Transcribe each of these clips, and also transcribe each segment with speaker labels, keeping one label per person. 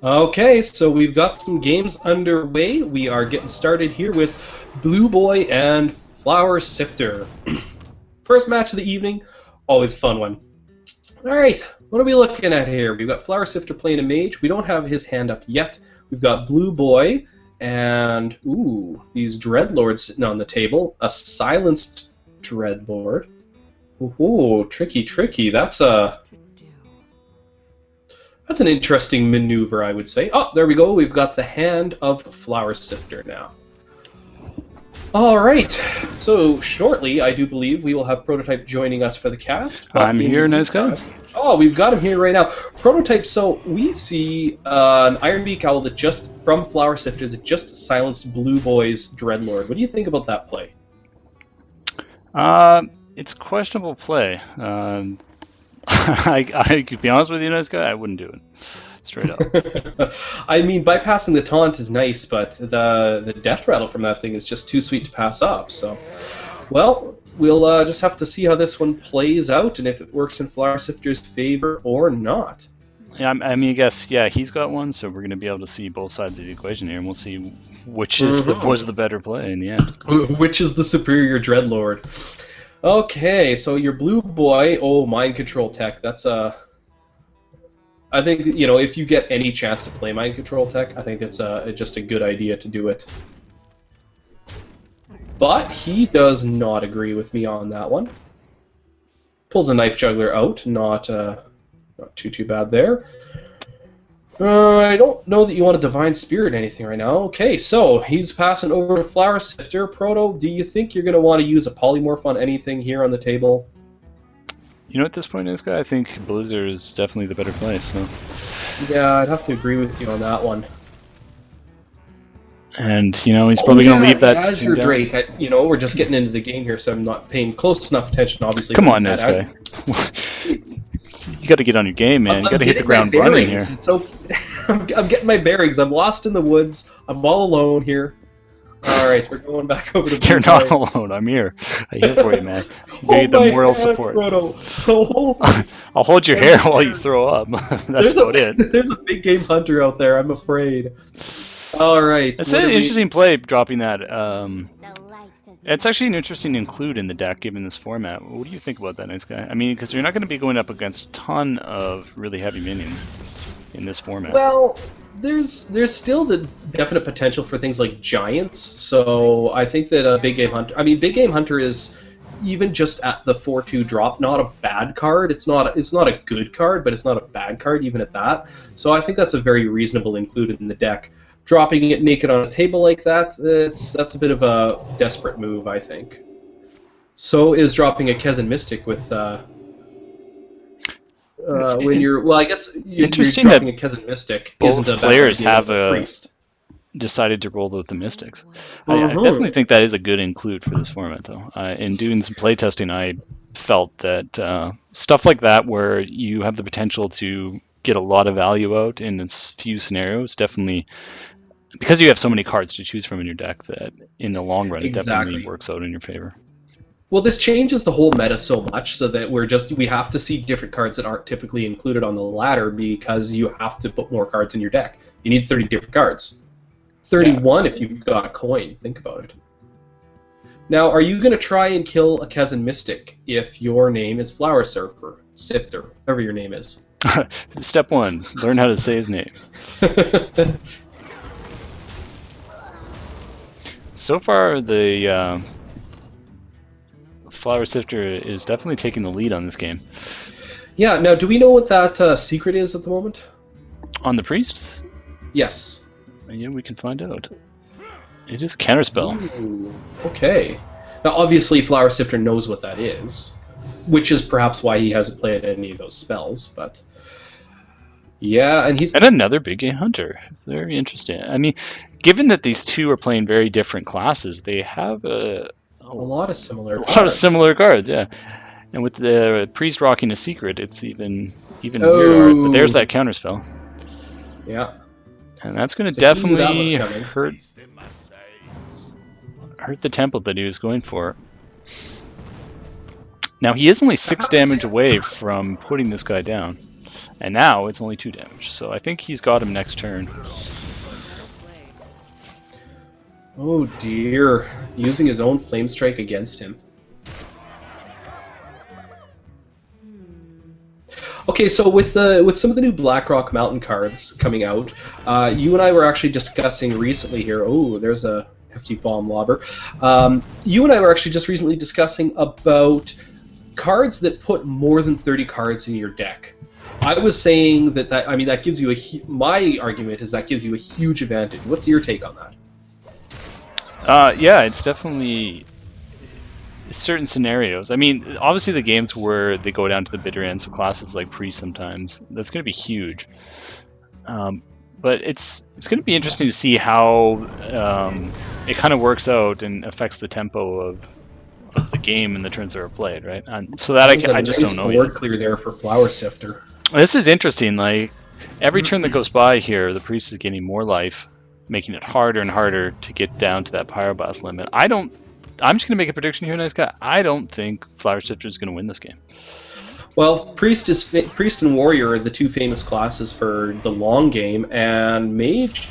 Speaker 1: Okay, so we've got some games underway. We are getting started here with Blue Boy and Flower Sifter. First match of the evening, always a fun one. All right, what are we looking at here? We've got Flower Sifter playing a mage. We don't have his hand up yet. We've got Blue Boy and, ooh, these Dreadlords sitting on the table. A silenced Dreadlord. Ooh, tricky, tricky. That's an interesting maneuver, I would say. Oh, there we go. We've got the hand of Flower Sifter now. All right. So shortly, I do believe we will have Prototype joining us for the cast.
Speaker 2: I'm here, nice guy.
Speaker 1: Oh, we've got him here right now. Prototype. So we see an Iron Beak Owl that just from Flower Sifter that just silenced Blue Boy's Dreadlord. What do you think about that play?
Speaker 2: It's questionable play. I could be honest with you, nice guy. I wouldn't do it. Straight up.
Speaker 1: I mean, bypassing the taunt is nice, but the death rattle from that thing is just too sweet to pass up. So, well, we'll just have to see how this one plays out and if it works in Flower Sifter's favor or not.
Speaker 2: Yeah, I mean, I guess he's got one, so we're gonna be able to see both sides of the equation here, and we'll see which is the better play in the end.
Speaker 1: Which is the superior Dreadlord? Okay, so your Blue Boy, mind control tech. That's I think, if you get any chance to play mind control tech, I think it's just a good idea to do it. But he does not agree with me on that one. Pulls a Knife Juggler out, not too bad there. I don't know that you want a Divine Spirit or anything right now. Okay, so he's passing over to Flower Sifter. Proto, do you think you're going to want to use a Polymorph on anything here on the table?
Speaker 2: At this point, this guy, I think Blizzard is definitely the better play. So.
Speaker 1: Yeah, I'd have to agree with you on that one.
Speaker 2: And he's probably going to leave that.
Speaker 1: Azure Drake. We're just getting into the game here, so I'm not paying close enough attention. Obviously,
Speaker 2: come on, that guy. You got to get on your game, man. You got to hit the ground running here.
Speaker 1: It's okay. I'm getting my bearings. I'm lost in the woods. I'm all alone here. All right, we're going back over to.
Speaker 2: You're not alone. I'm here. I'm here for you, man. You need the moral support. I'll hold your hair while you throw up. That's about it.
Speaker 1: There's a big game hunter out there. I'm afraid. All right.
Speaker 2: It's an interesting play, dropping that. It's actually an interesting include in the deck, given this format. What do you think about that, nice guy? I mean, because you're not going to be going up against a ton of really heavy minions in this format.
Speaker 1: Well, there's still the definite potential for things like giants. So I think that Big Game Hunter. I mean, Big Game Hunter is even just at the 4/2 drop, not a bad card. It's not a good card, but it's not a bad card even at that. So I think that's a very reasonable include in the deck. Dropping it naked on a table like that, that's a bit of a desperate move, I think. So is dropping a Kezan Mystic with when you're I guess you're dropping a Kezan Mystic isn't a bad
Speaker 2: players
Speaker 1: idea
Speaker 2: have
Speaker 1: priest.
Speaker 2: Decided to roll with the Mystics. I definitely think that is a good include for this format, though. In doing some playtesting, I felt that stuff like that, where you have the potential to get a lot of value out in a few scenarios, definitely, because you have so many cards to choose from in your deck, that in the long run it definitely works out in your favor.
Speaker 1: Well, this changes the whole meta so much, so that we have to see different cards that aren't typically included on the ladder, because you have to put more cards in your deck. You need 30 different cards. 31 if you've got a coin. Think about it. Now, are you going to try and kill a Kezan Mystic if your name is Flower Sifter, whatever your name is?
Speaker 2: Step 1, learn how to say his name. So far, the Flower Sifter is definitely taking the lead on this game.
Speaker 1: Yeah, now, do we know what that secret is at the moment?
Speaker 2: On the priest?
Speaker 1: Yes.
Speaker 2: Yeah, we can find out. It is Counterspell.
Speaker 1: Ooh, okay. Now, obviously, Flower Sifter knows what that is, which is perhaps why he hasn't played any of those spells, but... Yeah, and he's...
Speaker 2: And another big game hunter. Very interesting. I mean, given that these two are playing very different classes, they have a
Speaker 1: lot of similar cards.
Speaker 2: A lot of similar cards, yeah. And with the priest rocking a secret, it's even weirder. There's that Counterspell.
Speaker 1: Yeah.
Speaker 2: And that's going to definitely hurt the template that he was going for. Now, he is only 6 damage away from putting this guy down. and now it's only 2 damage. So I think he's got him next turn.
Speaker 1: Oh dear, using his own Flame Strike against him. Okay, so with some of the new Blackrock Mountain cards coming out, you and I were actually discussing recently here. Oh, there's a hefty bomb lobber. You and I were actually just recently discussing about cards that put more than 30 cards in your deck. I was saying that gives you my argument is that gives you a huge advantage. What's your take on that?
Speaker 2: Yeah, it's definitely certain scenarios. I mean, obviously the games where they go down to the bitter end, so classes like Priest sometimes, that's going to be huge. But it's going to be interesting to see how it kind of works out and affects the tempo of the game and the turns that are played, right? And so that I just don't know.
Speaker 1: Board clear there for Flower Sifter.
Speaker 2: This is interesting. Like every turn that goes by here, the Priest is getting more life, making it harder and harder to get down to that Pyroblast limit. I'm just going to make a prediction here, nice guy. I don't think Flower Sifter is going to win this game.
Speaker 1: Well, Priest and Warrior are the two famous classes for the long game, and Mage,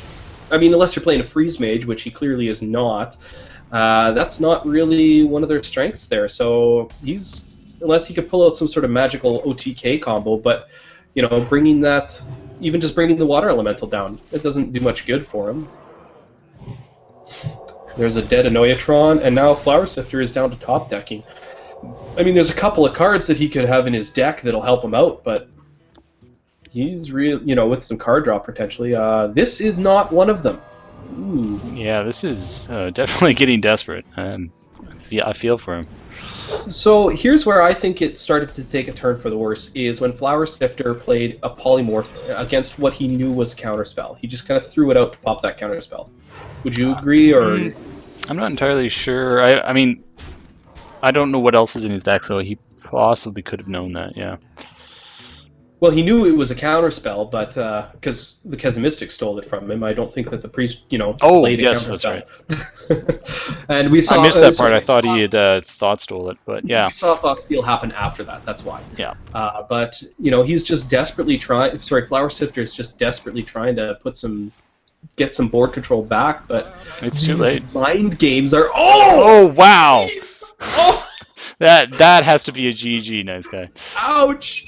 Speaker 1: I mean, unless you're playing a Freeze Mage, which he clearly is not, that's not really one of their strengths there. So unless he could pull out some sort of magical OTK combo, but, you know, bringing the Water Elemental down, it doesn't do much good for him. There's a dead Anoyatron, and now Flower Sifter is down to top decking. I mean, there's a couple of cards that he could have in his deck that'll help him out, but he's with some card draw potentially. This is not one of them. Ooh.
Speaker 2: Yeah, this is definitely getting desperate. I feel for him.
Speaker 1: So here's where I think it started to take a turn for the worse, is when Flower Sifter played a Polymorph against what he knew was a counterspell. He just kind of threw it out to pop that counterspell. Would you agree, or...?
Speaker 2: I'm not entirely sure. I mean, I don't know what else is in his deck, so he possibly could have known that, yeah.
Speaker 1: Well, he knew it was a counterspell, but because the Mystic stole it from him, I don't think that the Priest, played a counterspell.
Speaker 2: That's right.
Speaker 1: And we saw.
Speaker 2: I missed that part. I thought he had Thought stole it, but yeah.
Speaker 1: We saw Thought Steal happen after that. That's why.
Speaker 2: Yeah.
Speaker 1: But he's just desperately trying. Sorry, Flower Sifter is just desperately trying to get some board control back, but
Speaker 2: it's too late.
Speaker 1: Mind games are.
Speaker 2: Oh wow! Oh! That has to be a GG, nice guy.
Speaker 1: Ouch!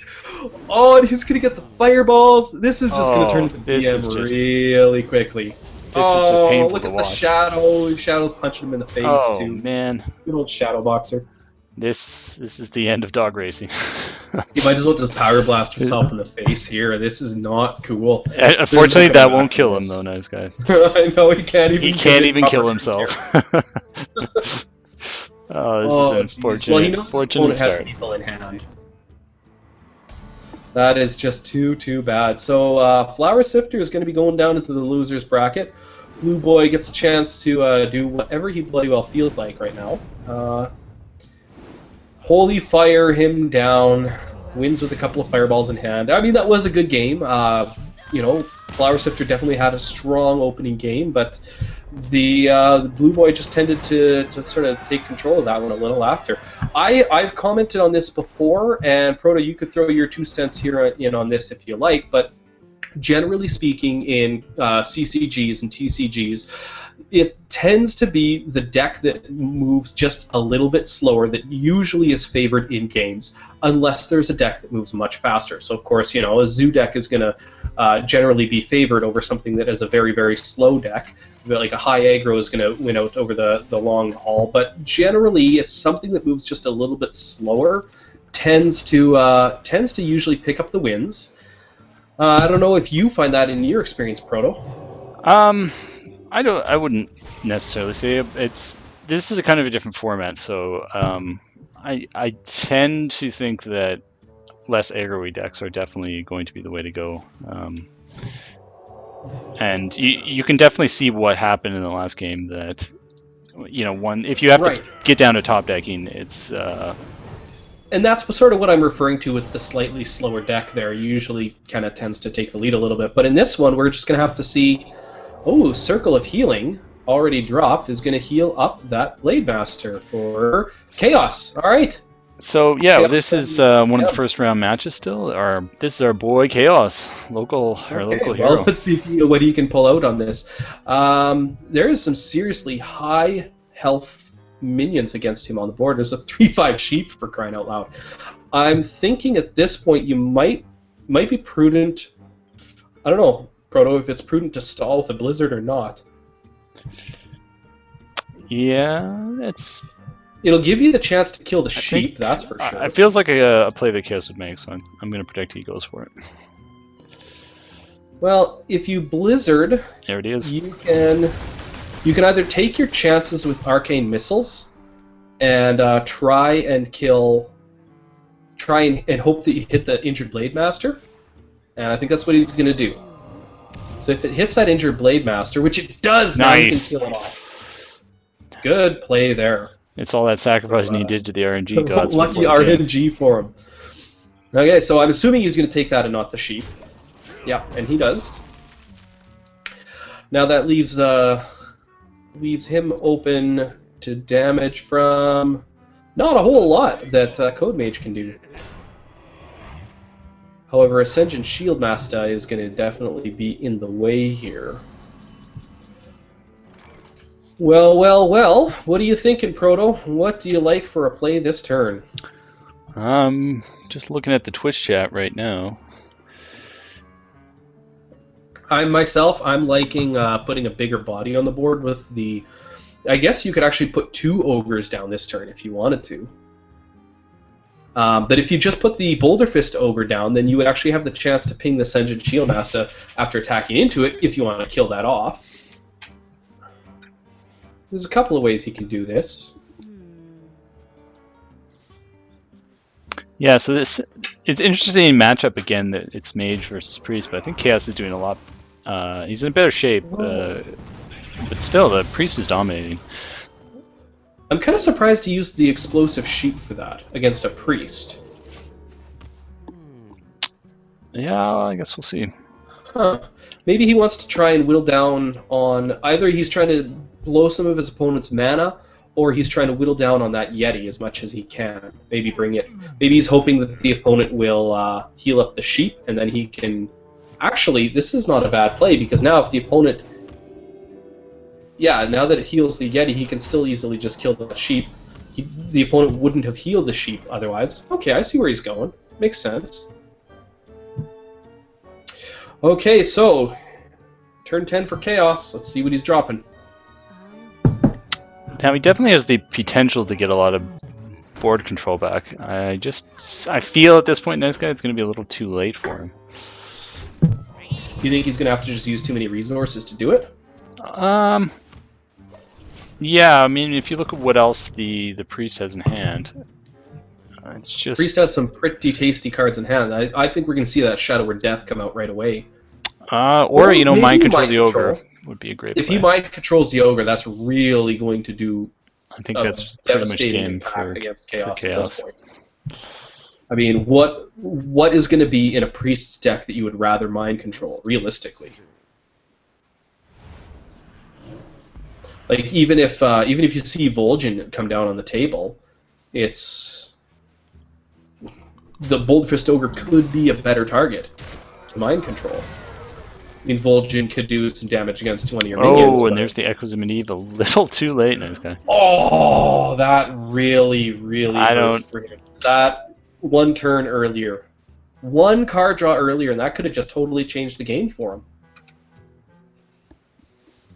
Speaker 1: Oh, and he's gonna get the fireballs. This is just gonna turn into DM really quickly. Oh, look at the shadow. Shadow's punching him in the face too.
Speaker 2: Oh man,
Speaker 1: good old Shadow Boxer.
Speaker 2: This is the end of dog racing.
Speaker 1: You might as well just Power Blast yourself in the face here. This is not cool.
Speaker 2: Unfortunately, that won't kill him though, nice guy.
Speaker 1: I know he can't even
Speaker 2: kill himself. Oh, it's unfortunate.
Speaker 1: Well, he knows his opponent has people in hand. That is just too bad. So Flower Sifter is going to be going down into the losers bracket. Blue Boy gets a chance to do whatever he bloody well feels like right now. Holy Fire him down. Wins with a couple of fireballs in hand. I mean, that was a good game. Flower Sifter definitely had a strong opening game, but the Blue Boy just tended to sort of take control of that one a little after. I've commented on this before, and Proto, you could throw your 2 cents here in on this if you like, but generally speaking in CCGs and TCGs, it tends to be the deck that moves just a little bit slower that usually is favored in games, unless there's a deck that moves much faster. So, of course, a Zoo deck is going to generally be favored over something that is a very, very slow deck. Like a high aggro is going to win out over the long haul, but generally it's something that moves just a little bit slower, tends to usually pick up the wins. I don't know if you find that in your experience, Proto.
Speaker 2: I wouldn't necessarily say this is a kind of a different format, so I tend to think that less aggro-y decks are definitely going to be the way to go. And you can definitely see what happened in the last game that if you have to get down to top decking, it's
Speaker 1: and that's sort of what I'm referring to with the slightly slower deck there. Usually kind of tends to take the lead a little bit, but in this one we're just going to have to see. Oh, Circle of Healing already dropped is going to heal up that Blade Master for Chaos. All right.
Speaker 2: So yeah,
Speaker 1: Chaos
Speaker 2: this is
Speaker 1: then,
Speaker 2: one of
Speaker 1: yeah.
Speaker 2: the first round matches still. This is our boy Chaos, our
Speaker 1: Okay,
Speaker 2: local
Speaker 1: well,
Speaker 2: hero.
Speaker 1: let's see what he can pull out on this. There is some seriously high health minions against him on the board. There's a 3/5 sheep, for crying out loud. I'm thinking at this point you might be prudent. I don't know, Proto, if it's prudent to stall with a blizzard or not.
Speaker 2: Yeah,
Speaker 1: It'll give you the chance to kill the
Speaker 2: I
Speaker 1: sheep,
Speaker 2: think
Speaker 1: that's for sure.
Speaker 2: it feels like a play that Chaos would make, so I'm going to predict he goes for it.
Speaker 1: Well, if you blizzard,
Speaker 2: There it is.
Speaker 1: you can either take your chances with arcane missiles and try and hope that you hit the injured blade master, and I think that's what he's going to do. So if it hits that injured blade master, which it does, now you can kill it off. Good play there.
Speaker 2: It's all that sacrifice he did to the RNG gods.
Speaker 1: Lucky RNG for him. Okay, so I'm assuming he's going to take that and not the sheep. Yeah, and he does. Now that leaves him open to damage from not a whole lot that Code Mage can do. However, Ascension Shieldmaster is going to definitely be in the way here. Well, well, well. What are you thinking, Proto? What do you like for a play this turn?
Speaker 2: Just looking at the Twitch chat right now.
Speaker 1: I'm liking putting a bigger body on the board with the... I guess you could actually put 2 ogres down this turn if you wanted to. But if you just put the Boulder Fist ogre down, then you would actually have the chance to ping the Ascension Shieldmaster after attacking into it if you want to kill that off. There's a couple of ways he can do this.
Speaker 2: Yeah, so it's interesting matchup again that it's Mage versus Priest, but I think Chaos is doing a lot. He's in better shape, but still, the Priest is dominating.
Speaker 1: I'm kind of surprised he used the explosive sheep for that against a priest.
Speaker 2: Yeah, I guess we'll see.
Speaker 1: Huh. Maybe he wants to try and whittle down on... Either he's trying to blow some of his opponent's mana, or he's trying to whittle down on that Yeti as much as he can. Maybe Maybe he's hoping that the opponent will heal up the sheep, and then he can... Actually, this is not a bad play, because now if the opponent... Yeah, now that it heals the Yeti, he can still easily just kill the sheep. The opponent wouldn't have healed the sheep otherwise. Okay, I see where he's going. Makes sense. Okay, so turn 10 for Chaos. Let's see what he's dropping.
Speaker 2: Now he definitely has the potential to get a lot of board control back. I feel at this point in this guy it's going to be a little too late for him.
Speaker 1: You think he's going to have to just use too many resources to do it?
Speaker 2: Yeah, I mean, if you look at what else the Priest has in hand, it's just...
Speaker 1: Priest has some pretty tasty cards in hand. I think we're going to see that Shadow or Death come out right away.
Speaker 2: Or you know, Mind Control the Ogre would be a great
Speaker 1: If
Speaker 2: play.
Speaker 1: he Mind Controls the Ogre, that's really going to do
Speaker 2: I think that's
Speaker 1: devastating impact against Chaos at this point. I mean, what is going to be in a Priest's deck that you would rather Mind Control, realistically? Like, even if you see Vol'jin come down on the table, it's... The Bold Fist Ogre could be a better target to Mind Control. I mean, Vol'jin could do some damage against one of your minions.
Speaker 2: Oh, and there's the Echoes of Medivh a little too late in this guy.
Speaker 1: Oh, that really, really hurts for him. That one turn earlier. One card draw earlier, and that could have just totally changed the game for him.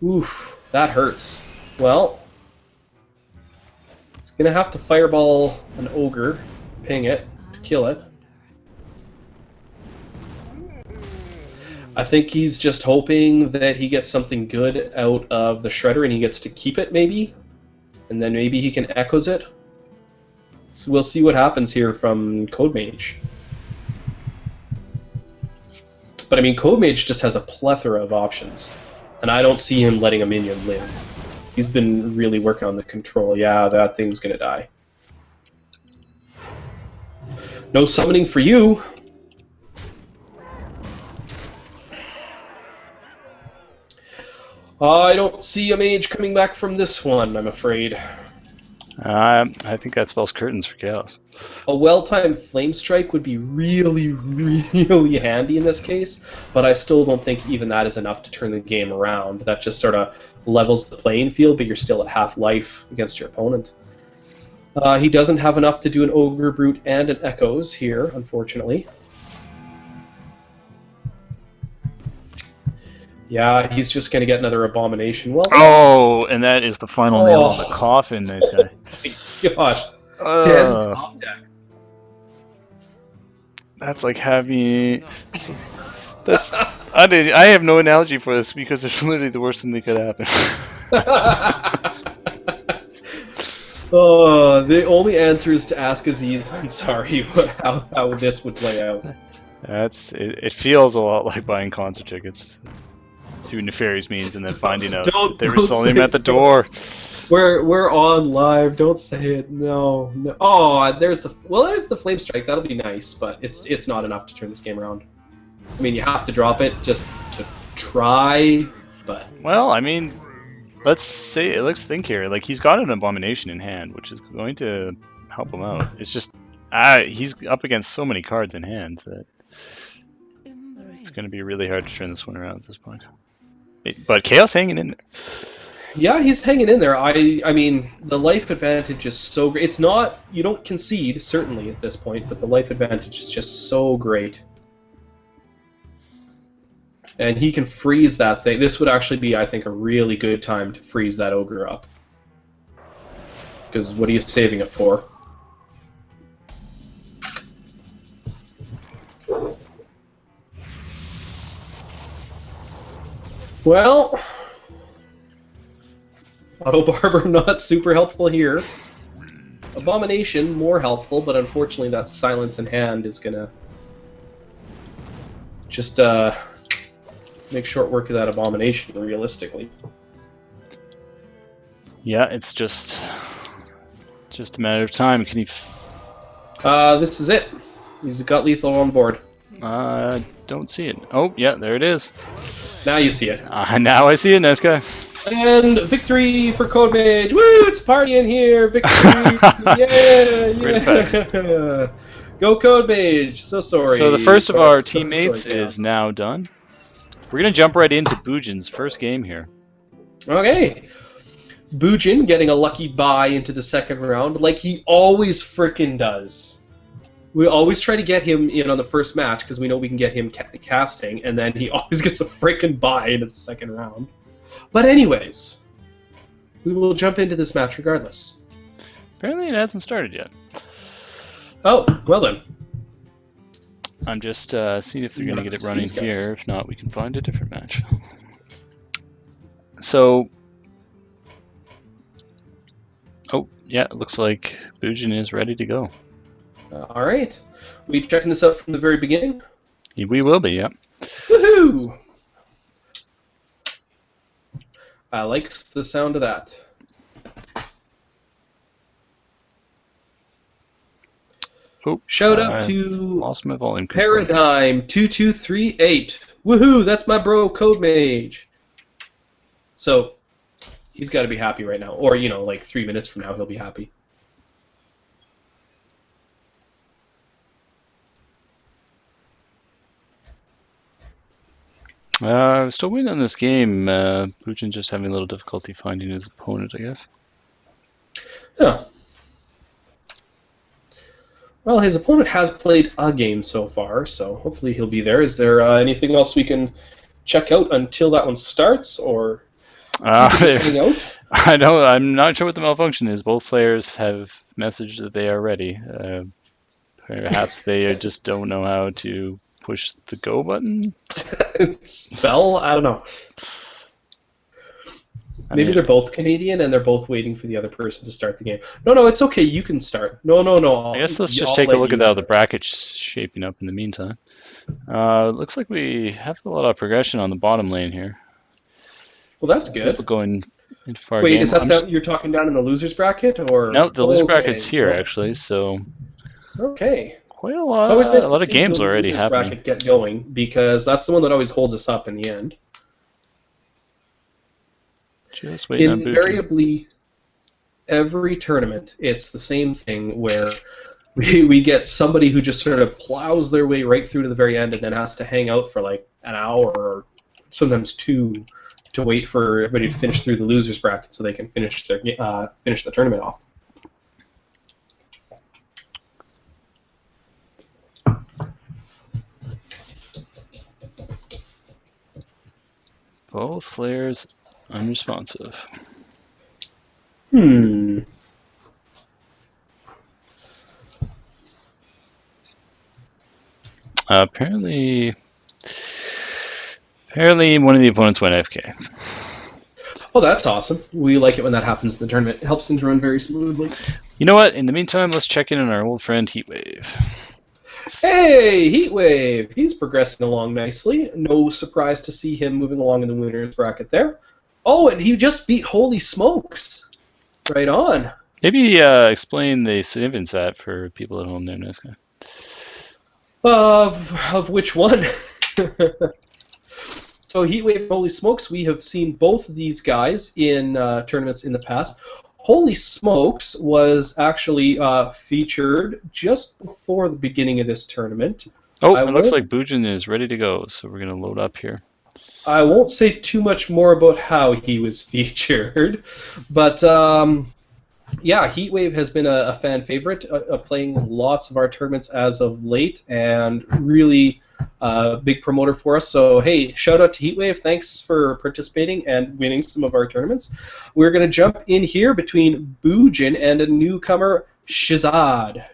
Speaker 1: Oof. That hurts. Well, it's going to have to fireball an ogre, ping it, to kill it. I think he's just hoping that he gets something good out of the Shredder and he gets to keep it, maybe? And then maybe he can Echoes it? So we'll see what happens here from Code Mage. But I mean, Code Mage just has a plethora of options. And I don't see him letting a minion live. He's been really working on the control. Yeah, that thing's gonna die. No summoning for you. I don't see a mage coming back from this one, I'm afraid.
Speaker 2: I think that spells curtains for chaos.
Speaker 1: A well-timed flame strike would be really, really handy in this case, but I still don't think even that is enough to turn the game around. That just sort of levels the playing field, but you're still at half life against your opponent. He doesn't have enough to do an Ogre Brute and an Echoes here, unfortunately. Yeah, he's just going to get another Abomination. Well,
Speaker 2: oh, and that is the final nail on the coffin, that guy.
Speaker 1: Oh my gosh. Dead top deck.
Speaker 2: That's like having... I have no analogy for this because it's literally the worst thing that could happen.
Speaker 1: Oh, the only answer is to ask Aziz, I'm sorry, how this would play out.
Speaker 2: It feels a lot like buying concert tickets through nefarious means and then finding out they were selling them at the door.
Speaker 1: We're on live. Don't say it. No. Oh, there's the flame strike. That'll be nice, but it's not enough to turn this game around. I mean, you have to drop it just to try, but
Speaker 2: well, I mean, let's think here. Like, he's got an Abomination in hand, which is going to help him out. It's just he's up against so many cards in hand that it's going to be really hard to turn this one around at this point. But Chaos hanging in there.
Speaker 1: Yeah, he's hanging in there. I mean, the life advantage is so great. It's not, you don't concede, certainly, at this point, but the life advantage is just so great. And he can freeze that thing. This would actually be, I think, a really good time to freeze that Ogre up. Because what are you saving it for? Well... Auto Barber not super helpful here. Abomination more helpful, but unfortunately that silence in hand is gonna just make short work of that Abomination realistically.
Speaker 2: Yeah, it's just a matter of time. Can he?
Speaker 1: This is it. He's got lethal on board.
Speaker 2: Don't see it. Oh, yeah, there it is.
Speaker 1: Now you see it.
Speaker 2: Now I see it, nice guy.
Speaker 1: And victory for Code Mage! Woo! It's a party in here! Victory! Yeah! Go Code Mage! So sorry.
Speaker 2: So the first of our teammates is now done. We're gonna jump right into Bujin's first game here.
Speaker 1: Okay. Bujin getting a lucky bye into the second round, like he always frickin' does. We always try to get him in on the first match because we know we can get him casting, and then he always gets a frickin' bye into the second round. But anyways, we will jump into this match regardless.
Speaker 2: Apparently it hasn't started yet.
Speaker 1: Oh, well then.
Speaker 2: I'm just seeing if they're going to get it running here. If not, we can find a different match. So... Oh, yeah, it looks like Bujin is ready to go.
Speaker 1: Alright. We checking this out from the very beginning?
Speaker 2: We will be, yeah.
Speaker 1: Woohoo! I like the sound of that.
Speaker 2: Oh,
Speaker 1: shout out to
Speaker 2: lost my volume
Speaker 1: Paradigm2238. Woohoo! That's my bro, Code Mage. So, he's got to be happy right now. Or, you know, like 3 minutes from now, he'll be happy.
Speaker 2: Still waiting on this game. Bujin just having a little difficulty finding his opponent, I guess.
Speaker 1: Yeah. Well, his opponent has played a game so far, so hopefully he'll be there. Is there anything else we can check out until that one starts, or just hang out?
Speaker 2: I know. I'm not sure what the malfunction is. Both players have messaged that they are ready. Perhaps they just don't know how to push the go button.
Speaker 1: Spell? I don't know. Maybe they're both Canadian and they're both waiting for the other person to start the game. No, it's okay. You can start. No.
Speaker 2: I guess let's just take a look at how the bracket's shaping up in the meantime. Looks like we have a lot of progression on the bottom lane here.
Speaker 1: Well, that's good.
Speaker 2: People going into far
Speaker 1: Wait,
Speaker 2: game.
Speaker 1: is that down, you're talking down in the losers bracket, or?
Speaker 2: No, the losers bracket's here actually. So.
Speaker 1: Okay.
Speaker 2: Quite a lot.
Speaker 1: It's always nice
Speaker 2: a lot
Speaker 1: to
Speaker 2: of
Speaker 1: see
Speaker 2: games
Speaker 1: the
Speaker 2: already
Speaker 1: losers
Speaker 2: happening.
Speaker 1: bracket get going, because that's the one that always holds us up in the end.
Speaker 2: Just waiting on Bujin.
Speaker 1: every tournament, it's the same thing where we get somebody who just sort of plows their way right through to the very end and then has to hang out for like an hour or sometimes two to wait for everybody to finish through the losers bracket so they can finish the tournament off.
Speaker 2: Both players unresponsive. Apparently one of the opponents went AFK.
Speaker 1: Oh, that's awesome. We like it when that happens in the tournament. It helps things run very smoothly.
Speaker 2: You know what? In the meantime, let's check in on our old friend Heatwave.
Speaker 1: Hey, Heatwave! He's progressing along nicely. No surprise to see him moving along in the winners bracket there. Oh, and he just beat Holy Smokes. Right on.
Speaker 2: Maybe explain the significance of that for people at home there, nice guy.
Speaker 1: Of which one? So Heatwave, Holy Smokes, we have seen both of these guys in tournaments in the past. Holy Smokes was actually featured just before the beginning of this tournament.
Speaker 2: Oh, it looks like Bujin is ready to go, so we're going to load up here.
Speaker 1: I won't say too much more about how he was featured, but yeah, Heatwave has been a fan favorite of playing lots of our tournaments as of late, and really a big promoter for us. So hey, shout out to Heatwave. Thanks for participating and winning some of our tournaments. We're going to jump in here between Bujin and a newcomer, Shizad.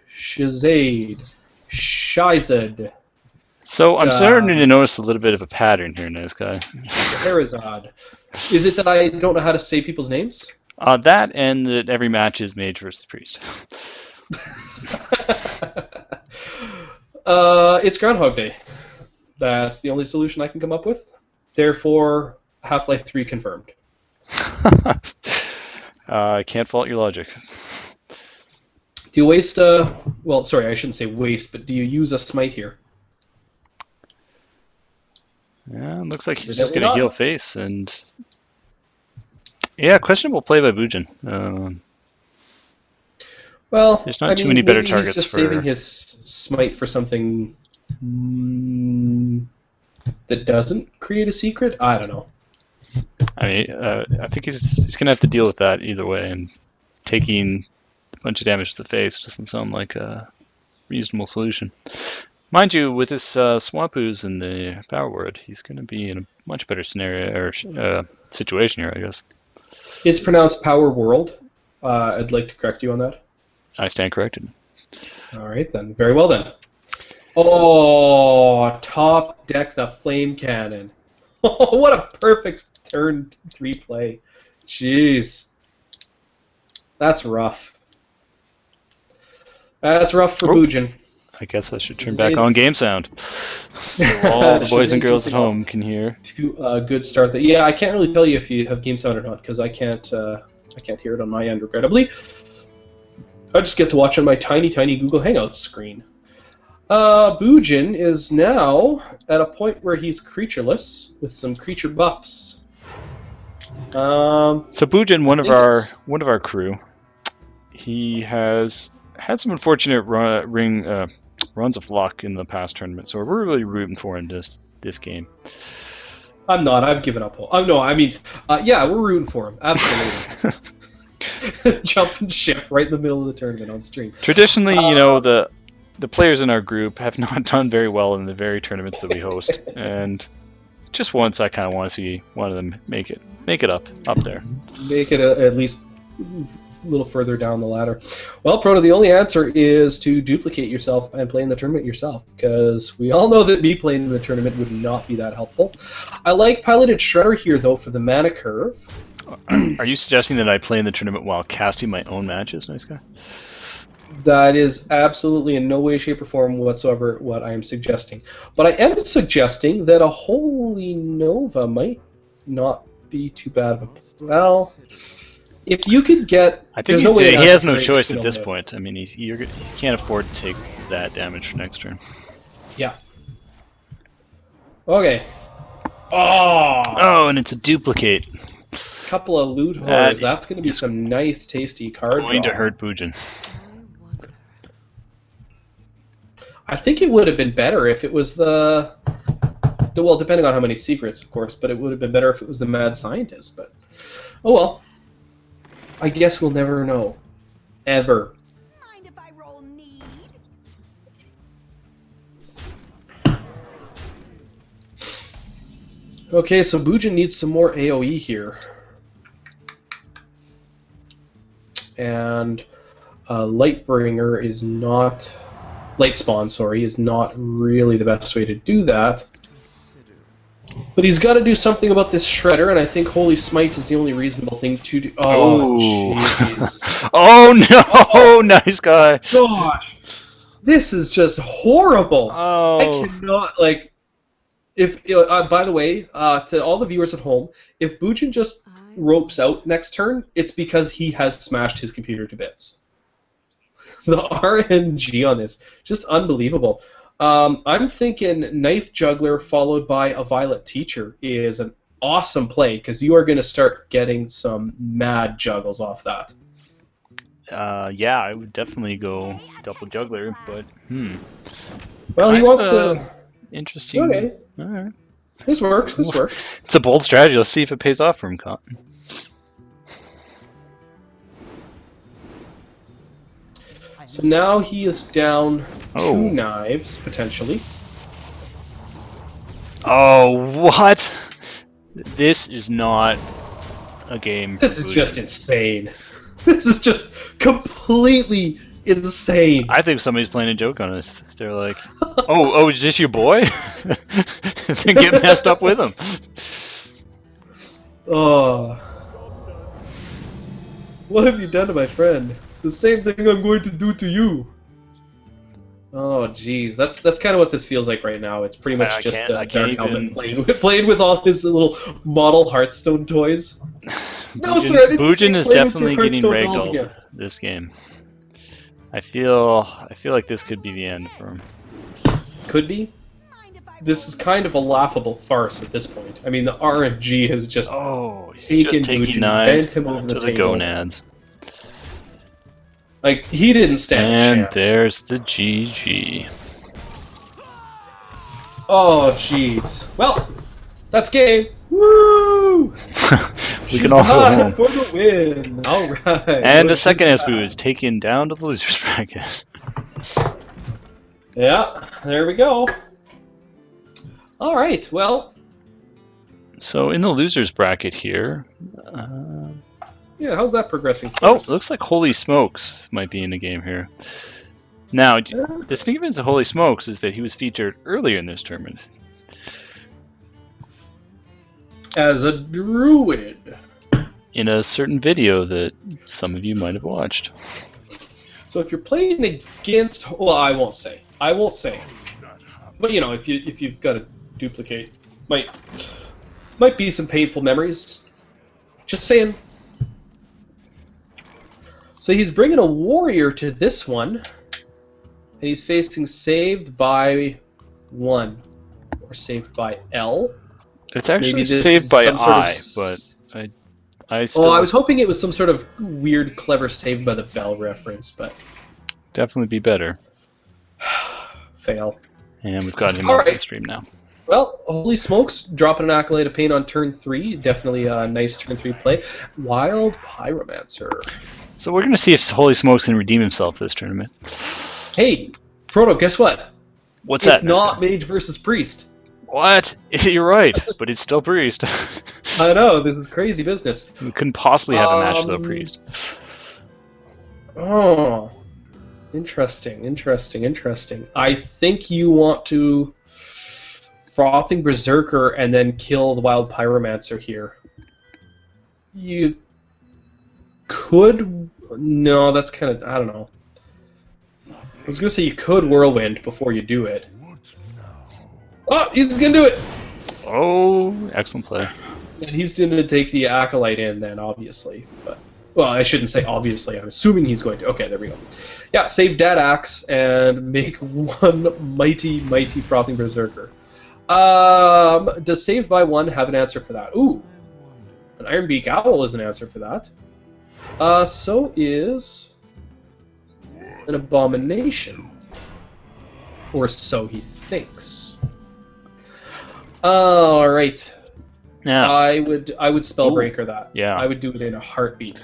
Speaker 2: So I'm starting to notice a little bit of a pattern here, nice guy.
Speaker 1: Scheherazade. Is it that I don't know how to say people's names?
Speaker 2: That and that every match is Mage versus Priest.
Speaker 1: It's Groundhog Day. That's the only solution I can come up with. Therefore, Half-Life 3 confirmed.
Speaker 2: I can't fault your logic.
Speaker 1: Do you waste well, sorry, I shouldn't say waste, but do you use a smite here?
Speaker 2: Yeah, it looks like he's just going to heal face, and yeah, questionable play by Bujin.
Speaker 1: Well,
Speaker 2: there's not too many better targets.
Speaker 1: He's just saving his smite for something that doesn't create a secret. I don't know.
Speaker 2: I mean, I think he's going to have to deal with that either way, and taking a bunch of damage to the face doesn't sound like a reasonable solution. Mind you, with this Swampoo's in the Power Word, he's going to be in a much better scenario or situation here, I guess.
Speaker 1: It's pronounced Power World. I'd like to correct you on that.
Speaker 2: I stand corrected.
Speaker 1: All right, then. Very well, then. Oh, top deck the Flame Cannon. Oh, what a perfect turn 3 play. Jeez. That's rough. That's rough for Bujin.
Speaker 2: I guess I should turn back on game sound. So all the boys and girls at home can hear.
Speaker 1: Good start. Yeah, I can't really tell you if you have game sound or not because I can't hear it on my end, regrettably. I just get to watch on my tiny Google Hangouts screen. Bujin is now at a point where he's creatureless with some creature buffs.
Speaker 2: So Bujin, one of our crew, he has had some unfortunate runs of luck in the past tournament, so we're really rooting for him this game.
Speaker 1: I'm not. I've given up hope. Oh no, I mean, yeah, we're rooting for him. Absolutely. Jumping ship right in the middle of the tournament on stream.
Speaker 2: Traditionally, you know, the players in our group have not done very well in the very tournaments that we host, and just once I kind of want to see one of them make it up there.
Speaker 1: Make it at least a little further down the ladder. Well, Proto, the only answer is to duplicate yourself and play in the tournament yourself, because we all know that me playing in the tournament would not be that helpful. I like Piloted Shredder here, though, for the mana curve.
Speaker 2: Are you suggesting that I play in the tournament while casting my own matches, nice guy?
Speaker 1: That is absolutely in no way, shape, or form whatsoever what I am suggesting. But I am suggesting that a Holy Nova might not be too bad of a... Well, if you could get...
Speaker 2: I think he has no choice at this point. I mean, he can't afford to take that damage for next turn.
Speaker 1: Yeah. Okay. Oh,
Speaker 2: and it's a duplicate.
Speaker 1: couple of loot horrors. That's going to be some nice, tasty card
Speaker 2: Going
Speaker 1: draw.
Speaker 2: to hurt Bujin.
Speaker 1: I think it would have been better if it was the well, depending on how many secrets, of course, but it would have been better if it was the mad scientist. But oh well. I guess we'll never know. Ever.
Speaker 3: Mind if I roll need?
Speaker 1: Okay, so Bujin needs some more AoE here. And Lightbringer is not... Lightspawn, sorry, is not really the best way to do that. But he's got to do something about this Shredder, and I think Holy Smite is the only reasonable thing to do. Oh, jeez.
Speaker 2: Oh, no! Nice guy.
Speaker 1: Gosh. This is just horrible.
Speaker 2: Oh.
Speaker 1: I cannot, like... If by the way, to all the viewers at home, if Bujin just ropes out next turn, it's because he has smashed his computer to bits. The RNG on this, just unbelievable. I'm thinking Knife Juggler followed by a Violet Teacher is an awesome play, because you are going to start getting some mad juggles off that.
Speaker 2: Yeah, I would definitely go double juggler, but
Speaker 1: Well, he wants to...
Speaker 2: Interesting.
Speaker 1: Okay.
Speaker 2: All right.
Speaker 1: This works, this works.
Speaker 2: It's a bold strategy. Let's see if it pays off for him, Cotton.
Speaker 1: So now he is down
Speaker 2: Oh.
Speaker 1: 2 knives, potentially.
Speaker 2: Oh, what? This is not a game.
Speaker 1: This is just insane. This is just completely insane.
Speaker 2: I think somebody's playing a joke on us. They're like, oh, is this your boy? Then get messed up with him.
Speaker 1: Oh. What have you done to my friend? The same thing I'm going to do to you. Oh, jeez. That's kind of what this feels like right now. It's pretty much just a Dark Helmet playing with all his little model Hearthstone toys. No, sir, I didn't
Speaker 2: Bujin
Speaker 1: say
Speaker 2: is
Speaker 1: play with your
Speaker 2: definitely getting
Speaker 1: Hearthstone dolls
Speaker 2: regaled
Speaker 1: again.
Speaker 2: this game. I feel like this could be the end for him.
Speaker 1: Could be. This is kind of a laughable farce at this point. I mean, the RNG has just taken Bujin, bent him over the table.
Speaker 2: gonads.
Speaker 1: Like, he didn't stand a
Speaker 2: And
Speaker 1: chance.
Speaker 2: there's the GG.
Speaker 1: Oh, jeez. Well, that's game. Woo!
Speaker 2: We can all go home.
Speaker 1: for the win. All right.
Speaker 2: And the second ESBU is taken down to the losers bracket.
Speaker 1: Yeah, there we go. All right. Well.
Speaker 2: So in the losers bracket here.
Speaker 1: Yeah, how's that progressing?
Speaker 2: Oh, looks like Holy Smokes might be in the game here. Now, the significance of Holy Smokes is that he was featured earlier in this tournament.
Speaker 1: As a druid.
Speaker 2: In a certain video that some of you might have watched.
Speaker 1: So if you're playing against, well, I won't say. But you know, if you've got to duplicate, might be some painful memories. Just saying. So he's bringing a warrior to this one, and he's facing saved by 1 or saved by L.
Speaker 2: It's actually
Speaker 1: Maybe this
Speaker 2: saved
Speaker 1: is
Speaker 2: by
Speaker 1: some sort of
Speaker 2: but I still
Speaker 1: I was hoping it was some sort of weird, clever Saved by the Bell reference, but
Speaker 2: definitely be better.
Speaker 1: fail.
Speaker 2: And we've got him
Speaker 1: All
Speaker 2: on
Speaker 1: right.
Speaker 2: the stream now.
Speaker 1: Well, holy smokes, dropping an Accolade of Pain on turn 3. Definitely a nice turn 3 play. Wild Pyromancer.
Speaker 2: So we're going to see if Holy Smokes can redeem himself this tournament.
Speaker 1: Hey, Proto, guess what?
Speaker 2: What's that?
Speaker 1: It's not Mage versus Priest.
Speaker 2: What? You're right, but it's still Priest.
Speaker 1: I know, this is crazy business.
Speaker 2: We couldn't possibly have a match without Priest.
Speaker 1: Oh, interesting. I think you want to Frothing Berserker and then kill the Wild Pyromancer here. You could... No, that's kind of... I don't know. I was going to say you could Whirlwind before you do it. Oh, he's going to do it!
Speaker 2: Oh, excellent play.
Speaker 1: And he's going to take the Acolyte in then, obviously. But, well, I shouldn't say obviously. I'm assuming he's going to. Okay, there we go. Yeah, save Dead Axe and make one mighty Frothing Berserker. Does Saved by 1 have an answer for that? Ooh, An Ironbeak Owl is an answer for that. So is an Abomination. Or so he thinks. Alright.
Speaker 2: Yeah.
Speaker 1: I would Spellbreaker that.
Speaker 2: Yeah.
Speaker 1: I would do it in a heartbeat.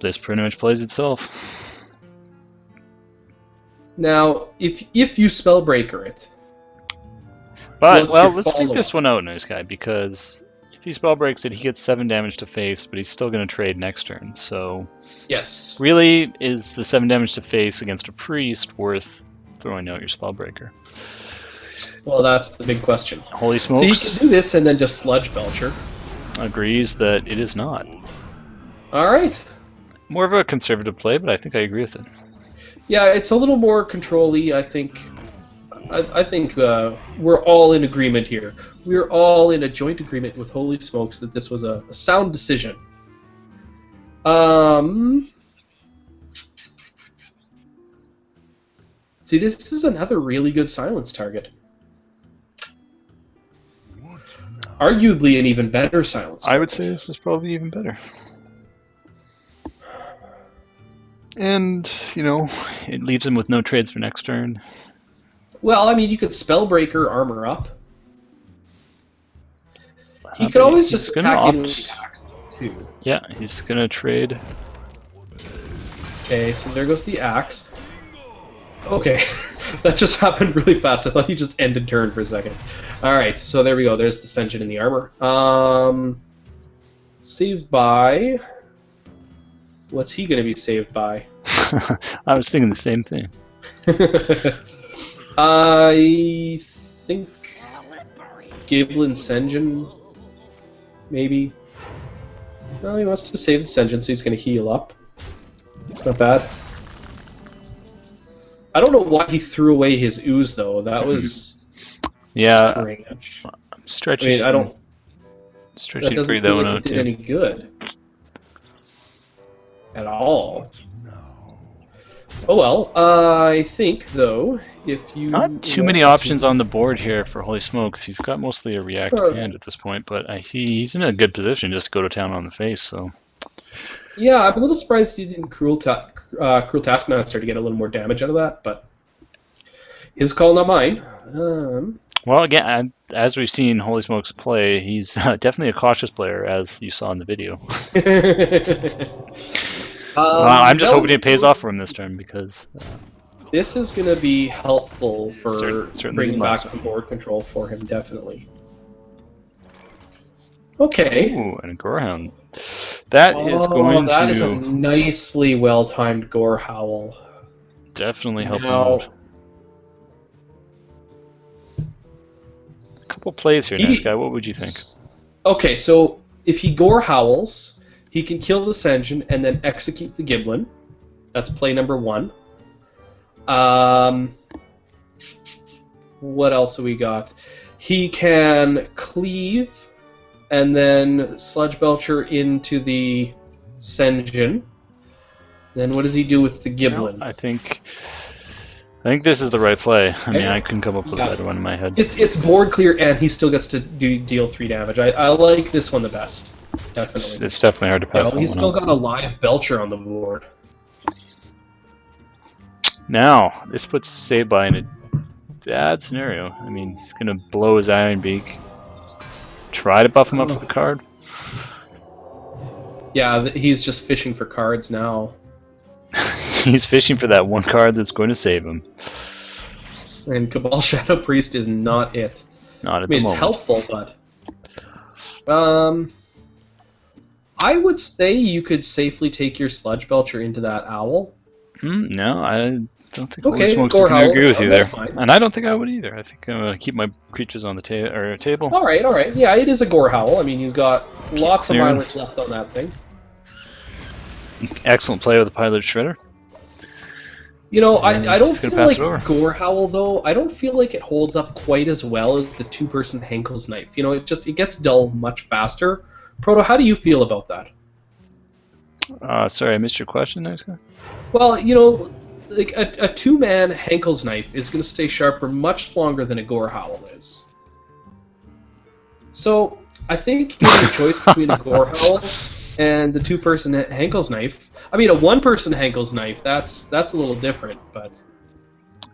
Speaker 2: This pretty much plays itself.
Speaker 1: Now, if you Spellbreaker it,
Speaker 2: But,
Speaker 1: what's
Speaker 2: well,
Speaker 1: your
Speaker 2: let's take
Speaker 1: follow-up?
Speaker 2: this one out, Nice Guy, because if he spell breaks it, he gets 7 damage to face, but he's still going to trade next turn. So,
Speaker 1: Yes.
Speaker 2: really, is the 7 damage to face against a priest worth throwing out your Spellbreaker?
Speaker 1: Well, that's the big question.
Speaker 2: Holy
Speaker 1: So
Speaker 2: smokes,
Speaker 1: he can do this and then just Sludge Belcher.
Speaker 2: agrees that it is not.
Speaker 1: Alright.
Speaker 2: More of a conservative play, but I think I agree with it.
Speaker 1: Yeah, it's a little more control-y, I think. I think we're all in agreement here. We're all in a joint agreement with Holy Smokes that this was a sound decision. See, this is another really good silence target. Arguably an even better silence
Speaker 2: I would
Speaker 1: target.
Speaker 2: say this is probably even better. And, you know, it leaves him with no trades for next turn.
Speaker 1: Well, I mean, you could Spellbreaker, Armor Up. He
Speaker 2: But
Speaker 1: could always
Speaker 2: he's
Speaker 1: just
Speaker 2: gonna
Speaker 1: attack in
Speaker 2: opt-
Speaker 1: with the axe, too.
Speaker 2: Yeah, he's going to trade.
Speaker 1: Okay, so there goes the axe. Okay, that just happened really fast. I thought he just ended turn for a second. Alright, so there we go. There's the Senjin in the armor. Saved by... What's he going to be saved by?
Speaker 2: I was thinking the same thing.
Speaker 1: I think Giblin Senjin, maybe. No, he wants to save the Senjin, so he's going to heal up. It's not bad. I don't know why he threw away his ooze, though. That was
Speaker 2: Yeah,
Speaker 1: strange.
Speaker 2: I'm
Speaker 1: I
Speaker 2: stretching.
Speaker 1: mean, I don't.
Speaker 2: Stretching
Speaker 1: That doesn't
Speaker 2: free that
Speaker 1: feel
Speaker 2: one
Speaker 1: like it
Speaker 2: out.
Speaker 1: did
Speaker 2: Yeah.
Speaker 1: any good at all. Oh well. I think though, if you
Speaker 2: Not too many options on the board here for Holy Smokes. He's got mostly a reactive
Speaker 1: Sure.
Speaker 2: hand at this point, but he's in a good position just to go to town on the face. So
Speaker 1: Yeah, I'm a little surprised he didn't Cruel Taskmaster to get a little more damage out of that, but his call, not mine.
Speaker 2: well, again, as we've seen Holy Smokes play, he's definitely a cautious player, as you saw in the video. I'm just hoping it pays off for him this turn because
Speaker 1: This is going to be helpful for
Speaker 2: Certainly
Speaker 1: bringing back
Speaker 2: must.
Speaker 1: some board control for him, definitely. Okay.
Speaker 2: ooh, and a Gorehound. That is going
Speaker 1: that
Speaker 2: to
Speaker 1: is a nicely well-timed Gore Howl.
Speaker 2: definitely help him
Speaker 1: Now-
Speaker 2: out. A couple plays here,
Speaker 1: He-
Speaker 2: Nice Guy. What would you think?
Speaker 1: Okay, so if he Gore Howls, he can kill the Senjin and then execute the Giblin. That's play number 1. What else have we got? He can cleave and then Sludge Belcher into the Senjin. Then what does he do with the Giblin?
Speaker 2: I think this is the right play. I mean,
Speaker 1: Yeah.
Speaker 2: I couldn't come up with a better one in my head.
Speaker 1: It's board clear and he still gets to deal 3 damage. I like this one the best. Definitely.
Speaker 2: It's definitely hard to pass.
Speaker 1: Well,
Speaker 2: that
Speaker 1: he's
Speaker 2: one
Speaker 1: still
Speaker 2: up.
Speaker 1: got a live Belcher on the board.
Speaker 2: Now, this puts Sabai in a bad scenario. I mean, he's going to blow his Iron Beak. Try to buff him up with a card.
Speaker 1: Yeah, he's just fishing for cards now.
Speaker 2: He's fishing for that one card that's going to save him.
Speaker 1: And Cabal Shadow Priest is not it.
Speaker 2: Not
Speaker 1: I
Speaker 2: at
Speaker 1: mean,
Speaker 2: the
Speaker 1: it's
Speaker 2: moment.
Speaker 1: helpful, but... I would say you could safely take your Sludge Belcher into that Owl.
Speaker 2: No, I don't think
Speaker 1: Okay,
Speaker 2: Holy Smokes
Speaker 1: Gore
Speaker 2: is going to
Speaker 1: Howl.
Speaker 2: agree with you there.
Speaker 1: That's fine.
Speaker 2: And I don't think I would either. I think I'm going to keep my creatures on the table.
Speaker 1: Alright. Yeah, it is a Gore Howl. I mean, he's got lots of
Speaker 2: Clearing.
Speaker 1: mileage left on that thing.
Speaker 2: Excellent play with the Pilot Shredder.
Speaker 1: You know, I don't
Speaker 2: Just gonna
Speaker 1: feel
Speaker 2: pass
Speaker 1: like
Speaker 2: it over.
Speaker 1: Gore Howl, though, I don't feel like it holds up quite as well as the 2-person Henkel's Knife. You know, it gets dull much faster. Proto, how do you feel about that?
Speaker 2: Sorry, I missed your question, Nice Guy.
Speaker 1: Well, you know, like a 2-man Henkel's Knife is going to stay sharp for much longer than a Gore Howl is. So, I think given a choice between a gore howl and the two-person Henkel's knife. I mean, a one-person Henkel's knife. That's a little different, but.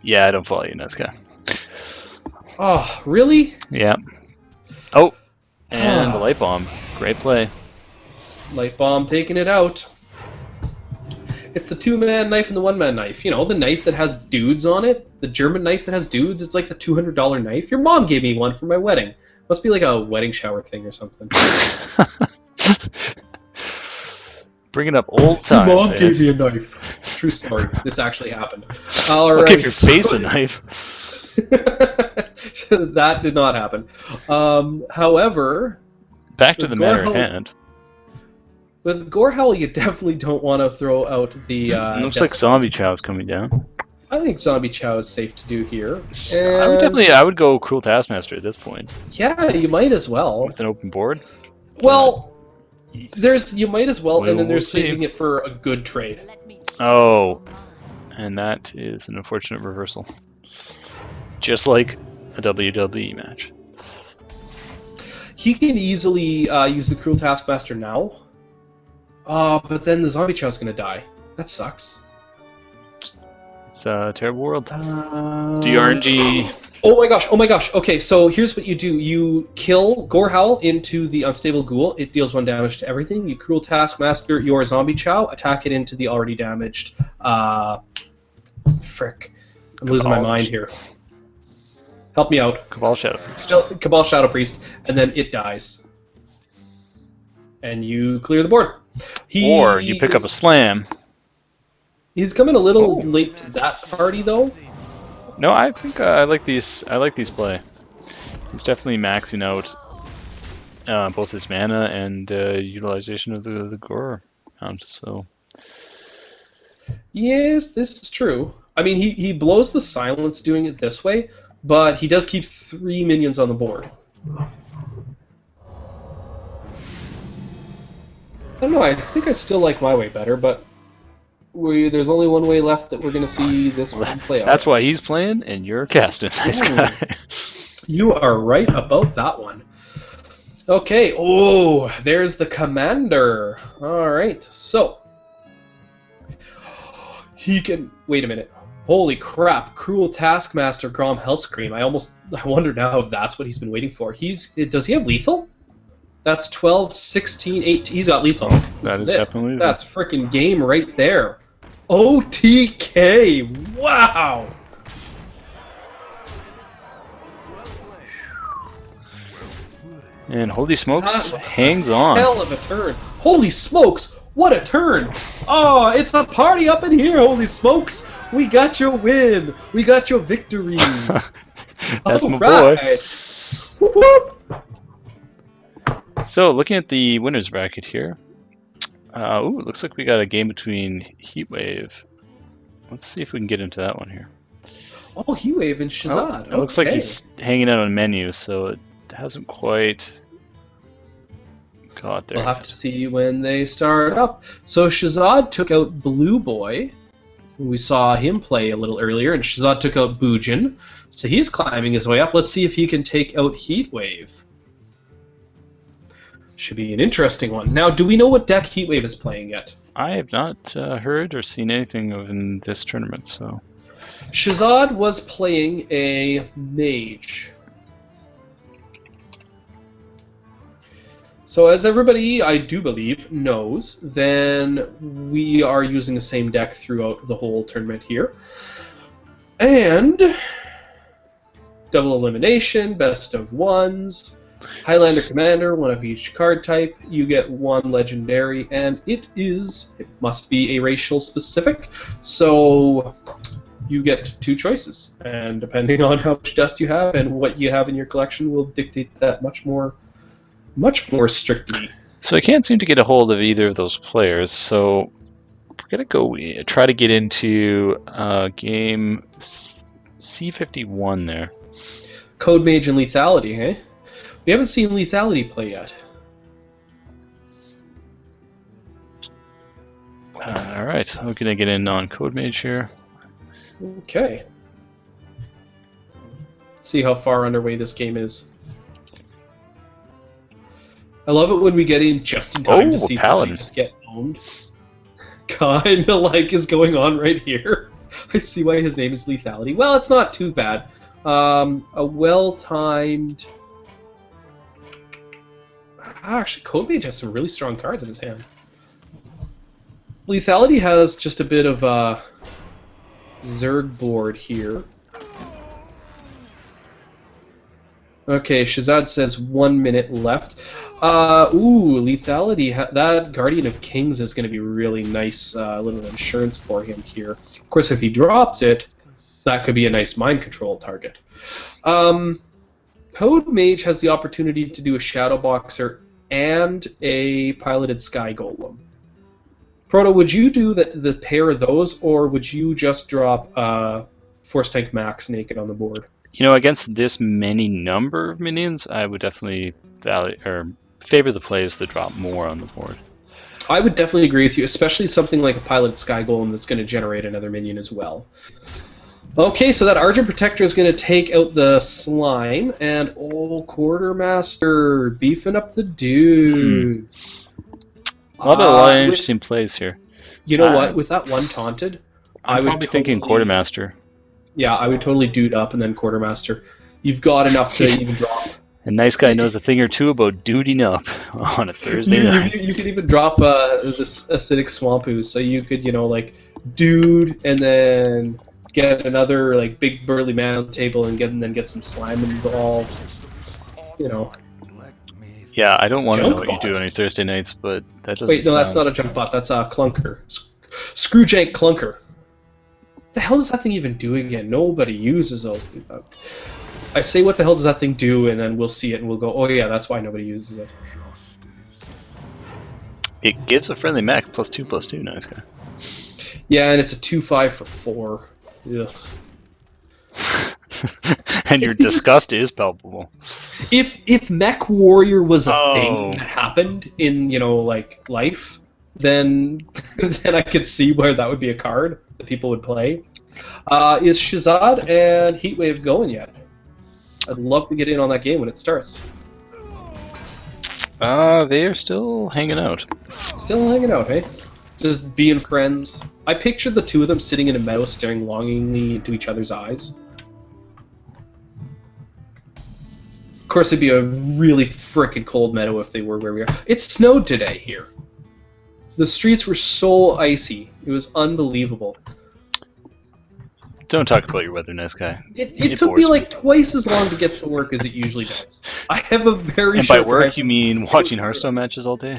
Speaker 2: Yeah, I don't follow you, Nesca.
Speaker 1: Oh, really?
Speaker 2: Yeah. Oh, and the light bomb. Great play.
Speaker 1: Light bomb taking it out. It's the two-man knife and the one-man knife. You know, the knife that has dudes on it. The German knife that has dudes. It's like the $200 knife. Your mom gave me one for my wedding. Must be like a wedding shower thing or something.
Speaker 2: Bringing up old
Speaker 1: Your
Speaker 2: times.
Speaker 1: mom gave me a knife. True story. This actually happened. All right.
Speaker 2: I'll give your face a knife.
Speaker 1: That did not happen. However,
Speaker 2: Back to the matter
Speaker 1: Gore
Speaker 2: at hand.
Speaker 1: with Gore Howl, you definitely don't want to throw out the.
Speaker 2: Looks like Zombie Chow's coming down.
Speaker 1: I think Zombie Chow is safe to do here.
Speaker 2: I would go Cruel Taskmaster at this point.
Speaker 1: Yeah, you might as well.
Speaker 2: With an open board.
Speaker 1: Well, you might as well, and then
Speaker 2: We'll
Speaker 1: there's
Speaker 2: see.
Speaker 1: saving it for a good trade.
Speaker 2: Oh, and that is an unfortunate reversal. Just like a WWE match.
Speaker 1: He can easily use the Cruel Taskmaster now. But then the Zombie Chow's gonna die. That sucks.
Speaker 2: It's a terrible world. The RNG.
Speaker 1: Oh my gosh. Okay, so here's what you do. You kill Gore Howl into the Unstable Ghoul. It deals 1 damage to everything. You Cruel Taskmaster your Zombie Chow, attack it into the already damaged... frick. I'm losing my mind here. Help me out.
Speaker 2: Cabal Shadow.
Speaker 1: Cabal Shadow Priest, and then it dies. And you clear the board.
Speaker 2: Or you pick up a slam.
Speaker 1: He's coming a little late to that party, though.
Speaker 2: No, I think I like these. I like these play. He's definitely maxing out both his mana and utilization of the gore amount. So
Speaker 1: Yes, this is true. I mean, he blows the silence doing it this way, but he does keep 3 minions on the board. I don't know, I think I still like my way better, but there's only one way left that we're going to see this one play out.
Speaker 2: that's why he's playing, and you're casting. Nice guy.
Speaker 1: You are right about that one. Okay, there's the commander. Alright, so. He can... Wait a minute. Holy crap, Cruel Taskmaster Grom Hellscream. I wonder now if that's what he's been waiting for. Does he have lethal? That's 12, 16, 18. He's got lethal.
Speaker 2: That is
Speaker 1: it.
Speaker 2: definitely lethal.
Speaker 1: That's freaking game right there. OTK! Wow!
Speaker 2: And holy smokes,
Speaker 1: That was
Speaker 2: hangs on.
Speaker 1: Hell of a turn. Holy smokes! What a turn! Oh, it's a party up in here, holy smokes! We got your win! We got your victory!
Speaker 2: That's my boy.
Speaker 1: Alright! Whoop-whoop.
Speaker 2: So, looking at the winners bracket here. It looks like we got a game between Heatwave. Let's see if we can get into that one here.
Speaker 1: Oh, Heatwave and Shazad.
Speaker 2: It looks like he's hanging out on menu, so it hasn't quite got there.
Speaker 1: We'll have to see when they start up. So Shazad took out Blue Boy. We saw him play a little earlier, and Shazad took out Bujin. So he's climbing his way up. Let's see if he can take out Heatwave. Should be an interesting one. Now, do we know what deck Heatwave is playing yet?
Speaker 2: I have not heard or seen anything of in this tournament, so...
Speaker 1: Shazad was playing a mage. So as everybody, I do believe, knows, then we are using the same deck throughout the whole tournament here. And double elimination, best of ones, Highlander Commander, one of each card type. You get 1 legendary, and it must be a racial specific. So you get 2 choices, and depending on how much dust you have and what you have in your collection will dictate that much more strictly.
Speaker 2: So I can't seem to get a hold of either of those players, so we're going to go try to get into game C51 there.
Speaker 1: Code Mage and Lethality, eh? We haven't seen Lethality play yet.
Speaker 2: Alright, we're going to get in on Code Mage here.
Speaker 1: Okay. See how far underway this game is. I love it when we get in just in time to
Speaker 2: Oh,
Speaker 1: see
Speaker 2: Paladin.
Speaker 1: somebody just get owned. Kind of like is going on right here. I see why his name is Lethality. Well, it's not too bad. A well-timed... Actually, Codemage has some really strong cards in his hand. Lethality has just a bit of a Zerg board here. Okay, Shazad says 1 minute left. Lethality, that Guardian of Kings is going to be really nice little insurance for him here. Of course, if he drops it, that could be a nice mind control target. Code Mage has the opportunity to do a Shadow Boxer and a Piloted Sky Golem. Proto, would you do the pair of those, or would you just drop Force Tank Max naked on the board?
Speaker 2: You know, against this many number of minions, I would definitely favor the plays that drop more on the board.
Speaker 1: I would definitely agree with you, especially something like a Piloted Sky Golem that's going to generate another minion as well. Okay, so that Argent Protector is going to take out the slime, and old Quartermaster beefing up the dude.
Speaker 2: A lot of interesting plays here.
Speaker 1: You know what? With that one taunted,
Speaker 2: I'm probably thinking Quartermaster.
Speaker 1: Yeah, I would totally dude up and then Quartermaster. You've got enough to even drop.
Speaker 2: A nice guy knows a thing or two about duding up on a Thursday night.
Speaker 1: You could even drop this acidic swamp ooze, so you could, like, dude and then get another like big burly man on the table and then get some slime involved.
Speaker 2: Yeah, I don't want to know what
Speaker 1: Junk
Speaker 2: you do
Speaker 1: bot.
Speaker 2: on your Thursday nights, but that doesn't.
Speaker 1: Wait, no, that's not a junk bot. That's a clunker. Screwjank clunker. What the hell does that thing even do again? Nobody uses those things. I say, what the hell does that thing do, and then we'll see it and we'll go, oh yeah, that's why nobody uses it.
Speaker 2: It gives a friendly mech +2/+2. Nice guy.
Speaker 1: Yeah, and it's a 2/5 for 4. Ugh.
Speaker 2: And your disgust is palpable.
Speaker 1: If Mech Warrior was a
Speaker 2: Oh.
Speaker 1: thing that happened in like life, then then I could see where that would be a card that people would play. Is Shazad and Heatwave going yet? I'd love to get in on that game when it starts.
Speaker 2: They are still hanging out.
Speaker 1: Still hanging out, hey? Just being friends. I pictured the two of them sitting in a meadow staring longingly into each other's eyes. Of course, it'd be a really frickin' cold meadow if they were where we are. It snowed today here. The streets were so icy. It was unbelievable.
Speaker 2: Don't talk about your weather, nice guy.
Speaker 1: It took me like twice as long to get to work as it usually does. I have a very
Speaker 2: And by
Speaker 1: short
Speaker 2: work,
Speaker 1: time-
Speaker 2: you mean watching Hearthstone matches all day?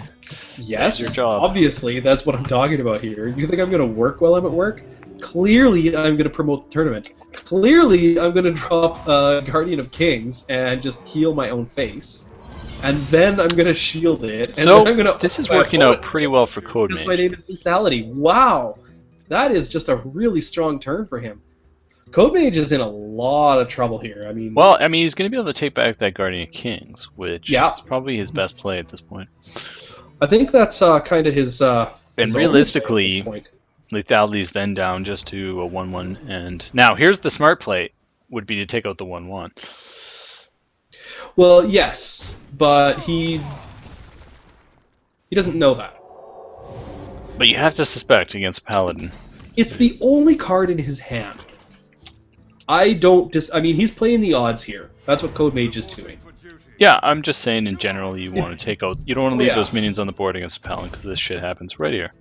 Speaker 1: Yes,
Speaker 2: your job.
Speaker 1: obviously, that's what I'm talking about here. You think I'm going to work while I'm at work? Clearly, I'm going to promote the tournament. Clearly, I'm going to drop Guardian of Kings and just heal my own face. And then I'm going to shield it. And
Speaker 2: So,
Speaker 1: then I'm going to...
Speaker 2: this is working out pretty well for Code
Speaker 1: Because my
Speaker 2: Mage.
Speaker 1: name is Lethality. Wow! That is just a really strong turn for him. Code Mage is in a lot of trouble here. I mean...
Speaker 2: Well, I mean, he's going to be able to take back that Guardian of Kings, which
Speaker 1: Yeah.
Speaker 2: is probably his best play at this point.
Speaker 1: I think that's kind of his...
Speaker 2: And
Speaker 1: his
Speaker 2: realistically,
Speaker 1: only play at this point.
Speaker 2: Lethality's then down just to a 1/1, and now here's the smart play: would be to take out the 1/1.
Speaker 1: Well, yes, but he doesn't know that.
Speaker 2: But you have to suspect against Paladin.
Speaker 1: It's the only card in his hand. I mean, he's playing the odds here. That's what Code Mage is doing.
Speaker 2: Yeah, I'm just saying in general, you want to take out. You don't want to leave
Speaker 1: Yeah.
Speaker 2: those minions on the board against Paladin because this shit happens right here.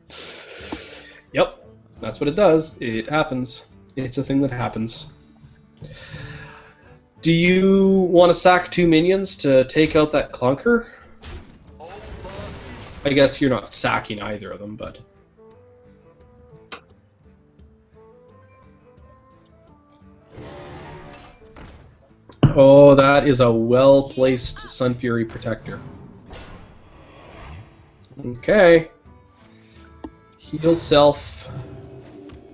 Speaker 1: Yep, that's what it does. It happens. It's a thing that happens. Do you want to sack 2 minions to take out that clunker? I guess you're not sacking either of them, but... Oh, that is a well-placed Sun Fury Protector. Okay. Heal self.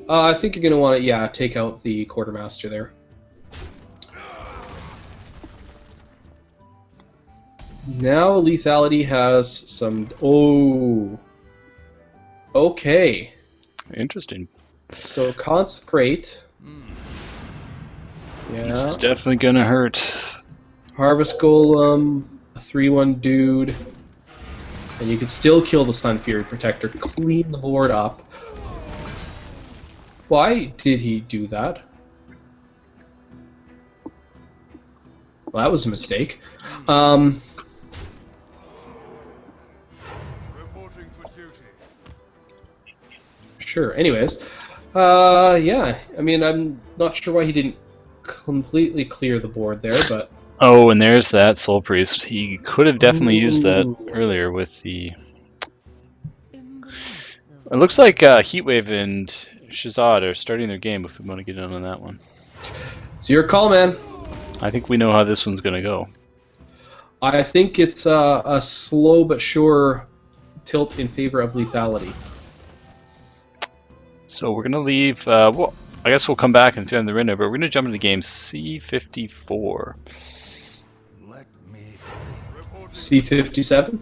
Speaker 1: I think you're going to want to, take out the Quartermaster there. Now Lethality has some... Oh. Okay.
Speaker 2: Interesting.
Speaker 1: So Consecrate. Yeah.
Speaker 2: Definitely gonna hurt.
Speaker 1: Harvest Golem. A 3/1 dude. And you can still kill the Sun Fury Protector, clean the board up. Why did he do that? Well, that was a mistake.
Speaker 4: Reporting for duty.
Speaker 1: Sure, anyways. Yeah, I mean, I'm not sure why he didn't completely clear the board there, but...
Speaker 2: Oh, and there's that Soul Priest. He could have definitely used that
Speaker 1: Ooh.
Speaker 2: earlier with the... It looks like Heatwave and Shazad are starting their game if we want to get in on that one.
Speaker 1: It's your call, man.
Speaker 2: I think we know how this one's going to go.
Speaker 1: I think it's a slow but sure tilt in favor of lethality.
Speaker 2: So we're going to leave... well, I guess we'll come back and see on the window, but we're going to jump into game C54.
Speaker 4: Let me.
Speaker 1: C57?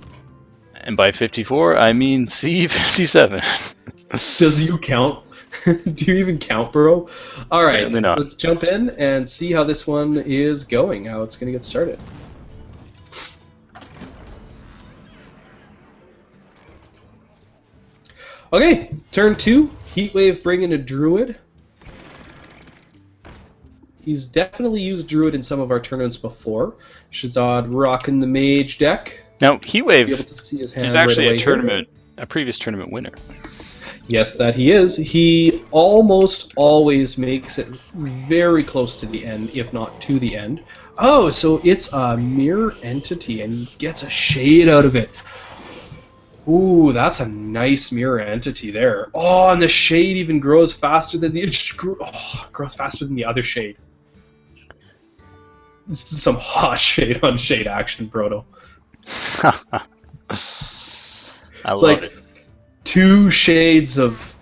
Speaker 2: And by 54, I mean C57.
Speaker 1: Does you count? Do you even count, bro? All right,
Speaker 2: Apparently not.
Speaker 1: let's jump in and see how this one is going, how it's going to get started. Okay, turn 2. Heatwave bringing a Druid. He's definitely used Druid in some of our tournaments before. Shazad rocking the Mage deck.
Speaker 2: Now,
Speaker 1: Be
Speaker 2: Heatwave
Speaker 1: able to see his
Speaker 2: is
Speaker 1: hand right
Speaker 2: actually
Speaker 1: away
Speaker 2: a tournament, a previous tournament winner.
Speaker 1: Yes, that he is. He almost always makes it very close to the end, if not to the end. Oh, so it's a mirror entity, and he gets a shade out of it. Ooh, that's a nice mirror entity there. Oh, and the shade even grows faster than the grows faster than the other shade. This is some hot shade on shade action, Proto.
Speaker 2: I
Speaker 1: It's
Speaker 2: love
Speaker 1: like
Speaker 2: it.
Speaker 1: 2 shades of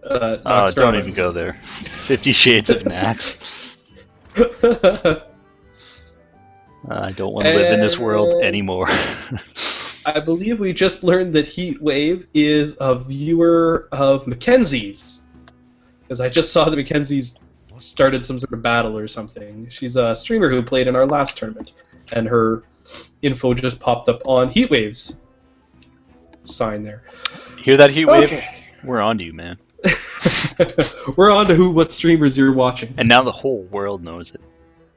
Speaker 2: Oh, don't
Speaker 1: Noxtramus.
Speaker 2: even go there. 50 Shades of Nax. I don't want to live in this world anymore.
Speaker 1: I believe we just learned that Heatwave is a viewer of Mackenzie's. Because I just saw that Mackenzie's started some sort of battle or something. She's a streamer who played in our last tournament. And her info just popped up on Heatwave's sign there.
Speaker 2: Hear that, Heatwave?
Speaker 1: Okay.
Speaker 2: We're on to you, man.
Speaker 1: We're on to what streamers you're watching.
Speaker 2: And now the whole world knows it.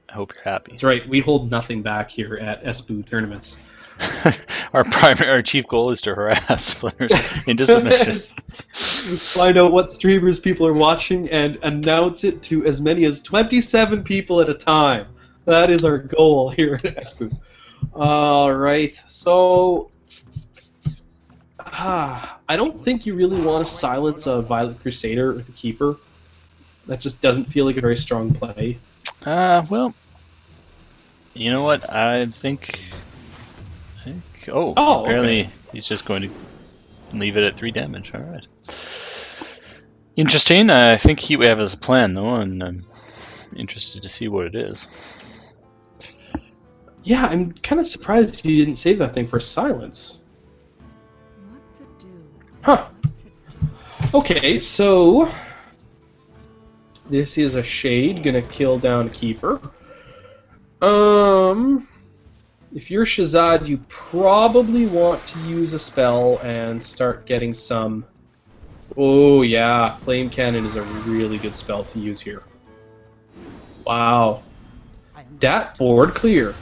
Speaker 2: I hope you're happy.
Speaker 1: That's right, we hold nothing back here at ESBU tournaments.
Speaker 2: Our chief goal is to harass players into submission.
Speaker 1: Find out what streamers people are watching and announce it to as many as 27 people at a time. That is our goal here at ESBU. Alright, so... I don't think you really want to silence a Violet Crusader with a Keeper. That just doesn't feel like a very strong play.
Speaker 2: Well... You know what? I think... Oh, apparently
Speaker 1: okay.
Speaker 2: he's just going to leave it at 3 damage. Alright. Interesting. I think Heatwave has a plan, though, and I'm interested to see what it is.
Speaker 1: Yeah, I'm kind of surprised you didn't save that thing for silence.
Speaker 3: What to do?
Speaker 1: Huh. Okay, so... This is a Shade, gonna kill down a Keeper. If you're Shazad, you probably want to use a spell and start getting some... Oh yeah, Flame Cannon is a really good spell to use here. Wow. Dat board clear.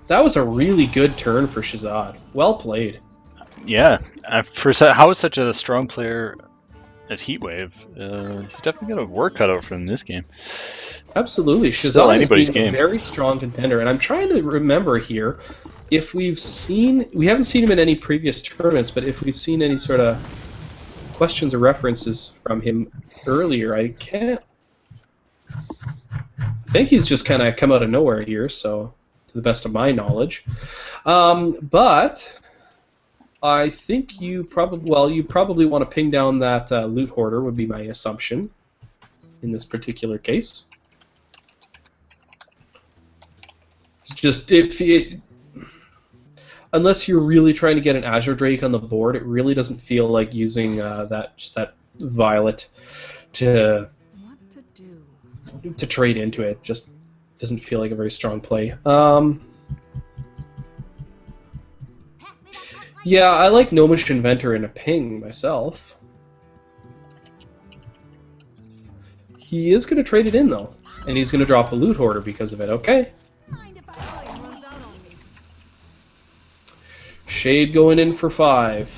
Speaker 1: That was a really good turn for Shazad. Well played.
Speaker 2: Yeah. How is such a strong player at Heatwave? He's definitely got a work cut out from this game.
Speaker 1: Absolutely.
Speaker 2: Still
Speaker 1: Shazad has
Speaker 2: anybody's
Speaker 1: been a
Speaker 2: game.
Speaker 1: very strong contender, and I'm trying to remember here if we haven't seen him in any previous tournaments, but if we've seen any sort of questions or references from him earlier, I think he's just kind of come out of nowhere here, so to the best of my knowledge. But I think you probably want to ping down that loot hoarder would be my assumption in this particular case. It's just unless you're really trying to get an Azure Drake on the board, it really doesn't feel like using that Violet to
Speaker 3: What to do?
Speaker 1: trade into it. Just doesn't feel like a very strong play. Yeah, I like Gnomish Inventor in a ping myself. He is going to trade it in, though. And he's going to drop a Loot Hoarder because of it. Okay.
Speaker 3: Mind if I play runs out on me?
Speaker 1: Shade going in for 5.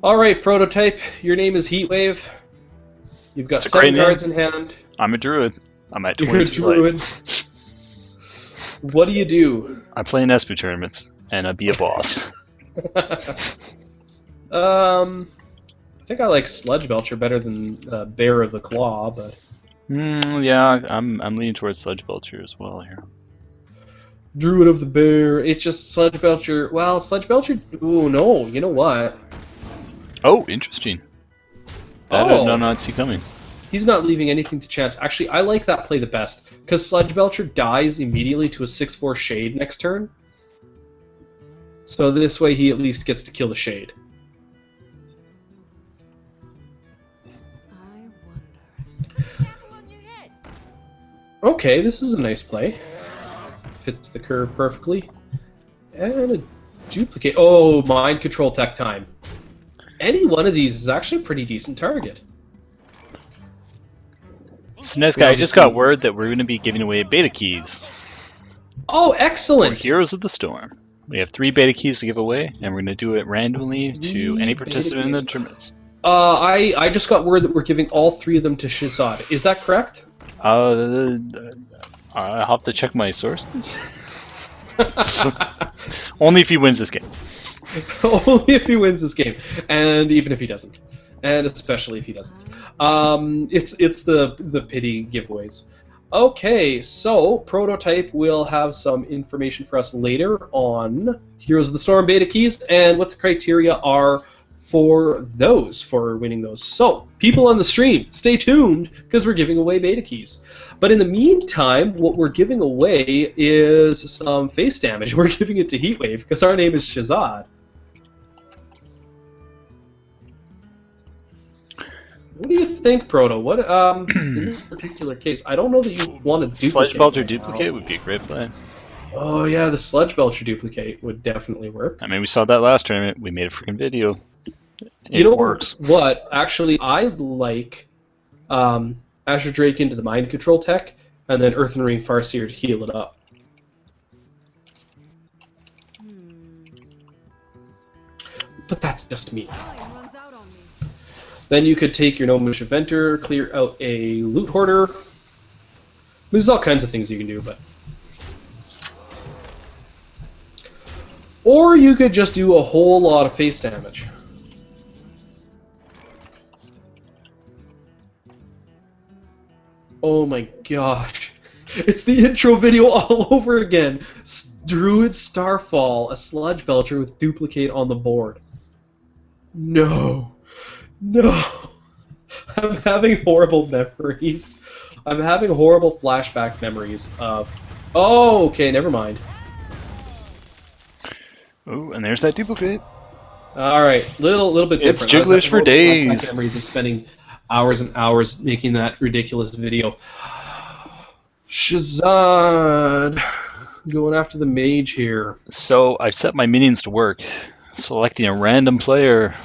Speaker 1: Alright, Prototype. Your name is Heatwave. You've got
Speaker 2: It's a great
Speaker 1: 7
Speaker 2: name.
Speaker 1: cards in hand.
Speaker 2: I'm a druid. I'm at
Speaker 1: You're a
Speaker 2: 22 life.
Speaker 1: druid. What do you do?
Speaker 2: I play in ESBU tournaments, and I be a boss.
Speaker 1: I think I like Sludge Belcher better than Bear of the Claw, but
Speaker 2: Yeah, I'm leaning towards Sludge Belcher as well here.
Speaker 1: Druid of the Bear. It's just Sludge Belcher. Well, Sludge Belcher. Ooh, no. You know what?
Speaker 2: Oh, interesting. That I did not see coming.
Speaker 1: He's not leaving anything to chance. Actually, I like that play the best because Sludge Belcher dies immediately to a 6/4 Shade next turn. So this way, he at least gets to kill the Shade.
Speaker 3: I wonder. Careful on your head.
Speaker 1: Okay, this is a nice play. Fits the curve perfectly. And a duplicate. Oh, mind control tech time. Any one of these is actually a pretty decent target.
Speaker 2: Snezka, I just got word that we're going to be giving away beta keys
Speaker 1: Oh,
Speaker 2: for
Speaker 1: excellent!
Speaker 2: Heroes of the Storm. We have 3 beta keys to give away, and we're going to do it randomly to any participant in the tournament.
Speaker 1: I just got word that we're giving all 3 of them to Shazad. Is that correct?
Speaker 2: I'll have to check my source. Only if he wins this game.
Speaker 1: Only if he wins this game, and even if he doesn't, and especially if he doesn't. It's the pity giveaways. Okay, so Prototype will have some information for us later on Heroes of the Storm beta keys and what the criteria are for those, for winning those. So, people on the stream, stay tuned because we're giving away beta keys. But in the meantime, what we're giving away is some face damage. We're giving it to Heatwave because our name is Shazad. What do you think, Proto? What in this particular case, I don't know that you want to duplicate.
Speaker 2: Sludge Belcher duplicate would be a great play.
Speaker 1: Oh yeah, the Sludge Belcher duplicate would definitely work.
Speaker 2: I mean, we saw that last tournament. We made a freaking video.
Speaker 1: You know
Speaker 2: works.
Speaker 1: what? Actually, I like Azure Drake into the mind control tech, and then Earthen Ring Farseer to heal it up. But that's just me.
Speaker 3: Time runs out on me.
Speaker 1: Then you could take your Gnomish Inventor, clear out a Loot Hoarder. There's all kinds of things you can do, but... Or you could just do a whole lot of face damage. Oh my gosh. It's the intro video all over again. Druid Starfall, a Sludge Belcher with duplicate on the board. No. No. I'm having horrible memories. I'm having horrible flashback memories of... Oh, okay, never mind.
Speaker 2: Oh, and there's that duplicate.
Speaker 1: Alright, little bit
Speaker 2: It's
Speaker 1: different. I was
Speaker 2: Jigglish
Speaker 1: having
Speaker 2: for
Speaker 1: horrible
Speaker 2: days.
Speaker 1: flashback memories of spending hours and hours making that ridiculous video. Shazad! Going after the mage here.
Speaker 2: So I set my minions to work, selecting a random player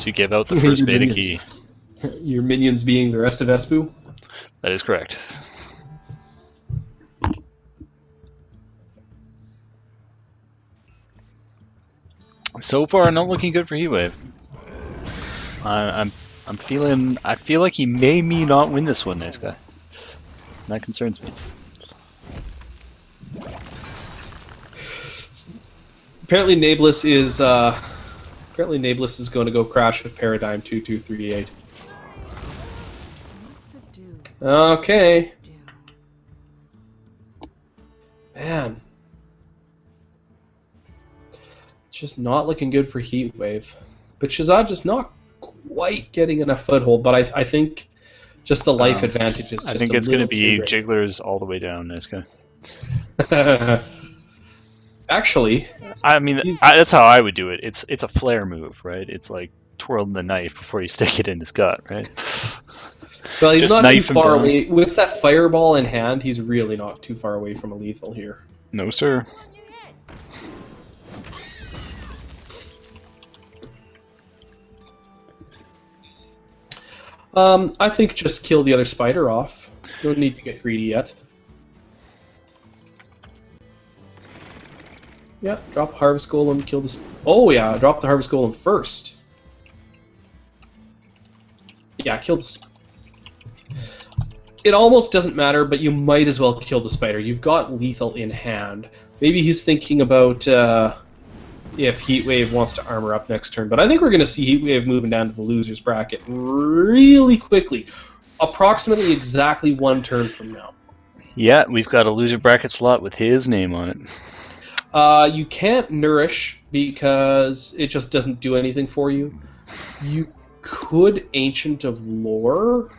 Speaker 2: to give out the first
Speaker 1: Your
Speaker 2: beta
Speaker 1: minions.
Speaker 2: key.
Speaker 1: Your minions being the rest of ESBU?
Speaker 2: That is correct. So far, not looking good for Heatwave. I'm feeling. I feel like he may not win this one, nice guy. That concerns me.
Speaker 1: Apparently Nablus is going to go crash with Paradigm 2238.
Speaker 3: What to do?
Speaker 1: Okay.
Speaker 3: Do.
Speaker 1: Man. It's just not looking good for Heatwave. But Shazad just not quite getting enough foothold, but I think just the life advantage is just
Speaker 2: I think
Speaker 1: a
Speaker 2: it's going to
Speaker 1: little
Speaker 2: be
Speaker 1: too great.
Speaker 2: Jigglers all the way down, nice guy.
Speaker 1: Actually,
Speaker 2: I mean, that's how I would do it. It's a flare move, right? It's like twirling the knife before you stick it in his gut, right?
Speaker 1: Well, he's
Speaker 2: Just
Speaker 1: not too
Speaker 2: knife him
Speaker 1: far
Speaker 2: down.
Speaker 1: away. With that fireball in hand, he's really not too far away from a lethal here.
Speaker 2: No, sir.
Speaker 3: On your head.
Speaker 1: I think just kill the other spider off. No need to get greedy yet. Yeah, drop Harvest Golem, kill this. Oh yeah, drop the Harvest Golem first. Yeah, kill this. It almost doesn't matter, but you might as well kill the spider. You've got lethal in hand. Maybe he's thinking about if Heatwave wants to armor up next turn, but I think we're going to see Heatwave moving down to the losers bracket really quickly. Approximately exactly 1 turn from now.
Speaker 2: Yeah, we've got a loser bracket slot with his name on it.
Speaker 1: You can't nourish because it just doesn't do anything for you. You could Ancient of Lore,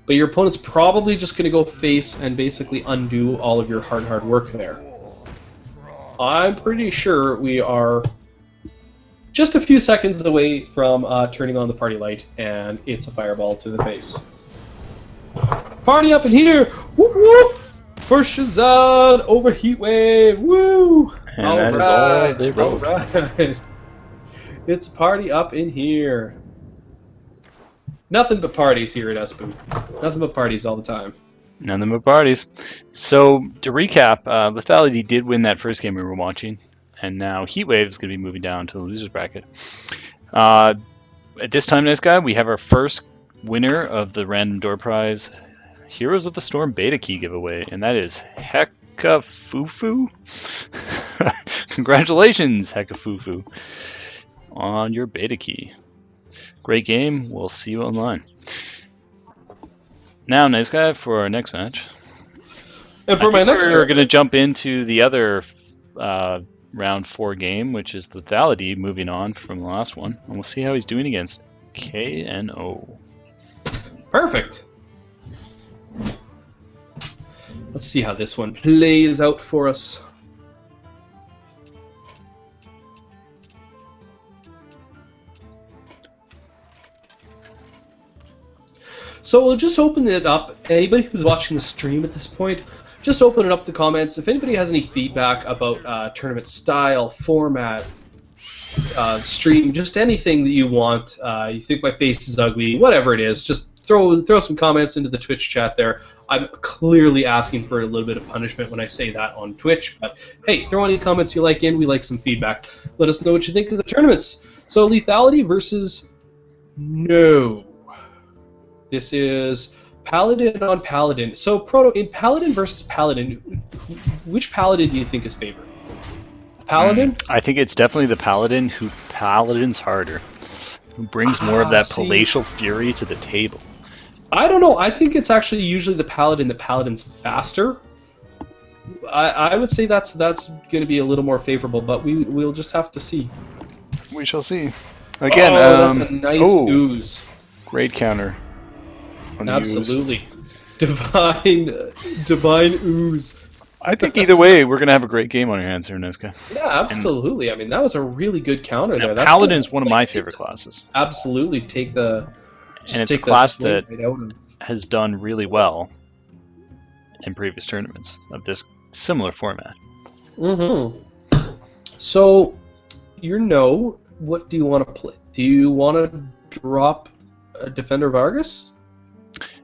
Speaker 1: but your opponent's probably just going to go face and basically undo all of your hard work there. I'm pretty sure we are just a few seconds away from turning on the party light, and it's a fireball to the face. Party up in here! Whoop whoop! For Shazad over Heatwave! Woo!
Speaker 2: And that is all they wrote.
Speaker 1: Alright. It's party up in here. Nothing but parties here at ESBU. Nothing but parties all the time.
Speaker 2: None of them are parties. So, to recap, Lethality did win that first game we were watching, and now Heatwave is going to be moving down to the losers bracket. At this time, nice guy, we have our first winner of the Random Door Prize Heroes of the Storm Beta Key giveaway, and that is Hekafufu. Congratulations, Hekafufu, on your Beta Key. Great game. We'll see you online. Now, nice guy, for our next match.
Speaker 1: And for my next
Speaker 2: we're
Speaker 1: turn,
Speaker 2: going to jump into the other round 4 game, which is Lethality moving on from the last one, and we'll see how he's doing against KNO.
Speaker 1: perfect. Let's see how this one plays out for us. So we'll just open it up. Anybody who's watching the stream at this point, just open it up to comments. If anybody has any feedback about tournament style, format, stream, just anything that you want, you think my face is ugly, whatever it is, just throw some comments into the Twitch chat there. I'm clearly asking for a little bit of punishment when I say that on Twitch, but hey, throw any comments you like in. We like some feedback. Let us know what you think of the tournaments. So Lethality versus No. This is Paladin on Paladin. So Proto, in Paladin versus Paladin, which Paladin do you think is favored? Paladin?
Speaker 2: I think it's definitely the Paladin who Paladins harder, who brings more of that palatial fury to the table.
Speaker 1: I don't know. I think it's actually usually the Paladin that Paladin's faster. I would say that's going to be a little more favorable, but we'll just have to see.
Speaker 2: We shall see. Again,
Speaker 1: that's a nice ooze.
Speaker 2: Great counter. On the
Speaker 1: Absolutely. Divine ooze.
Speaker 2: I think either way, we're going to have a great game on our hands here, Niska.
Speaker 1: Yeah, absolutely. I mean, that was a really good counter there. That's
Speaker 2: Paladin's one of my favorite classes.
Speaker 1: Absolutely. Take the...
Speaker 2: And it's a class that
Speaker 1: right out of...
Speaker 2: has done really well in previous tournaments of this similar format.
Speaker 1: Mm-hmm. So, what do you want to play? Do you want to drop a Defender Vargas?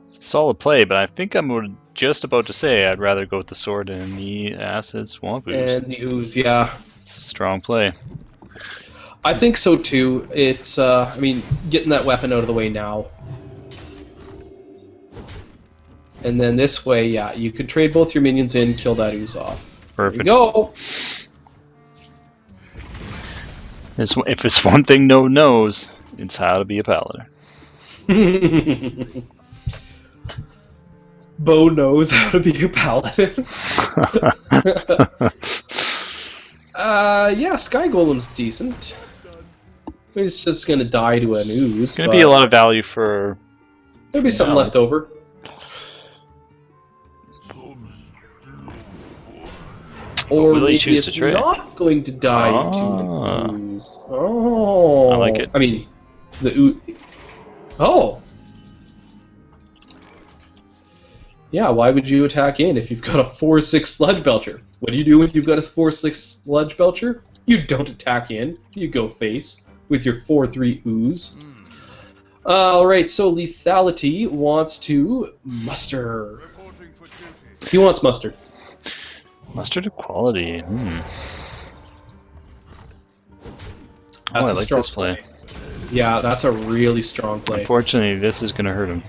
Speaker 2: Solid play, but I think I'm just about to say I'd rather go with the sword and the acid swamp ooze.
Speaker 1: And the ooze, yeah.
Speaker 2: Strong play.
Speaker 1: I think so too. It's, I mean, getting that weapon out of the way now. And then this way, yeah, you could trade both your minions in, kill that ooze off.
Speaker 2: Perfect.
Speaker 1: There you go!
Speaker 2: If it's one thing no knows, it's how to be a paladin.
Speaker 1: Bo knows how to be a paladin. Yeah, Sky Golem's decent. He's just gonna die to an ooze.
Speaker 2: It's gonna be a lot of value for...
Speaker 1: There'll be something left over. Or
Speaker 2: will he
Speaker 1: maybe
Speaker 2: choose
Speaker 1: it's
Speaker 2: to trade?
Speaker 1: not going to die to an ooze. Oh.
Speaker 2: I like it.
Speaker 1: I mean, the ooze... Oh! Yeah, why would you attack in if you've got a 4/6 Sludge Belcher? What do you do when you've got a 4/6 Sludge Belcher? You don't attack in. You go face with your 4/3 Ooze. Alright, so Lethality wants to muster.
Speaker 4: Reporting for duty.
Speaker 1: He wants mustard.
Speaker 2: Mustard of quality. Oh,
Speaker 1: That's
Speaker 2: I
Speaker 1: a
Speaker 2: like
Speaker 1: strong
Speaker 2: this play.
Speaker 1: Yeah, that's a really strong play.
Speaker 2: Unfortunately, this is going to hurt him.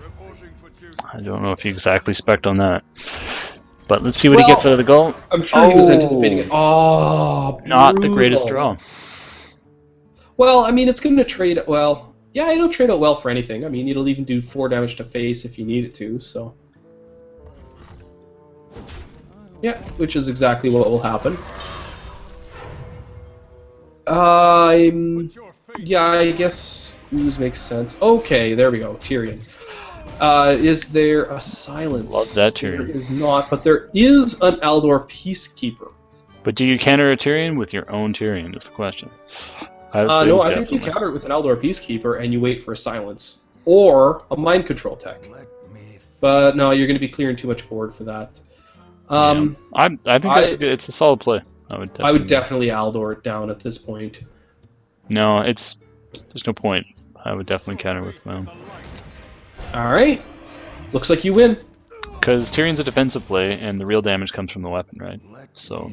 Speaker 4: Reporting for duty.
Speaker 2: I don't know if he exactly spec'd on that. But let's see what he gets out of the goal.
Speaker 1: I'm sure he was anticipating it. Oh,
Speaker 2: Not the
Speaker 1: brutal.
Speaker 2: greatest draw.
Speaker 1: Well, I mean, it's going to trade it well. Yeah, it'll trade out well for anything. I mean, it'll even do 4 damage to face if you need it to, so... Yeah, which is exactly what will happen. Yeah, I guess Ooze makes sense. Okay, there we go, Tyrion. Is there a silence?
Speaker 2: Love that Tyrion.
Speaker 1: There is not, but there is an Aldor Peacekeeper.
Speaker 2: But do you counter a Tyrion with your own Tyrion, is the question. I would say
Speaker 1: No, I think you
Speaker 2: definitely.
Speaker 1: counter it with an Aldor Peacekeeper and you wait for a silence. Or a mind control tech.
Speaker 4: Let me
Speaker 1: But no, you're going to be clearing too much board for that.
Speaker 2: I think it's a solid play. I would
Speaker 1: definitely Aldor it down at this point.
Speaker 2: No, there's no point. I would definitely counter with my own.
Speaker 1: Alright. Looks like you win.
Speaker 2: Because Tyrion's a defensive play, and the real damage comes from the weapon, right? So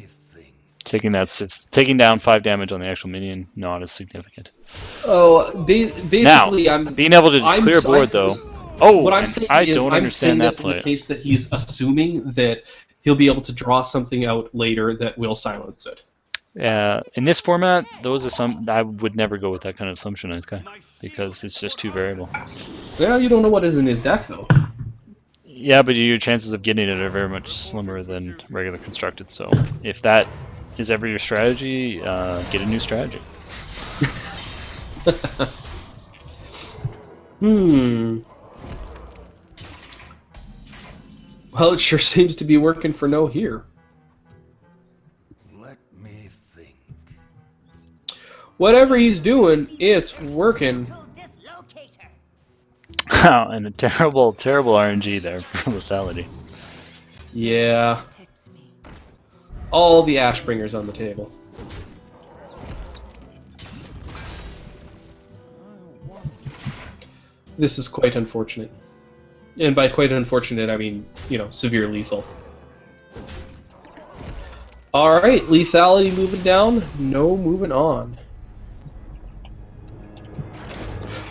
Speaker 2: taking down 5 damage on the actual minion, not as significant.
Speaker 1: Oh, basically,
Speaker 2: Now, being able to just clear board, though. Oh,
Speaker 1: what I'm
Speaker 2: and
Speaker 1: saying
Speaker 2: I
Speaker 1: is,
Speaker 2: don't
Speaker 1: I'm saying
Speaker 2: understand that
Speaker 1: this in the
Speaker 2: play.
Speaker 1: case that he's assuming that he'll be able to draw something out later that will silence it.
Speaker 2: In this format, I would never go with that kind of assumption, nice guy, because it's just too variable.
Speaker 1: Well, you don't know what is in his deck, though.
Speaker 2: Yeah, but your chances of getting it are very much slimmer than regular constructed. So if that is ever your strategy, get a new strategy.
Speaker 1: Well, it sure seems to be working for no here.
Speaker 4: let me think.
Speaker 1: Whatever he's doing, it's working.
Speaker 2: And a terrible, terrible RNG there for lethality.
Speaker 1: Yeah.
Speaker 3: Protects me.
Speaker 1: All the Ashbringers on the table. This is quite unfortunate. And by quite unfortunate, I mean, severe lethal. Alright, lethality moving down, no moving on.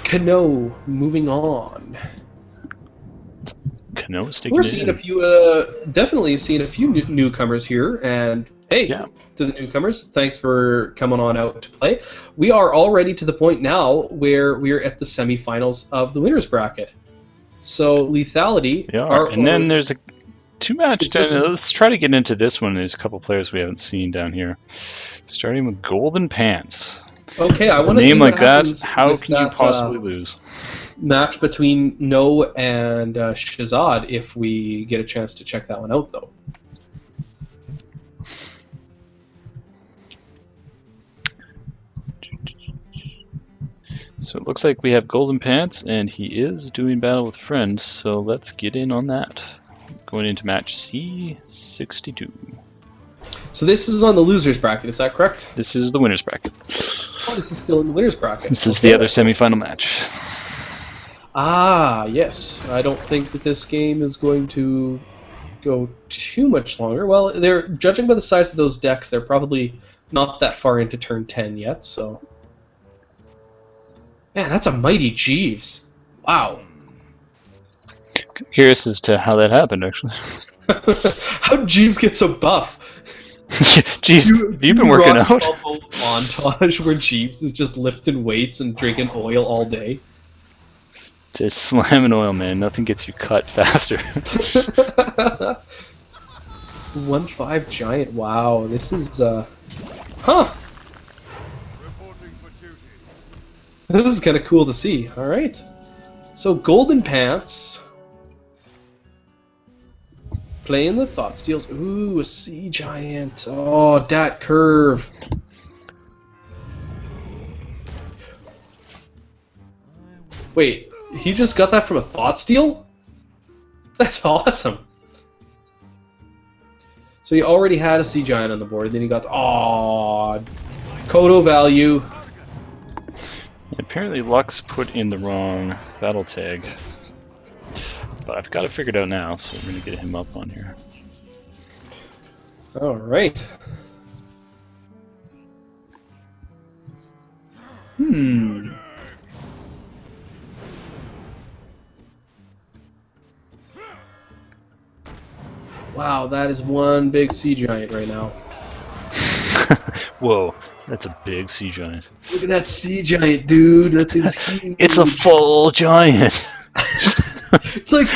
Speaker 1: Kano moving on.
Speaker 2: Kano sticking
Speaker 1: We're
Speaker 2: it
Speaker 1: seeing
Speaker 2: in.
Speaker 1: a few, definitely seeing a few newcomers here, and hey,
Speaker 2: Yeah.
Speaker 1: to the newcomers, thanks for coming on out to play. We are already to the point now where we're at the semifinals of the winners bracket. So lethality.
Speaker 2: Yeah, and then there's a 2-match.
Speaker 1: This is-
Speaker 2: Let's try to get into this one. There's a couple players we haven't seen down here. Starting with Golden Pants.
Speaker 1: Okay, I
Speaker 2: A
Speaker 1: want to see
Speaker 2: name
Speaker 1: what
Speaker 2: like that,
Speaker 1: happens
Speaker 2: how
Speaker 1: with
Speaker 2: can you
Speaker 1: that,
Speaker 2: possibly lose?
Speaker 1: match between No and Shazad if we get a chance to check that one out, though.
Speaker 2: So it looks like we have Golden Pants, and he is doing battle with friends, so let's get in on that. Going into match C62.
Speaker 1: So this is on the losers bracket, is that correct?
Speaker 2: This is the winner's bracket.
Speaker 1: Oh, this is still in the winners bracket.
Speaker 2: This is the other semifinal match.
Speaker 1: Ah, yes. I don't think that this game is going to go too much longer. Well, they're judging by the size of those decks, they're probably not that far into turn 10 yet, so... Man, that's a mighty Jeeves. Wow.
Speaker 2: Curious as to how that happened, actually.
Speaker 1: How'd Jeeves get so buff?
Speaker 2: Jeez, you've been working out.
Speaker 1: A whole montage where Jeeves is just lifting weights and drinking oil all day.
Speaker 2: Just slamming oil, man. Nothing gets you cut faster.
Speaker 1: 1-5 giant. Wow, this is huh.
Speaker 4: Reporting for duty.
Speaker 1: This is kind of cool to see. All right. So Golden Pants playing the Thought Steals. Ooh, a Sea Giant. Oh, that curve. Wait, He just got that from a thought steal? That's awesome. So he already had a Sea Giant on the board, then he got... Aww. Kodo value.
Speaker 2: Apparently Lux put in the wrong battle tag. But I've got it figured out now, so we're going to get him up on here.
Speaker 1: Alright. Wow, that is one big Sea Giant right now.
Speaker 2: Whoa, that's a big sea giant.
Speaker 1: Look at that Sea Giant, dude. That thing's huge.
Speaker 2: It's a full giant!
Speaker 1: It's like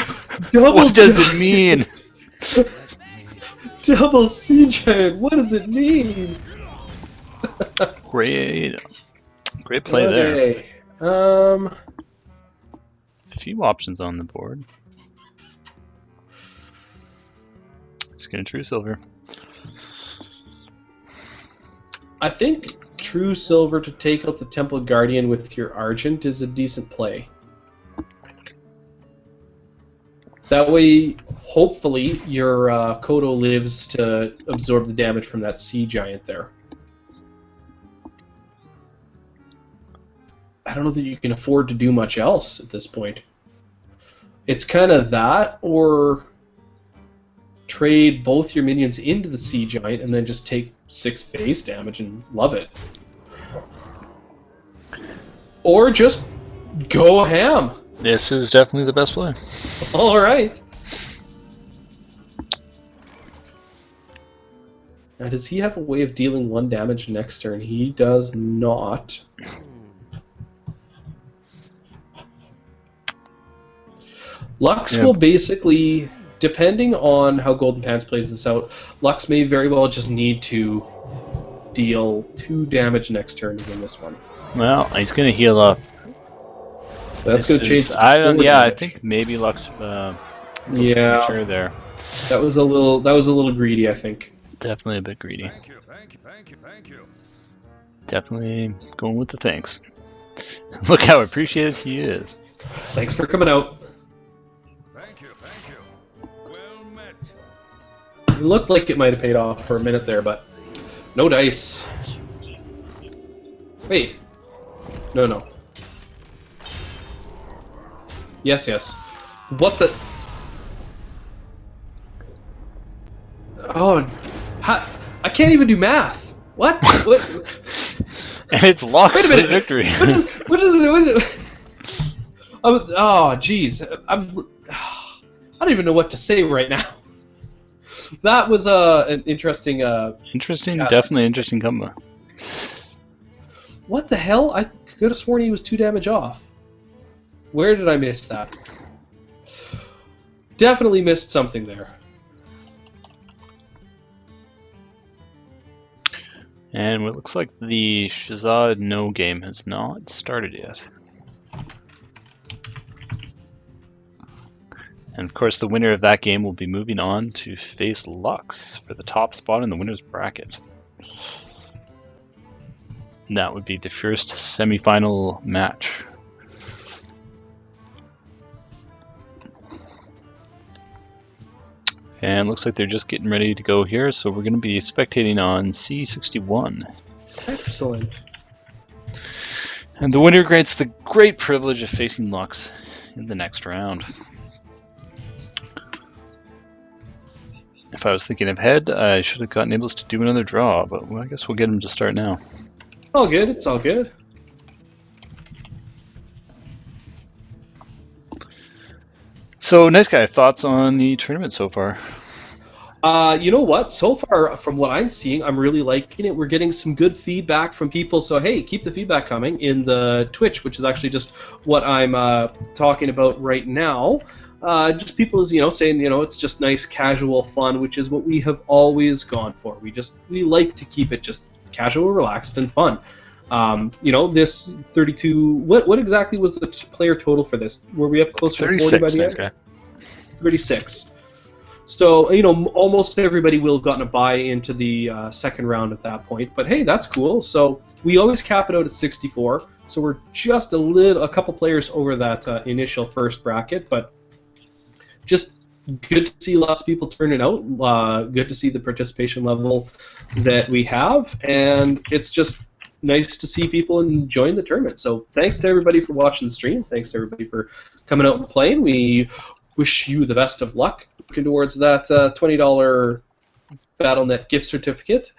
Speaker 1: double
Speaker 2: What does
Speaker 1: giant.
Speaker 2: it mean?
Speaker 1: Double Sea Giant. What does it mean?
Speaker 2: Great play there.
Speaker 1: Okay.
Speaker 2: A few options on the board. Let's get a True Silver.
Speaker 1: I think True Silver to take out the Temple Guardian with your Argent is a decent play. That way, hopefully, your Kodo lives to absorb the damage from that Sea Giant there. I don't know that you can afford to do much else at this point. It's kind of that, or trade both your minions into the Sea Giant and then just take 6 face damage and love it. Or just go ham.
Speaker 2: This is definitely the best play.
Speaker 1: Alright. Now, does he have a way of dealing 1 damage next turn? He does not. Lux will basically, depending on how Golden Pants plays this out, Lux may very well just need to deal 2 damage next turn to win this one.
Speaker 2: Well, he's going to heal up.
Speaker 1: That's going to change.
Speaker 2: I
Speaker 1: damage.
Speaker 2: think maybe Lux.
Speaker 1: Yeah,
Speaker 2: Sure there.
Speaker 1: that was a little greedy, I think.
Speaker 2: Definitely a bit greedy.
Speaker 4: Thank you, thank you, thank you, thank you.
Speaker 2: Definitely going with the thanks. Look how appreciated he is.
Speaker 1: Thanks for coming out.
Speaker 4: Thank you, thank you. Well met.
Speaker 1: It looked like it might have paid off for a minute there, but no dice. Wait. No. Yes. What the? Oh, I can't even do math. What? What?
Speaker 2: And it's Lux
Speaker 1: Wait a
Speaker 2: for
Speaker 1: minute.
Speaker 2: victory.
Speaker 1: What is it? Oh, jeez. I don't even know what to say right now. That was an interesting.
Speaker 2: Interesting,
Speaker 1: Yes.
Speaker 2: definitely interesting combo.
Speaker 1: What the hell? I could have sworn he was 2 damage off. Where did I miss that? Definitely missed something there.
Speaker 2: And it looks like the Shazad No game has not started yet. And of course, the winner of that game will be moving on to face Lux for the top spot in the winner's bracket. And that would be the first semifinal match. And looks like they're just getting ready to go here, so we're going to be spectating on C61.
Speaker 1: Excellent.
Speaker 2: And the winner grants the great privilege of facing Lux in the next round. If I was thinking ahead, I should have gotten able to do another draw, but well, I guess we'll get him to start now.
Speaker 1: All good. It's all good.
Speaker 2: So, nice guy, thoughts on the tournament so far?
Speaker 1: You know what? So far, from what I'm seeing, I'm really liking it. We're getting some good feedback from people. So hey, keep the feedback coming in the Twitch, which is actually just what I'm talking about right now. Just people, saying, it's just nice, casual fun, which is what we have always gone for. We like to keep it just casual, relaxed, and fun. This 32. What exactly was the player total for this? Were we up closer to 40 by the end?
Speaker 2: Nice guy.
Speaker 1: 36. So, almost everybody will have gotten a buy into the second round at that point. But hey, that's cool. So we always cap it out at 64. So we're just a couple players over that initial first bracket. But just good to see lots of people turning out. Good to see the participation level that we have. And it's just nice to see people enjoying the tournament. So thanks to everybody for watching the stream. Thanks to everybody for coming out and playing. We wish you the best of luck looking towards that $20 BattleNet gift certificate.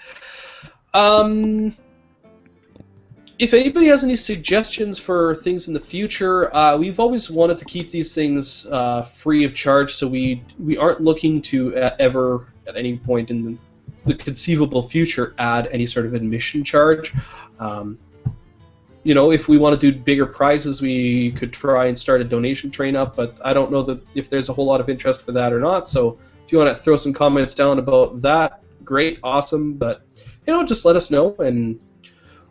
Speaker 1: If anybody has any suggestions for things in the future, we've always wanted to keep these things free of charge, so we aren't looking to ever, at any point in the conceivable future, add any sort of admission charge. If we want to do bigger prizes, we could try and start a donation train up, but I don't know that if there's a whole lot of interest for that or not. So if you want to throw some comments down about that, great, awesome. But just let us know, and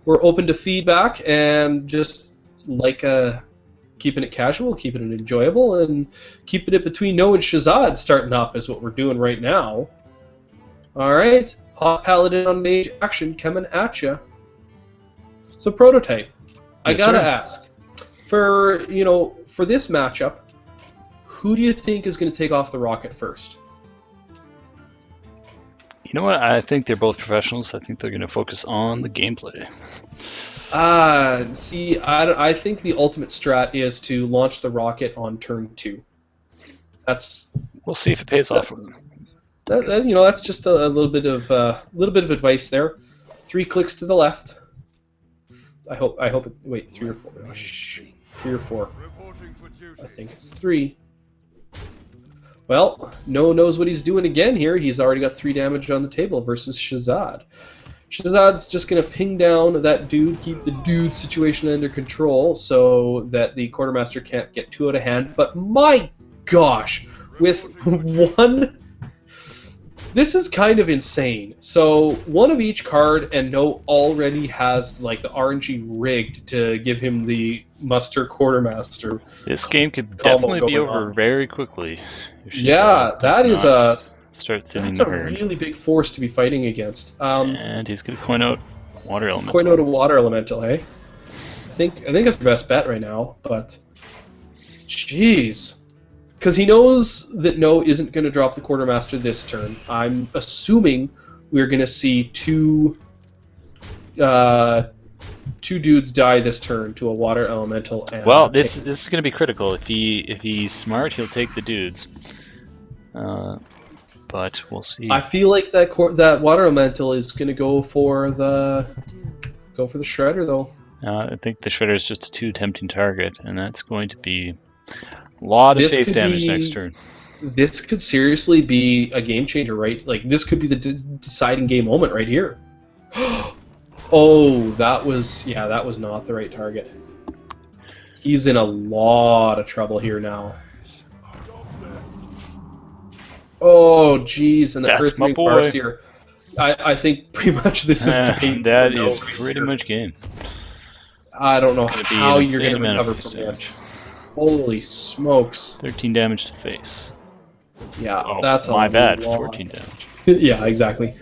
Speaker 1: we're open to feedback, and just keeping it casual, keeping it enjoyable, and keeping it between No and Shazad starting up is what we're doing right now. All right, Hot Paladin on Mage action coming at you. So Prototype, I gotta ask, for this matchup, who do you think is going to take off the rocket first?
Speaker 2: You know what? I think they're both professionals. I think they're going to focus on the gameplay.
Speaker 1: See, I think the ultimate strat is to launch the rocket on turn 2.
Speaker 2: We'll see if it pays off for them.
Speaker 1: That's just a little bit of advice there. 3 clicks to the left. I hope it, wait, 3 or 4. Oh, 3 or 4. I think it's 3. Well, No knows what he's doing again here. He's already got 3 damage on the table versus Shazad. Shazad's just going to ping down that dude, keep the dude situation under control so that the Quartermaster can't get too out of hand. But my gosh, with one... This is kind of insane. So, one of each card, and No already has the RNG rigged to give him the muster Quartermaster.
Speaker 2: This game could definitely be over very quickly.
Speaker 1: Yeah, that is a
Speaker 2: herd.
Speaker 1: really big force to be fighting against.
Speaker 2: And he's going to coin out Water Elemental.
Speaker 1: Coin out a Water Elemental, hey? I think that's the best bet right now, but... Jeez. Because he knows that No isn't going to drop the Quartermaster this turn. I'm assuming we're going to see two dudes die this turn to a Water Elemental. And
Speaker 2: well, this is going to be critical. If he's smart, he'll take the dudes. But we'll see.
Speaker 1: I feel like that Water Elemental is going to go for the Shredder, though.
Speaker 2: I think the Shredder is just a too tempting target, and that's going to be a lot of safe damage next turn.
Speaker 1: This could seriously be a game changer, right? This could be the deciding game moment right here. Oh, that was not the right target. He's in a lot of trouble here now. Oh, jeez, and the Earthring Farseer. I think pretty much this is game.
Speaker 2: That is pretty much game.
Speaker 1: I don't know how you're going to recover from this. Holy smokes.
Speaker 2: 13 damage to face.
Speaker 1: Yeah,
Speaker 2: oh,
Speaker 1: that's a
Speaker 2: my bad.
Speaker 1: lot.
Speaker 2: 14 damage.
Speaker 1: Yeah, exactly.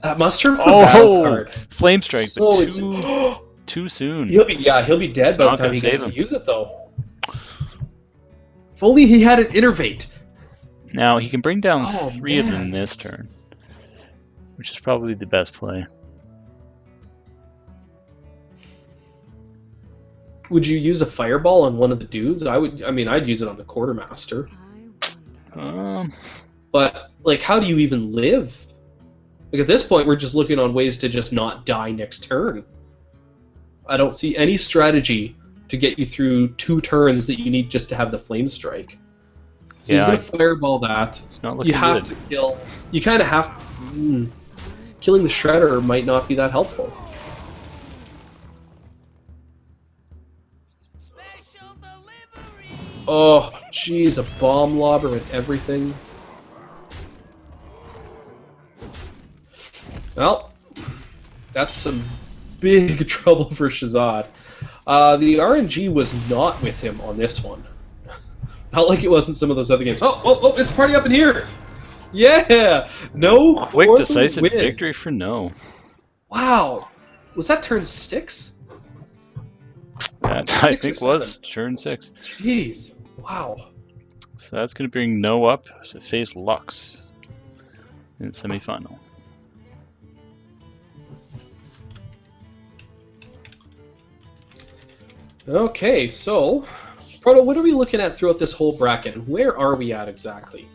Speaker 1: That muster for battle card.
Speaker 2: Flame Strike,
Speaker 1: So
Speaker 2: but too soon.
Speaker 1: He'll be dead by the
Speaker 2: Not
Speaker 1: time he
Speaker 2: gonna
Speaker 1: gets
Speaker 2: save
Speaker 1: to
Speaker 2: him.
Speaker 1: use it, though. If only he had an Innervate.
Speaker 2: Now, he can bring down 3 of them this turn, which is probably the best play.
Speaker 1: Would you use a Fireball on one of the dudes? I'd use it on the Quartermaster. But, how do you even live? At this point, we're just looking on ways to just not die next turn. I don't see any strategy to get you through 2 turns that you need just to have the Flame Strike. So he's going to Fireball that. You have to kill... You kind of have... Killing the Shredder might not be that helpful. Oh, jeez, a Bomb Lobber and everything. Well, that's some big trouble for Shazad. The RNG was not with him on this one. Not like it was in some of those other games. Oh, it's a party up in here! Yeah! No
Speaker 2: Quick,
Speaker 1: for the
Speaker 2: decisive
Speaker 1: win.
Speaker 2: victory for no.
Speaker 1: Wow. Was that turn 6?
Speaker 2: That, I
Speaker 1: 6 or
Speaker 2: think was
Speaker 1: 7?
Speaker 2: turn 6.
Speaker 1: Jeez. Wow.
Speaker 2: So that's going to bring No up to face Lux in the semifinal.
Speaker 1: Okay, so, Proto, what are we looking at throughout this whole bracket? And where are we at exactly?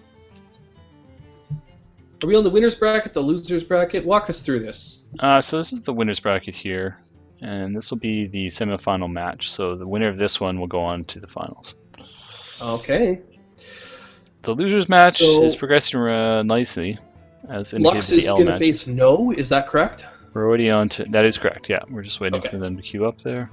Speaker 1: Are we on the winner's bracket, the loser's bracket? Walk us through this.
Speaker 2: So this is the winner's bracket here, and this will be the semifinal match. So the winner of this one will go on to the finals.
Speaker 1: Okay.
Speaker 2: The loser's match
Speaker 1: So-
Speaker 2: is progressing nicely, as indicated
Speaker 1: Lux
Speaker 2: by the
Speaker 1: is
Speaker 2: L
Speaker 1: going to
Speaker 2: match.
Speaker 1: face No, is that correct?
Speaker 2: We're already on to... That is correct, yeah. We're just waiting
Speaker 1: Okay.
Speaker 2: for them to queue up there.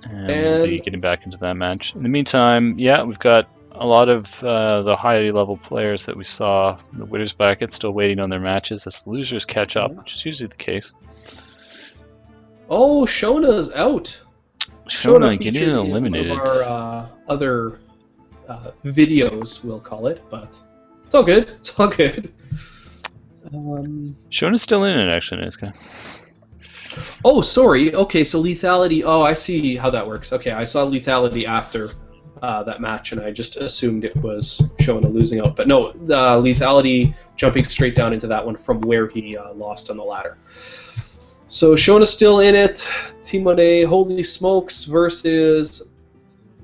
Speaker 2: And we'll be
Speaker 1: And-
Speaker 2: getting back into that match. In the meantime, yeah, we've got a lot of the high level players that we saw in the winner's bracket still waiting on their matches as the losers catch up, which is usually the case.
Speaker 1: Oh, Shona's out.
Speaker 2: Shona
Speaker 1: featured
Speaker 2: getting
Speaker 1: in
Speaker 2: eliminated.
Speaker 1: one of our other videos, we'll call it, but it's all good. It's all good.
Speaker 2: Shona's still in it, actually, nice guy.
Speaker 1: Oh, sorry. Okay, so lethality. Oh, I see how that works. Okay, I saw lethality after that match, and I just assumed it was Shona losing out. But no, lethality jumping straight down into that one from where he lost on the ladder. So Shona's still in it. Team Monet, holy smokes, versus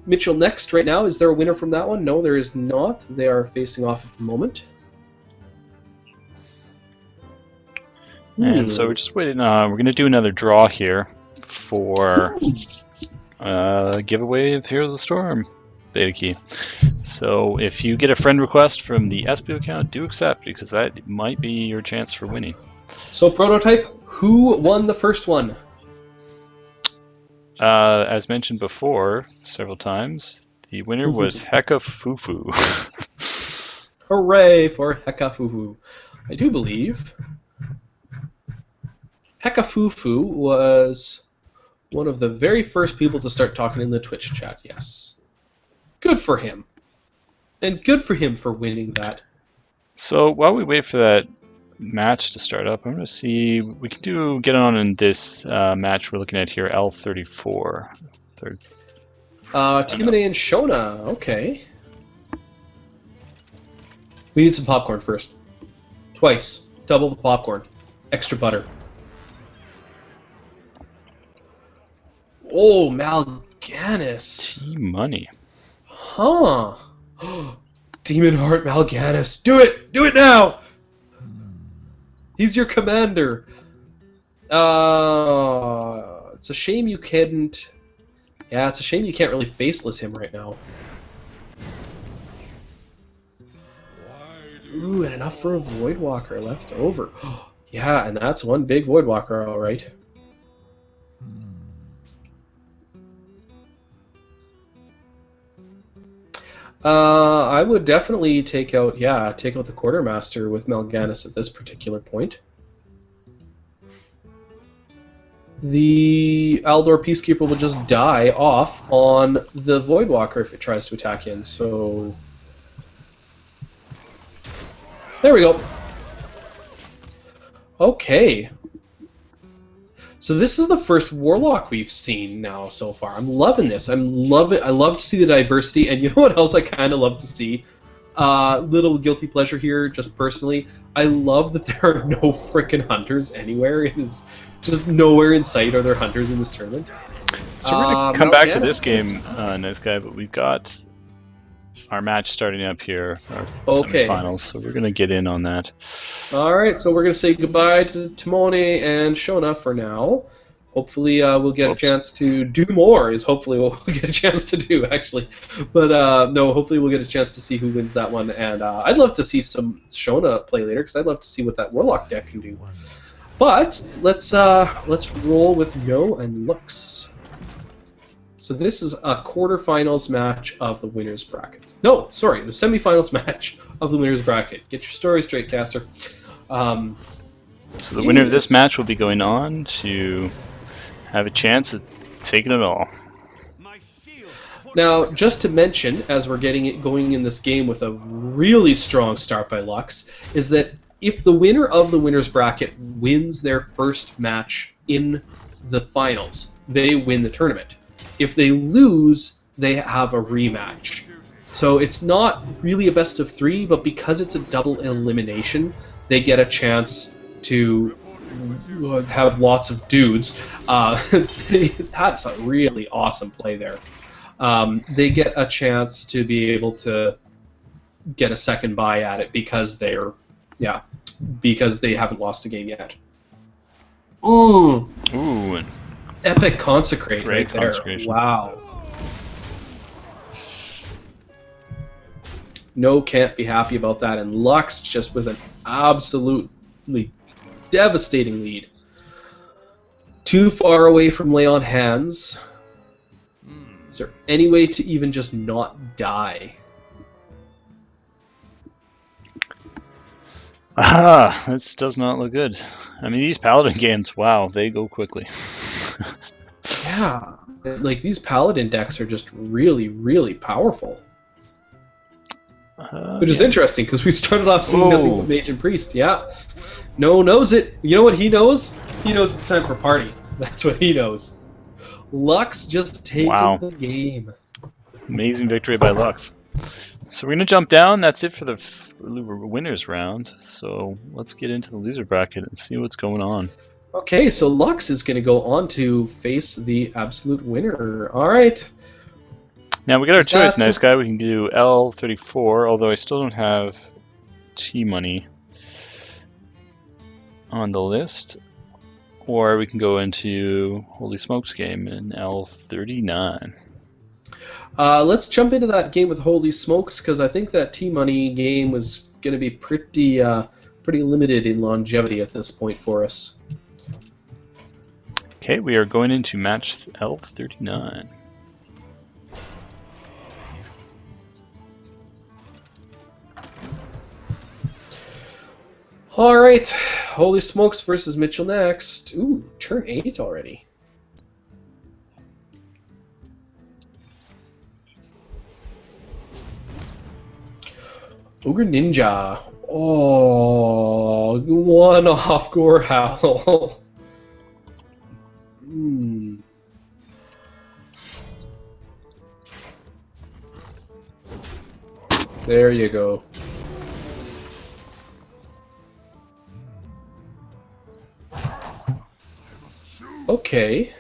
Speaker 1: Mitchell next right now. Is there a winner from that one? No, there is not. They are facing off at the moment.
Speaker 2: And so we're just waiting. We're going to do another draw here for giveaway of Hero of the Storm beta key. So if you get a friend request from the ESBU account, do accept, because that might be your chance for winning.
Speaker 1: So Prototype, who won the first one?
Speaker 2: As mentioned before several times, the winner was Heka Fufu.
Speaker 1: Hooray for Hekafufu. I do believe Hekafufu was one of the very first people to start talking in the Twitch chat, yes. Good for him. And good for him for winning that.
Speaker 2: So while we wait for that match to start up, I'm going to see, we can get on in this match we're looking at here, L34.
Speaker 1: Timone and Shona, okay. We need some popcorn first. Twice. Double the popcorn. Extra butter. Oh, Mal'Ganis.
Speaker 2: T-Money.
Speaker 1: Huh. Demon Heart Mal'Ganis. Do it! Do it now! He's your commander. It's a shame you couldn't... Yeah, it's a shame you can't really faceless him right now. Ooh, and enough for a Voidwalker left over. Yeah, and that's one big Voidwalker, alright. I would definitely take out the Quartermaster with Mal'Ganis at this particular point. The Aldor Peacekeeper will just die off on the Voidwalker if it tries to attack in, so... There we go. Okay. So this is the first Warlock we've seen now so far. I'm loving this. I love to see the diversity, and you know what else I kind of love to see? Little guilty pleasure here, just personally. I love that there are no frickin' hunters anywhere. It is just nowhere in sight are there hunters in this tournament.
Speaker 2: So we're going to come back to this game, nice guy, but we've got our match starting up here, our semifinals, so we're going to get in on that.
Speaker 1: Alright, so we're going to say goodbye to Timone and Shona for now. Hopefully we'll get a chance to do more, is hopefully what we'll get a chance to do, actually. But no, hopefully we'll get a chance to see who wins that one. And I'd love to see some Shona play later, because I'd love to see what that Warlock deck can do. But let's roll with No and Lux. So this is a quarterfinals match of the winner's bracket. No, sorry, the semifinals match of the winner's bracket. Get your story straight, Caster.
Speaker 2: So the winner of this match will be going on to have a chance at taking it all.
Speaker 4: My shield
Speaker 1: Now, just to mention, as we're going in this game with a really strong start by Lux, is that if the winner of the winner's bracket wins their first match in the finals, they win the tournament. If they lose, they have a rematch. So it's not really a best of 3, but because it's a double elimination, they get a chance to have lots of dudes. That's a really awesome play there. They get a chance to be able to get a second bye at it because because they haven't lost a game yet. Ooh,
Speaker 2: and
Speaker 1: epic consecrate
Speaker 2: great
Speaker 1: right there.
Speaker 2: consecration.
Speaker 1: Wow. No, can't be happy about that. And Lux just with an absolutely devastating lead. Too far away from lay on hands. Is there any way to even just not die?
Speaker 2: This does not look good. I mean, these Paladin games, wow, they go quickly.
Speaker 1: Yeah, like these Paladin decks are just really, really powerful. Which is interesting, because we started off seeing nothing but Mage and Priest. Yeah. No knows it. You know what he knows? He knows it's time for party. That's what he knows. Lux just taking the game.
Speaker 2: Amazing victory by Lux. So we're going to jump down. That's it for the winners round. So let's get into the loser bracket and see what's going on.
Speaker 1: Okay, so Lux is going to go on to face the absolute winner. All right.
Speaker 2: Now we got our choice, nice guy. We can do L34, although I still don't have T-Money on the list. Or we can go into Holy Smokes game in L39.
Speaker 1: Let's jump into that game with Holy Smokes, because I think that T-Money game was going to be pretty limited in longevity at this point for us.
Speaker 2: Okay, we are going into match L39.
Speaker 1: All right, Holy Smokes versus Mitchell next. Ooh, turn 8 already. Ogre Ninja. Oh, one off Gore Howl. There you go. Okay.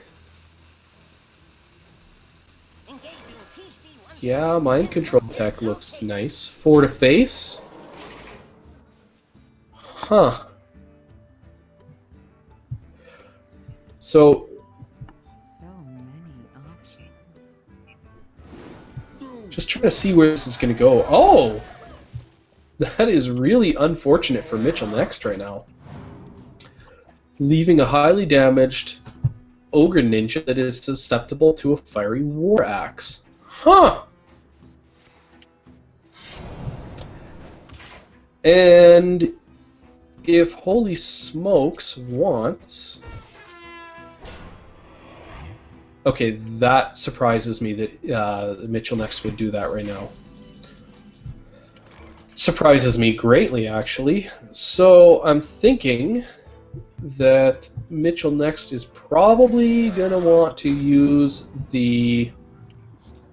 Speaker 1: Yeah, mind control tech looks nice. 4 to face. Huh. So
Speaker 3: many options.
Speaker 1: just trying to see where this is going to go. Oh! That is really unfortunate for Mitchell next right now. Leaving a highly damaged Ogre Ninja that is susceptible to a Fiery War Axe. Huh! And if Holy Smokes wants... Okay, that surprises me that Mitchell next would do that right now. Surprises me greatly, actually. So I'm thinking that Mitchell next is probably going to want to use the...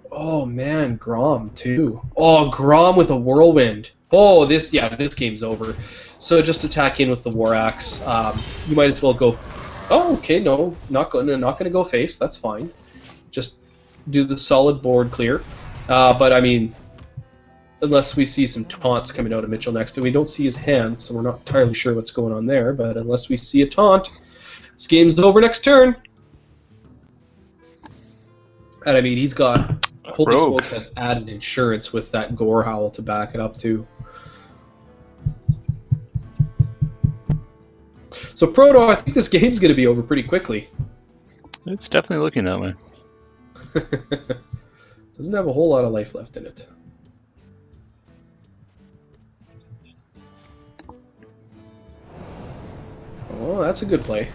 Speaker 1: Oh man, Grom too. Oh, Grom with a Whirlwind. Oh, this game's over. So just attack in with the War Axe. You might as well go... Oh, okay, no, not going to go face. That's fine. Just do the solid board clear. But I mean, unless we see some taunts coming out of Mitchell next, and we don't see his hands, so we're not entirely sure what's going on there. But unless we see a taunt, this game's over next turn. And I mean, he's got... Holy Smokes has added insurance with that Gore Howl to back it up too. So Proto, I think this game's going to be over pretty quickly.
Speaker 2: It's definitely looking that way.
Speaker 1: Doesn't have a whole lot of life left in it. Oh, that's a good play.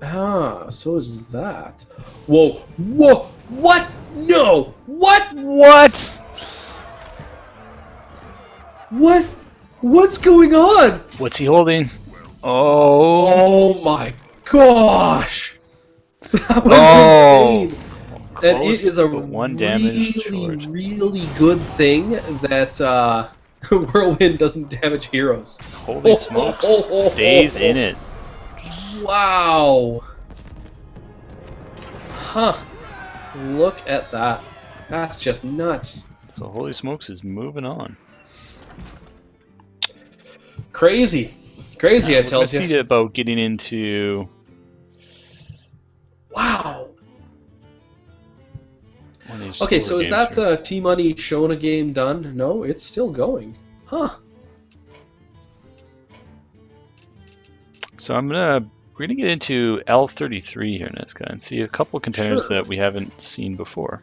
Speaker 1: Ah, so is that. Whoa, whoa, what? No, what?
Speaker 2: What?
Speaker 1: What? What's going on?
Speaker 2: What's he holding? Oh.
Speaker 1: Oh my gosh! That was
Speaker 2: Oh.
Speaker 1: insane! And
Speaker 2: Close,
Speaker 1: it is a
Speaker 2: but one damage
Speaker 1: really,
Speaker 2: short.
Speaker 1: really good thing that Whirlwind doesn't damage heroes.
Speaker 2: Holy smokes. Stays in it.
Speaker 1: Wow! Huh. Look at that. That's just nuts.
Speaker 2: So Holy Smokes is moving on.
Speaker 1: Crazy. Crazy, I tells
Speaker 2: Let's see
Speaker 1: you.
Speaker 2: about getting into
Speaker 1: Wow.
Speaker 2: one of these
Speaker 1: Okay, so
Speaker 2: slower
Speaker 1: is
Speaker 2: games
Speaker 1: that
Speaker 2: here.
Speaker 1: T-Money Shona game done? No, it's still going. Huh.
Speaker 2: So we're gonna get into L33 here next, guy, and see a couple contenders
Speaker 1: Sure.
Speaker 2: that we haven't seen before.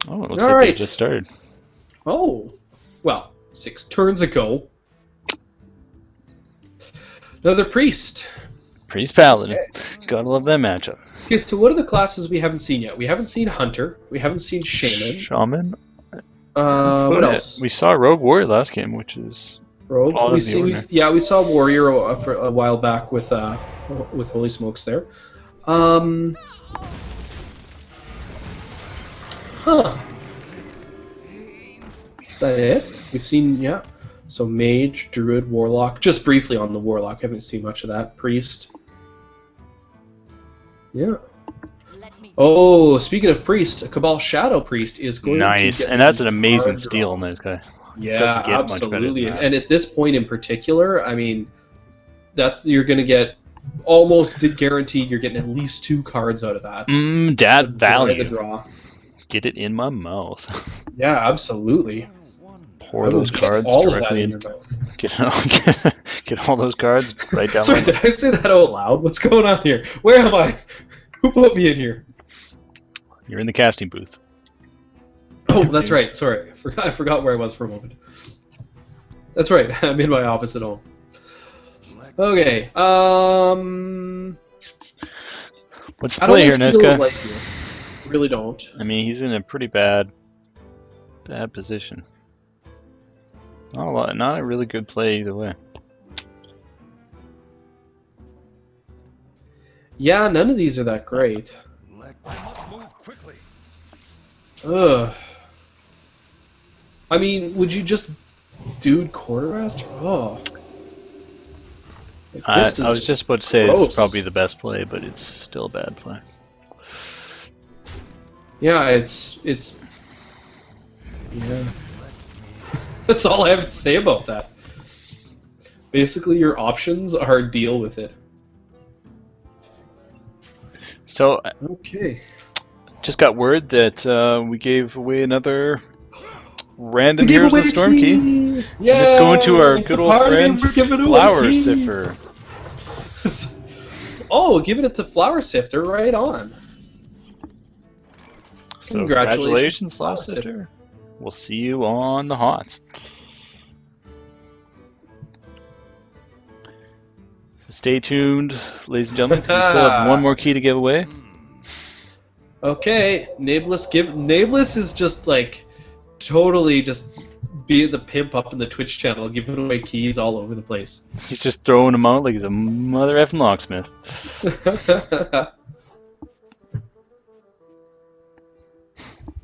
Speaker 2: Oh, it looks
Speaker 1: All
Speaker 2: like
Speaker 1: right.
Speaker 2: they just started.
Speaker 1: Oh. Well, 6 turns ago. Another priest.
Speaker 2: Priest Paladin. Gotta love that matchup.
Speaker 1: Okay, so what are the classes we haven't seen yet? We haven't seen Hunter. We haven't seen Shaman.
Speaker 2: Shaman.
Speaker 1: What else?
Speaker 2: We saw Rogue Warrior last game, which is
Speaker 1: Rogue.
Speaker 2: Fall
Speaker 1: We
Speaker 2: of the
Speaker 1: see.
Speaker 2: Ordinary.
Speaker 1: Yeah, we saw Warrior for a while back with Holy Smokes there. Huh. Is that it? We've seen, yeah. So Mage, Druid, Warlock. Just briefly on the Warlock. Haven't seen much of that. Priest. Yeah. Oh, speaking of Priest, Cabal Shadow Priest is going to
Speaker 2: nice,
Speaker 1: get
Speaker 2: and that's
Speaker 1: some
Speaker 2: an amazing
Speaker 1: card
Speaker 2: steal
Speaker 1: draw.
Speaker 2: in this guy.
Speaker 1: Yeah,
Speaker 2: Doesn't get much better than
Speaker 1: absolutely.
Speaker 2: that.
Speaker 1: And at this point in particular, I mean, you're going to get almost guaranteed you're getting at least 2 cards out of that.
Speaker 2: That
Speaker 1: So the
Speaker 2: value.
Speaker 1: draw.
Speaker 2: Get it in my mouth.
Speaker 1: Yeah, absolutely.
Speaker 2: Pour
Speaker 1: I will
Speaker 2: those
Speaker 1: get
Speaker 2: cards
Speaker 1: all of that
Speaker 2: directly
Speaker 1: in
Speaker 2: in.
Speaker 1: your mouth.
Speaker 2: Get all those cards right down.
Speaker 1: Sorry,
Speaker 2: my
Speaker 1: did I say that out loud? What's going on here? Where am I? Who put me in here?
Speaker 2: You're in the casting booth.
Speaker 1: Oh, that's right. Sorry, I forgot where I was for a moment. That's right. I'm in my office at home. Okay.
Speaker 2: What's the
Speaker 1: I don't
Speaker 2: play here,
Speaker 1: like Seal of
Speaker 2: Nesca?
Speaker 1: Light here. Really don't.
Speaker 2: I mean, he's in a pretty bad position. Not a really good play either way.
Speaker 1: Yeah, none of these are that great.
Speaker 4: I must move quickly.
Speaker 1: Ugh. I mean, would you just dude Quartermaster? Oh. Like,
Speaker 2: I
Speaker 1: this is
Speaker 2: was just about to say
Speaker 1: gross.
Speaker 2: it's probably the best play, but it's still a bad play.
Speaker 1: Yeah, it's yeah. That's all I have to say about that. Basically, your options are deal with it.
Speaker 2: So,
Speaker 1: Okay.
Speaker 2: just got word that we gave away another random
Speaker 1: We gave
Speaker 2: Heroes of
Speaker 1: away
Speaker 2: the
Speaker 1: a
Speaker 2: Storm key.
Speaker 1: key. Yeah.
Speaker 2: it's going to our
Speaker 1: it's
Speaker 2: good
Speaker 1: a
Speaker 2: old
Speaker 1: party
Speaker 2: friend,
Speaker 1: and we're giving away
Speaker 2: Flower
Speaker 1: keys.
Speaker 2: Sifter.
Speaker 1: Oh, giving it to Flower Sifter, right on.
Speaker 2: So
Speaker 1: Congratulations,
Speaker 2: Flower Sifter. We'll see you on the Hots. So stay tuned, ladies and gentlemen. We still have one more key to give away.
Speaker 1: Okay, Nameless is just like totally just being the pimp up in the Twitch channel, giving away keys all over the place.
Speaker 2: He's just throwing them out like he's a mother effing locksmith.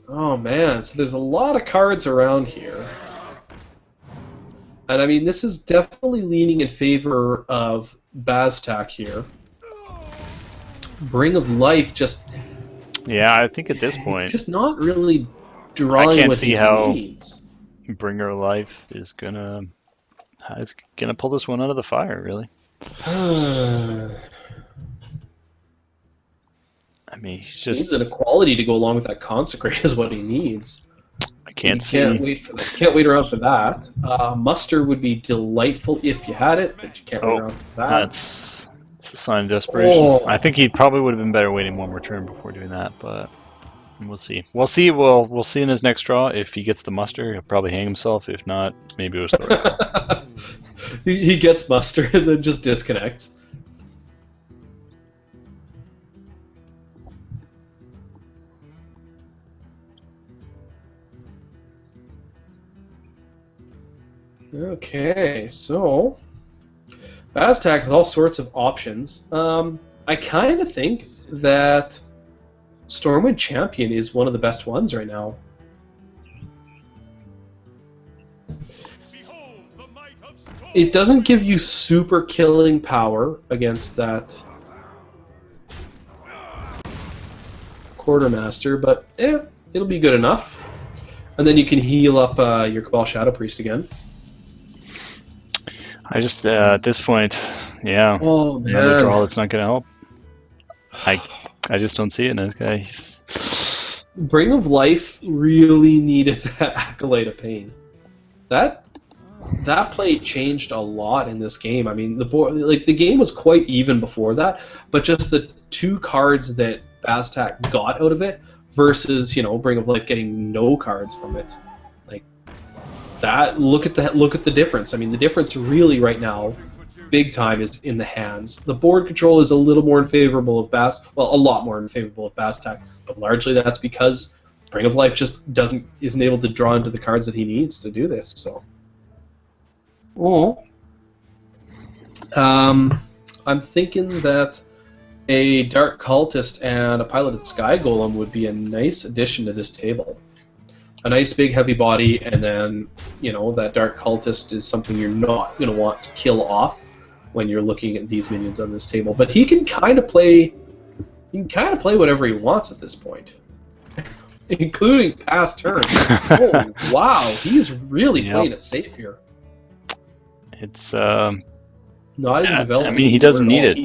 Speaker 1: Oh man, so there's a lot of cards around here. And I mean, this is definitely leaning in favor of Baztak here. Bring of Life just
Speaker 2: Yeah, I think at this
Speaker 1: it's
Speaker 2: point,
Speaker 1: just not really drawing
Speaker 2: can't
Speaker 1: what
Speaker 2: see
Speaker 1: he
Speaker 2: how-
Speaker 1: needs.
Speaker 2: Bringer Life is gonna pull this one out of the fire, really. I mean, he's
Speaker 1: He needs
Speaker 2: just
Speaker 1: an equality to go along with that Consecrate is what he needs.
Speaker 2: I can't
Speaker 1: You
Speaker 2: see.
Speaker 1: can't wait for that. Can't wait around for that. Muster would be delightful if you had it, but you can't wait
Speaker 2: Oh,
Speaker 1: around for that.
Speaker 2: It's a sign of desperation.
Speaker 1: Oh.
Speaker 2: I think he probably would have been better waiting one more turn before doing that, but We'll see. We'll see. We'll see in his next draw. If he gets the muster, he'll probably hang himself. If not, maybe it was the right.
Speaker 1: He gets muster and then just disconnects. Okay, so Baztak with all sorts of options. I kind of think that Stormwind Champion is one of the best ones right now. It doesn't give you super killing power against that Quartermaster, but it'll be good enough. And then you can heal up your Cabal Shadow Priest again.
Speaker 2: I just at this point, yeah,
Speaker 1: Oh man,
Speaker 2: another draw that's not going to help. I just don't see it in this guy.
Speaker 1: Bring of Life really needed that Acolyte of Pain. That play changed a lot in this game. I mean, the game was quite even before that, but just the two cards that Baztak got out of it versus, Bring of Life getting no cards from it. Like that, look at the difference. I mean, the difference really right now, big time, is in the hands. The board control is a little more unfavorable of a lot more unfavorable of Baztak, but largely that's because Bring of Life just isn't able to draw into the cards that he needs to do this. So, I'm thinking that a Dark Cultist and a Piloted Sky Golem would be a nice addition to this table. A nice big heavy body, and then that Dark Cultist is something you're not going to want to kill off when you're looking at these minions on this table. But he can kind of play whatever he wants at this point, including past turn. Oh wow, he's really playing it safe here.
Speaker 2: It's
Speaker 1: not even developing.
Speaker 2: I mean, he doesn't need it.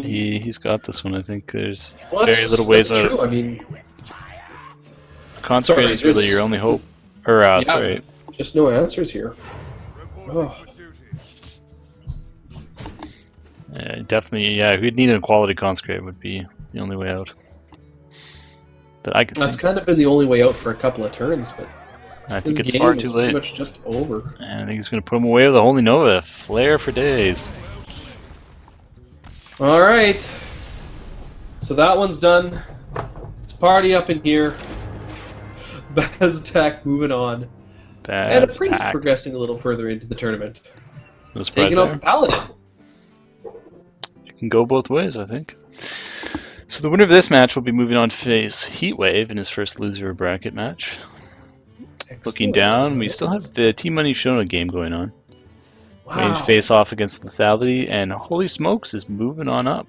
Speaker 2: He's got this one. I think there's very little ways out.
Speaker 1: True. I mean,
Speaker 2: Consecrate is really your only hope. Or sorry,
Speaker 1: just no answers here. Oh.
Speaker 2: Definitely, yeah. We'd need an Equality Consecrate would be the only way out. That I could.
Speaker 1: That's kind of been the only way out for a couple of turns, but
Speaker 2: I think
Speaker 1: this
Speaker 2: it's
Speaker 1: game
Speaker 2: far too
Speaker 1: is
Speaker 2: late.
Speaker 1: pretty much just over.
Speaker 2: And I think he's going to put him away with a Holy Nova. Flare for days.
Speaker 1: All right. So that one's done. Let's party up in here. Baztak moving on. And a priest progressing a little further into the tournament. Taking out the Paladin.
Speaker 2: It can go both ways, I think. So the winner of this match will be moving on to face Heatwave in his first loser bracket match. Excellent. Looking down, we still have the Team Money Shona game going on.
Speaker 1: Wow.
Speaker 2: He's face off against Lethality, and Holy Smokes is moving on up.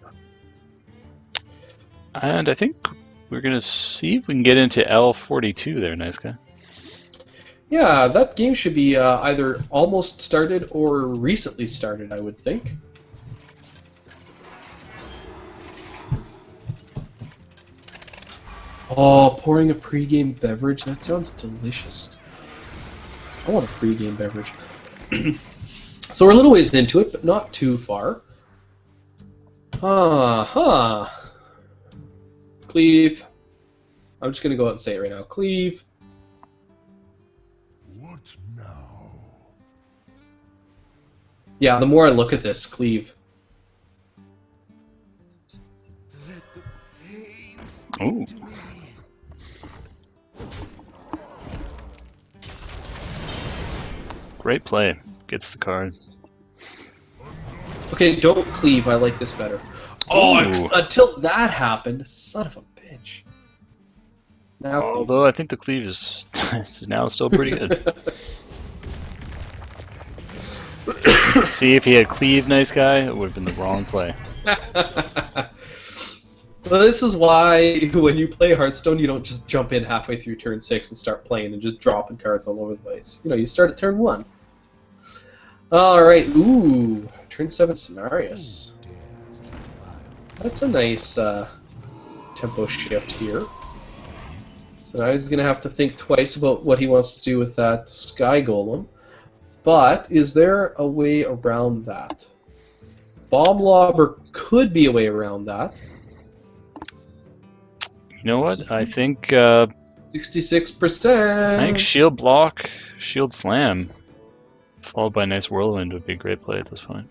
Speaker 2: And I think we're going to see if we can get into L42 there, nice guy.
Speaker 1: Yeah, that game should be either almost started or recently started, I would think. Oh, pouring a pre-game beverage? That sounds delicious. I want a pre-game beverage. So we're a little ways into it, but not too far. Cleave. I'm just going to go out and say it right now. Cleave.
Speaker 4: What now?
Speaker 1: Yeah, the more I look at this, cleave.
Speaker 4: Let the pain speak
Speaker 2: Ooh.
Speaker 4: to me.
Speaker 2: Great play. Gets the card.
Speaker 1: Okay, don't cleave. I like this better. Oh, until that happened, son of a bitch. Now cleave.
Speaker 2: Although I think the cleave is now still pretty good. See, if he had cleave, nice guy, it would have been the wrong play.
Speaker 1: Well, this is why when you play Hearthstone, you don't just jump in halfway through turn 6 and start playing and just dropping cards all over the place. You start at turn 1. Alright, ooh, turn 7 Cenarius. That's a nice tempo shift here. So now he's going to have to think twice about what he wants to do with that Sky Golem. But is there a way around that? Bomb Lobber could be a way around that.
Speaker 2: You know what? I think
Speaker 1: The 66%.
Speaker 2: I think shield block, shield slam, followed by a nice whirlwind would be a great play at this point.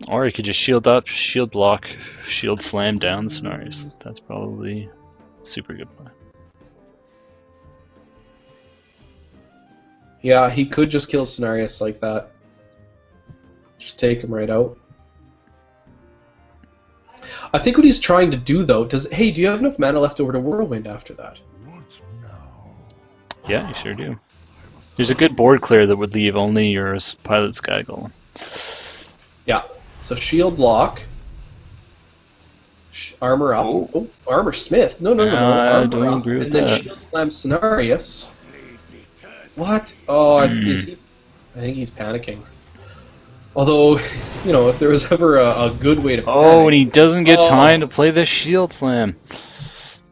Speaker 2: Or you could just shield up, shield block, shield slam down the scenarios. That's probably a super good play.
Speaker 1: Yeah, he could just kill Cenarius like that. Just take him right out. I think what he's trying to do, though, do you have enough mana left over to Whirlwind after that?
Speaker 4: What now?
Speaker 2: Yeah, you sure do. There's a good board clear that would leave only your Pilot Sky Golem.
Speaker 1: Yeah. So shield block. Armor up.
Speaker 2: Oh.
Speaker 1: Oh, armor Smith. No.
Speaker 2: I
Speaker 1: Armor
Speaker 2: don't
Speaker 1: up.
Speaker 2: agree with
Speaker 1: And then
Speaker 2: that.
Speaker 1: shield slam Cenarius. What? Oh, is he? I think he's panicking. Although, if there was ever a good way to panic,
Speaker 2: Oh, and he doesn't get time to play the shield slam.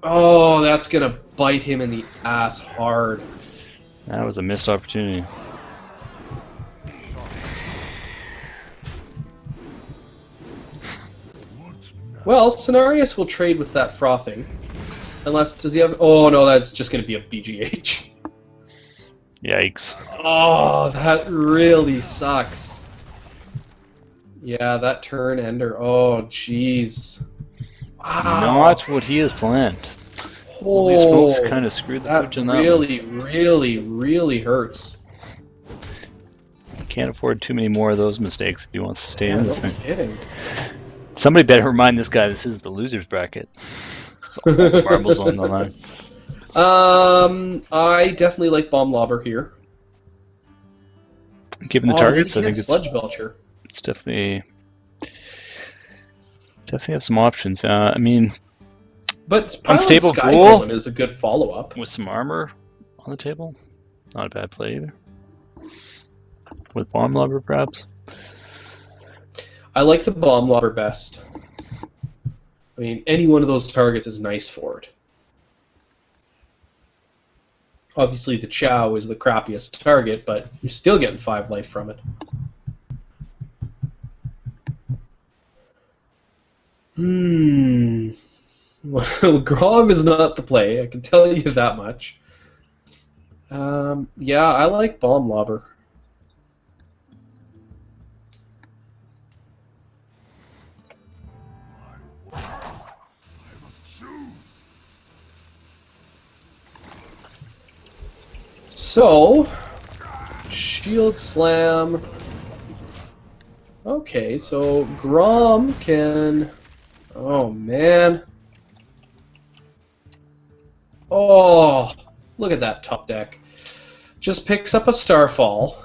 Speaker 1: oh, that's gonna bite him in the ass hard.
Speaker 2: That was a missed opportunity.
Speaker 1: Well, Cenarius will trade with that frothing. Does he have... Oh, no, that's just gonna be a BGH.
Speaker 2: Yikes.
Speaker 1: Oh, that really sucks. Yeah, that turn ender. Oh, jeez. Wow.
Speaker 2: Not what he has planned. Holy
Speaker 1: Oh,
Speaker 2: smokes, kind of screwed the
Speaker 1: that
Speaker 2: pooch on that one.
Speaker 1: really hurts.
Speaker 2: He can't afford too many more of those mistakes if he wants to stay
Speaker 1: Yeah,
Speaker 2: in
Speaker 1: no
Speaker 2: this thing.
Speaker 1: kidding.
Speaker 2: Somebody better remind this guy this is the loser's bracket. Marbles on the line.
Speaker 1: I definitely like Bomb Lobber here.
Speaker 2: Given the
Speaker 1: Oh,
Speaker 2: targets, I
Speaker 1: they
Speaker 2: think
Speaker 1: can't
Speaker 2: it's
Speaker 1: Sludge Belcher.
Speaker 2: definitely have some options. I mean,
Speaker 1: But Pilot
Speaker 2: Unstable
Speaker 1: Sky
Speaker 2: Ghoul?
Speaker 1: Golem is a good follow-up.
Speaker 2: with some armor on the table, not a bad play either. With Bomb Lobber, perhaps.
Speaker 1: I like the Bomb Lobber best. I mean, any one of those targets is nice for it. Obviously, the Chow is the crappiest target, but you're still getting 5 life from it. Well, Grom is not the play, I can tell you that much. Yeah, I like Bomb Lobber. So, Shield Slam. Okay, so Grom can... Oh, man. Oh, look at that top deck. Just picks up a Starfall,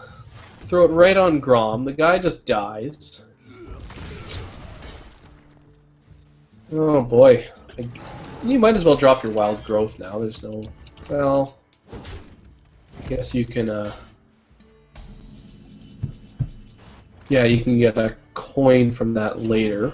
Speaker 1: throw it right on Grom. The guy just dies. Oh, boy. You might as well drop your Wild Growth now. There's no... Well... I guess you can, yeah, you can get a coin from that later.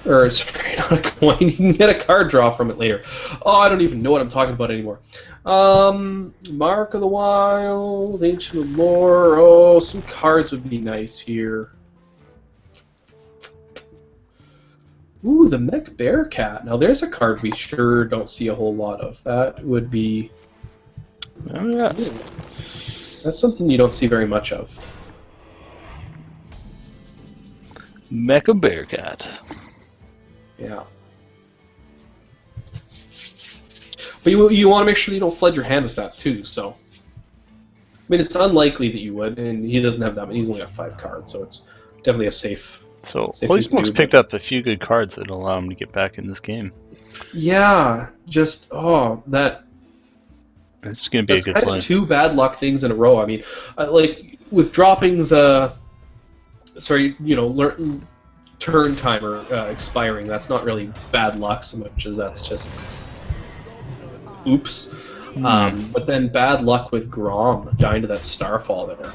Speaker 1: Or, sorry, not a coin, you can get a card draw from it later. Oh, I don't even know what I'm talking about anymore. Mark of the Wild, Ancient of Lore, oh, some cards would be nice here. Ooh, the Mech Bearcat. Now there's a card we sure don't see a whole lot of. That would be...
Speaker 2: Oh, yeah.
Speaker 1: That's something you don't see very much of.
Speaker 2: Mecha Bearcat.
Speaker 1: Yeah. But you want to make sure you don't flood your hand with that too, so... I mean, it's unlikely that you would, and he doesn't have that many. He's only got 5 cards, so it's definitely a safe...
Speaker 2: So,
Speaker 1: Safe
Speaker 2: Holy
Speaker 1: thing to
Speaker 2: Smokes
Speaker 1: do,
Speaker 2: picked up a few good cards that allow him to get back in this game.
Speaker 1: Yeah, just, oh, that...
Speaker 2: This is going to be
Speaker 1: That's
Speaker 2: a good
Speaker 1: kind
Speaker 2: play.
Speaker 1: of 2 bad luck things in a row. I mean, like, with dropping the... Sorry, turn timer expiring, that's not really bad luck so much as that's just... Oops. But then bad luck with Grom dying to that Starfall there.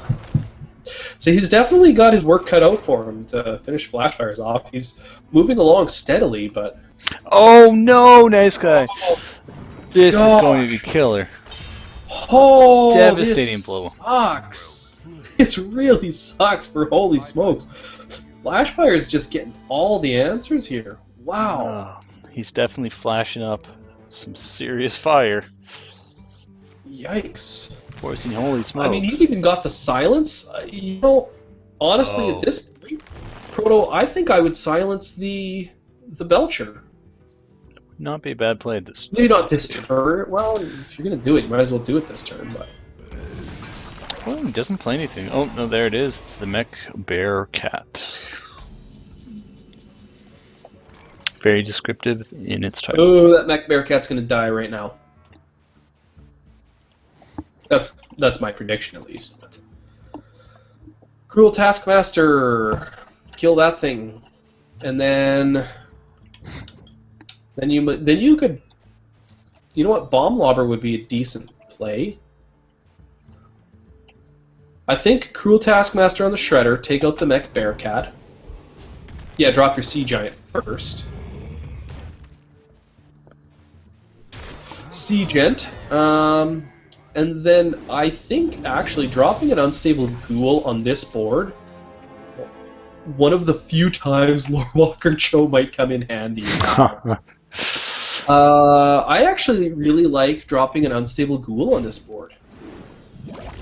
Speaker 1: So he's definitely got his work cut out for him to finish Flashfires off. He's moving along steadily, but...
Speaker 2: Oh no, nice guy. This
Speaker 1: gosh.
Speaker 2: is going to be killer.
Speaker 1: Oh,
Speaker 2: Devastating
Speaker 1: this
Speaker 2: blow.
Speaker 1: sucks. This really sucks for holy smokes. Flashfire is just getting all the answers here. Wow.
Speaker 2: He's definitely flashing up some serious fire.
Speaker 1: Yikes.
Speaker 2: Forcing holy smoke.
Speaker 1: I mean, he's even got the silence. You know, honestly, at this point, Proto, I think I would silence the Belcher.
Speaker 2: Not be a bad play at this.
Speaker 1: Maybe not this turn. Well, if you're gonna do it, you might as well do it this turn. But
Speaker 2: Well, he doesn't play anything. Oh no, there it is. The Mech Bear Cat. Very descriptive in its title.
Speaker 1: oh, that Mech Bearcat's gonna die right now. That's my prediction at least. But. Cruel Taskmaster, kill that thing, and then you could, you know what, Bomb Lobber would be a decent play. I think Cruel Taskmaster on the Shredder, take out the Mech Bearcat. Yeah, drop your Sea Giant first. Sea Gent, and then I think actually dropping an Unstable Ghoul on this board, one of the few times Lorewalker Cho might come in handy. I actually really like dropping an Unstable Ghoul on this board.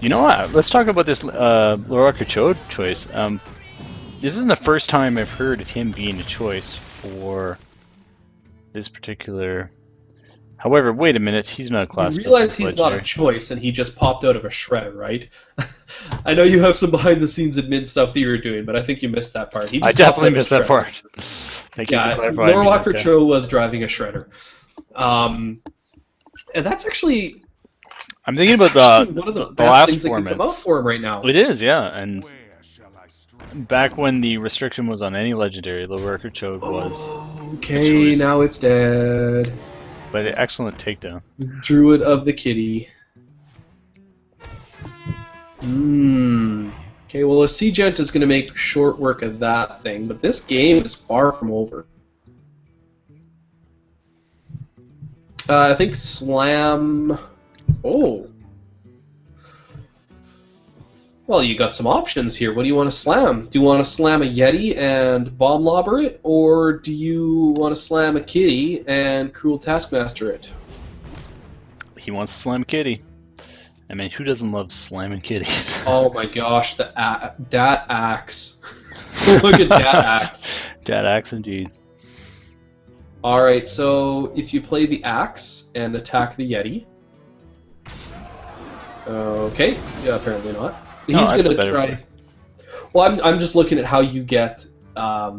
Speaker 2: You know what? Let's talk about this Lorewalker Cho choice. This isn't the first time I've heard of him being a choice for this particular. However, wait a minute, he's not a class.
Speaker 1: You realize he's not a choice, and he just popped out of a shredder, right? I know you have some behind-the-scenes admin stuff that you were doing, but I think you missed that part. He just
Speaker 2: I definitely missed that part. Thank you for clarifying.
Speaker 1: Lorewalker Cho was driving a shredder, and that's actually.
Speaker 2: I'm thinking about
Speaker 1: one of the
Speaker 2: the
Speaker 1: best
Speaker 2: last
Speaker 1: things that
Speaker 2: format.
Speaker 1: can come out for him right now.
Speaker 2: It is, yeah, and
Speaker 4: Where shall I strike?
Speaker 2: back when the restriction was on any legendary, Lorewalker Cho was.
Speaker 1: Okay, now it's dead.
Speaker 2: But an excellent takedown.
Speaker 1: Druid of the Kitty. Okay, well, a Sea Gent is going to make short work of that thing, but this game is far from over. I think Slam. Oh. Well, you got some options here. What do you want to slam? Do you want to slam a Yeti and Bomb Lobber it, or do you want to slam a Kitty and Cruel Taskmaster it?
Speaker 2: He wants to slam Kitty. I mean, who doesn't love slamming kitties?
Speaker 1: Oh my gosh, that axe. Look at that axe.
Speaker 2: Dat axe indeed.
Speaker 1: Alright, so if you play the axe and attack the Yeti. Okay, yeah, apparently not.
Speaker 2: No,
Speaker 1: He's
Speaker 2: that's
Speaker 1: gonna
Speaker 2: a better
Speaker 1: try.
Speaker 2: play.
Speaker 1: Well, I'm just looking at how you get. I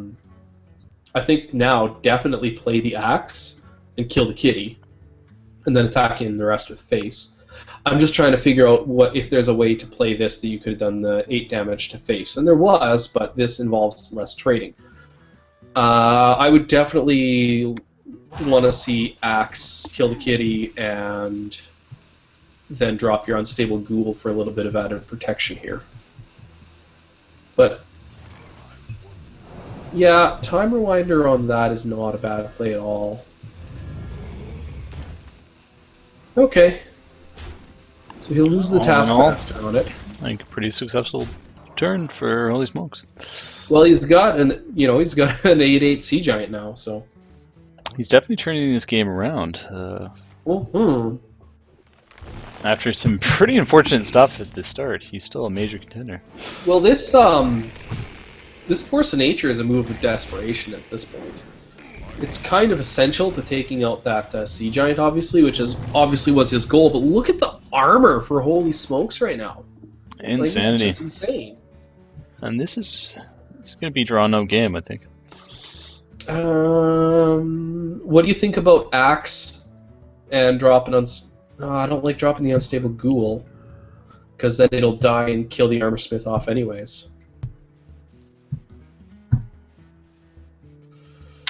Speaker 1: think now definitely play the axe and kill the kitty, and then attack in the rest with face. I'm just trying to figure out what if there's a way to play this that you could have done the 8 damage to face, and there was, but this involves less trading. I would definitely want to see axe kill the kitty and then drop your Unstable Ghoul for a little bit of added protection here. But yeah, Time Rewinder on that is not a bad play at all. Okay. So he'll lose the
Speaker 2: All in all,
Speaker 1: Taskmaster on it.
Speaker 2: I think a pretty successful turn for Holy Smokes.
Speaker 1: Well, he's got an 8/8 Sea Giant now, so.
Speaker 2: He's definitely turning this game around. After some pretty unfortunate stuff at the start, he's still a major contender.
Speaker 1: Well, this Force of Nature is a move of desperation at this point. It's kind of essential to taking out that Sea Giant, obviously, which obviously was his goal. But look at the armor for Holy Smokes right now.
Speaker 2: Insanity.
Speaker 1: Like, it's insane.
Speaker 2: And it's going to be draw no game, I think.
Speaker 1: What do you think about Axe and dropping on? I don't like dropping the Unstable Ghoul because then it'll die and kill the Armorsmith off anyways.
Speaker 2: Yeah.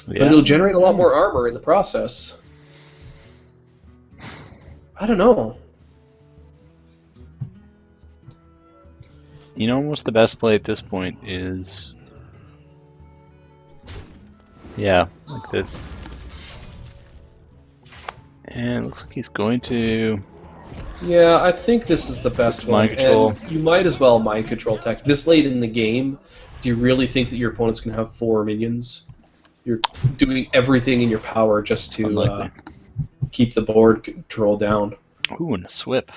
Speaker 1: But it'll generate a lot more armor in the process. I don't know.
Speaker 2: You know, almost the best play at this point is... Yeah, like this. And it looks like he's going to
Speaker 1: Yeah, I think this is the best one.
Speaker 2: Mind control.
Speaker 1: And you might as well mind control tech. This late in the game, do you really think that your opponent's going to have 4 minions? You're doing everything in your power just to
Speaker 2: Unlikely.
Speaker 1: keep the board control down.
Speaker 2: Ooh, and a swip.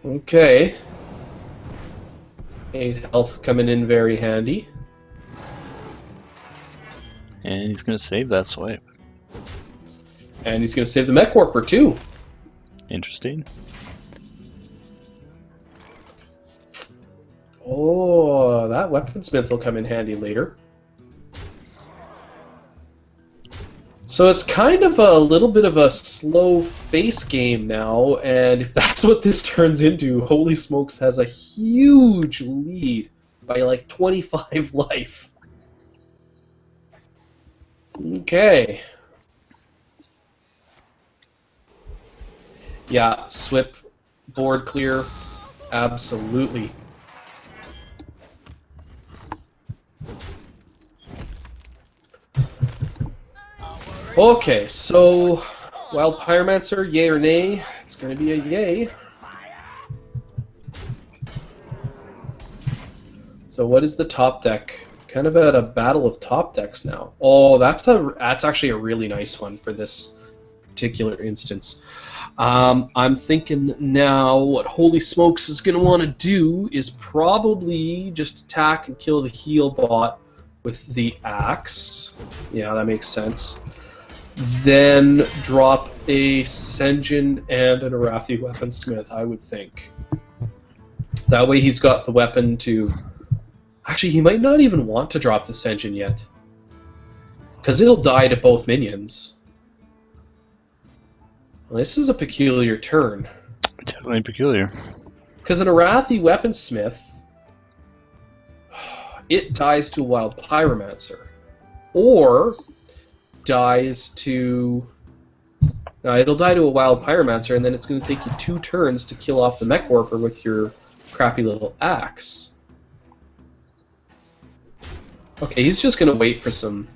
Speaker 1: Okay. 8 health coming in very handy.
Speaker 2: And he's going to save that swipe.
Speaker 1: And he's going to save the Mech Warper too.
Speaker 2: Interesting.
Speaker 1: Oh, that Weaponsmith will come in handy later. So it's kind of a little bit of a slow face game now, and if that's what this turns into, Holy Smokes has a huge lead by like 25 life. Okay. Yeah, SWIP, board clear, absolutely. Okay, so Wild Pyromancer, yay or nay? It's going to be a yay. So what is the top deck? Kind of at a battle of top decks now. Oh, that's actually a really nice one for this particular instance. I'm thinking now what Holy Smokes is going to want to do is probably just attack and kill the heal bot with the axe. Yeah, that makes sense. Then drop a Senjin and an Arathi Weaponsmith, I would think. That way he's got the weapon to... Actually, he might not even want to drop the Senjin yet. Because it'll die to both minions. Well, this is a peculiar turn.
Speaker 2: Definitely peculiar.
Speaker 1: Because an Arathi Weaponsmith, it dies to a Wild Pyromancer. Or dies to... No, it'll die to a Wild Pyromancer, and then it's going to take you 2 turns to kill off the Mech Warper with your crappy little axe. Okay, he's just going to wait for some...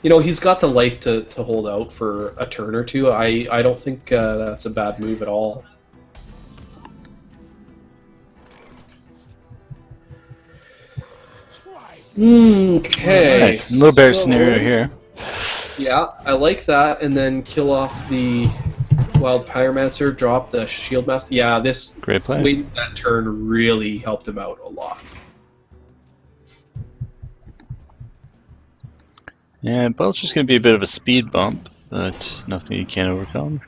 Speaker 1: You know, he's got the life to hold out for a turn or two. I don't think that's a bad move at all. Okay.
Speaker 2: Right. No bear scenario here.
Speaker 1: Yeah, I like that, and then kill off the Wild Pyromancer, drop the Shield Master. Yeah, this
Speaker 2: Great play.
Speaker 1: waiting that turn really helped him out a lot.
Speaker 2: Yeah, both's just going to be a bit of a speed bump, but nothing you can't overcome.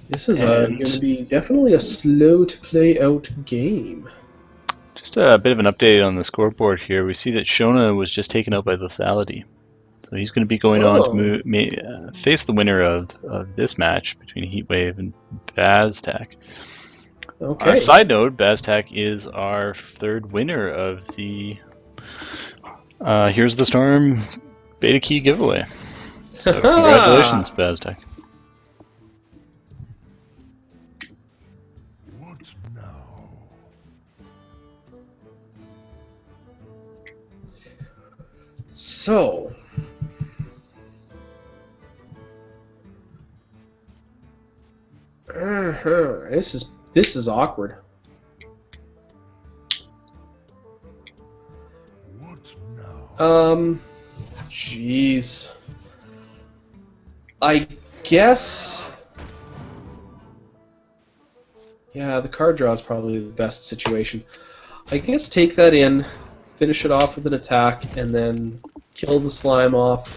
Speaker 1: This is going to be definitely a slow to play out game.
Speaker 2: Just a bit of an update on the scoreboard here. We see that Shona was just taken out by lethality. So he's going to be going on to face the winner of this match between Heatwave and Baztec.
Speaker 1: Okay.
Speaker 2: Side note, Baztec is our 3rd winner of the Here's the Storm beta key giveaway. So congratulations, Baztec.
Speaker 4: What now?
Speaker 1: So, this is awkward.
Speaker 4: What now?
Speaker 1: Jeez. I guess. Yeah, the card draw is probably the best situation. I guess take that in, finish it off with an attack, and then kill the slime off.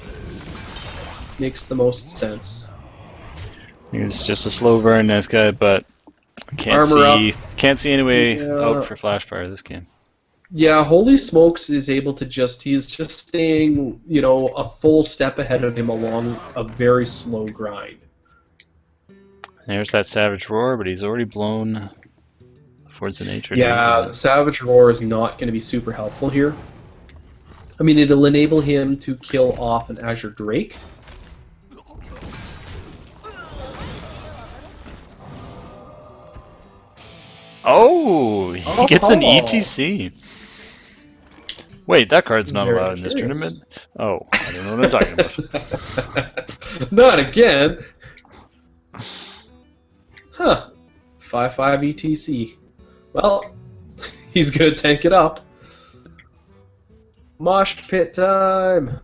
Speaker 1: Makes the most sense.
Speaker 2: It's just a slow burn, nice guy, but can't see any way out for Flashfire this game.
Speaker 1: Yeah, Holy Smokes is able to he's just staying, you know, a full step ahead of him along a very slow grind.
Speaker 2: There's that Savage Roar, but he's already blown Force of Nature.
Speaker 1: Yeah, the Savage Roar is not going to be super helpful here. I mean, it'll enable him to kill off an Azure Drake.
Speaker 2: Oh, he gets an
Speaker 1: Oh.
Speaker 2: ETC. Wait, that card's not
Speaker 1: Very
Speaker 2: allowed in this
Speaker 1: curious.
Speaker 2: tournament? Oh, I don't know what I'm talking about.
Speaker 1: Not again. Huh. 5/5 ETC. Well, he's gonna tank it up. Mosh pit time.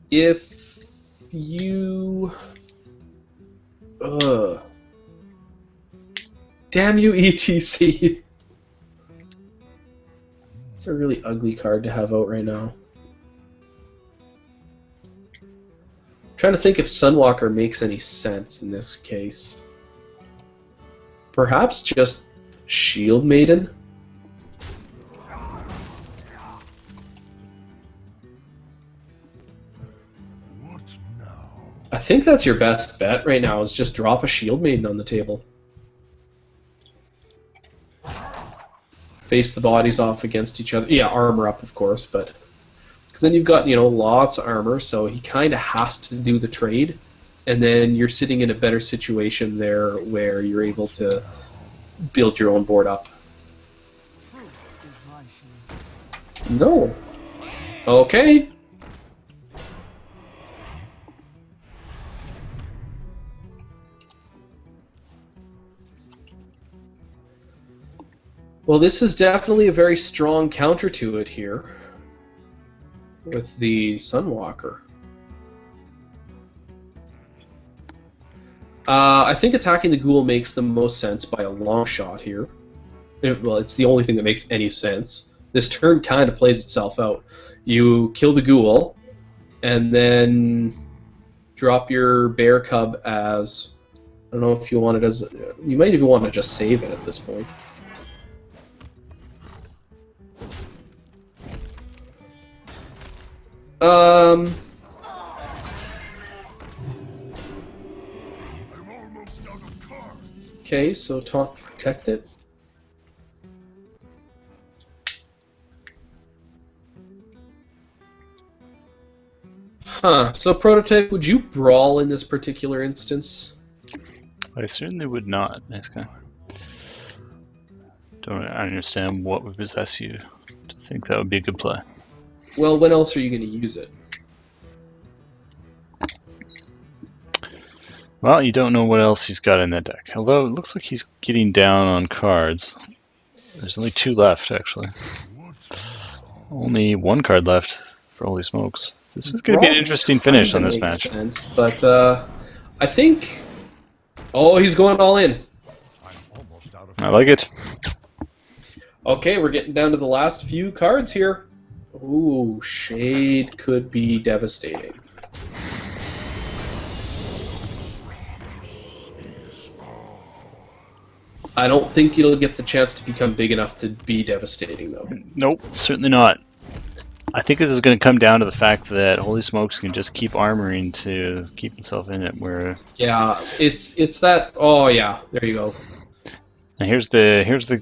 Speaker 1: If you, damn you, ETC. It's a really ugly card to have out right now. Trying to think if Sunwalker makes any sense in this case. Perhaps just Shield Maiden?
Speaker 4: What now?
Speaker 1: I think that's your best bet right now, is just drop a Shield Maiden on the table. Face the bodies off against each other. Yeah, armor up, of course, but... Because then you've got, lots of armor, so he kind of has to do the trade. And then you're sitting in a better situation there where you're able to build your own board up. No. Okay. Well, this is definitely a very strong counter to it here with the Sunwalker. I think attacking the ghoul makes the most sense by a long shot here. Well, it's the only thing that makes any sense. This turn kind of plays itself out. You kill the ghoul, and then drop your bear cub as... I don't know if you want it as... You might even want to just save it at this point.
Speaker 4: I'm almost out of cards.
Speaker 1: Okay, so taunt protect it. Huh, so Prototype, would you brawl in this particular instance?
Speaker 2: I certainly would not, nice guy. Don't understand what would possess you to think that would be a good play.
Speaker 1: Well, when else are you going to use it?
Speaker 2: Well, you don't know what else he's got in that deck. Although it looks like he's getting down on cards. There's only 2 left, actually. Only 1 card left for Holy Smokes. This is going to be an interesting finish on this match.
Speaker 1: Sense, but I think... Oh, he's going all in.
Speaker 4: I'm almost out of
Speaker 2: I like it.
Speaker 1: Okay, we're getting down to the last few cards here. Ooh, Shade could be devastating. I don't think it'll get the chance to become big enough to be devastating, though.
Speaker 2: Nope, certainly not. I think this is going to come down to the fact that Holy Smokes can just keep armoring to keep himself in it. Where
Speaker 1: Yeah, it's that. Oh yeah, there you go.
Speaker 2: now here's the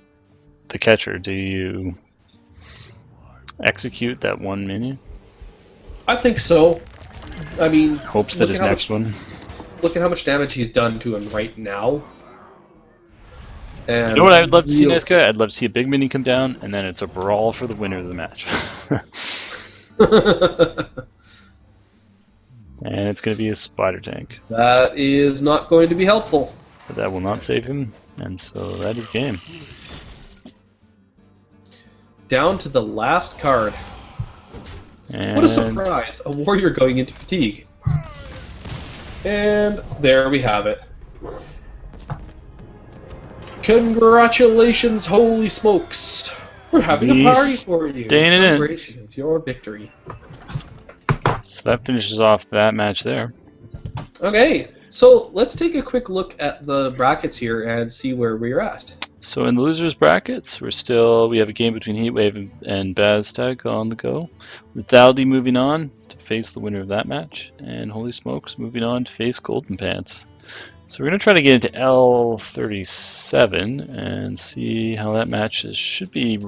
Speaker 2: catcher. Do you execute that 1 minion?
Speaker 1: I think so. I mean,
Speaker 2: Hopes that
Speaker 1: look
Speaker 2: his
Speaker 1: at how
Speaker 2: next
Speaker 1: much,
Speaker 2: one.
Speaker 1: look at how much damage he's done to him right now. And
Speaker 2: You know what I'd love to see,
Speaker 1: real-
Speaker 2: nice guy? I'd love to see a big minion come down, and then it's a brawl for the winner of the match. And it's going to be a spider tank.
Speaker 1: That is not going to be helpful.
Speaker 2: But that will not save him, and so that is game.
Speaker 1: Down to the last card.
Speaker 2: And
Speaker 1: What a surprise! A warrior going into fatigue. And there we have it. Congratulations, holy smokes! We're having a party for you.
Speaker 2: Staying in it.
Speaker 1: Celebration of your victory.
Speaker 2: So that finishes off that match there.
Speaker 1: Okay, so let's take a quick look at the brackets here and see where we're at.
Speaker 2: So in the losers brackets, we have a game between Heatwave and Baztec on the go, with Daldy moving on to face the winner of that match, and Holy Smokes moving on to face Golden Pants. So we're going to try to get into L37 and see how that match should be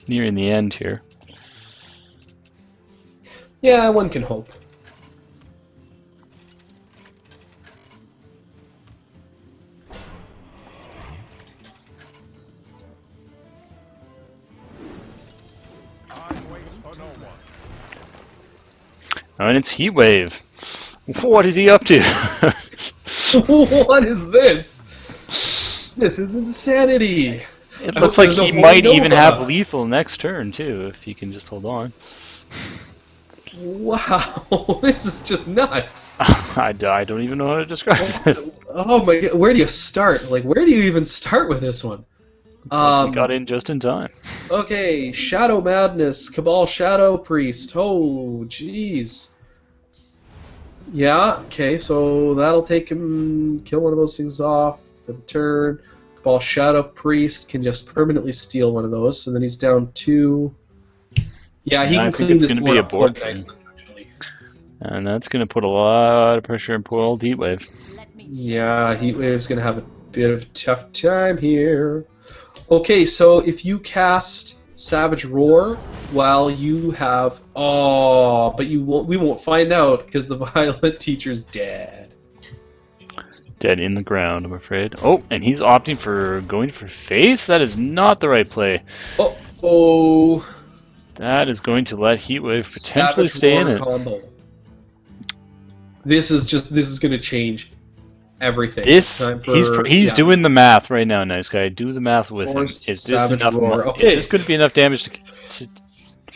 Speaker 2: nearing the end here.
Speaker 1: Yeah, one can hope.
Speaker 4: for no one.
Speaker 2: Oh, and it's Heatwave. What is he up to?
Speaker 1: What is this? This is insanity.
Speaker 2: It
Speaker 1: I
Speaker 2: looks
Speaker 1: hope
Speaker 2: like
Speaker 1: there's no
Speaker 2: he might
Speaker 1: Holy
Speaker 2: even
Speaker 1: Nova.
Speaker 2: have lethal next turn, too, if he can just hold on.
Speaker 1: Wow, this is just nuts.
Speaker 2: I don't even know how to describe it.
Speaker 1: Oh my god, where do you start? Like, where do you even start with this one?
Speaker 2: Looks like he got in just in time.
Speaker 1: Okay, Shadow Madness, Cabal Shadow Priest. Oh, jeez. Yeah, okay, so that'll take him, kill one of those things off for the turn. Cabal Shadow Priest can just permanently steal one of those, so then he's down 2. Yeah, he
Speaker 2: Yeah, I
Speaker 1: can
Speaker 2: think
Speaker 1: clean
Speaker 2: it's
Speaker 1: this
Speaker 2: gonna
Speaker 1: board
Speaker 2: be a
Speaker 1: up
Speaker 2: board
Speaker 1: quite nicely, actually.
Speaker 2: And that's going to put a lot of pressure on poor old Heatwave.
Speaker 1: Yeah, Heatwave's gonna have a bit of a tough time here. Okay, so if you cast Savage Roar while you have but we won't find out because the Violet Teacher's dead.
Speaker 2: Dead in the ground, I'm afraid. Oh, and he's opting for going for face? That is not the right play.
Speaker 1: Oh,
Speaker 2: That is going to let Heatwave potentially
Speaker 1: Savage
Speaker 2: stay in
Speaker 1: Roar
Speaker 2: it.
Speaker 1: combo. This is gonna change everything.
Speaker 2: This,
Speaker 1: Time for
Speaker 2: he's doing the math right now, nice guy. Do the math with him.
Speaker 1: Force
Speaker 2: Is this
Speaker 1: Savage
Speaker 2: enough?
Speaker 1: Roar. Okay.
Speaker 2: Is this going to be enough damage to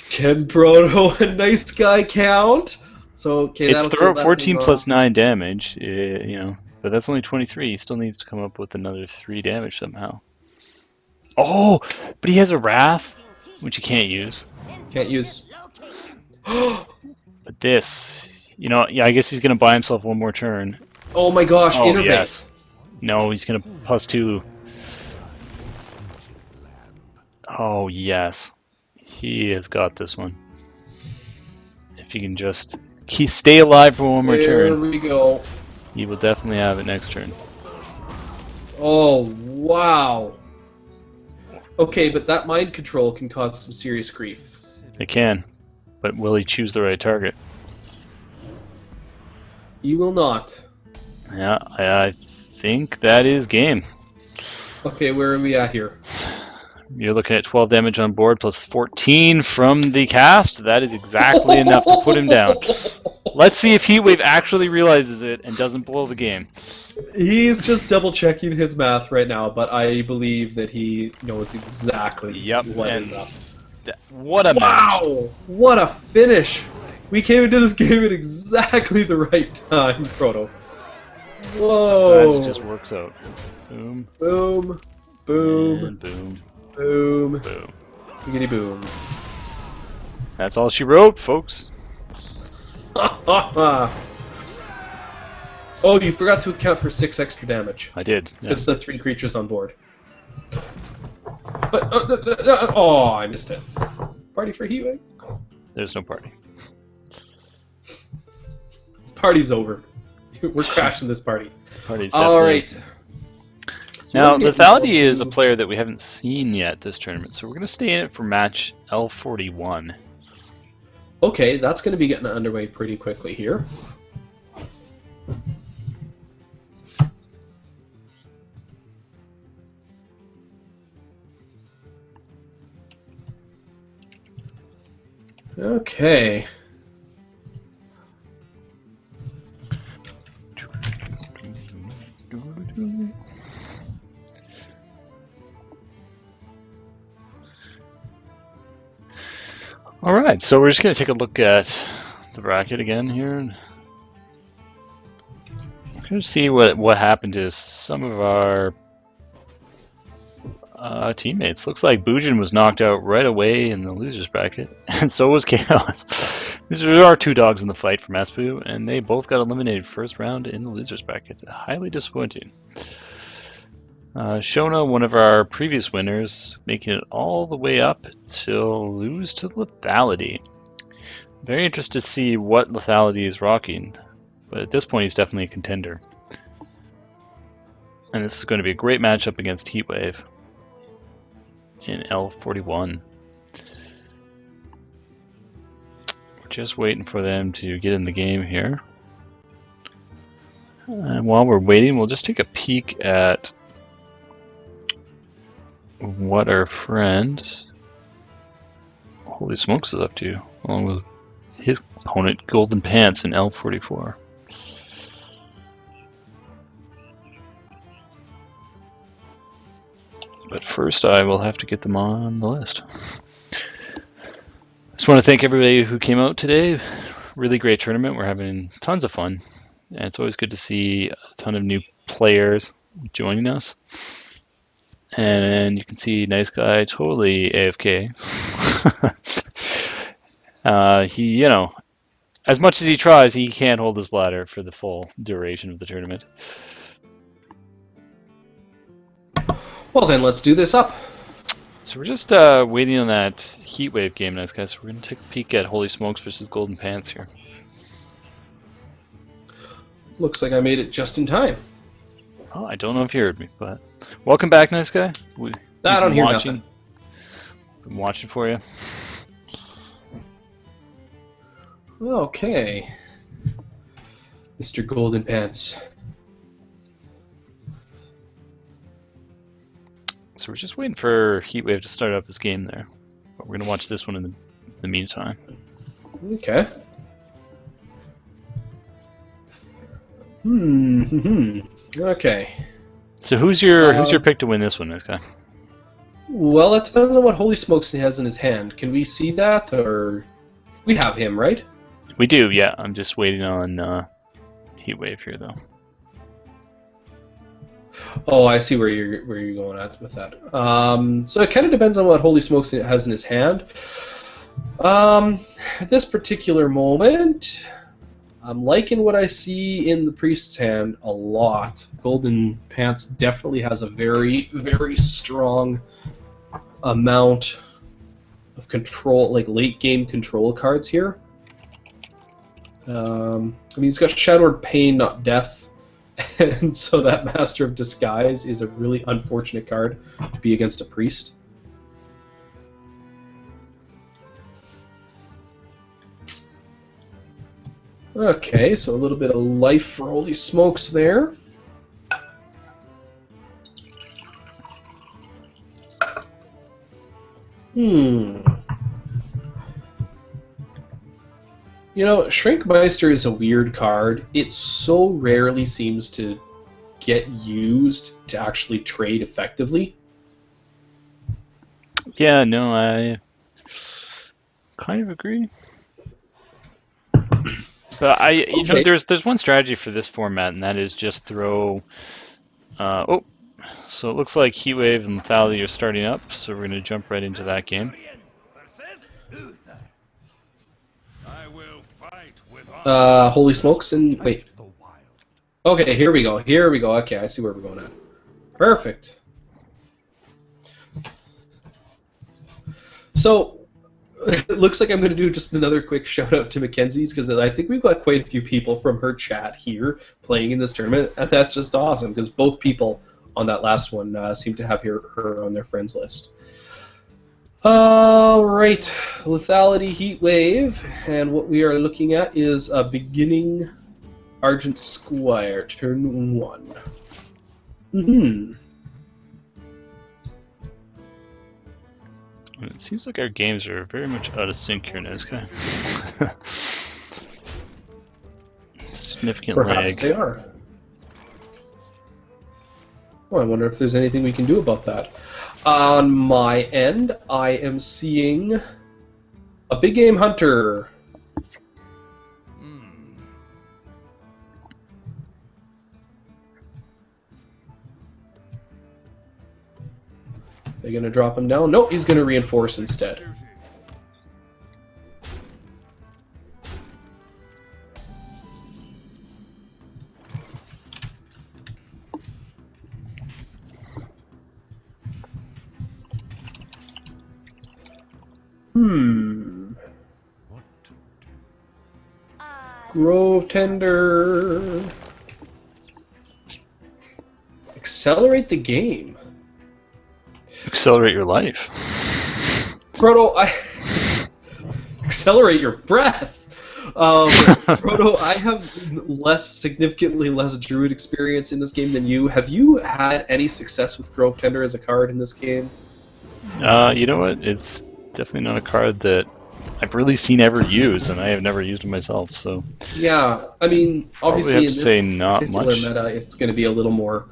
Speaker 1: Can Proto a nice guy count? So okay, that'll
Speaker 2: it's
Speaker 1: kill
Speaker 2: throw
Speaker 1: that
Speaker 2: 14
Speaker 1: thing
Speaker 2: plus
Speaker 1: off.
Speaker 2: 9 damage, you know, but that's only 23. He still needs to come up with another 3 damage somehow. Oh, but he has a Wrath, which he can't use.
Speaker 1: Can't use.
Speaker 2: But this, you know, yeah, I guess he's going to buy himself one more turn.
Speaker 1: Oh my gosh,
Speaker 2: Oh,
Speaker 1: Innervate.
Speaker 2: yes. No, he's going to +2. Oh, yes. He has got this one. If he can just stay alive for one more
Speaker 1: There
Speaker 2: turn,
Speaker 1: we go.
Speaker 2: he will definitely have it next turn.
Speaker 1: Oh, wow. Okay, but that mind control can cause some serious grief.
Speaker 2: It can, but will he choose the right target?
Speaker 1: You will not.
Speaker 2: Yeah, I think that is game.
Speaker 1: Okay, where are we at here?
Speaker 2: You're looking at 12 damage on board plus 14 from the cast. That is exactly enough to put him down. Let's see if Heatwave actually realizes it and doesn't blow the game.
Speaker 1: He's just double checking his math right now, but I believe that he knows exactly what is up.
Speaker 2: What a match.
Speaker 1: Wow! What a finish! We came into this game at exactly the right time, Proto. Whoa!
Speaker 2: It just works out. Boom.
Speaker 1: Boom. Boom.
Speaker 2: And boom.
Speaker 1: Boom.
Speaker 2: Boom.
Speaker 1: Biggity boom.
Speaker 2: That's all she wrote, folks.
Speaker 1: Oh, you forgot to account for 6 extra damage.
Speaker 2: I did. Yeah.
Speaker 1: It's the 3 creatures on board. But oh, I missed it. Party for Heatwave?
Speaker 2: There's no party.
Speaker 1: Party's over. We're crashing this party.
Speaker 2: Party's
Speaker 1: All
Speaker 2: definitely-
Speaker 1: right.
Speaker 2: Now,
Speaker 1: we're getting
Speaker 2: Lethality
Speaker 1: close
Speaker 2: is
Speaker 1: to-
Speaker 2: a player that we haven't seen yet this tournament, so we're going to stay in it for match L41.
Speaker 1: Okay, that's going to be getting underway pretty quickly here. Okay.
Speaker 2: All right, so we're just going to take a look at the bracket again here. We're going to see what happened to some of our teammates. Looks like Bujin was knocked out right away in the losers bracket, and so was Chaos. These are our 2 dogs in the fight from ESBU, and they both got eliminated first round in the losers bracket. Highly disappointing. Shona, one of our previous winners, making it all the way up to lose to Lethality. Very interested to see what Lethality is rocking, but at this point he's definitely a contender. And this is going to be a great matchup against Heatwave in L41. We're just waiting for them to get in the game here. And while we're waiting, we'll just take a peek at what our friend Holy Smokes is up to, along with his opponent, Golden Pants in L44. But first, I will have to get them on the list. Just want to thank everybody who came out today. Really great tournament. We're having tons of fun. And it's always good to see a ton of new players joining us. And you can see Nice Guy totally AFK. He, as much as he tries, he can't hold his bladder for the full duration of the tournament.
Speaker 1: Well, then let's do this up.
Speaker 2: So we're just waiting on that Heatwave game, Nice Guy. So we're going to take a peek at Holy Smokes versus Golden Pants here.
Speaker 1: Looks like I made it just in time.
Speaker 2: Oh, I don't know if you heard me, but welcome back, Nice Guy.
Speaker 1: I don't hear nothing.
Speaker 2: Been watching for you.
Speaker 1: Okay. Mr. Golden Pants.
Speaker 2: So we're just waiting for Heatwave to start up his game there. But we're going to watch this one in the meantime.
Speaker 1: Okay. Okay.
Speaker 2: So who's your pick to win this one, Nice Guy?
Speaker 1: Well, it depends on what Holy Smokes he has in his hand. Can we see that, or we have him, right?
Speaker 2: We do, yeah. I'm just waiting on Heatwave here, though.
Speaker 1: Oh, I see where you're going at with that. So it kind of depends on what Holy Smokes has in his hand. At this particular moment, I'm liking what I see in the Priest's hand a lot. Golden Pants definitely has a very, very strong amount of control, like late game control cards here. I mean, he's got Shadowed Pain, not Death, and so that Master of Disguise is a really unfortunate card to be against a Priest. Okay, so a little bit of life for Holy Smokes there. You know, Shrinkmeister is a weird card. It so rarely seems to get used to actually trade effectively.
Speaker 2: Yeah, no, I kind of agree. But there's one strategy for this format, and that is just throw. So it looks like Heatwave and Lethality are starting up, so we're going to jump right into that game.
Speaker 4: I will fight with
Speaker 1: Holy Smokes and wait. Okay, here we go. Okay, I see where we're going at. Perfect. So it looks like I'm going to do just another quick shout out to Mackenzie's, because I think we've got quite a few people from her chat here playing in this tournament, and that's just awesome because both people on that last one seem to have her on their friends list. Alright, Lethality Heatwave, and what we are looking at is a beginning Argent Squire, turn 1.
Speaker 2: It seems like our games are very much out of sync here, Nice Guy. Significant
Speaker 1: Perhaps
Speaker 2: lag.
Speaker 1: they are. Well, I wonder if there's anything we can do about that. On my end, I am seeing a big game hunter. They're going to drop him down. Nope, he's going to reinforce instead. Grove Tender. Accelerate the game.
Speaker 2: Accelerate your life.
Speaker 1: Proto, accelerate your breath. Proto, I have significantly less Druid experience in this game than you. Have you had any success with Grove Tender as a card in this game?
Speaker 2: You know what? definitely not a card that I've really seen ever used, and I have never used it myself. So
Speaker 1: Yeah, I mean, obviously in
Speaker 2: have to
Speaker 1: this
Speaker 2: say not
Speaker 1: particular
Speaker 2: much.
Speaker 1: meta, it's going to be a little more,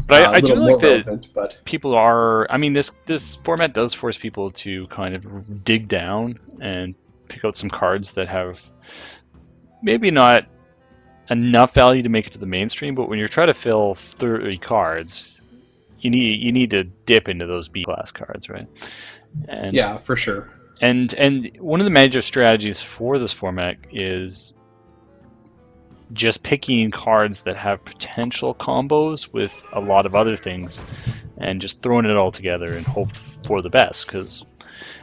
Speaker 2: But I do
Speaker 1: little more
Speaker 2: like that
Speaker 1: relevant. But
Speaker 2: people are. I mean, this format does force people to kind of dig down and pick out some cards that have maybe not enough value to make it to the mainstream. But when you're trying to fill 30 cards, you need to dip into those B class cards, right? And
Speaker 1: yeah, for sure.
Speaker 2: And one of the major strategies for this format is just picking cards that have potential combos with a lot of other things and just throwing it all together and hope for the best, because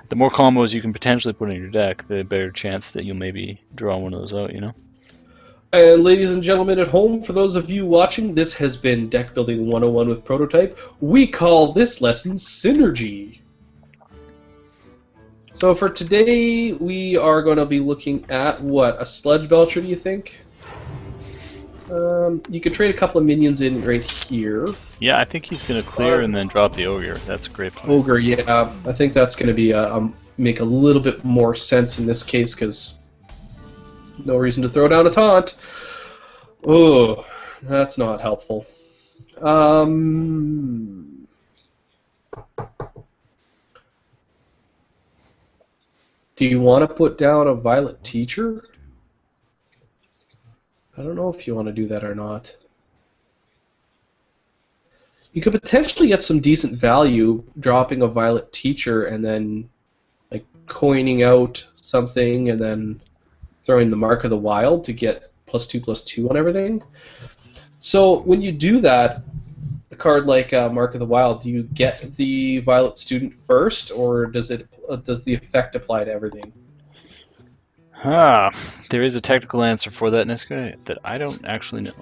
Speaker 2: the more combos you can potentially put in your deck, the better chance that you'll maybe draw one of those out, you know?
Speaker 1: And ladies and gentlemen at home, for those of you watching, this has been Deck Building 101 with Prototype. We call this lesson Synergy. So for today, we are going to be looking at, what, a Sludge Belcher, do you think? You could trade a couple of minions in right here.
Speaker 2: Yeah, I think he's going to clear and then drop the Ogre. That's a great plan.
Speaker 1: Ogre, yeah. I think that's going to be make a little bit more sense in this case, because no reason to throw down a taunt. Oh, that's not helpful. Do you want to put down a Violet Teacher? I don't know if you want to do that or not. You could potentially get some decent value dropping a Violet Teacher and then like coining out something and then throwing the Mark of the Wild to get +2/+2 on everything. So when you do that, a card like Mark of the Wild, do you get the Violet Student first, or does the effect apply to everything?
Speaker 2: There is a technical answer for that, Niska, that I don't actually know.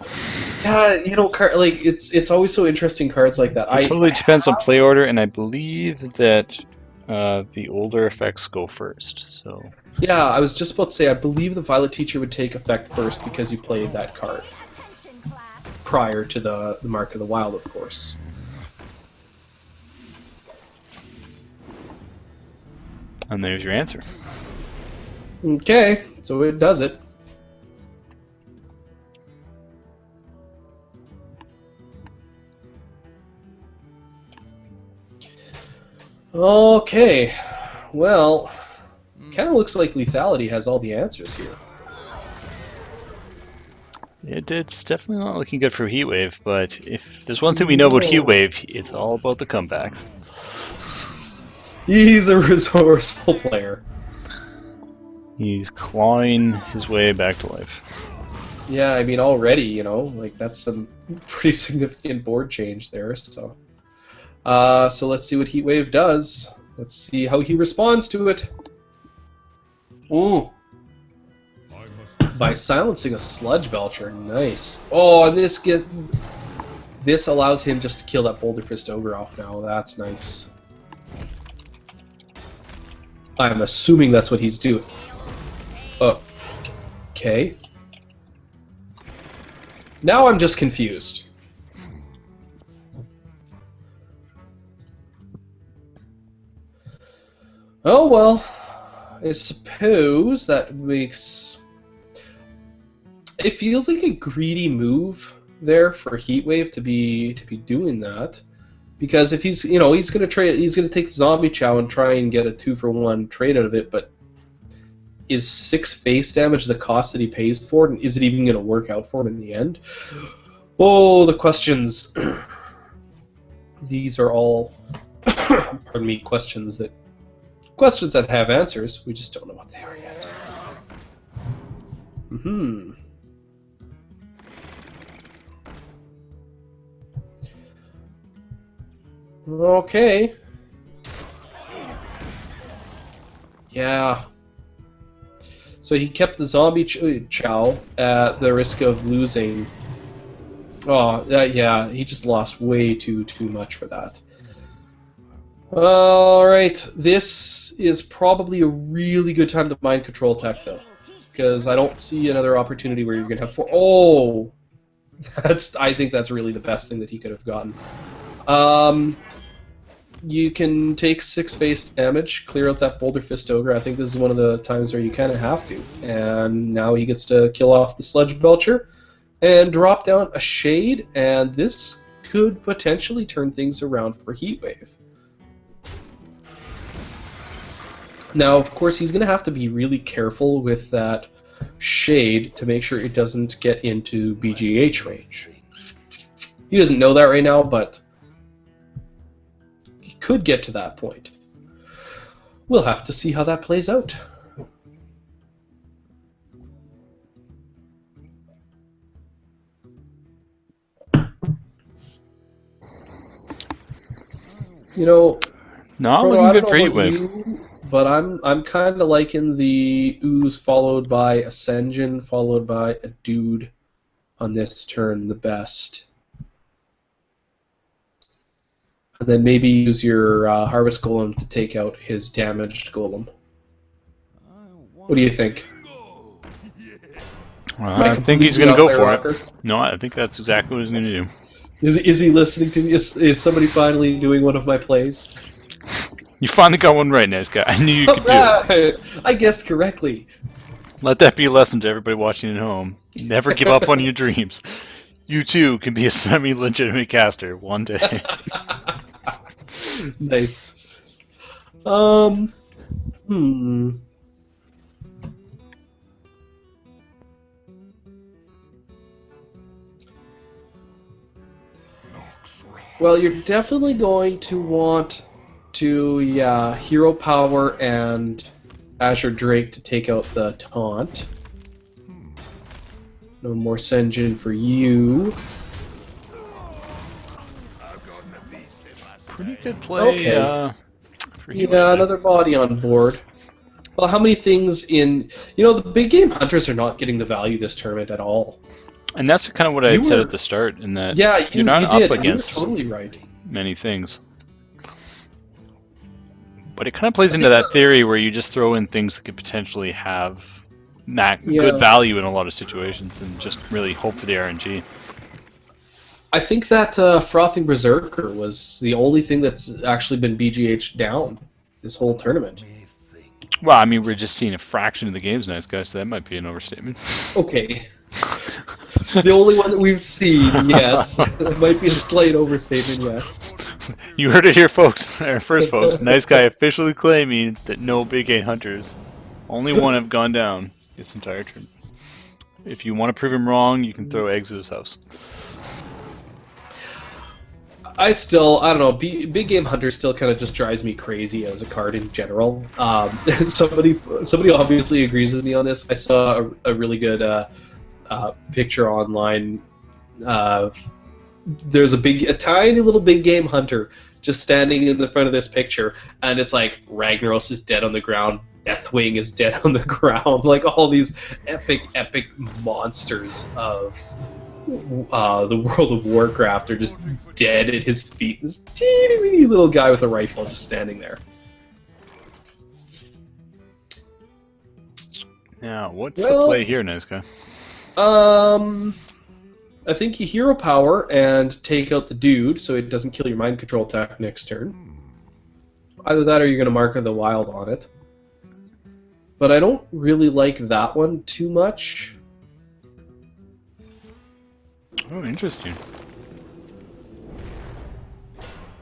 Speaker 1: Yeah, you know, like it's always so interesting cards like that.
Speaker 2: It totally depends on play order, and I believe that the older effects go first. So
Speaker 1: yeah, I was just about to say I believe the Violet Teacher would take effect first because you played that card prior to the Mark of the Wild, of course.
Speaker 2: And there's your answer.
Speaker 1: Okay, so it does it. Okay, well, kind of looks like Lethality has all the answers here.
Speaker 2: It's definitely not looking good for Heatwave, but if there's one thing we know about Heatwave, it's all about the comeback.
Speaker 1: He's a resourceful player.
Speaker 2: He's clawing his way back to life.
Speaker 1: Yeah, I mean already, you know, like that's some pretty significant board change there. So, so let's see what Heatwave does. Let's see how he responds to it. Ooh. By silencing a Sludge Belcher, nice. Oh, and this allows him just to kill that Boulder Fist Ogre off now. That's nice. I'm assuming that's what he's doing. Okay. Now I'm just confused. Oh well, I suppose that makes... It feels like a greedy move there for Heatwave to be doing that, because if he's he's gonna take Zombie Chow and try and get a 2-for-1 trade out of it, but is 6 face damage the cost that he pays for it, and is it even gonna work out for him in the end? Oh, the questions. These are all, pardon me, questions that have answers. We just don't know what they are yet. Okay. Yeah. So he kept the Zombie Chow at the risk of losing. Oh, yeah, he just lost way too much for that. Alright, this is probably a really good time to mind control tech, though. Because I don't see another opportunity where you're going to have 4... Oh! I think that's really the best thing that he could have gotten. you can take 6 face damage, clear out that Boulder Fist Ogre. I think this is one of the times where you kind of have to. And now he gets to kill off the Sludge Belcher and drop down a Shade, and this could potentially turn things around for Heatwave. Now, of course, he's going to have to be really careful with that Shade to make sure it doesn't get into BGH range. He doesn't know that right now, but he could get to that point. We'll have to see how that plays out. You know,
Speaker 2: Not
Speaker 1: Frodo,
Speaker 2: looking
Speaker 1: I
Speaker 2: good
Speaker 1: don't
Speaker 2: for
Speaker 1: know about
Speaker 2: Heatwave.
Speaker 1: you, but I'm kind of liking the Ooze followed by a Senjin followed by a Dude on this turn the best. And then maybe use your Harvest Golem to take out his damaged Golem. What do you think?
Speaker 2: I think he's going to go for it. No, I think that's exactly what he's going to do.
Speaker 1: Is he listening to me? Is somebody finally doing one of my plays?
Speaker 2: You finally got one right, nice guy. I knew you could do it.
Speaker 1: I guessed correctly.
Speaker 2: Let that be a lesson to everybody watching at home. Never give up on your dreams. You too can be a semi-legitimate caster one day.
Speaker 1: Nice. Well, you're definitely going to want to, Hero Power and Azure Drake to take out the taunt. No more Senjin for you.
Speaker 2: Pretty good play.
Speaker 1: Okay.
Speaker 2: For
Speaker 1: Yeah, another body on board. Well, how many things in... You know, the big game hunters are not getting the value this tournament at all.
Speaker 2: And that's kind of what I
Speaker 1: You
Speaker 2: said
Speaker 1: were-
Speaker 2: at the start, in that
Speaker 1: Yeah,
Speaker 2: you're not
Speaker 1: you
Speaker 2: up
Speaker 1: did. You were
Speaker 2: against
Speaker 1: totally right.
Speaker 2: many things. But it kind of plays into that theory where you just throw in things that could potentially have good value in a lot of situations and just really hope for the RNG.
Speaker 1: I think that Frothing Berserker was the only thing that's actually been BGH down this whole tournament.
Speaker 2: Well, I mean, we're just seeing a fraction of the games, nice guys, so that might be an overstatement.
Speaker 1: Okay. The only one that we've seen, yes. It might be a slight overstatement, yes.
Speaker 2: You heard it here, folks. First, folks, nice guy officially claiming that no big A hunters, only one, have gone down this entire term. If you want to prove him wrong, you can throw eggs at his house.
Speaker 1: I don't know, Big Game Hunter still kind of just drives me crazy as a card in general. Somebody obviously agrees with me on this. I saw a really good picture online. There's a tiny little Big Game Hunter just standing in the front of this picture, and it's like Ragnaros is dead on the ground, Deathwing is dead on the ground, like all these epic monsters of the World of Warcraft are just dead at his feet. This teeny weeny little guy with a rifle just standing there.
Speaker 2: Now, what's the play here, nice guy?
Speaker 1: I think you hero power and take out the dude so it doesn't kill your mind control attack next turn. Either that or you're going to mark the wild on it. But I don't really like that one too much.
Speaker 2: Oh, interesting.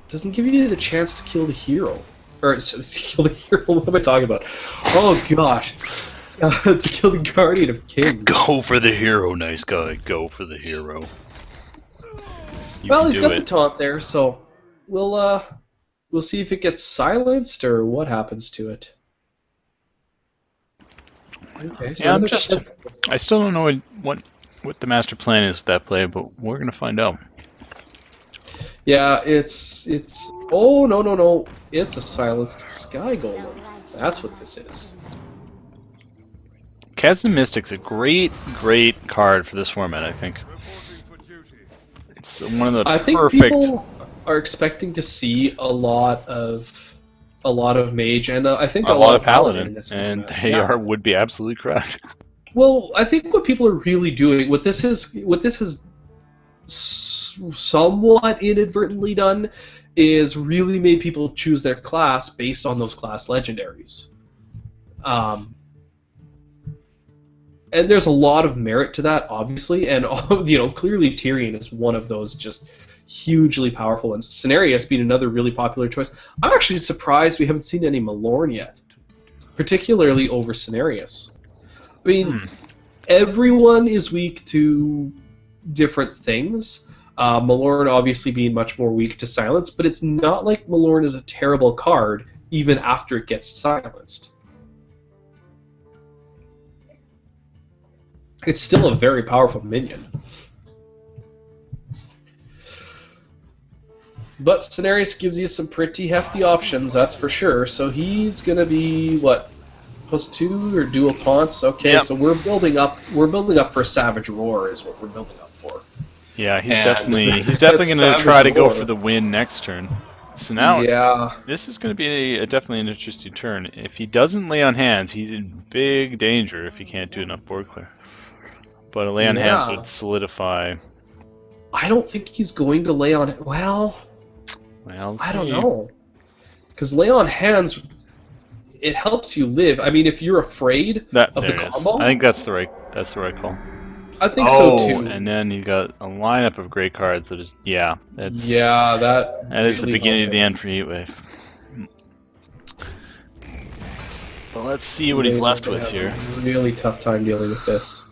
Speaker 1: Doesn't give you the chance to kill the hero. Or, kill the hero, what am I talking about? Oh gosh. To kill the Guardian of Kings.
Speaker 2: Go for the hero, nice guy. Go for the hero.
Speaker 1: Well, he's got the taunt there, so we'll see if it gets silenced or what happens to it. Okay, so
Speaker 2: yeah, I still don't know what the master plan is with that play, but we're gonna find out.
Speaker 1: Yeah, it's oh no, it's a silenced Sky Golem. That's what this is.
Speaker 2: Chasm Mystic's a great card for this format, I think. It's one of the
Speaker 1: I think
Speaker 2: perfect...
Speaker 1: people are expecting to see a lot of mage and I think
Speaker 2: a lot of paladin,
Speaker 1: in this
Speaker 2: and
Speaker 1: format.
Speaker 2: they would be absolutely correct.
Speaker 1: Well, I think what people are really doing, what this has somewhat inadvertently done, is really made people choose their class based on those class legendaries. And there's a lot of merit to that, obviously, and clearly Tyrion is one of those just hugely powerful ones. Cenarius being another really popular choice. I'm actually surprised we haven't seen any Malorn yet, particularly over Cenarius. I mean, everyone is weak to different things. Malorn obviously being much more weak to silence, but it's not like Malorn is a terrible card even after it gets silenced. It's still a very powerful minion. But Cenarius gives you some pretty hefty options, that's for sure. So he's going to be, what, +2 or dual taunts? Okay,
Speaker 2: yep.
Speaker 1: So we're building up for Savage Roar is what we're building up for.
Speaker 2: Yeah, he's definitely going to try to go for the win next turn. So now, this is going to be definitely an interesting turn. If he doesn't lay on hands, he's in big danger if he can't do enough board clear. But a lay on hands would solidify.
Speaker 1: I don't think he's going to lay on... Well, I don't know. Because lay on hands, it helps you live. I mean, if you're afraid of the combo...
Speaker 2: I think that's the right call.
Speaker 1: I think so, too.
Speaker 2: And then you got a lineup of great cards that is... Yeah. That
Speaker 1: is
Speaker 2: the beginning of the end for Heatwave. But let's see what he's left with here.
Speaker 1: Really tough time dealing with this.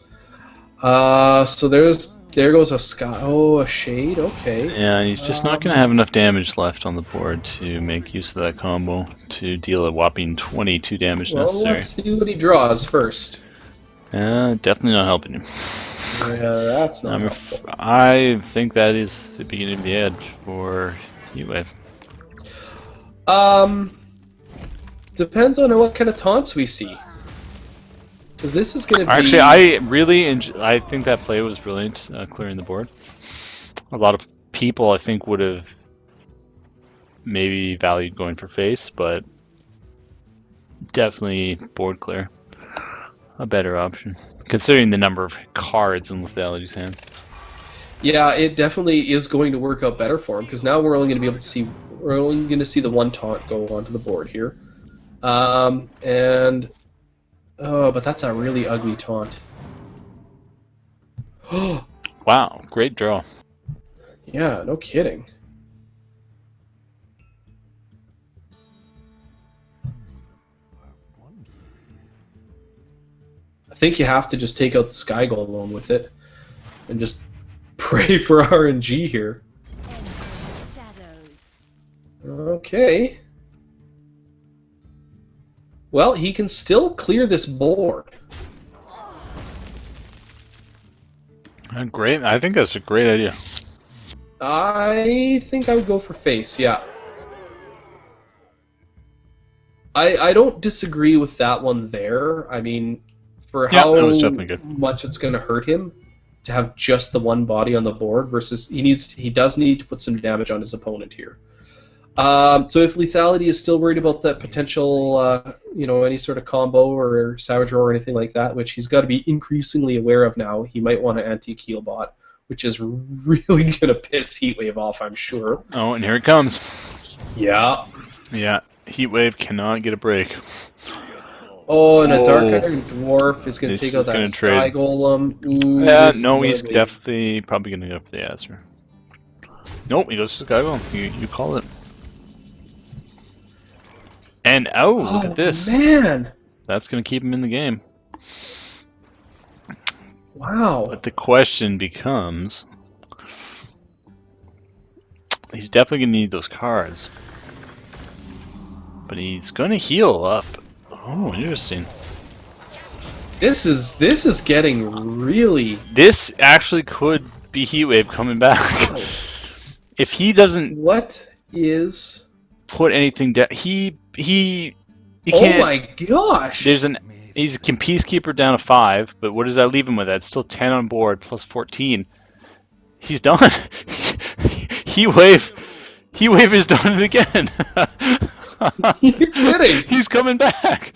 Speaker 1: So there goes a sky. Oh, a shade. Okay.
Speaker 2: Yeah, he's just not going to have enough damage left on the board to make use of that combo to deal a whopping 22 damage necessary.
Speaker 1: Let's see what he draws first.
Speaker 2: Definitely not helping him.
Speaker 1: Yeah, that's not helpful.
Speaker 2: I think that is the beginning of the edge for Heatwave.
Speaker 1: Depends on what kind of taunts we see. Because this is going to be...
Speaker 2: Actually, I think that play was brilliant, clearing the board. A lot of people, I think, would have maybe valued going for face, but definitely board clear. A better option, considering the number of cards in Lethality's hand.
Speaker 1: Yeah, it definitely is going to work out better for him, because now we're only going to be able to see... We're only going to see the one taunt go onto the board here. Oh, but that's a really ugly taunt.
Speaker 2: Wow, great draw.
Speaker 1: Yeah, no kidding. I think you have to just take out the Sky Golem with it and just pray for RNG here. Okay. Well, he can still clear this board.
Speaker 2: Great. I think that's a great idea.
Speaker 1: I think I would go for face, yeah. I don't disagree with that one there. I mean, for how much it's going to hurt him to have just the one body on the board versus he does need to put some damage on his opponent here. So if Lethality is still worried about that potential, any sort of combo or Savage Roar or anything like that, which he's got to be increasingly aware of now, he might want to anti-Keelbot, which is really going to piss Heatwave off, I'm sure.
Speaker 2: Oh, and here it comes.
Speaker 1: Yeah.
Speaker 2: Yeah, Heatwave cannot get a break.
Speaker 1: Oh, and a Dark Iron Dwarf is going to take out that Sky Golem. Ooh,
Speaker 2: yeah, no, he's definitely probably going to go for the Azure. Nope, he goes to Sky Golem. You call it. And look at this.
Speaker 1: Man!
Speaker 2: That's going to keep him in the game.
Speaker 1: Wow.
Speaker 2: But the question becomes, he's definitely going to need those cards. But he's going to heal up. Oh, interesting.
Speaker 1: This is getting really...
Speaker 2: This actually could be Heatwave coming back. If he doesn't...
Speaker 1: What is...
Speaker 2: Put anything down... He can't...
Speaker 1: Oh my gosh!
Speaker 2: He's a Peacekeeper down to 5, but what does that leave him with? That's still 10 on board, plus 14. He's done. Heatwave has done it again.
Speaker 1: You're kidding!
Speaker 2: He's coming back.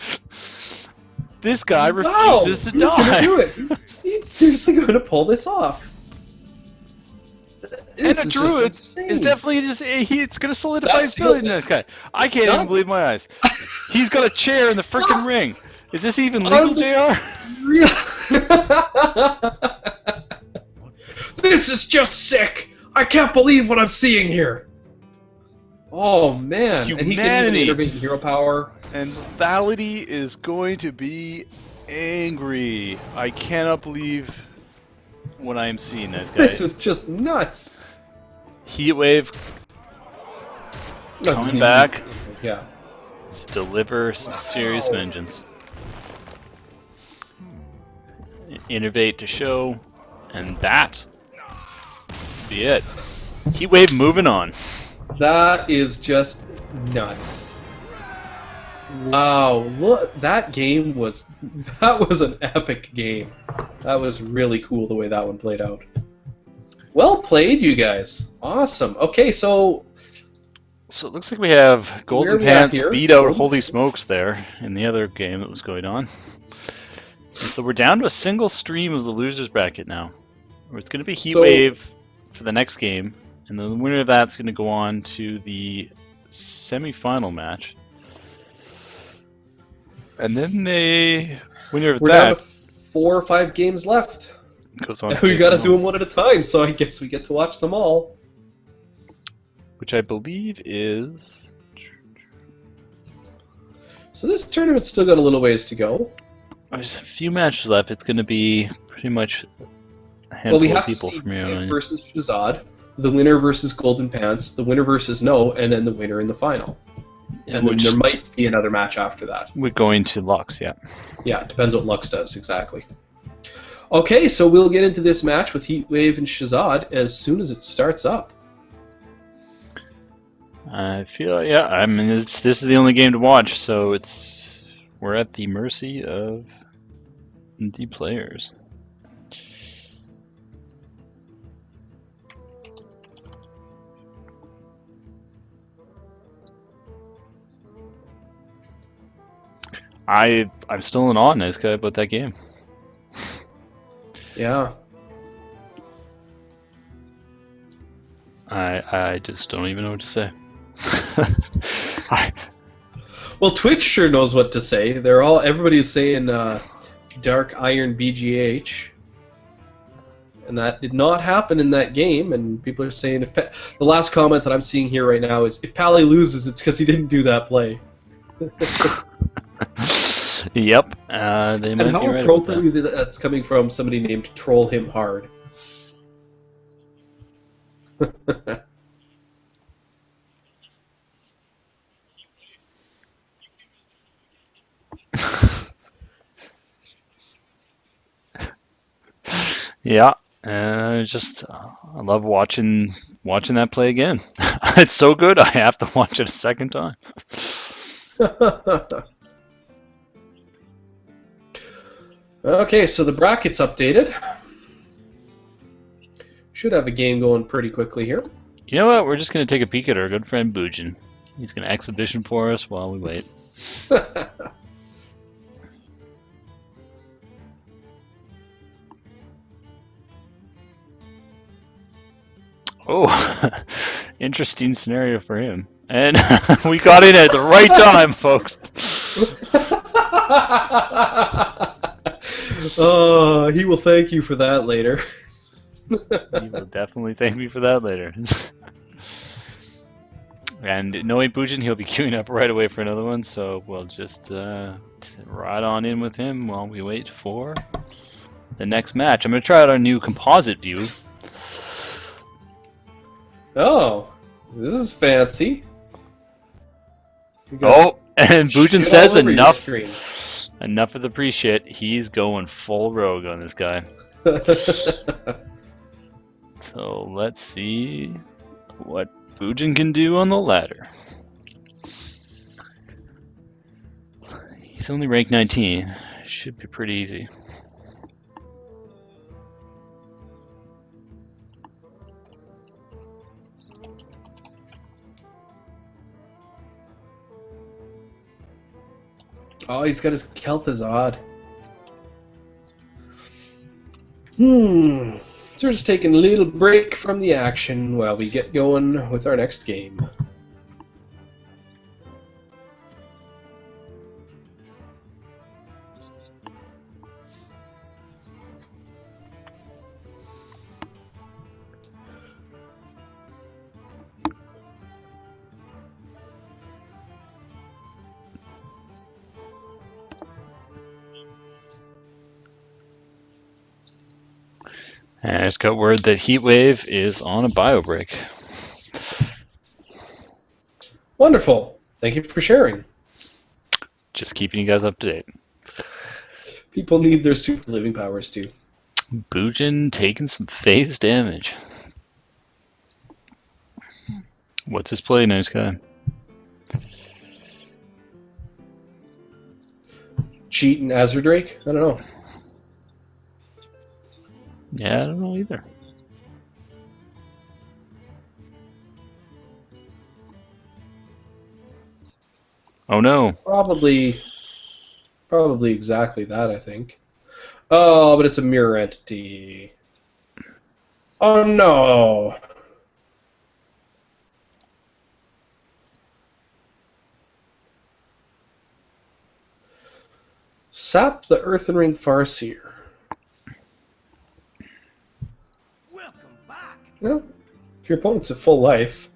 Speaker 2: This guy refuses to die.
Speaker 1: He's gonna do it. He's seriously going to pull this off.
Speaker 2: And
Speaker 1: This
Speaker 2: a
Speaker 1: is just
Speaker 2: druid is
Speaker 1: insane.
Speaker 2: definitely just it's going to solidify
Speaker 1: That
Speaker 2: his ability in
Speaker 1: seals
Speaker 2: this guy. I can't even believe my eyes. He's got a chair in the freaking ring. Is this even legal, JR?
Speaker 1: Real. This is just sick. I can't believe what I'm seeing here. Oh man! And he can even
Speaker 2: Humanity.
Speaker 1: innovate in hero power.
Speaker 2: And Validity is going to be angry. I cannot believe what I am seeing, that guy.
Speaker 1: This is just nuts.
Speaker 2: Heat wave
Speaker 1: No,
Speaker 2: coming back
Speaker 1: Yeah.
Speaker 2: to deliver serious vengeance. Innovate to show, and that be it. Heat wave moving on.
Speaker 1: That is just nuts. Wow, look, that was an epic game. That was really cool the way that one played out. Well played, you guys. Awesome. Okay, so
Speaker 2: So it looks like we have
Speaker 1: Where
Speaker 2: Golden
Speaker 1: are we at
Speaker 2: Pants
Speaker 1: here?
Speaker 2: beat out
Speaker 1: Golden
Speaker 2: Holy
Speaker 1: Pants?
Speaker 2: Smokes there in the other game that was going on. And so we're down to a single stream of the losers bracket now. Where it's going to be Heat
Speaker 1: So-
Speaker 2: Wave for the next game, and then the winner of that's going to go on to the semi-final match. And then the winner of
Speaker 1: we're down
Speaker 2: that
Speaker 1: to 4 or 5 games left.
Speaker 2: goes on.
Speaker 1: And
Speaker 2: to
Speaker 1: we
Speaker 2: the
Speaker 1: gotta
Speaker 2: final,
Speaker 1: do them one at a time, so I guess we get to watch them all.
Speaker 2: which I believe is.
Speaker 1: So this tournament's still got a little ways to go.
Speaker 2: There's a few matches left. It's going to be pretty much a handful
Speaker 1: Well, we
Speaker 2: of
Speaker 1: have to
Speaker 2: people
Speaker 1: see
Speaker 2: from here
Speaker 1: Dave
Speaker 2: on.
Speaker 1: versus Shazad, the winner versus Golden Pants, the winner versus No, and then the winner in the final. And then
Speaker 2: Which-
Speaker 1: there might be another match after that.
Speaker 2: We're going to Lux, yeah.
Speaker 1: Yeah, it depends what Lux does, exactly. Okay, so we'll get into this match with Heatwave and Shazad as soon as it starts up.
Speaker 2: I feel, yeah, I mean, this is the only game to watch, so we're at the mercy of the players. I'm still in awe, nice guy, about that game.
Speaker 1: Yeah.
Speaker 2: I just don't even know what to say. I,
Speaker 1: Well, Twitch sure knows what to say. Everybody's saying Dark Iron BGH. And that did not happen in that game, and people are saying the last comment that I'm seeing here right now is if Pally loses, it's because he didn't do that play.
Speaker 2: yep, they might
Speaker 1: And how
Speaker 2: be right about that.
Speaker 1: appropriately that's coming from somebody named Troll Him Hard.
Speaker 2: Yeah, I love watching that play again. It's so good, I have to watch it a second time.
Speaker 1: Okay, so the bracket's updated. Should have a game going pretty quickly here.
Speaker 2: You know what? We're just gonna take a peek at our good friend Bujin. He's gonna exhibition for us while we wait. Oh, interesting scenario for him. And we got in at the right time, folks.
Speaker 1: Oh, he will thank you for that later.
Speaker 2: He will definitely thank me for that later. And knowing Bujin, he'll be queuing up right away for another one, so we'll just ride on in with him while we wait for the next match. I'm going to try out our new composite view.
Speaker 1: Oh, this is fancy. You got
Speaker 2: Oh, and Bujin
Speaker 1: shit
Speaker 2: says
Speaker 1: all over your
Speaker 2: enough.
Speaker 1: screen.
Speaker 2: Enough of the pre-shit. He's going full rogue on this guy. So let's see what Bujin can do on the ladder. He's only ranked 19. Should be pretty easy.
Speaker 1: Oh, he's got his Kel'Thuzad. Hmm. So we're just taking a little break from the action while we get going with our next game.
Speaker 2: And I just got word that Heatwave is on a bio break.
Speaker 1: Wonderful. Thank you for sharing.
Speaker 2: Just keeping you guys up to date.
Speaker 1: People need their super living powers too.
Speaker 2: Boojin taking some phase damage. What's his play, nice guy?
Speaker 1: Cheat and Azure Drake? I don't know.
Speaker 2: Yeah, I don't know either. Oh no.
Speaker 1: Probably exactly that, I think. Oh, but it's a mirror entity. Oh no. Sap the Earthen Ring Farseer.
Speaker 4: Welcome back.
Speaker 1: Well, if your opponent's at full life.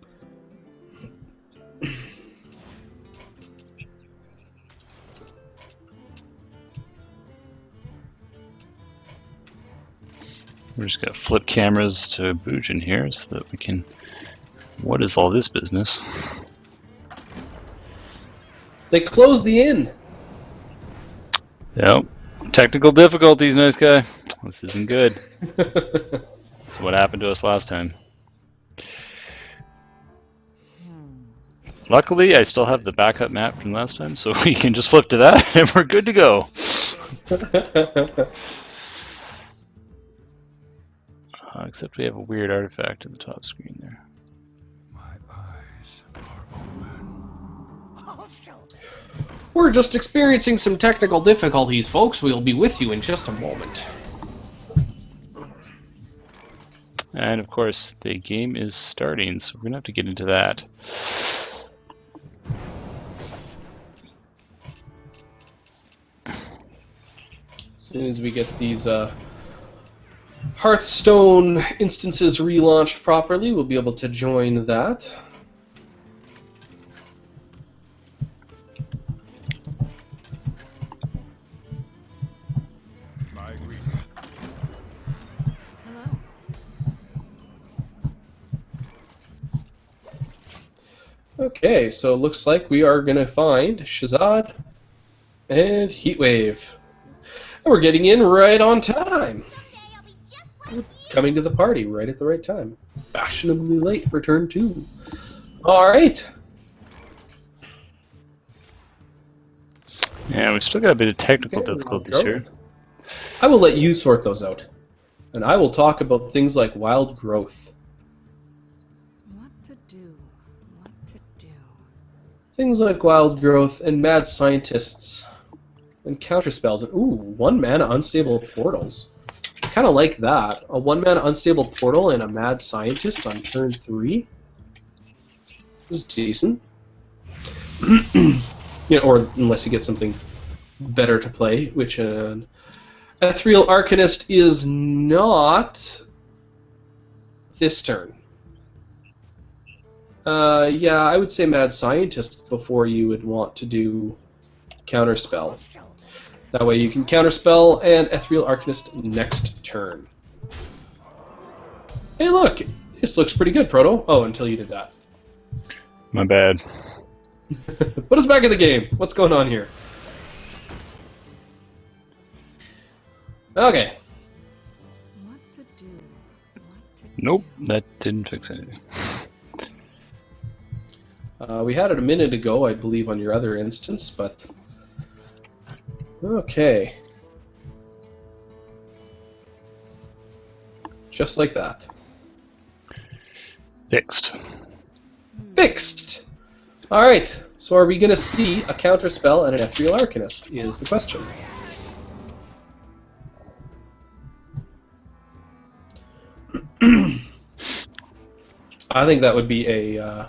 Speaker 2: We're just gonna flip cameras to Boojin here so that we can. What is all this business?
Speaker 1: They closed the inn.
Speaker 2: Yep. Technical difficulties, nice guy. This isn't good. That's what happened to us last time. Luckily, I still have the backup map from last time, so we can just flip to that and we're good to go. Except we have a weird artifact at the top screen there.
Speaker 4: My eyes are open. I'll show.
Speaker 1: We're just experiencing some technical difficulties, folks. We'll be with you in just a moment.
Speaker 2: And of course, the game is starting, so we're gonna have to get into that.
Speaker 1: As soon as we get these Hearthstone instances relaunched properly, we'll be able to join that.
Speaker 4: My greeting.
Speaker 3: Hello.
Speaker 1: Okay, so it looks like we are going to find Shazad and Heatwave. And we're getting in right on time. Coming to the party right at the right time. Fashionably late for turn 2. Alright.
Speaker 2: Yeah, we still got a bit of technical
Speaker 1: Okay,
Speaker 2: difficulties
Speaker 1: go.
Speaker 2: here.
Speaker 1: I will let you sort those out. And I will talk about things like wild growth.
Speaker 3: What to do? What to do?
Speaker 1: Things like wild growth and mad scientists. And counterspells. And ooh, 1-mana unstable portals. I kind of like that. A 1-mana unstable portal and a mad scientist on turn 3. This is decent. Yeah, or unless you get something better to play, which an Ethereal Arcanist is not this turn. Yeah, I would say Mad Scientist before you would want to do Counterspell. That way you can Counterspell and Ethereal Arcanist next turn. Hey look! This looks pretty good, Proto. Oh, until you did that.
Speaker 2: My bad.
Speaker 1: Put us back in the game. What's going on here? Okay.
Speaker 3: What to do? What to
Speaker 2: Nope, that didn't fix anything.
Speaker 1: We had it a minute ago, I believe, on your other instance, but... Okay. Just like that.
Speaker 2: Fixed.
Speaker 1: Fixed! Alright, so are we going to see a Counterspell and an Ethereal Arcanist, is the question. I think that would be a.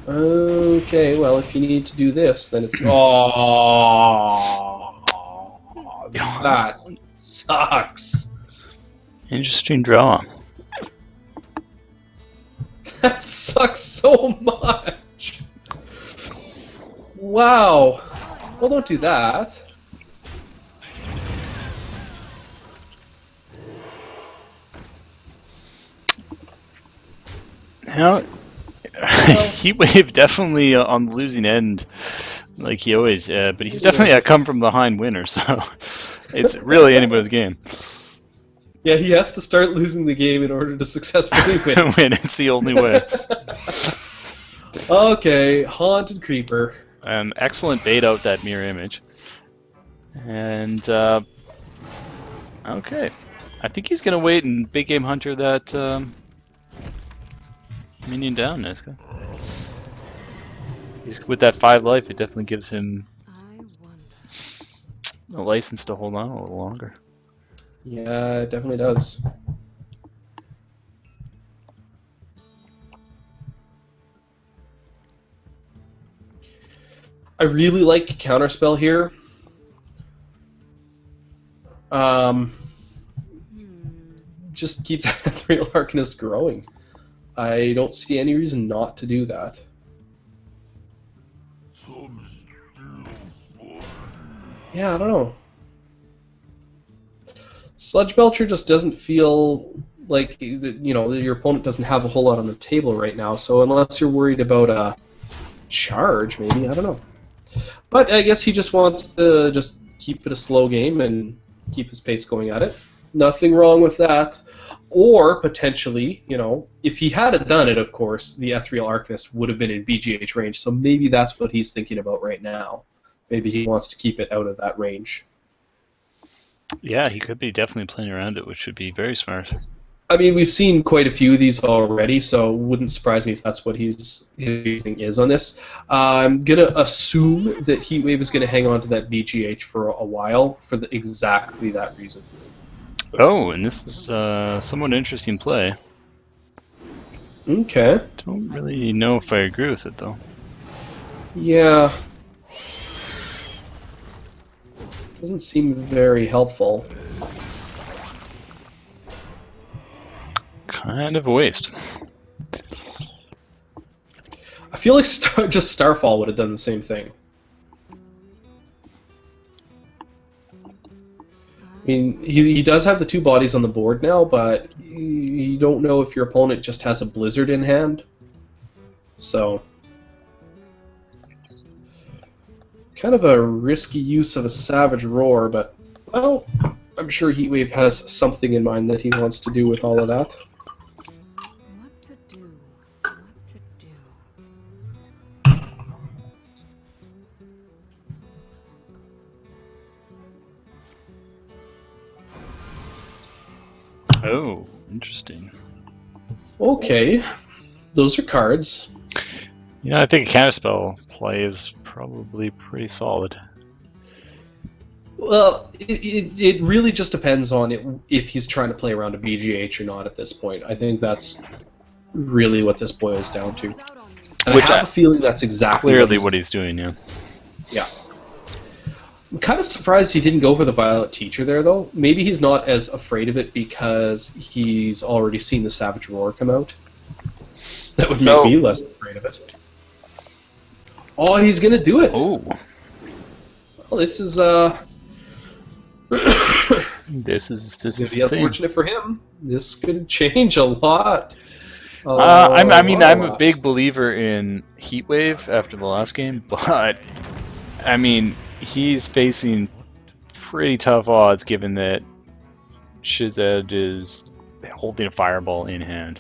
Speaker 1: Okay, well, if you need to do this, then it's. Oh, that sucks.
Speaker 2: Interesting draw.
Speaker 1: That sucks so much. Wow. Well, don't do that.
Speaker 2: Now, Heatwave definitely on the losing end, like he always. But he's definitely a come from behind winner, so it's really anybody's game.
Speaker 1: Yeah, he has to start losing the game in order to successfully win.
Speaker 2: Win, it's the only way.
Speaker 1: Okay, Haunted Creeper.
Speaker 2: Excellent bait out that mirror image. And, okay. I think he's going to wait and Big Game Hunter that minion down, Niska. With that 5 life, it definitely gives him a license to hold on a little longer.
Speaker 1: Yeah, it definitely does. I really like Counterspell here. Just keep that Ethereal Arcanist growing. I don't see any reason not to do that. Yeah, I don't know. Sludge Belcher just doesn't feel like, you know, your opponent doesn't have a whole lot on the table right now, so unless you're worried about a charge, maybe, I don't know. But I guess he just wants to just keep it a slow game and keep his pace going at it. Nothing wrong with that. Or, potentially, you know, if he had done it, of course, the Ethereal Arcanist would have been in BGH range, so maybe that's what he's thinking about right now. Maybe he wants to keep it out of that range.
Speaker 2: Yeah, he could be definitely playing around it, which would be very smart.
Speaker 1: I mean, we've seen quite a few of these already, so it wouhouldn't surprise me if that's what his reasoning is on this. I'm going to assume that Heatwave is going to hang on to that BGH for a while for exactly that reason.
Speaker 2: Oh, and this is somewhat interesting play.
Speaker 1: Okay.
Speaker 2: Don't really know if I agree with it, though.
Speaker 1: Yeah. Doesn't seem very helpful.
Speaker 2: Kind of a waste.
Speaker 1: I feel like just Starfall would have done the same thing. I mean, he does have the 2 bodies on the board now, but you don't know if your opponent just has a Blizzard in hand. So, kind of a risky use of a Savage Roar, but, well, I'm sure Heatwave has something in mind that he wants to do with all of that.
Speaker 3: What to do? What to do?
Speaker 2: Oh, interesting.
Speaker 1: Okay, those are cards.
Speaker 2: Yeah, I think a counterspell play is probably pretty solid.
Speaker 1: Well, it really just depends on it, if he's trying to play around a BGH or not at this point. I think that's really what this boils down to. And
Speaker 2: Which
Speaker 1: I have a feeling that's exactly
Speaker 2: clearly what he's doing, yeah.
Speaker 1: Yeah. I'm kind of surprised he didn't go for the Violet Teacher there, though. Maybe he's not as afraid of it because he's already seen the Savage Roar come out. That would make me less afraid of it. Oh, he's gonna do it!
Speaker 2: Oh.
Speaker 1: Well, this is,
Speaker 2: This is
Speaker 1: gonna be unfortunate for him. This could change a lot.
Speaker 2: I'm a big believer in Heatwave after the last game, but I mean, he's facing pretty tough odds given that Shized is holding a fireball in hand.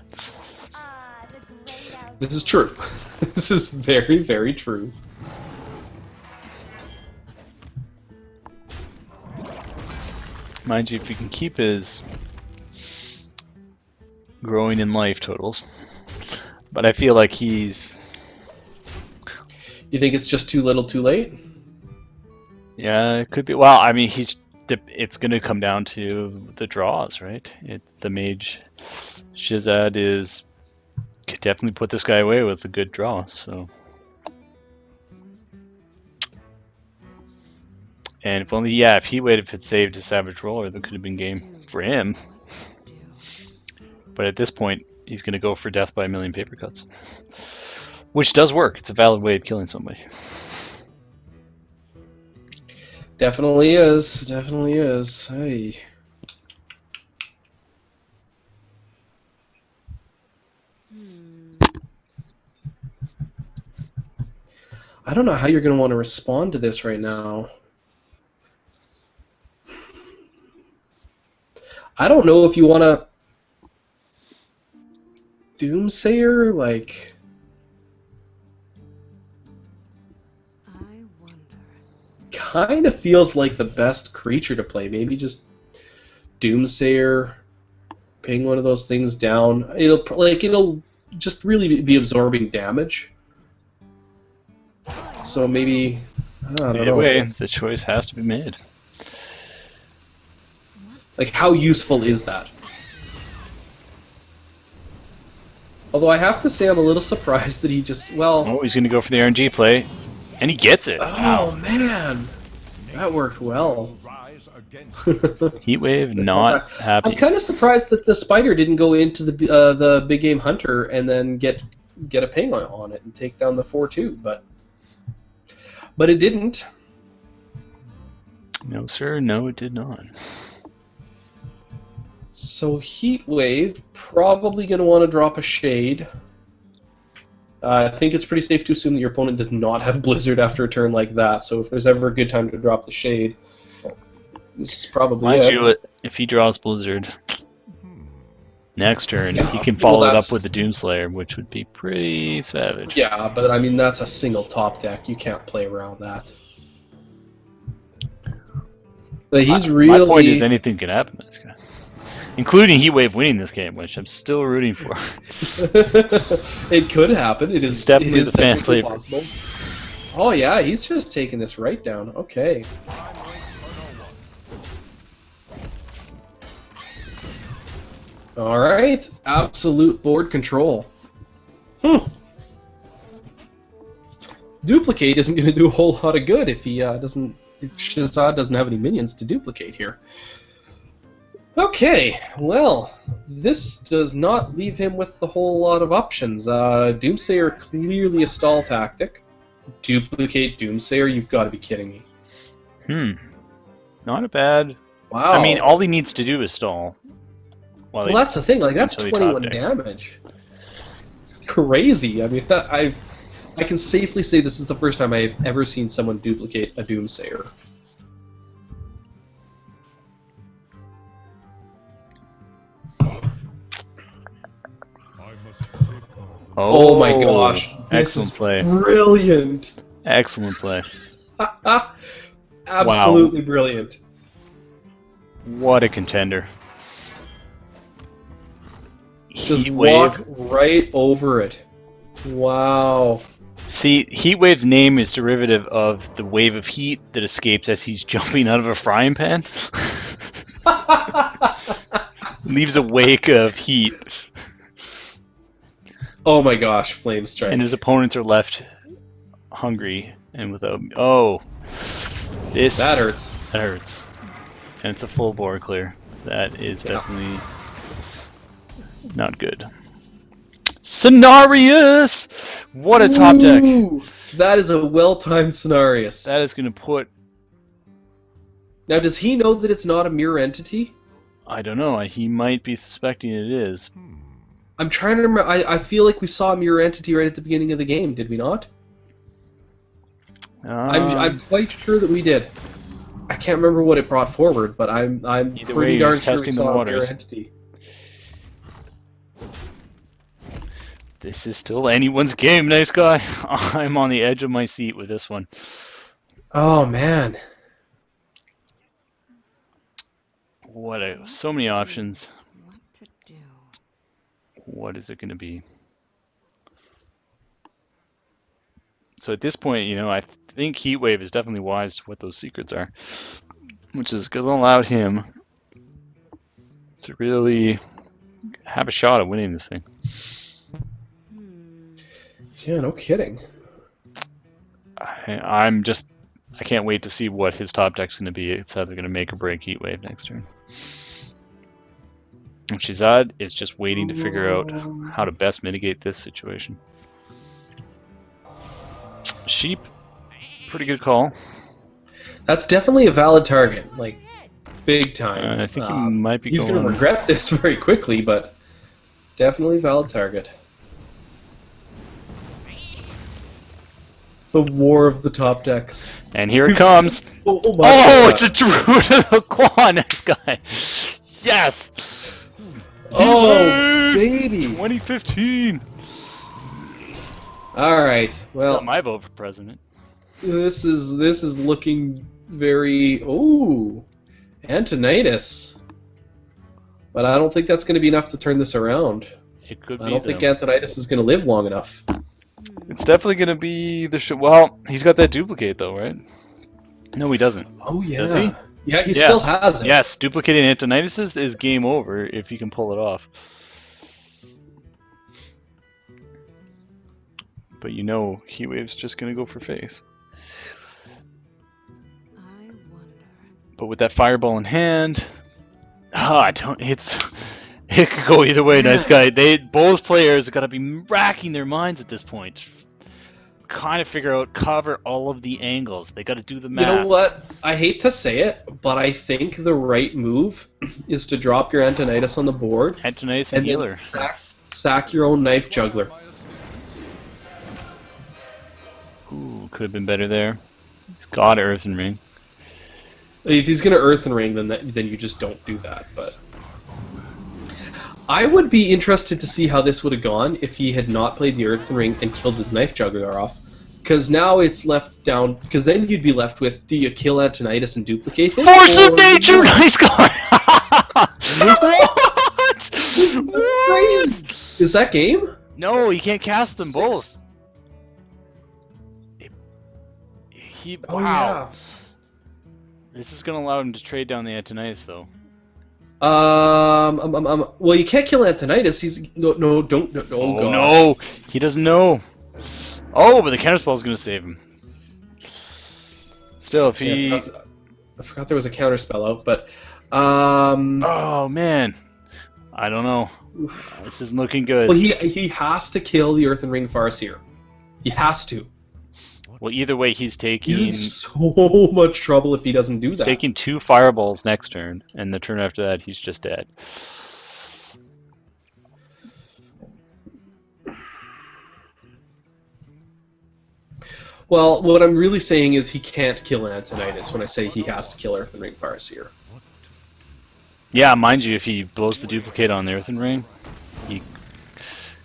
Speaker 1: This is true. This is very, very true.
Speaker 2: Mind you, if you can keep his growing in life totals, but I feel like he's...
Speaker 1: You think it's just too little too late?
Speaker 2: Yeah, it could be. Well, I mean, it's going to come down to the draws, right? The mage Shizad is could definitely put this guy away with a good draw. So, and if only, yeah, if he waited, if it saved his Savage Roller, that could have been game for him. But at this point, he's going to go for death by a million paper cuts, which does work. It's a valid way of killing somebody.
Speaker 1: Definitely is. Definitely is. Hey. I don't know how you're going to want to respond to this right now. I don't know if you want to Doomsayer, like...
Speaker 3: I wonder.
Speaker 1: Kind of feels like the best creature to play. Maybe just Doomsayer, ping one of those things down. It'll just really be absorbing damage. So maybe, I don't know.
Speaker 2: Either way, the choice has to be made.
Speaker 1: Like, how useful is that? Although I have to say I'm a little surprised that he just, well...
Speaker 2: Oh, he's going to go for the RNG play, and he gets it.
Speaker 1: Oh, man! That worked well.
Speaker 2: Heatwave, not happy.
Speaker 1: I'm kind of surprised that the spider didn't go into the big game hunter and then get a ping on it and take down the 4-2, but it didn't.
Speaker 2: No, sir. No, it did not.
Speaker 1: So Heatwave probably going to want to drop a Shade. I think it's pretty safe to assume that your opponent does not have Blizzard after a turn like that. So if there's ever a good time to drop the Shade, this is probably
Speaker 2: Might
Speaker 1: it.
Speaker 2: do it if he draws Blizzard. Next turn,
Speaker 1: Yeah,
Speaker 2: he can
Speaker 1: well,
Speaker 2: follow it up
Speaker 1: that's-
Speaker 2: with the Doomslayer, which would be pretty savage.
Speaker 1: Yeah, but I mean that's a single top deck. You can't play around that. But he's really.
Speaker 2: My point is anything can happen to this guy. Including Heatwave winning this game, which I'm still rooting for.
Speaker 1: It could happen. It is
Speaker 2: Definitely
Speaker 1: it is
Speaker 2: the fan
Speaker 1: definitely
Speaker 2: favorite.
Speaker 1: possible. Oh yeah, he's just taking this right down. Okay. All right, absolute board control. Duplicate isn't going to do a whole lot of good if he doesn't. If Shazad doesn't have any minions to duplicate here. Okay, well, this does not leave him with a whole lot of options. Doomsayer clearly a stall tactic. Duplicate Doomsayer, you've got to be kidding me.
Speaker 2: Not a bad.
Speaker 1: Wow.
Speaker 2: I mean, all he needs to do is stall.
Speaker 1: Well, that's the thing. Like, that's
Speaker 2: until he
Speaker 1: 21
Speaker 2: top decks.
Speaker 1: damage. It's crazy. I mean, I can safely say this is the first time I've ever seen someone duplicate a Doomsayer. Oh my gosh. This
Speaker 2: Excellent
Speaker 1: is
Speaker 2: play.
Speaker 1: Brilliant.
Speaker 2: Excellent play.
Speaker 1: Absolutely brilliant.
Speaker 2: What a contender.
Speaker 1: Just
Speaker 2: Heatwave.
Speaker 1: walk right over it. Wow.
Speaker 2: See, Heatwave's name is derivative of the wave of heat that escapes as he's jumping out of a frying pan. Leaves a wake of heat.
Speaker 1: Oh my gosh, Flame Strike.
Speaker 2: And his opponents are left hungry and without... Oh.
Speaker 1: That hurts.
Speaker 2: That hurts. And it's a full board clear. That is definitely not good. Cenarius! What a top deck.
Speaker 1: Ooh, that is a well-timed Cenarius.
Speaker 2: That is going to put...
Speaker 1: Now, does he know that it's not a mirror entity?
Speaker 2: I don't know. He might be suspecting it is.
Speaker 1: I'm trying to remember. I feel like we saw a mirror entity right at the beginning of the game, did we not? I'm quite sure that we did. I can't remember what it brought forward, but I'm
Speaker 2: Either way,
Speaker 1: pretty
Speaker 2: you're
Speaker 1: darn sure we
Speaker 2: testing the
Speaker 1: saw a
Speaker 2: waters.
Speaker 1: mirror entity.
Speaker 2: This is still anyone's game, nice guy. I'm on the edge of my seat with this one.
Speaker 1: Oh man.
Speaker 2: So many options.
Speaker 3: What to do?
Speaker 2: What is it going to be? So at this point, I think Heatwave is definitely wise to what those secrets are, which is going to allow him to really have a shot at winning this thing.
Speaker 1: Yeah, no kidding.
Speaker 2: I can't wait to see what his top deck's going to be. It's either going to make or break Heatwave next turn. And Shazad is just waiting to figure out how to best mitigate this situation. Sheep, pretty good call.
Speaker 1: That's definitely a valid target, like big time.
Speaker 2: I think he might be
Speaker 1: he's
Speaker 2: going.
Speaker 1: going to regret this very quickly, but definitely a valid target. The war of the top decks.
Speaker 2: And here it comes.
Speaker 1: Oh my God.
Speaker 2: It's a Druid of the Claw next guy. Yes.
Speaker 1: Oh, baby.
Speaker 2: 2015.
Speaker 1: All right. Well,
Speaker 2: Not my vote for president.
Speaker 1: this is looking very Antonidas. But I don't think that's going to be enough to turn this around.
Speaker 2: It could be.
Speaker 1: I don't think Antonidas is going to live long enough.
Speaker 2: It's definitely going to be the well, he's got that duplicate though, right? No, he doesn't.
Speaker 1: Oh yeah.
Speaker 2: Does he?
Speaker 1: Yeah, he still has it.
Speaker 2: Yes, duplicating Antonidas is game over if he can pull it off. But you know, Heatwave's just going to go for face.
Speaker 3: I wonder.
Speaker 2: But with that fireball in hand, it could go either way. Nice guy. Both players have got to be racking their minds at this point. Kind of figure out, cover all of the angles. They got to do the math.
Speaker 1: You know what? I hate to say it, but I think the right move is to drop your Antonidas on the board
Speaker 2: Antonidas
Speaker 1: and
Speaker 2: healer.
Speaker 1: then sack your own knife juggler.
Speaker 2: Ooh, could have been better there. He's got Earthen Ring.
Speaker 1: If he's gonna Earthen Ring, then you just don't do that. But I would be interested to see how this would have gone if he had not played the Earthen Ring and killed his knife juggler off. Because now it's left down. Because then you'd be left with: do you kill Antonidas and duplicate him?
Speaker 2: Force of nature, nice guy. What?
Speaker 1: This is crazy. Is that game?
Speaker 2: No, you can't cast them both.
Speaker 1: Oh,
Speaker 2: Wow. This is gonna allow him to trade down the Antonidas, though.
Speaker 1: Well, you can't kill Antonidas. He's don't. Oh, God.
Speaker 2: No, he doesn't know. Oh, but the counterspell is gonna save him. Still, if he.
Speaker 1: Yeah, I forgot there was a counterspell out, but.
Speaker 2: Oh man, I don't know. This isn't looking good.
Speaker 1: Well, he has to kill the Earthen Ring Farseer. He has to.
Speaker 2: Well, either way, he's taking.
Speaker 1: He's in so much trouble if he doesn't do that.
Speaker 2: Taking 2 fireballs next turn, and the turn after that, he's just dead.
Speaker 1: Well, what I'm really saying is he can't kill Antonidas when I say he has to kill Earthen Ring Farseer.
Speaker 2: Yeah, mind you, if he blows the duplicate on the Earthen Ring, he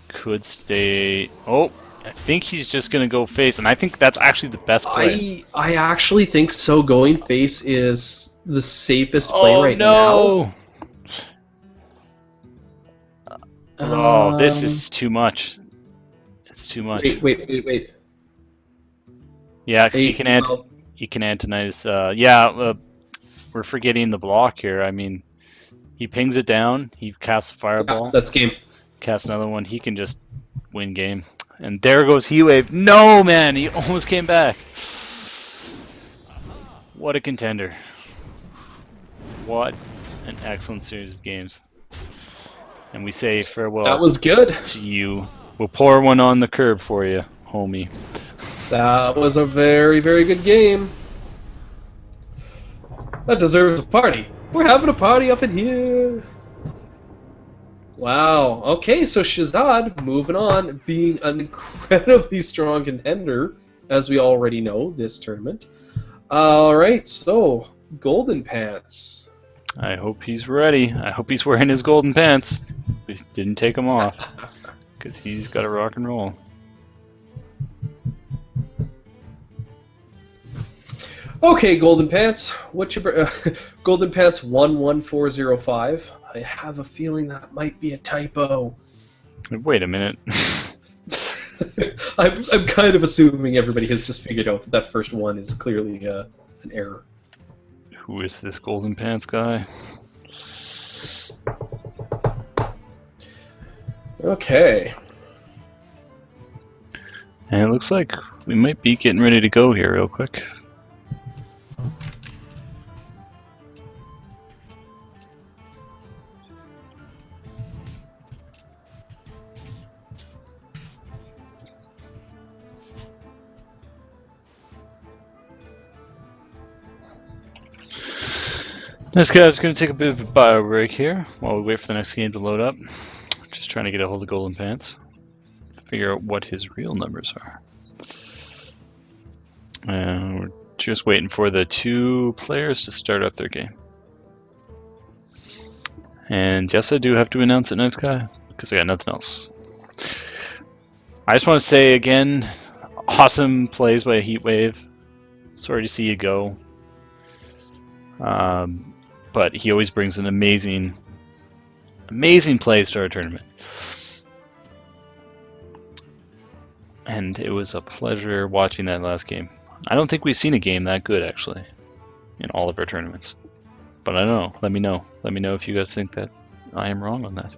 Speaker 2: could stay. Oh, I think he's just gonna go face, and I think that's actually the best play.
Speaker 1: I actually think so. Going face is the safest play right
Speaker 2: now.
Speaker 1: now.
Speaker 2: Oh, this is too much. It's too much.
Speaker 1: Wait.
Speaker 2: Yeah, because you can Antonidas. We're forgetting the block here. I mean, he pings it down. He casts a fireball.
Speaker 1: Yeah, that's game.
Speaker 2: Casts another one. He can just win game. And there goes Heatwave. No, man, he almost came back. What a contender. What an excellent series of games. And we say farewell.
Speaker 1: That was good.
Speaker 2: To you. We'll pour one on the curb for you, homie.
Speaker 1: That was a very, very good game. That deserves a party. We're having a party up in here. Wow. Okay, so Shazad, moving on, being an incredibly strong contender, as we already know, this tournament. Alright, so, Golden Pants.
Speaker 2: I hope he's ready. I hope he's wearing his golden pants. We didn't take them off. Because he's got to rock and roll.
Speaker 1: Okay, Golden Pants. What's your Golden Pants 11405? I have a feeling that might be a typo.
Speaker 2: Wait a minute.
Speaker 1: I'm kind of assuming everybody has just figured out that that first one is clearly an error.
Speaker 2: Who is this Golden Pants guy?
Speaker 1: Okay.
Speaker 2: And it looks like we might be getting ready to go here real quick. This guy's going to take a bit of a bio break here while we wait for the next game to load up. Just trying to get a hold of Golden Pants. Figure out what his real numbers are. And we're just waiting for the two players to start up their game. And yes, I do have to announce it, Nice Guy, because I got nothing else. I just want to say again, awesome plays by Heatwave. Sorry to see you go. But he always brings an amazing plays to our tournament. And it was a pleasure watching that last game. I don't think we've seen a game that good, actually, in all of our tournaments. But I don't know. Let me know. Let me know if you guys think that I am wrong on that.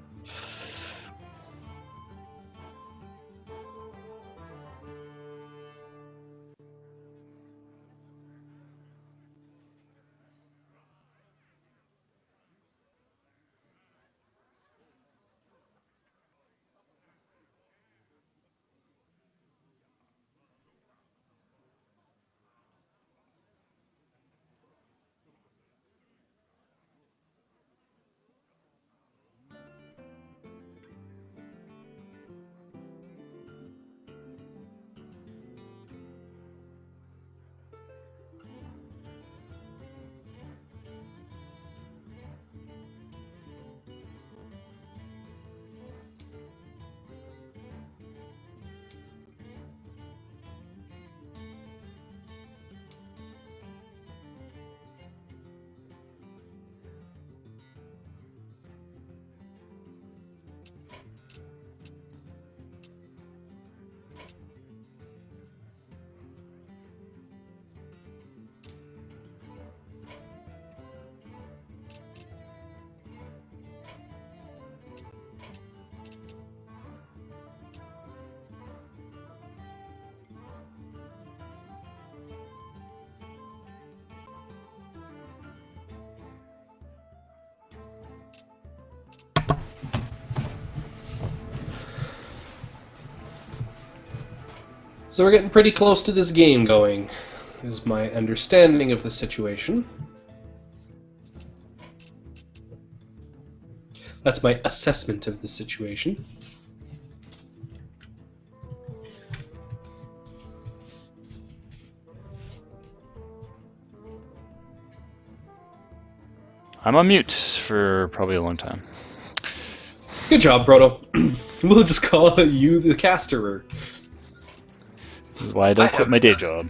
Speaker 1: So we're getting pretty close to this game going, is my understanding of the situation. That's my assessment of the situation.
Speaker 2: I'm on mute for probably a long time.
Speaker 1: Good job, Brodo. We'll just call you the casterer.
Speaker 2: This is why I don't quit my day job.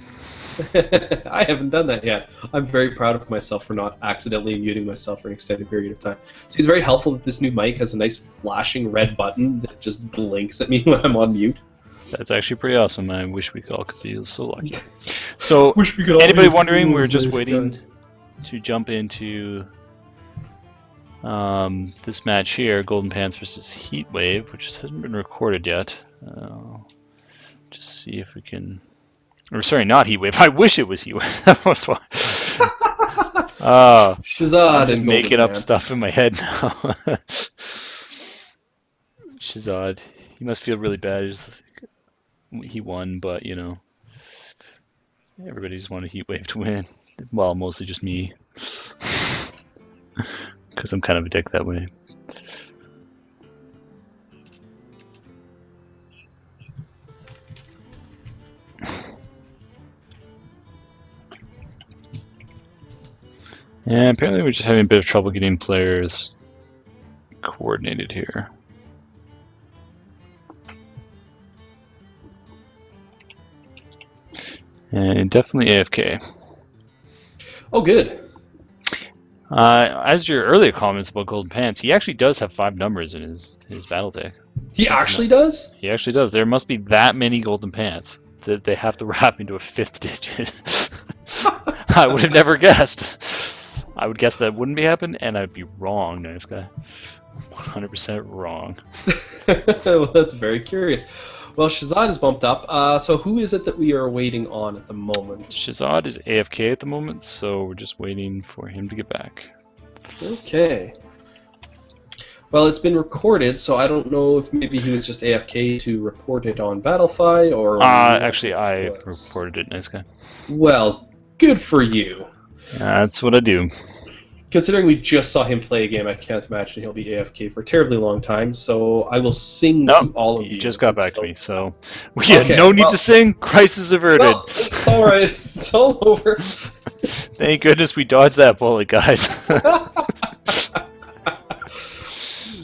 Speaker 1: I haven't done that yet. I'm very proud of myself for not accidentally muting myself for an extended period of time. So it's very helpful that this new mic has a nice flashing red button that just blinks at me when I'm on mute.
Speaker 2: That's actually pretty awesome. I wish we all could be so lucky. So,
Speaker 1: Wish we could
Speaker 2: anybody
Speaker 1: always
Speaker 2: wondering,
Speaker 1: do
Speaker 2: we're
Speaker 1: this
Speaker 2: just
Speaker 1: nice
Speaker 2: waiting
Speaker 1: guy.
Speaker 2: to jump into this match here, Golden Pants versus Heatwave, which hasn't been recorded yet. Just see if we can... Or sorry, not Heatwave. I wish it was Heatwave. That was why.
Speaker 1: Shazad
Speaker 2: I'm
Speaker 1: and
Speaker 2: making
Speaker 1: Golden
Speaker 2: up
Speaker 1: Pants.
Speaker 2: stuff in my head now. Shazad. He must feel really bad. He won, but you know, everybody just wanted Heatwave to win. Well, mostly just me, because I'm kind of a dick that way. And apparently we're just having a bit of trouble getting players coordinated here. And definitely AFK.
Speaker 1: Oh, good.
Speaker 2: As your earlier comments about Golden Pants, he actually does have 5 numbers in his battle deck.
Speaker 1: He actually does?
Speaker 2: He actually does. There must be that many Golden Pants that they have to wrap into a 5th digit. I would have never guessed. I would guess that wouldn't be happen, and I'd be wrong, Nice Guy. 100% wrong.
Speaker 1: Well, that's very curious. Well, Shazad is bumped up. So who is it that we are waiting on at the moment?
Speaker 2: Shazad is AFK at the moment, so we're just waiting for him to get back.
Speaker 1: Okay. Well, it's been recorded, so I don't know if maybe he was just AFK to report it on Battlefy, or...
Speaker 2: Actually, I reported it, nice guy.
Speaker 1: Well, good for you.
Speaker 2: That's what I do.
Speaker 1: Considering we just saw him play a game, I can't imagine he'll be AFK for a terribly long time, so I will sing to all of you.
Speaker 2: He just got back to me, so... We had no need to sing, crisis averted.
Speaker 1: Well, it's alright, it's all over.
Speaker 2: Thank goodness we dodged that bullet, guys.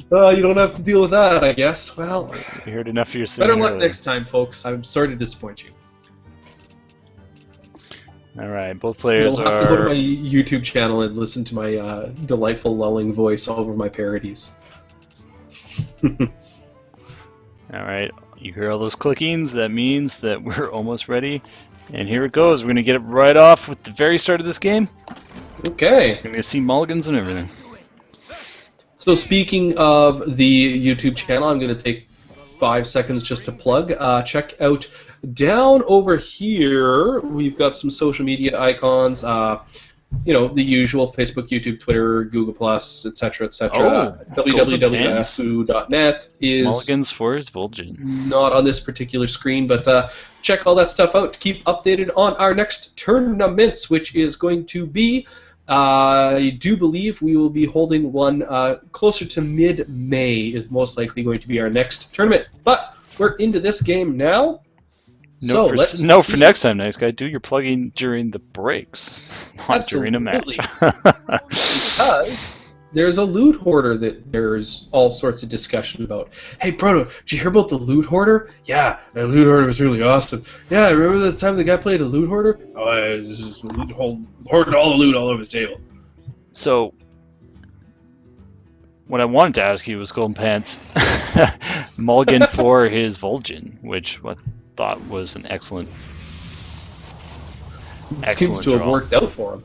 Speaker 1: You don't have to deal with that, I guess. Well,
Speaker 2: we heard enough of your singing
Speaker 1: better luck
Speaker 2: earlier.
Speaker 1: next time, folks. I'm sorry to disappoint you.
Speaker 2: Alright, both players
Speaker 1: You'll have to go to my YouTube channel and listen to my delightful lulling voice all over my parodies.
Speaker 2: Alright, you hear all those clickings, that means that we're almost ready. And here it goes, we're going to get it right off with the very start of this game.
Speaker 1: Okay.
Speaker 2: We're going to see mulligans and everything.
Speaker 1: So speaking of the YouTube channel, I'm going to take 5 seconds just to plug. Check out down over here. We've got some social media icons. You know, the usual: Facebook, YouTube, Twitter, Google+, etc., etc. www.fbu.net is
Speaker 2: mulligans for his Vol'jin.
Speaker 1: not on this particular screen, but check all that stuff out to keep updated on our next tournaments, which is going to be, I do believe we will be holding one closer to mid-May is most likely going to be our next tournament. But we're into this game now.
Speaker 2: No, for next time, nice guy. Do your plugging during the breaks, not during a match.
Speaker 1: Because there's a loot hoarder that there's all sorts of discussion about. Hey, Proto, did you hear about the loot hoarder? Yeah, that loot hoarder was really awesome. Yeah, remember the time the guy played a loot hoarder? Oh, this is hoarded all the loot all over the table.
Speaker 2: So, what I wanted to ask you was Golden Pants mulligan for his Vol'jin, which I thought was an excellent
Speaker 1: Seems to have
Speaker 2: draw.
Speaker 1: worked out for him.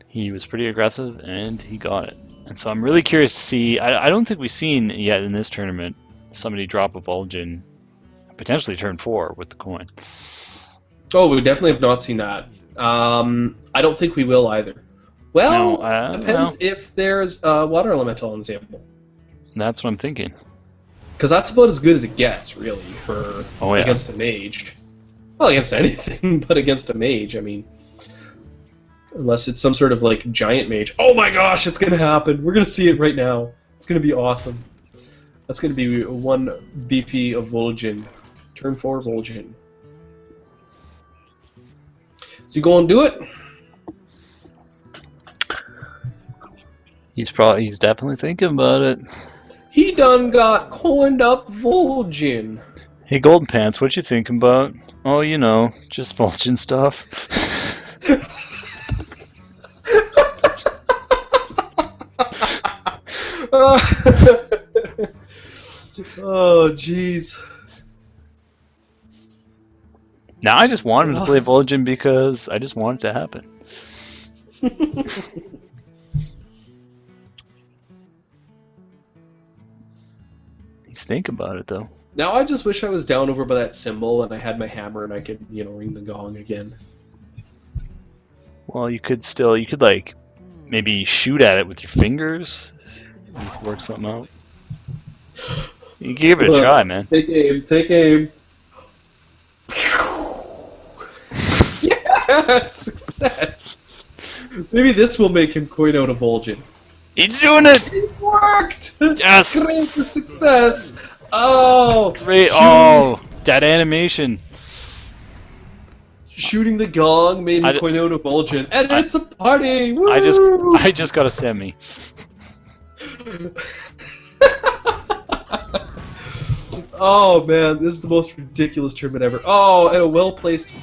Speaker 2: He was pretty aggressive, and he got it. And so I'm really curious to see. I don't think we've seen yet in this tournament somebody drop a Vol'jin, potentially turn 4 with the coin.
Speaker 1: Oh, we definitely have not seen that. I don't think we will either. Well, depends if there's a water elemental on the table.
Speaker 2: That's what I'm thinking.
Speaker 1: Because that's about as good as it gets, really, for against a mage. Well, against anything, but against a mage, I mean. Unless it's some sort of, like, giant mage. Oh my gosh, it's going to happen! We're going to see it right now. It's going to be awesome. That's going to be one beefy of Vol'jin. Turn 4 Vol'jin. Is he going to do it?
Speaker 2: He's definitely thinking about it.
Speaker 1: He done got coined up Vol'jin.
Speaker 2: Hey, Golden Pants, what you thinking about? Oh, you know, just Vol'jin stuff.
Speaker 1: Oh, jeez.
Speaker 2: Now I just want him to play Vol'jin because I just want it to happen. He's thinking about it, though.
Speaker 1: Now I just wish I was down over by that symbol and I had my hammer and I could, you know, ring the gong again.
Speaker 2: Well, you could like, maybe shoot at it with your fingers. Work something out. You give it a try, man.
Speaker 1: Take aim, take aim. Yeah, success. Maybe this will make him coin out a Vol'jin.
Speaker 2: He's doing it!
Speaker 1: It worked!
Speaker 2: Yes!
Speaker 1: Great success! Oh!
Speaker 2: Great! Oh, that animation.
Speaker 1: Shooting the gong made him coin out a Vol'jin, and it's a party! Woo!
Speaker 2: I just got a semi.
Speaker 1: Oh man, this is the most ridiculous tournament ever. Oh, and a well-placed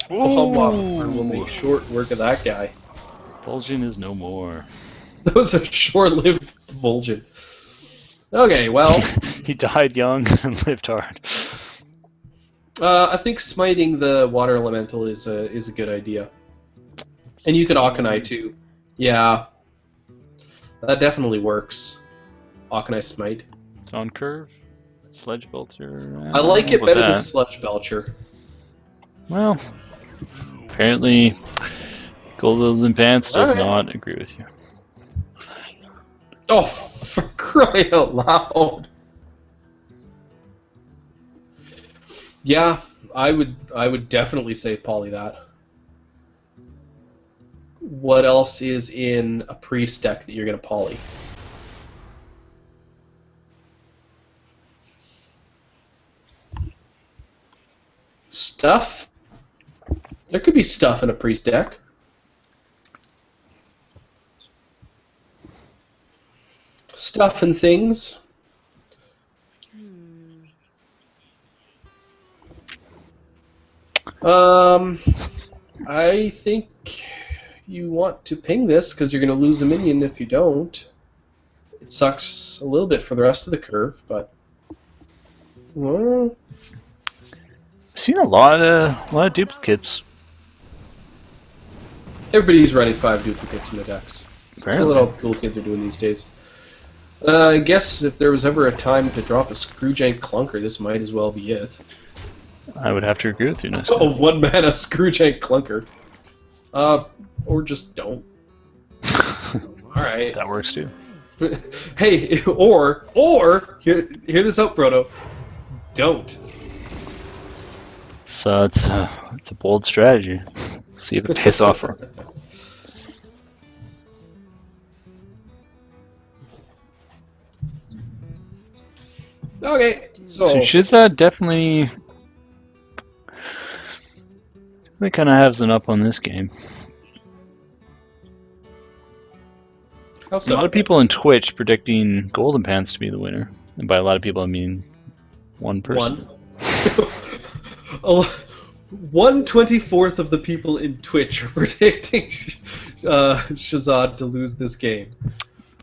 Speaker 1: bomb waffer will make short work of that guy.
Speaker 2: Vol'jin is no more.
Speaker 1: That was a short-lived Vol'jin. Okay, well...
Speaker 2: He died young and lived hard.
Speaker 1: I think smiting the water elemental is a good idea. And you could Akanai too. Yeah. That definitely works. Akanai smite.
Speaker 2: It's on curve. Sledge Belcher.
Speaker 1: I like it
Speaker 2: with
Speaker 1: better
Speaker 2: that.
Speaker 1: than Sludge Belcher.
Speaker 2: Well, apparently, Golden Pants does
Speaker 1: Alright.
Speaker 2: not agree with you.
Speaker 1: Oh, for crying out loud! Yeah, I would definitely say poly that. What else is in a priest deck that you're gonna poly? Stuff? There could be stuff in a priest deck. Stuff and things. I think you want to ping this because you're going to lose a minion if you don't. It sucks a little bit for the rest of the curve, but well,
Speaker 2: I've seen a lot of duplicates.
Speaker 1: everybody's running 5 duplicates in the decks. That's what all the cool kids are doing these days. I guess if there was ever a time to drop a Screwjank Clunker, this might as well be it.
Speaker 2: I would have to agree with you. Nice.
Speaker 1: Oh, 1-mana Screwjank Clunker. Or just don't. Alright.
Speaker 2: That works too.
Speaker 1: Hey, or hear this out, Proto. Don't.
Speaker 2: So it's a bold strategy. See if it pays off.
Speaker 1: Okay, so
Speaker 2: Shizza definitely kind of has an up on this game.
Speaker 1: how
Speaker 2: A lot of people on Twitch predicting Golden Pants to be the winner, and by a lot of people I mean one person.
Speaker 1: 1/24 of the people in Twitch are predicting Shazad to lose this game.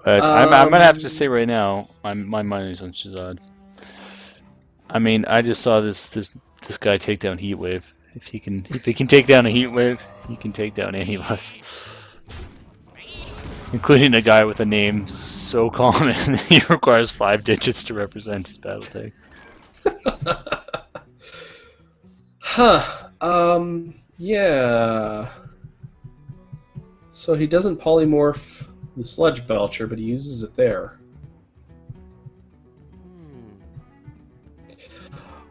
Speaker 2: But I'm gonna have to say right now, my money is on Shazad. I mean, I just saw this guy take down Heatwave. If he can take down a Heatwave, he can take down any of us, including a guy with a name so common he requires 5 digits to represent his battle tag.
Speaker 1: Huh. Yeah. So he doesn't polymorph the Sludge Belcher, but he uses it there.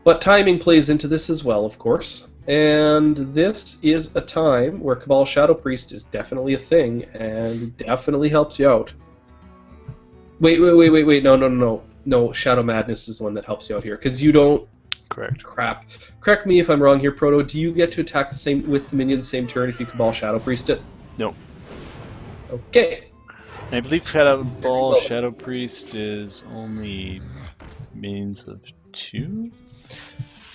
Speaker 1: But timing plays into this as well, of course. And this is a time where Cabal Shadow Priest is definitely a thing, and definitely helps you out. Wait, no, Shadow Madness is the one that helps you out here, because you don't...
Speaker 2: Correct.
Speaker 1: Crap. Correct me if I'm wrong here, Proto. Do you get to attack the same with the minion the same turn if you Cabal Shadow Priest it?
Speaker 2: No.
Speaker 1: Okay.
Speaker 2: I believe Shadow Priest is only means of 2?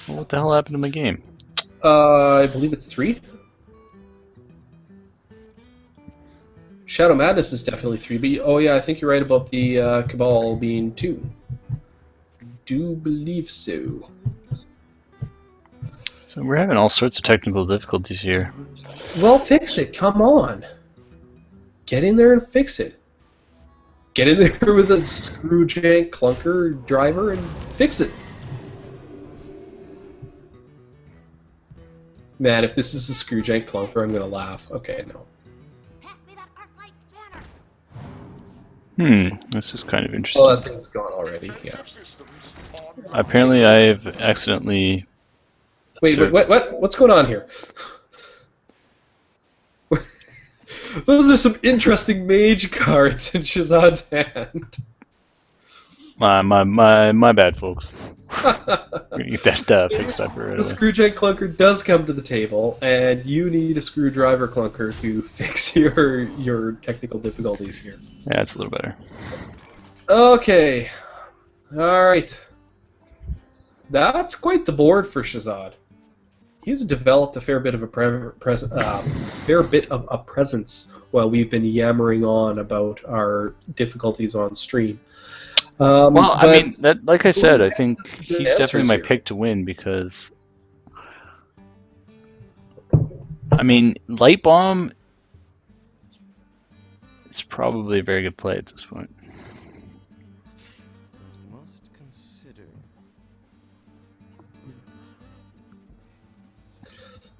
Speaker 2: Well, what the hell happened to my game?
Speaker 1: I believe it's 3. Shadow Madness is definitely 3, but oh yeah, I think you're right about the Cabal being 2. Do believe so.
Speaker 2: So we're having all sorts of technical difficulties here.
Speaker 1: Well, fix it. Come on. Get in there and fix it. Get in there with a Screwjank Clunker driver and fix it. Man, if this is a Screwjank Clunker, I'm gonna laugh. Okay, no.
Speaker 3: Pass me that arc light spanner.
Speaker 2: This is kind of interesting.
Speaker 1: Oh, that thing's gone already. Yeah.
Speaker 2: Apparently, I've accidentally.
Speaker 1: Wait, what's going on here? Those are some interesting mage cards in Shazad's hand.
Speaker 2: My bad, folks. Get that fixed up right
Speaker 1: The
Speaker 2: away.
Speaker 1: Screwjack Clunker does come to the table, and you need a Screwdriver Clunker to fix your technical difficulties here.
Speaker 2: Yeah, it's a little better.
Speaker 1: Okay. Alright. That's quite the board for Shazad. He's developed a fair bit of a presence while we've been yammering on about our difficulties on stream.
Speaker 2: Well, I
Speaker 1: but-
Speaker 2: mean, like I said, I think he's
Speaker 1: answers
Speaker 2: definitely my
Speaker 1: here.
Speaker 2: pick to win because, I mean, Light Bomb is probably a very good play at this point.
Speaker 4: Must consider.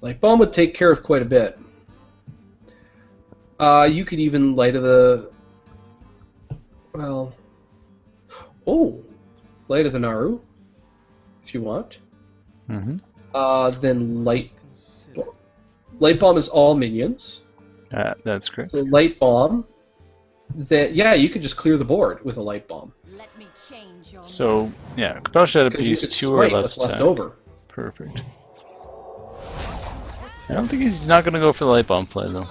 Speaker 1: Light Bomb would take care of quite a bit. You could even Light of the... Well... Oh! Light of the Naru, if you want.
Speaker 2: Mm-hmm.
Speaker 1: Then Light Bomb is all minions.
Speaker 2: That's correct.
Speaker 1: So Light Bomb... Then, yeah, you could just clear the board with a Light Bomb.
Speaker 3: Let me change your
Speaker 2: So, yeah, Compulsion
Speaker 1: Because you could
Speaker 2: 2 or
Speaker 1: smite
Speaker 2: less
Speaker 1: what's left
Speaker 2: attack.
Speaker 1: over.
Speaker 2: Perfect. I don't think he's not going to go for the Light Bomb play, though.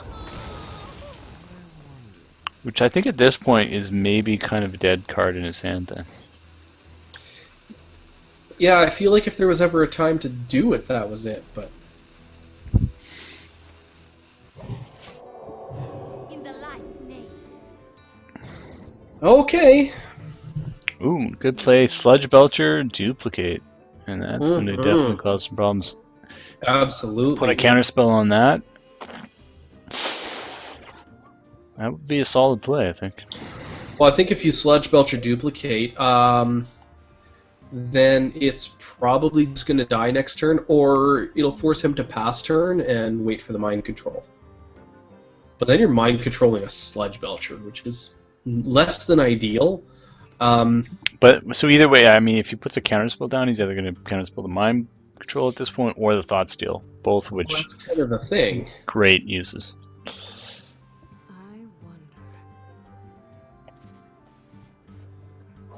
Speaker 2: Which I think at this point is maybe kind of a dead card in his hand, then.
Speaker 1: Yeah, I feel like if there was ever a time to do it, that was it, but...
Speaker 3: in the light's name.
Speaker 1: Okay.
Speaker 2: Ooh, good play. Sludge Belcher, duplicate. And that's going to definitely cause some problems.
Speaker 1: Absolutely.
Speaker 2: Put a counterspell on that. That would be a solid play, I think.
Speaker 1: Well, I think if you Sludge Belcher duplicate, then it's probably just going to die next turn, or it'll force him to pass turn and wait for the mind control. But then you're mind controlling a Sludge Belcher, which is less than ideal.
Speaker 2: But so either way, I mean, if he puts a counterspell down, he's either going to counterspell the mind control at this point or the thought steal, both of which
Speaker 1: Well, that's kind of the thing.
Speaker 2: great uses.
Speaker 3: I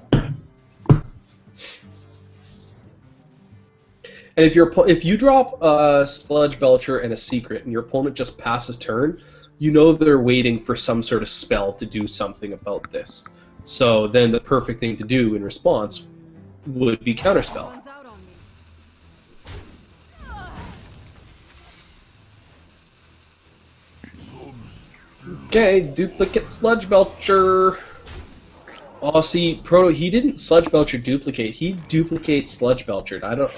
Speaker 3: wonder.
Speaker 1: And if you drop a Sludge Belcher and a Secret, and your opponent just passes turn, you know they're waiting for some sort of spell to do something about this. So then the perfect thing to do in response would be counterspell.
Speaker 3: One's out on me.
Speaker 1: Okay, duplicate Sludge Belcher. Oh, see, Proto, he didn't Sludge Belcher duplicate. He duplicates Sludge Belcher. I don't.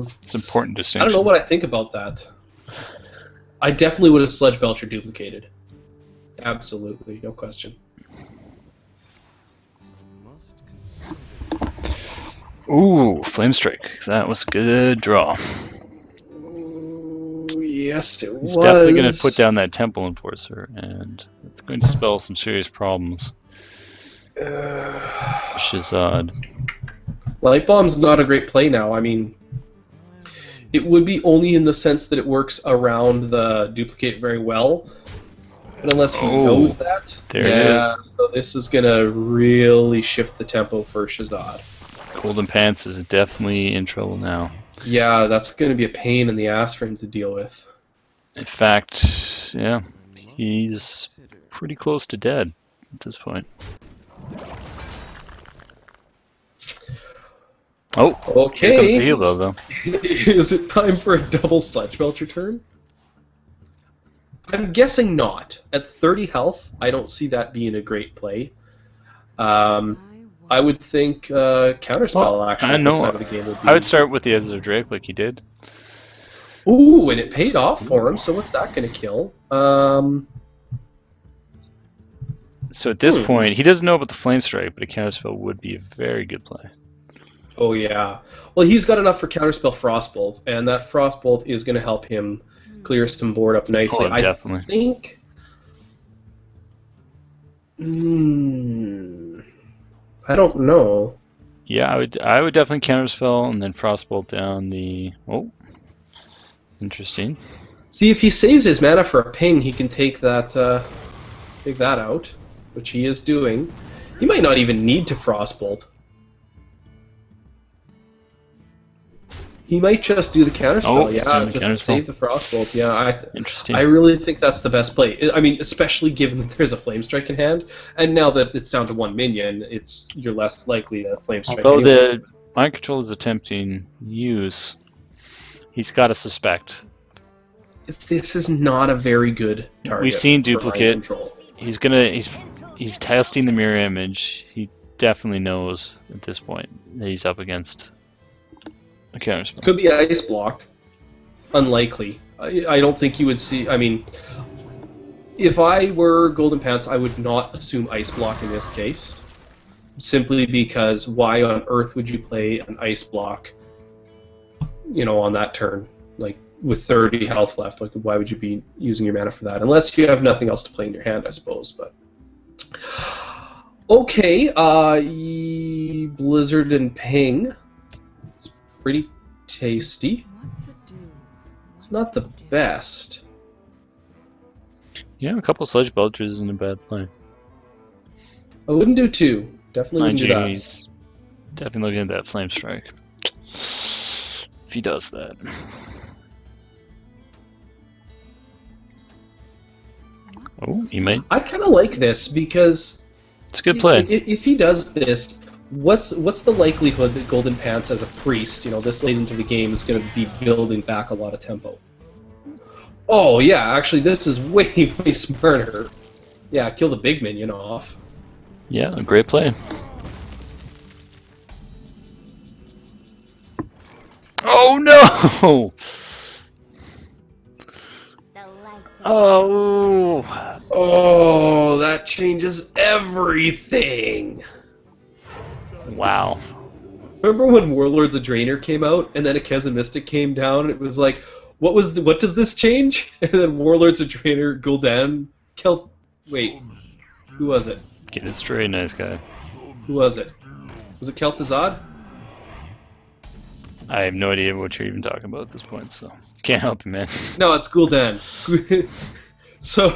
Speaker 2: It's an important distinction.
Speaker 1: I don't know what I think about that. I definitely would have Sludge Belcher duplicated. Absolutely, no question.
Speaker 2: Ooh, Flame Strike. That was a good draw.
Speaker 1: Ooh, yes, it
Speaker 2: He's
Speaker 1: was.
Speaker 2: definitely going to put down that Temple Enforcer, and it's going to spell some serious problems. Which is odd.
Speaker 1: Light Bomb's not a great play now. I mean, it would be only in the sense that it works around the duplicate very well. But unless he knows that,
Speaker 2: There
Speaker 1: so this is going to really shift the tempo for Shazad.
Speaker 2: Golden Pants is definitely in trouble now.
Speaker 1: Yeah, that's going to be a pain in the ass for him to deal with.
Speaker 2: In fact, yeah, he's pretty close to dead at this point. Oh, here comes the
Speaker 1: Okay.
Speaker 2: helo, though.
Speaker 1: Is it time for a double Sludge Belcher turn? I'm guessing not. At 30 health, I don't see that being a great play. I would think Counterspell
Speaker 2: Well,
Speaker 1: actually
Speaker 2: I
Speaker 1: at
Speaker 2: know.
Speaker 1: this time of the game would be...
Speaker 2: I would start with the Edges of Drake like he did.
Speaker 1: Ooh, and it paid off for him, so what's that going to kill?
Speaker 2: So at this point, he doesn't know about the Flame Strike, but a Counterspell would be a very good play.
Speaker 1: Oh, yeah. Well, he's got enough for Counterspell Frostbolt, and that Frostbolt is going to help him clear some board up nicely.
Speaker 2: Oh, definitely.
Speaker 1: I think... I don't know.
Speaker 2: Yeah, I would definitely Counterspell and then Frostbolt down the... Oh, interesting.
Speaker 1: See, if he saves his mana for a ping, he can take that out, which he is doing. He might not even need to Frostbolt. He might just do the counterspell, just to save the Frostbolt. Yeah,
Speaker 2: Interesting.
Speaker 1: I really think that's the best play. I mean, especially given that there's a Flame Strike in hand, and now that it's down to one minion, you're less likely to Flame Strike.
Speaker 2: Although
Speaker 1: anyway.
Speaker 2: the Mind Control is attempting use, he's got to suspect.
Speaker 1: This is not a very good target.
Speaker 2: We've seen
Speaker 1: for Mind
Speaker 2: duplicate.
Speaker 1: Control.
Speaker 2: He's testing the mirror image. He definitely knows at this point that he's up against a counterspell.
Speaker 1: Could be Ice Block. Unlikely. I don't think you would see... I mean, if I were Golden Pants, I would not assume Ice Block in this case. Simply because why on earth would you play an Ice Block, on that turn? Like, with 30 health left. Like, why would you be using your mana for that? Unless you have nothing else to play in your hand, I suppose. But okay, Blizzard and Ping. It's pretty tasty. It's not the best.
Speaker 2: Yeah, a couple Sludge Belchers isn't a bad play.
Speaker 1: I wouldn't do 2. Definitely wouldn't do that.
Speaker 2: He's definitely looking at that Flame Strike. If he does that. Oh, he might.
Speaker 1: I kind of like this because
Speaker 2: It's a good play.
Speaker 1: if he does this, what's the likelihood that Golden Pants as a priest, this late into the game, is going to be building back a lot of tempo? Oh yeah, actually this is way, way smarter. Yeah, kill the big minion off.
Speaker 2: Yeah, a great play. Oh no! Oh!
Speaker 1: Oh, that changes everything.
Speaker 2: Wow.
Speaker 1: Remember when Warlords of Draenor came out, and then a Kezan Mystic came down? It was like, what does this change? And then Warlords of Draenor, Gul'dan, wait, who was it?
Speaker 2: Get it straight, nice guy.
Speaker 1: Who was it? Was it Kel'Thuzad?
Speaker 2: I have no idea what you're even talking about at this point, so can't help you, man.
Speaker 1: No, it's Gul'dan. So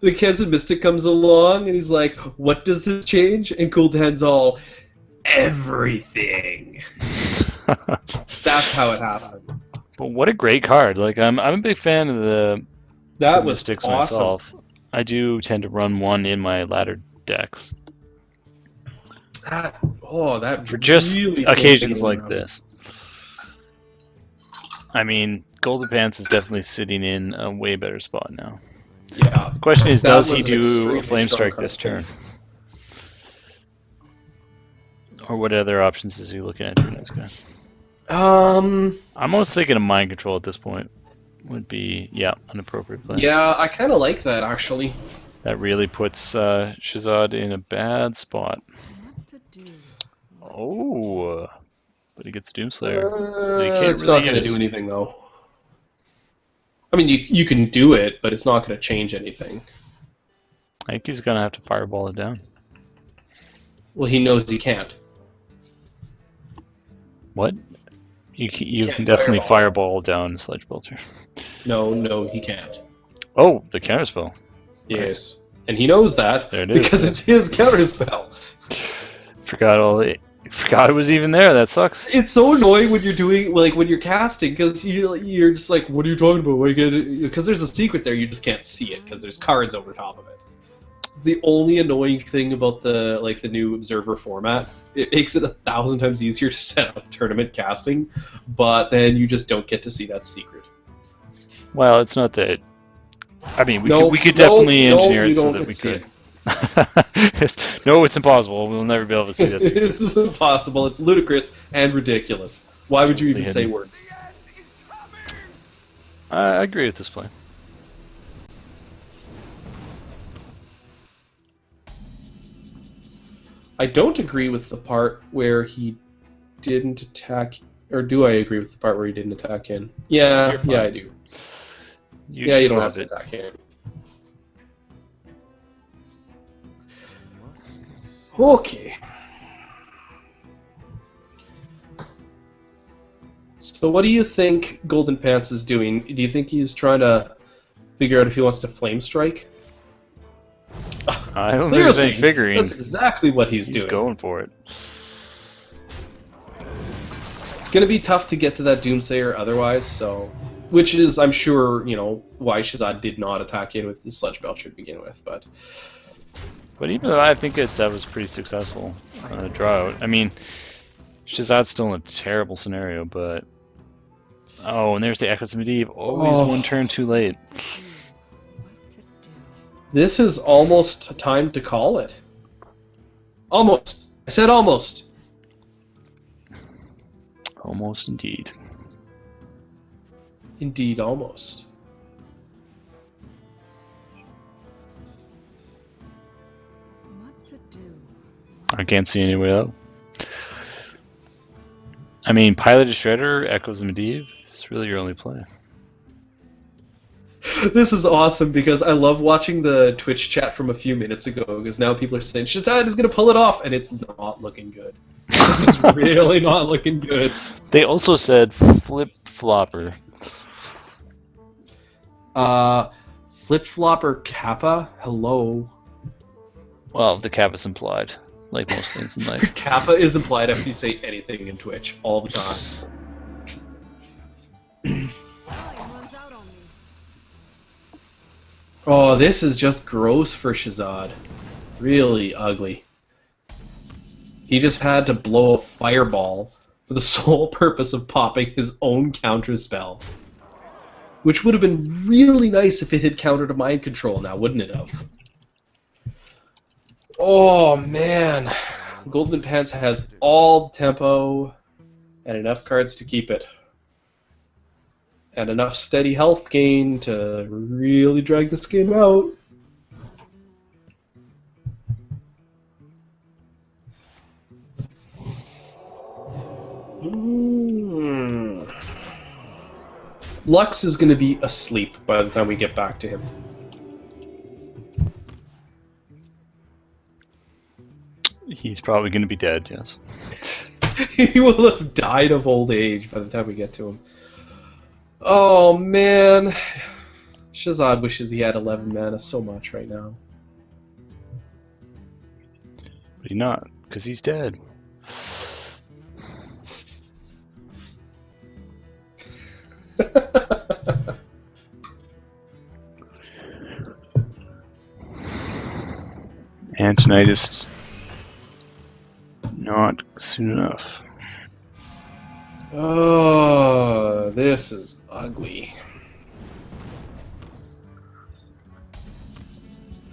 Speaker 1: the Kezan Mystic comes along, and he's like, what does this change? And Gul'dan's all, everything. That's how it happened.
Speaker 2: But what a great card! Like I'm a big fan of the
Speaker 1: Mystics awesome.
Speaker 2: Myself. I do tend to run one in my ladder decks
Speaker 1: That
Speaker 2: for just
Speaker 1: really
Speaker 2: occasions like this. I mean, Golden Pants is definitely sitting in a way better spot now.
Speaker 1: Yeah.
Speaker 2: The question is,
Speaker 1: That
Speaker 2: does he
Speaker 1: was an
Speaker 2: do
Speaker 1: extremely
Speaker 2: a Flame
Speaker 1: strong
Speaker 2: Strike
Speaker 1: card.
Speaker 2: this turn? Or what other options is he looking at for next guy? I'm almost thinking of Mind Control at this point. Would be, an appropriate play.
Speaker 1: Yeah, I kind of like that, actually.
Speaker 2: That really puts Shazad in a bad spot.
Speaker 3: What to do?
Speaker 2: Oh, but he gets Doomslayer. But he can't
Speaker 1: It's
Speaker 2: really
Speaker 1: not going to do anything, though. I mean, you can do it, but it's not going to change anything.
Speaker 2: I think he's gonna have to fireball it down.
Speaker 1: Well, he knows he can't.
Speaker 2: What? You
Speaker 1: Can't
Speaker 2: can definitely
Speaker 1: fireball.
Speaker 2: fireball down Sludge Belcher.
Speaker 1: No, he can't.
Speaker 2: Oh, the counterspell.
Speaker 1: Yes. And he knows that
Speaker 2: There it is.
Speaker 1: because it's his counterspell.
Speaker 2: Forgot it was even there. That sucks.
Speaker 1: It's so annoying when you're doing, like, when you're casting, because you're just like, what are you talking about? Because there's a secret there, you just can't see it, because there's cards over top of it. The only annoying thing about the new Observer format, it makes it 1,000 times easier to set up tournament casting, but then you just don't get to see that secret.
Speaker 2: Well, it's not that. I mean, we could definitely engineer it so that we could. No, it's impossible. We'll never be able to see that.
Speaker 1: This is impossible. It's ludicrous and ridiculous. Why would you even say words?
Speaker 2: I agree with this play.
Speaker 1: I don't agree with the part where he didn't attack, or do I agree with the part where he didn't attack in? Yeah, I do. You don't have to attack in. Okay. So what do you think Golden Pants is doing? Do you think he's trying to figure out if he wants to Flame Strike?
Speaker 2: I don't think he's figuring.
Speaker 1: That's exactly what he's doing.
Speaker 2: Going for it.
Speaker 1: It's going to be tough to get to that Doomsayer otherwise, so... Which is, I'm sure, why Shazad did not attack in with the Sludge Belcher to begin with, but...
Speaker 2: But even though I think that was pretty successful draw out. I mean, Shazad's still in a terrible scenario, but... Oh, and there's the Echoes of Medivh. Always one turn too late.
Speaker 1: This is almost time to call it. Almost. I said almost.
Speaker 2: Almost indeed.
Speaker 1: Indeed, almost.
Speaker 3: What to do?
Speaker 2: I can't see any way out. I mean, Piloted Shredder, Echoes of Medivh, it's really your only play.
Speaker 1: This is awesome because I love watching the Twitch chat from a few minutes ago because now people are saying Shazad is going to pull it off, and it's not looking good. This is really not looking good.
Speaker 2: They also said flip flopper.
Speaker 1: Flip flopper Kappa. Hello.
Speaker 2: Well, the cap is implied, like most things in life.
Speaker 1: Kappa is implied after you say anything in Twitch all the time. Oh, this is just gross for Shazad. Really ugly. He just had to blow a fireball for the sole purpose of popping his own counter spell. Which would have been really nice if it had countered a mind control now, wouldn't it have? Oh, man. Golden Pants has all the tempo and enough cards to keep it. And enough steady health gain to really drag this game out. Lux is going to be asleep by the time we get back to him.
Speaker 2: He's probably going to be dead, yes.
Speaker 1: He will have died of old age by the time we get to him. Oh, man. Shazad wishes he had 11 mana so much right now.
Speaker 2: But he's not, because he's dead. Antonitis, not soon enough.
Speaker 1: Oh, this is ugly.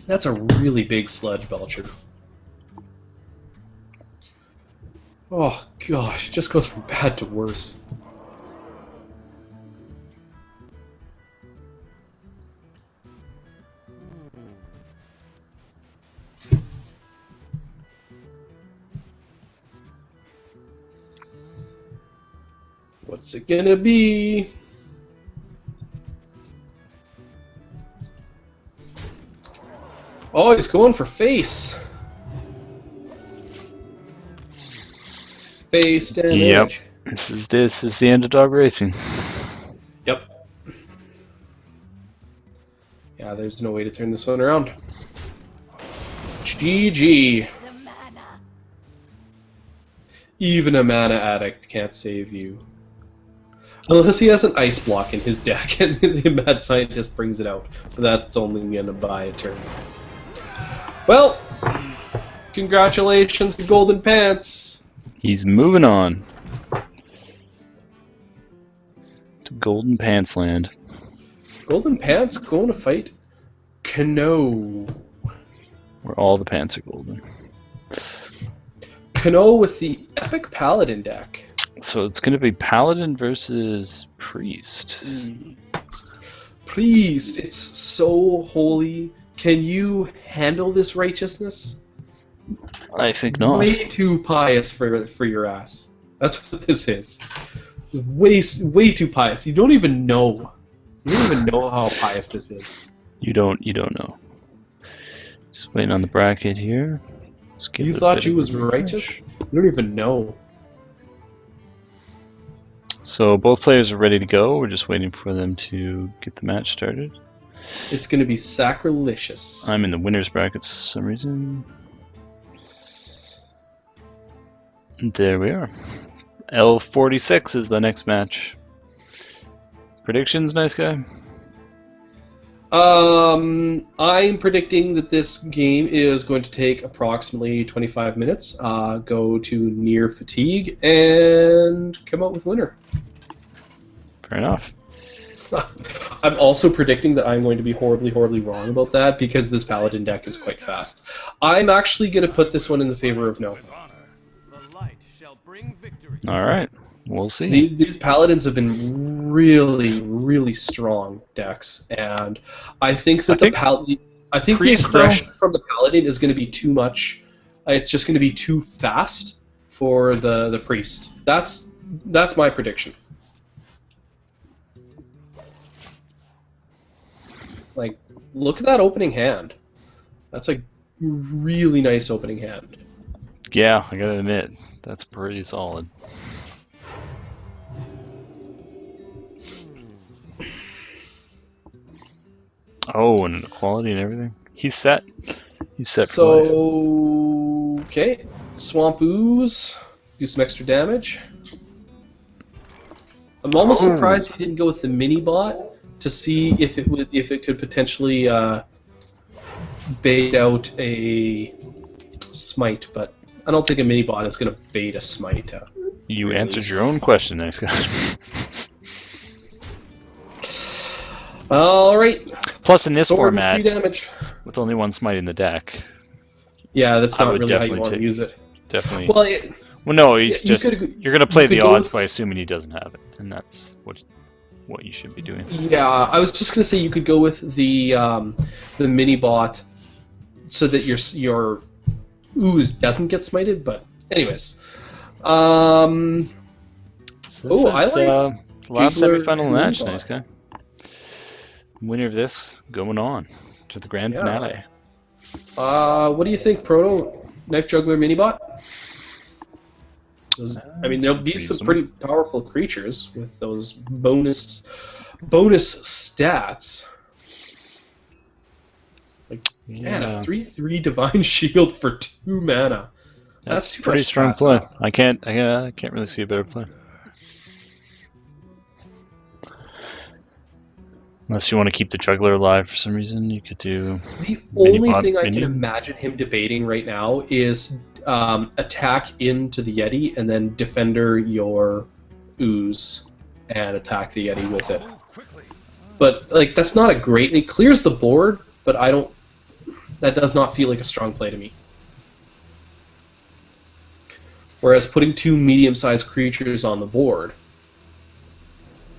Speaker 1: That's a really big sludge belcher. Oh gosh, it just goes from bad to worse. What's it gonna be? Oh, he's going for face. Face damage.
Speaker 2: Yep. This is the end of dog racing.
Speaker 1: Yep. Yeah, there's no way to turn this one around. GG. Even a mana addict can't save you. Unless he has an ice block in his deck and the mad scientist brings it out. But that's only gonna buy a turn. Well, congratulations to Golden Pants.
Speaker 2: He's moving on to Golden Pants Land.
Speaker 1: Golden Pants going to fight Kano.
Speaker 2: Where all the pants are golden.
Speaker 1: Kano with the Epic Paladin deck.
Speaker 2: So it's going to be Paladin versus Priest.
Speaker 1: Priest, it's so holy. Can you handle this righteousness?
Speaker 2: I think not.
Speaker 1: Way too pious for your ass. That's what this is. Way too pious. You don't even know. You don't even know how pious this is.
Speaker 2: You don't know. Just waiting on the bracket here.
Speaker 1: You thought you was righteous? You don't even know.
Speaker 2: So both players are ready to go. We're just waiting for them to get the match started.
Speaker 1: It's going to be sacrilegious.
Speaker 2: I'm in the winner's bracket for some reason. There we are. L46 is the next match. Predictions, nice guy?
Speaker 1: I'm predicting that this game is going to take approximately 25 minutes, go to near fatigue, and come out with winner.
Speaker 2: Fair enough.
Speaker 1: I'm also predicting that I'm going to be horribly, horribly wrong about that because this Paladin deck is quite fast. I'm actually going to put this one in the favor of no.
Speaker 2: Alright, we'll see.
Speaker 1: These Paladins have been really, really strong decks, and I think that the aggression from the Paladin is going to be too much. It's just going to be too fast for the Priest. That's my prediction. Like, look at that opening hand. That's a really nice opening hand.
Speaker 2: Yeah, I gotta admit, that's pretty solid. Oh, and equality and everything. He's set. He's set for life.
Speaker 1: So, okay. Swamp Ooze. Do some extra damage. I'm almost surprised he didn't go with the mini bot to see if it could potentially bait out a smite, but I don't think a mini bot is going to bait a smite out.
Speaker 2: You answered your own question, next guy.
Speaker 1: All right.
Speaker 2: Plus, in this
Speaker 1: Sword
Speaker 2: format,
Speaker 1: and 3 damage.
Speaker 2: with only one smite in the deck,
Speaker 1: Yeah, that's
Speaker 2: I
Speaker 1: not
Speaker 2: would
Speaker 1: really how you
Speaker 2: definitely
Speaker 1: want to
Speaker 2: take-
Speaker 1: use it.
Speaker 2: definitely.
Speaker 1: Well,
Speaker 2: no, he's
Speaker 1: you
Speaker 2: just
Speaker 1: could-
Speaker 2: you're gonna play
Speaker 1: you could
Speaker 2: the
Speaker 1: go
Speaker 2: odds
Speaker 1: with-
Speaker 2: by assuming he doesn't have it, and that's what you should be doing.
Speaker 1: yeah, I was just going to say you could go with the mini bot so that your ooze doesn't get smited. But anyways,
Speaker 2: So
Speaker 1: Oh, I like
Speaker 2: last
Speaker 1: Giggler
Speaker 2: semifinal match,
Speaker 1: Moonbot.
Speaker 2: nice guy. Winner of this going on to the grand
Speaker 1: Yeah.
Speaker 2: finale.
Speaker 1: what do you think, Proto? Knife Juggler mini bot? I mean, they'll be some
Speaker 2: reasonable.
Speaker 1: pretty powerful creatures with those bonus stats. Like, man, a 3/3 Divine Shield for 2 mana. That's too
Speaker 2: pretty
Speaker 1: much to
Speaker 2: strong
Speaker 1: pass
Speaker 2: play.
Speaker 1: up.
Speaker 2: I can't really see a better play. Unless you want to keep the juggler alive for some reason, you could do.
Speaker 1: The
Speaker 2: Mini
Speaker 1: only
Speaker 2: bot
Speaker 1: thing I can
Speaker 2: minion?
Speaker 1: imagine him debating right now is attack into the Yeti and then defender your ooze and attack the Yeti with it.
Speaker 4: Move quickly.
Speaker 1: But like that's not a great. It clears the board, but I don't. That does not feel like a strong play to me. Whereas putting 2 medium-sized creatures on the board.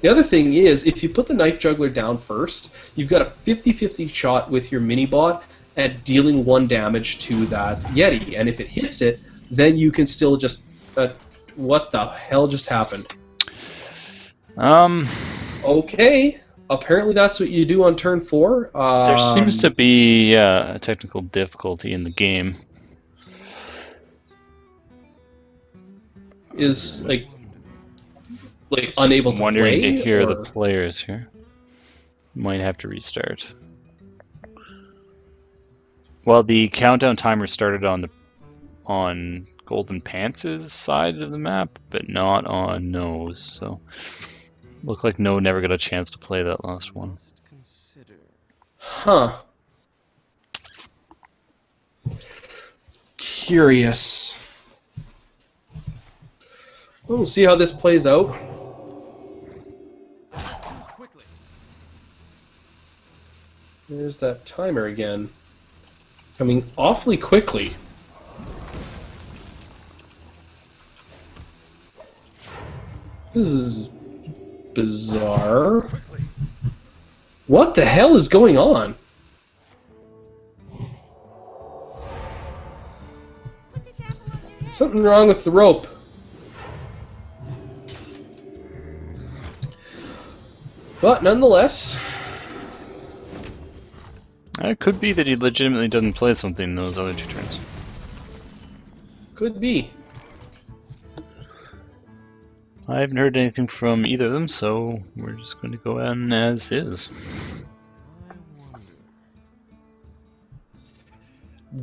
Speaker 1: The other thing is, if you put the Knife Juggler down first, you've got a 50-50 shot with your mini-bot at dealing 1 damage to that Yeti. And if it hits it, then you can still just... what the hell just happened? Okay, apparently that's what you do on turn 4.
Speaker 2: There seems to be a technical difficulty in the game.
Speaker 1: Is, like unable
Speaker 2: I'm
Speaker 1: to
Speaker 2: wondering
Speaker 1: play?
Speaker 2: to hear
Speaker 1: or-
Speaker 2: the players here. Might have to restart. Well, the countdown timer started on Golden Pants' side of the map, but not on No's. So, looked like No never got a chance to play that last one.
Speaker 1: Huh. Curious. We'll see how this plays out.
Speaker 4: Move quickly.
Speaker 1: There's that timer again. Coming awfully quickly. This is bizarre. What the hell is going on? Something wrong with the rope. But nonetheless,
Speaker 2: It could be that he legitimately doesn't play something in those other 2 turns.
Speaker 1: could be.
Speaker 2: I haven't heard anything from either of them, so we're just going to go on as is.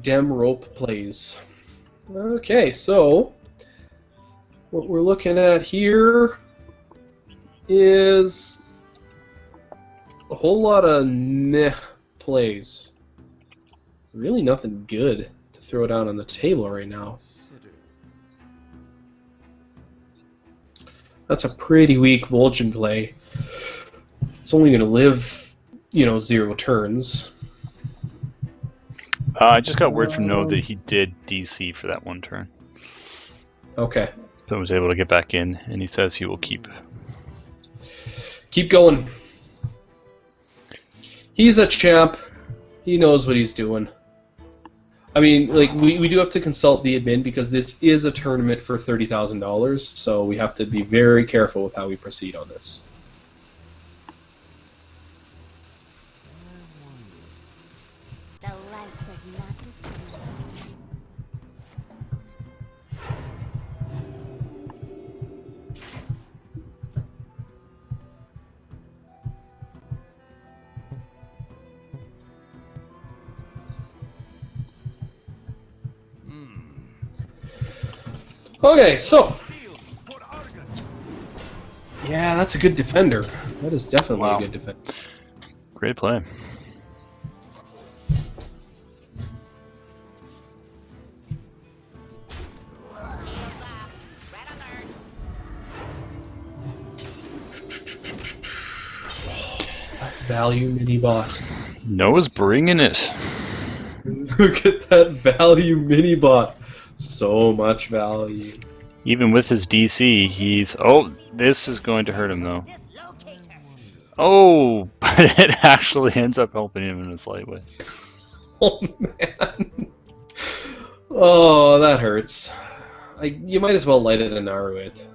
Speaker 1: Dem rope plays. Okay, so what we're looking at here is a whole lot of meh plays. Really nothing good to throw down on the table right now. That's a pretty weak Vol'jin play. It's only going to live, 0 turns.
Speaker 2: I just got word from No that he did DC for that 1 turn.
Speaker 1: Okay.
Speaker 2: So I was able to get back in, and he says he will keep.
Speaker 1: Keep going. He's a champ. He knows what he's doing. I mean, like, we do have to consult the admin because this is a tournament for $30,000, so we have to be very careful with how we proceed on this. Okay, so. Yeah, that's a good defender. That is definitely
Speaker 2: Wow.
Speaker 1: a good defender.
Speaker 2: Great play.
Speaker 1: Value mini bot.
Speaker 2: Noah's bringing it.
Speaker 1: Look at that value mini bot. So much value.
Speaker 2: Even with his DC, he's... Oh, this is going to hurt him, though. Oh, but it actually ends up helping him in a slight way.
Speaker 1: Oh, man. Oh, that hurts. You might as well light it and Naru it.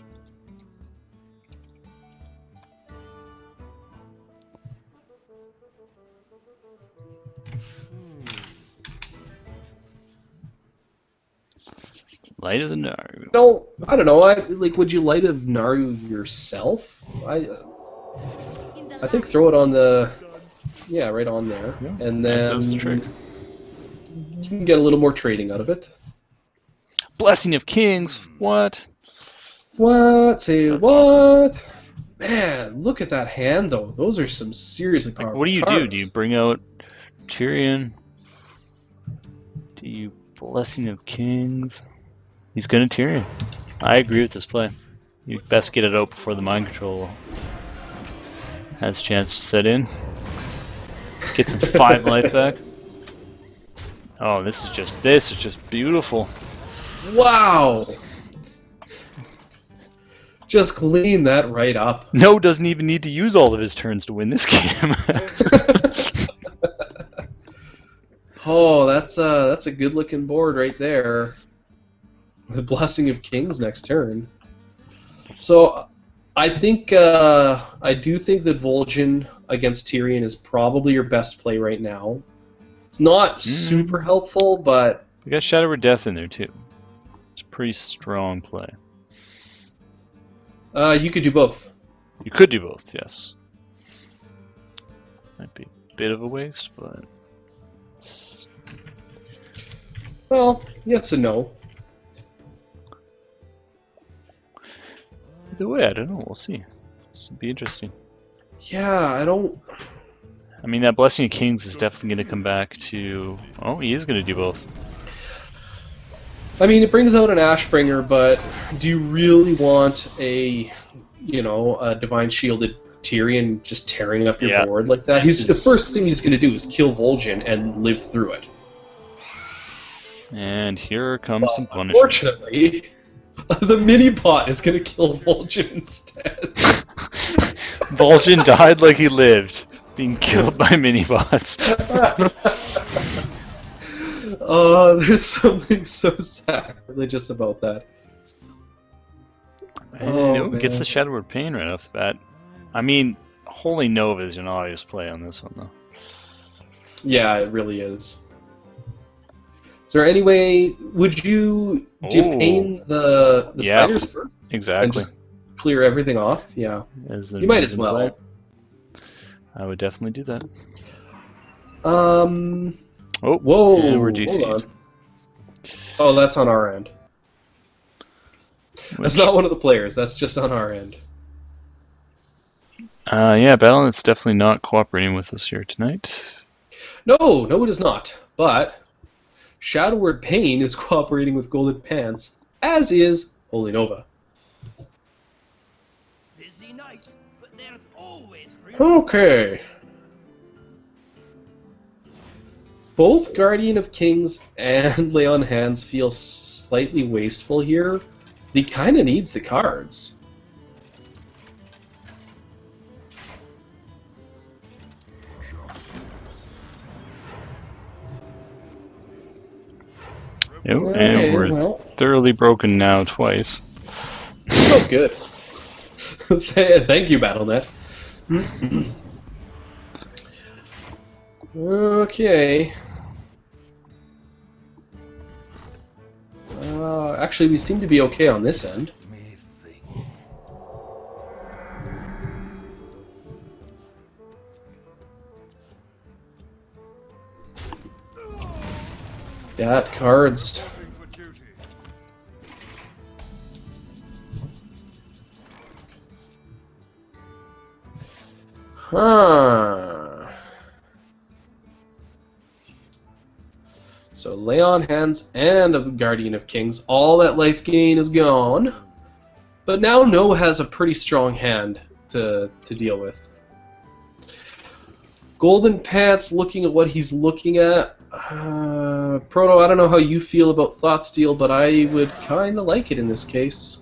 Speaker 2: Light of the Naru.
Speaker 1: No, I don't know. Would you light a Naru yourself? I think throw it on the... Yeah, right on there.
Speaker 2: Yeah,
Speaker 1: and
Speaker 2: that does
Speaker 1: then
Speaker 2: the trick.
Speaker 1: you can get a little more trading out of it.
Speaker 2: Blessing of Kings. What?
Speaker 1: What? Say
Speaker 2: That's
Speaker 1: what? Man, look at that hand, though. Those are some seriously
Speaker 2: Like,
Speaker 1: powerful
Speaker 2: what do you do?
Speaker 1: cards.
Speaker 2: Do you bring out Tyrion? Do you Blessing of Kings? He's gonna Tyrion. I agree with this play. You best get it out before the mind control has a chance to set in. Get some 5 life back. Oh, this is just beautiful.
Speaker 1: Wow! Just clean that right up.
Speaker 2: No doesn't even need to use all of his turns to win this game.
Speaker 1: Oh, that's a good looking board right there. The Blessing of Kings next turn. So I think I do think that Vol'jin against Tyrion is probably your best play right now. It's not super helpful, but
Speaker 2: We got Shadow of Death in there too. It's a pretty strong play.
Speaker 1: you could do both.
Speaker 2: You could do both, yes. Might be a bit of a waste, but it's...
Speaker 1: Well, yes and no.
Speaker 2: Either way, I don't know. We'll see. This will be interesting.
Speaker 1: Yeah, I don't.
Speaker 2: I mean, that Blessing of Kings is definitely going to come back to... Oh, he is going to do both.
Speaker 1: I mean, it brings out an Ashbringer, but do you really want a Divine Shielded Tyrion just tearing up your board like that? The first thing he's going to do is kill Vol'jin and live through it.
Speaker 2: And here comes some punishment.
Speaker 1: Unfortunately, the mini bot is going to kill Vol'jin instead.
Speaker 2: Vol'jin died like he lived, being killed by mini-bots.
Speaker 1: There's something so sacrilegious about that.
Speaker 2: And gets the Shadow Word Pain right off the bat. I mean, Holy Nova is an obvious play on this one, though.
Speaker 1: Yeah, it really is. Is there any way, do you pain the spiders first?
Speaker 2: Exactly.
Speaker 1: And just clear everything off? Yeah. You might as well.
Speaker 2: Play. I would definitely do that.
Speaker 1: Oh, whoa!
Speaker 2: And we're
Speaker 1: Hold
Speaker 2: DT.
Speaker 1: on. Oh, that's on our end. That's not one of the players. That's just on our end.
Speaker 2: Yeah, Battlenet's definitely not cooperating with us here tonight.
Speaker 1: No, it is not. But Shadow Word Pain is cooperating with Golden Pants, as is Holy Nova.
Speaker 4: Busy night, but there's always
Speaker 1: Okay. Both Guardian of Kings and Lay on Hands feel slightly wasteful here. He kind of needs the cards.
Speaker 2: Yep, and we're thoroughly broken now twice.
Speaker 1: Oh, good. Thank you, Battle.net. Okay. Actually, we seem to be okay on this end. Yeah, cards. Huh. So lay on hands and a Guardian of Kings. All that life gain is gone. But now No has a pretty strong hand to deal with. Golden Pants looking at what he's looking at. Proto, I don't know how you feel about Thought Steal, but I would kind of like it in this case.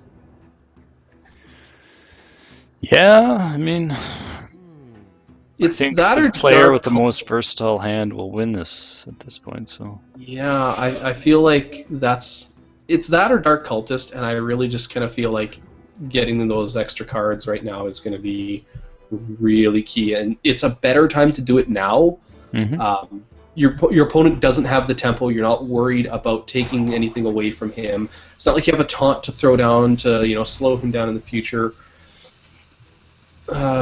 Speaker 2: Yeah, I mean,
Speaker 1: It's
Speaker 2: I think
Speaker 1: that
Speaker 2: the
Speaker 1: or
Speaker 2: player
Speaker 1: Dark
Speaker 2: with the most versatile hand will win this at this point. So
Speaker 1: Yeah, I feel like it's that or Dark Cultist, and I really just kind of feel like getting those extra cards right now is going to be really key, and it's a better time to do it now.
Speaker 2: mm-hmm.
Speaker 1: Your opponent doesn't have the tempo. You're not worried about taking anything away from him. It's not like you have a taunt to throw down to slow him down in the future.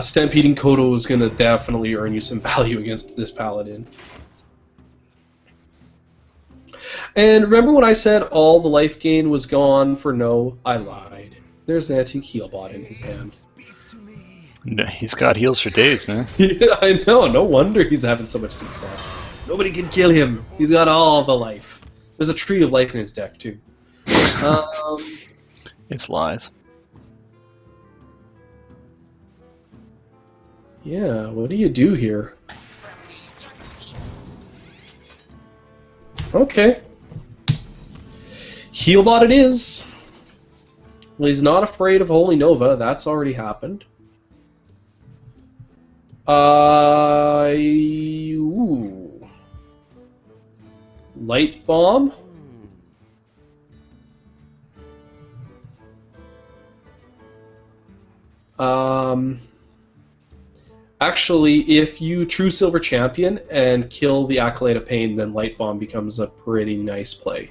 Speaker 1: Stampeding Kodo is going to definitely earn you some value against this paladin. And remember when I said all the life gain was gone for No? I lied. There's an antique heal bot in his hand.
Speaker 2: No, he's got heals for days, man.
Speaker 1: Yeah, I know. No wonder he's having so much success. Nobody can kill him. He's got all the life. There's a tree of life in his deck too.
Speaker 2: It's lies.
Speaker 1: Yeah, what do you do here? Okay. Healbot it is. Well, he's not afraid of Holy Nova. That's already happened. Ooh. Light Bomb. Actually, if you True Silver Champion and kill the Acolyte of Pain, then Light Bomb becomes a pretty nice play.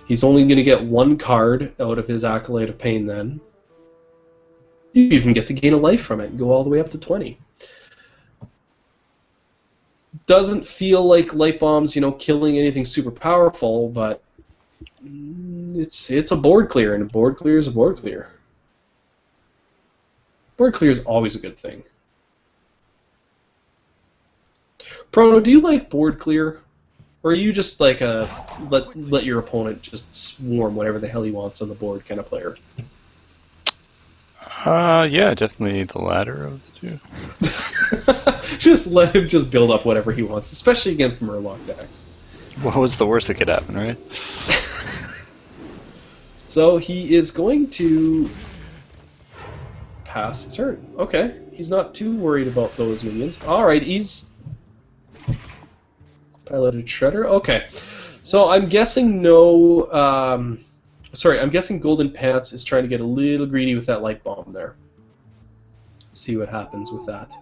Speaker 1: He's only going to get one card out of his Acolyte of Pain then. You even get to gain a life from it and go all the way up to 20. Doesn't feel like Light Bomb's, killing anything super powerful, but it's a board clear, and a board clear is a board clear. Board clear is always a good thing. Prono, do you like board clear? Or are you just like a let your opponent just swarm whatever the hell he wants on the board kind of player?
Speaker 2: Yeah, definitely the latter of the two.
Speaker 1: Just let him just build up whatever he wants, especially against Murloc decks.
Speaker 2: What was the worst that could happen, right?
Speaker 1: So he is going to pass turn. Okay, he's not too worried about those minions. Alright, he's piloted Shredder. Okay, so I'm guessing I'm guessing Golden Pants is trying to get a little greedy with that Light Bomb there. See what happens with that.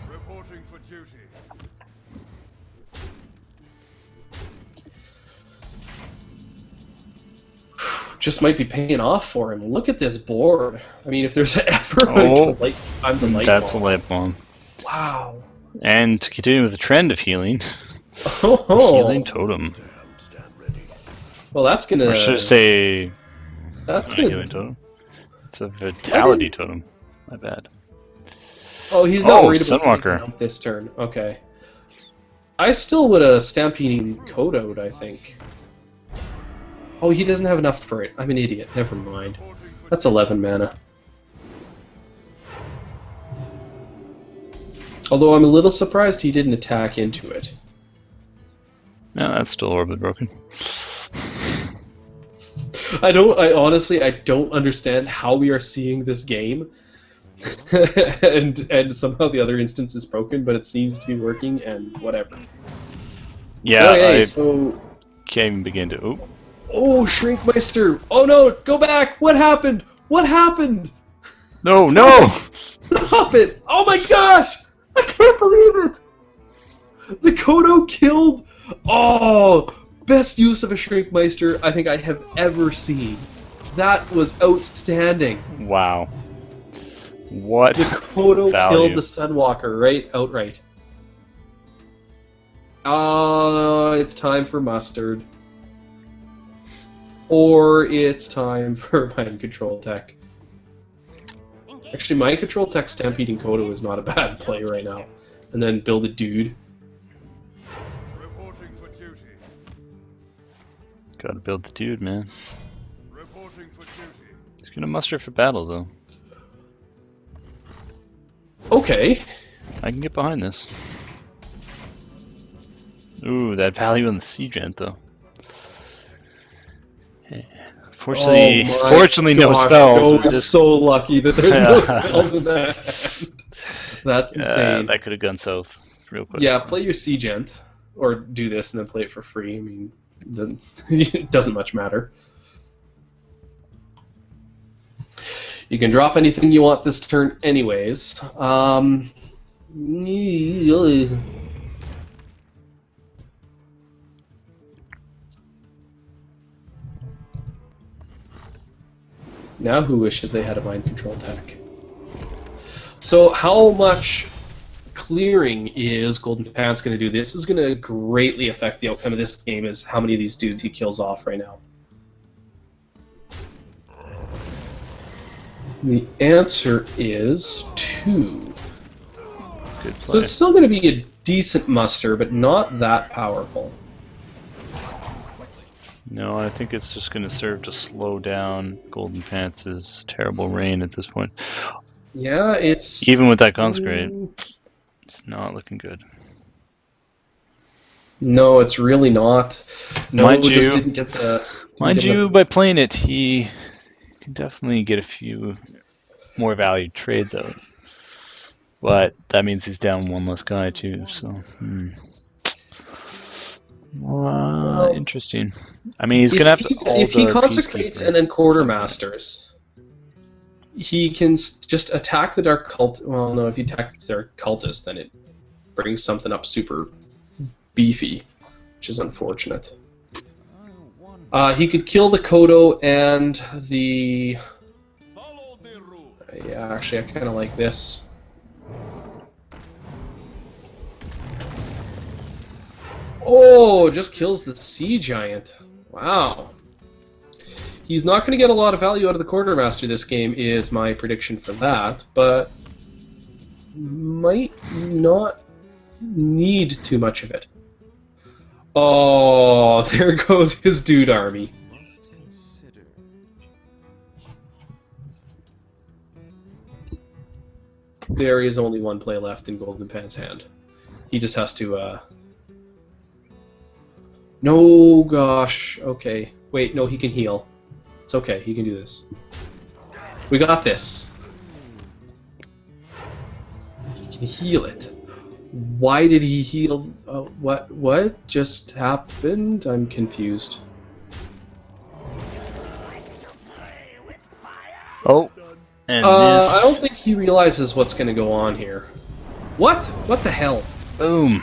Speaker 4: Reporting for duty.
Speaker 1: Just might be paying off for him. Look at this board. I mean, if there's ever I'm the Light
Speaker 2: That's
Speaker 1: Bomb.
Speaker 2: a Light Bomb.
Speaker 1: Wow.
Speaker 2: And to continue with the trend of healing,
Speaker 1: Oh.
Speaker 2: Healing Totem.
Speaker 1: Well, that's gonna.
Speaker 2: Or should I say,
Speaker 1: That's
Speaker 2: not
Speaker 1: gonna.
Speaker 2: Healing Totem. It's a Vitality Totem. My bad.
Speaker 1: Oh, he's not
Speaker 2: Oh,
Speaker 1: worried about
Speaker 2: Sunwalker.
Speaker 1: taking out this turn. Okay. I still would have Stampeding Kodo'd, I think. Oh, he doesn't have enough for it. I'm an idiot. Never mind. That's 11 mana. Although I'm a little surprised he didn't attack into it.
Speaker 2: No, that's still horribly broken.
Speaker 1: I honestly don't understand how we are seeing this game. and somehow the other instance is broken, but it seems to be working, and whatever.
Speaker 2: Yeah,
Speaker 1: Okay,
Speaker 2: I
Speaker 1: so...
Speaker 2: can't even begin to. Oh,
Speaker 1: Oh, Shrinkmeister! Oh no, go back! What happened? What happened?
Speaker 2: no, no!
Speaker 1: Stop it! Oh my gosh! I can't believe it! The Kodo killed... Oh! Best use of a Shrinkmeister I think I have ever seen. That was outstanding.
Speaker 2: Wow. What
Speaker 1: The Kodo
Speaker 2: value?
Speaker 1: killed the Sunwalker outright. It's time for mustard. Or it's time for mind control tech. Actually, mind control tech stampeding Kodo is not a bad play right now. And then build a dude.
Speaker 4: Reporting for duty.
Speaker 2: Gotta build the dude, man.
Speaker 4: Reporting for duty.
Speaker 2: He's gonna muster for battle, though.
Speaker 1: Okay.
Speaker 2: I can get behind this. Ooh, that value on the Seagent, though. Fortunately, fortunately no spells.
Speaker 1: Go is
Speaker 2: Just-
Speaker 1: so lucky that there's no spells in that hand. That's insane.
Speaker 2: that could have gone south real quick.
Speaker 1: Yeah, play your Seagent. Or do this and then play it for free. I mean, it doesn't much matter. You can drop anything you want this turn anyways. Now who wishes they had a mind control tech? So how much clearing is Golden Pants going to do? This is going to greatly affect the outcome of this game, is how many of these dudes he kills off right now. The answer is 2.
Speaker 2: Good
Speaker 1: So
Speaker 2: play.
Speaker 1: it's still going to be a decent muster, but not that powerful.
Speaker 2: No, I think it's just going to serve to slow down Golden Pants' terrible reign at this point.
Speaker 1: Yeah, it's...
Speaker 2: Even with that consecrate, it's not looking good.
Speaker 1: No, it's really not. No,
Speaker 2: Mind
Speaker 1: we just
Speaker 2: you-
Speaker 1: didn't get the...
Speaker 2: Mind you, by playing it, he can definitely get a few more valued trades out. But that means he's down one less guy, too, so... interesting. I mean, he's going to have to...
Speaker 1: If he consecrates and then quartermasters, he can just attack the Dark Cult. Well, no, if he attacks the Dark Cultist, then it brings something up super beefy, which is unfortunate. He could kill the Kodo and the...
Speaker 4: Follow the rule.
Speaker 1: Yeah, actually, I kind of like this. Oh, just kills the Sea Giant. Wow. He's not going to get a lot of value out of the Quartermaster this game, is my prediction for that, but might not need too much of it. Oh, there goes his dude army.
Speaker 4: Must consider.
Speaker 1: There is only one play left in Golden Pants' hand. He just has to, No, gosh. Okay. Wait, no, he can heal. It's okay, he can do this. We got this. He can heal it. Why did he heal? What just happened? I'm confused.
Speaker 2: Oh, and
Speaker 1: I don't think he realizes what's going to go on here. What? What the hell?
Speaker 2: boom.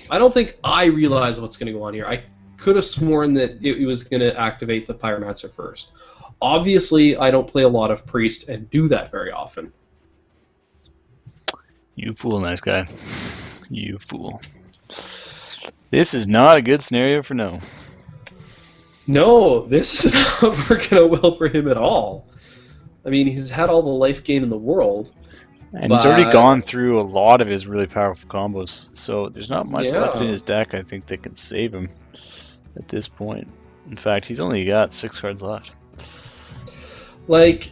Speaker 1: I don't think I realize what's going to go on here. I could have sworn that it was going to activate the Pyromancer first. Obviously, I don't play a lot of Priest and do that very often.
Speaker 2: You fool, nice guy. You fool. This is not a good scenario for no.
Speaker 1: No, this is not working out well for him at all. I mean, he's had all the life gain in the world.
Speaker 2: And he's already
Speaker 1: But-
Speaker 2: gone through a lot of his really powerful combos, so there's not much left in
Speaker 1: Yeah.
Speaker 2: his deck, I think, that can save him at this point. In fact, he's only got 6 cards left.
Speaker 1: Like,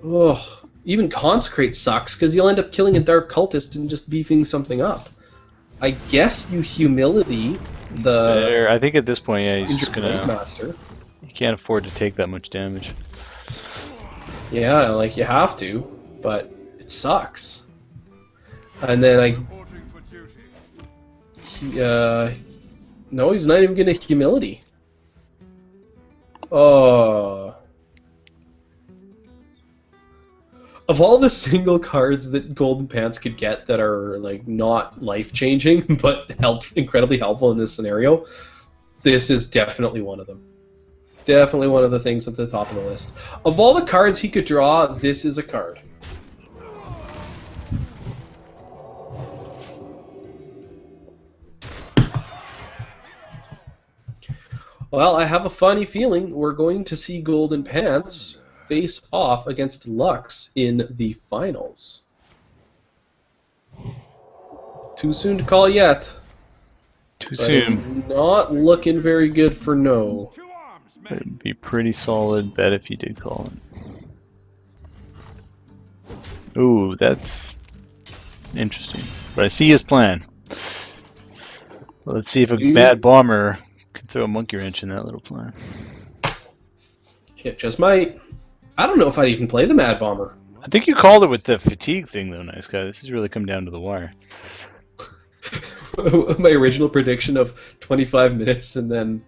Speaker 1: oh, even Consecrate sucks because you'll end up killing a Dark Cultist and just beefing something up. I guess you Humility the
Speaker 2: I think at this point, yeah, he's
Speaker 1: Injured
Speaker 2: just gonna...
Speaker 1: Master.
Speaker 2: He can't afford to take that much damage.
Speaker 1: Yeah, like you have to, but it sucks. And then
Speaker 4: Reporting for duty.
Speaker 1: no, he's not even gonna Humility. Oh. Of all the single cards that Golden Pants could get that are like not life-changing but incredibly helpful in this scenario, this is definitely one of them. Definitely one of the things at the top of the list. Of all the cards he could draw, this is a card. Well, I have a funny feeling we're going to see Golden Pants face off against Lux in the finals. Too soon to call yet.
Speaker 2: Too
Speaker 1: But
Speaker 2: soon.
Speaker 1: it's not looking very good for no.
Speaker 4: To arms, men.
Speaker 2: It'd be pretty solid bet if you did call it. Ooh, that's interesting. But I see his plan. Let's see if a bad bomber can throw a monkey wrench in that little plan.
Speaker 1: It just might. I don't know if I'd even play the Mad Bomber.
Speaker 2: I think you called it with the fatigue thing, though, nice guy. This has really come down to the wire.
Speaker 1: My original prediction of 25 minutes and then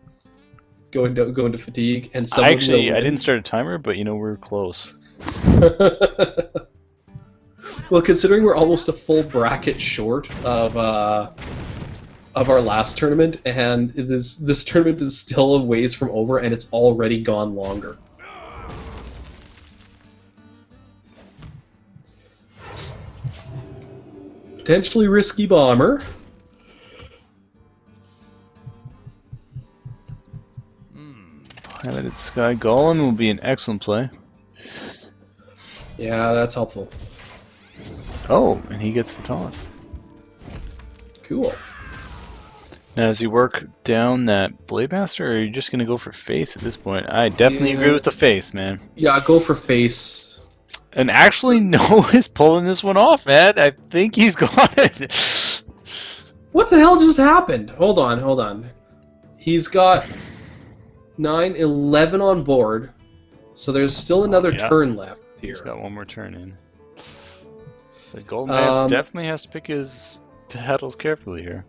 Speaker 1: going to fatigue and someone
Speaker 2: Actually,
Speaker 1: will
Speaker 2: I
Speaker 1: win.
Speaker 2: didn't start a timer, but we're close.
Speaker 1: Well, considering we're almost a full bracket short of our last tournament, and this tournament is still a ways from over, and it's already gone longer. Potentially risky bomber.
Speaker 2: Highlighted Sky Golem will be an excellent play.
Speaker 1: Yeah, that's helpful.
Speaker 2: Oh, and he gets the taunt.
Speaker 1: Cool.
Speaker 2: Now, does he work down that Blade Master, or are you just going to go for face at this point? I definitely agree with the face, man.
Speaker 1: Yeah, go for face.
Speaker 2: And actually, Noah is pulling this one off, man. I think he's got it.
Speaker 1: What the hell just happened? Hold on. He's got 9, 11 on board, so there's still another
Speaker 2: Yeah.
Speaker 1: turn left here.
Speaker 2: He's got one more turn in. The Golden Man definitely has to pick his battles carefully here.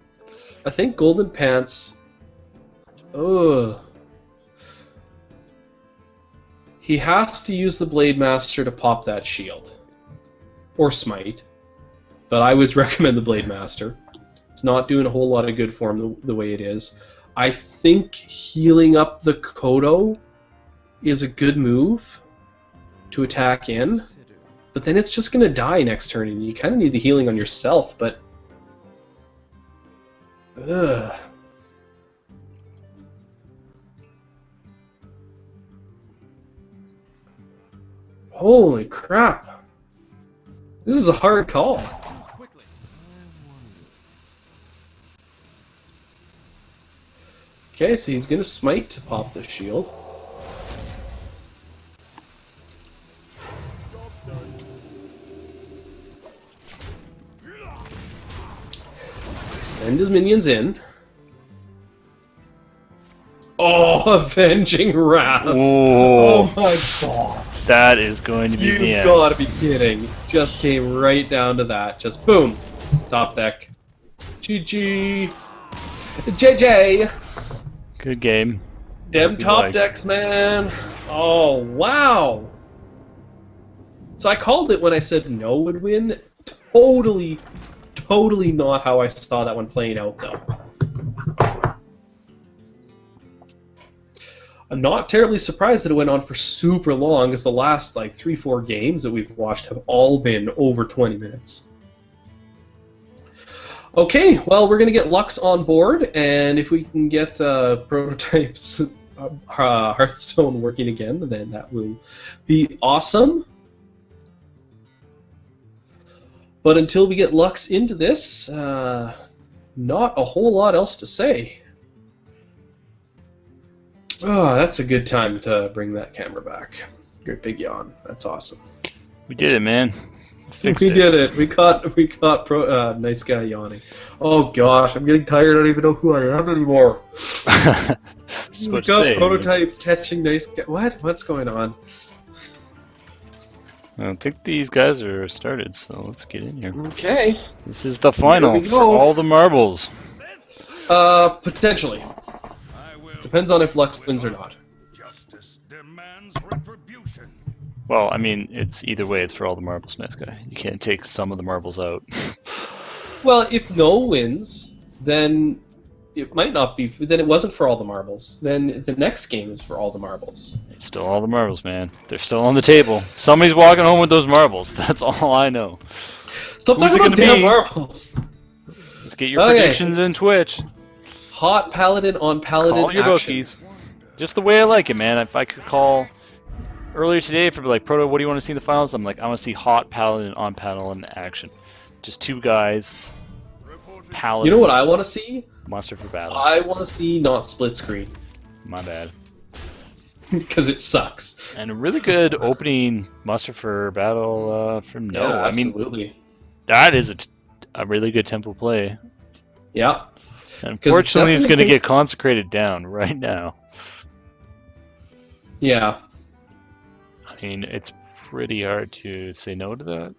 Speaker 1: I think Golden Pants... Ugh. He has to use the Blade Master to pop that shield. Or Smite. But I would recommend the Blade Master. It's not doing a whole lot of good for him the way it is. I think healing up the Kodo is a good move to attack in. But then it's just going to die next turn, and you kind of need the healing on yourself, but... Ugh. Holy crap. This is a hard call.
Speaker 4: Quickly.
Speaker 1: Okay, so he's going to smite to pop the shield. Send his minions in. Oh, Avenging Wrath!
Speaker 2: Oh,
Speaker 1: Oh my god!
Speaker 2: that is going to be the
Speaker 1: You've
Speaker 2: end.
Speaker 1: gotta be kidding. Just came right down to that. Just boom. Top deck. GG. JJ.
Speaker 2: Good game.
Speaker 1: Dem
Speaker 2: Hope you
Speaker 1: top
Speaker 2: like.
Speaker 1: decks, man. Oh, wow. So I called it when I said no would win. Totally not how I saw that one playing out, though. I'm not terribly surprised that it went on for super long, as the last, 3-4 games that we've watched have all been over 20 minutes. Okay, well, we're going to get Lux on board, and if we can get prototypes Hearthstone working again, then that will be awesome. But until we get Lux into this, not a whole lot else to say. Oh, that's a good time to bring that camera back. Great big yawn. That's awesome.
Speaker 2: We did it, man. Fixed
Speaker 1: We
Speaker 2: it.
Speaker 1: did it. We caught nice guy yawning. Oh gosh, I'm getting tired. I don't even know who I am anymore.
Speaker 2: Just
Speaker 1: We
Speaker 2: what to
Speaker 1: got
Speaker 2: say.
Speaker 1: prototype catching nice guy. What? What's going on?
Speaker 2: I don't think these guys are started, so let's get in here.
Speaker 1: Okay.
Speaker 2: This is the final
Speaker 1: Here we
Speaker 2: for
Speaker 1: go.
Speaker 2: all the marbles.
Speaker 1: Potentially.
Speaker 4: I will.
Speaker 1: Depends on if Lux wins or not.
Speaker 4: Justice demands retribution.
Speaker 2: Well, I mean, it's either way. It's for all the marbles, nice guy. You can't take some of the marbles out.
Speaker 1: Well, if No wins, then it might not be. Then it wasn't for all the marbles. Then the next game is for all the marbles.
Speaker 2: It's still all the marbles, man. They're still on the table. Somebody's walking home with those marbles. That's all I know.
Speaker 1: Stop
Speaker 2: Who's
Speaker 1: talking
Speaker 2: it
Speaker 1: about
Speaker 2: gonna
Speaker 1: damn
Speaker 2: be?
Speaker 1: marbles.
Speaker 2: Let's get your
Speaker 1: Okay.
Speaker 2: predictions in Twitch.
Speaker 1: Hot paladin on paladin
Speaker 2: Call your
Speaker 1: action.
Speaker 2: bookies. Just the way I like it, man. If I could call earlier today for like Proto, what do you want to see in the finals? I'm like, I want to see hot paladin on paladin action. Just two guys. Paladin.
Speaker 1: You know what I want to see?
Speaker 2: Monster for battle.
Speaker 1: I want to see not split screen
Speaker 2: My bad.
Speaker 1: because it sucks.
Speaker 2: And a really good opening muster for battle from No.
Speaker 1: Yeah,
Speaker 2: I mean,
Speaker 1: absolutely.
Speaker 2: that is a really good tempo play.
Speaker 1: Yeah.
Speaker 2: And unfortunately, it's
Speaker 1: definitely
Speaker 2: going to
Speaker 1: take-
Speaker 2: get consecrated down right now.
Speaker 1: Yeah.
Speaker 2: I mean, it's pretty hard to say no to that.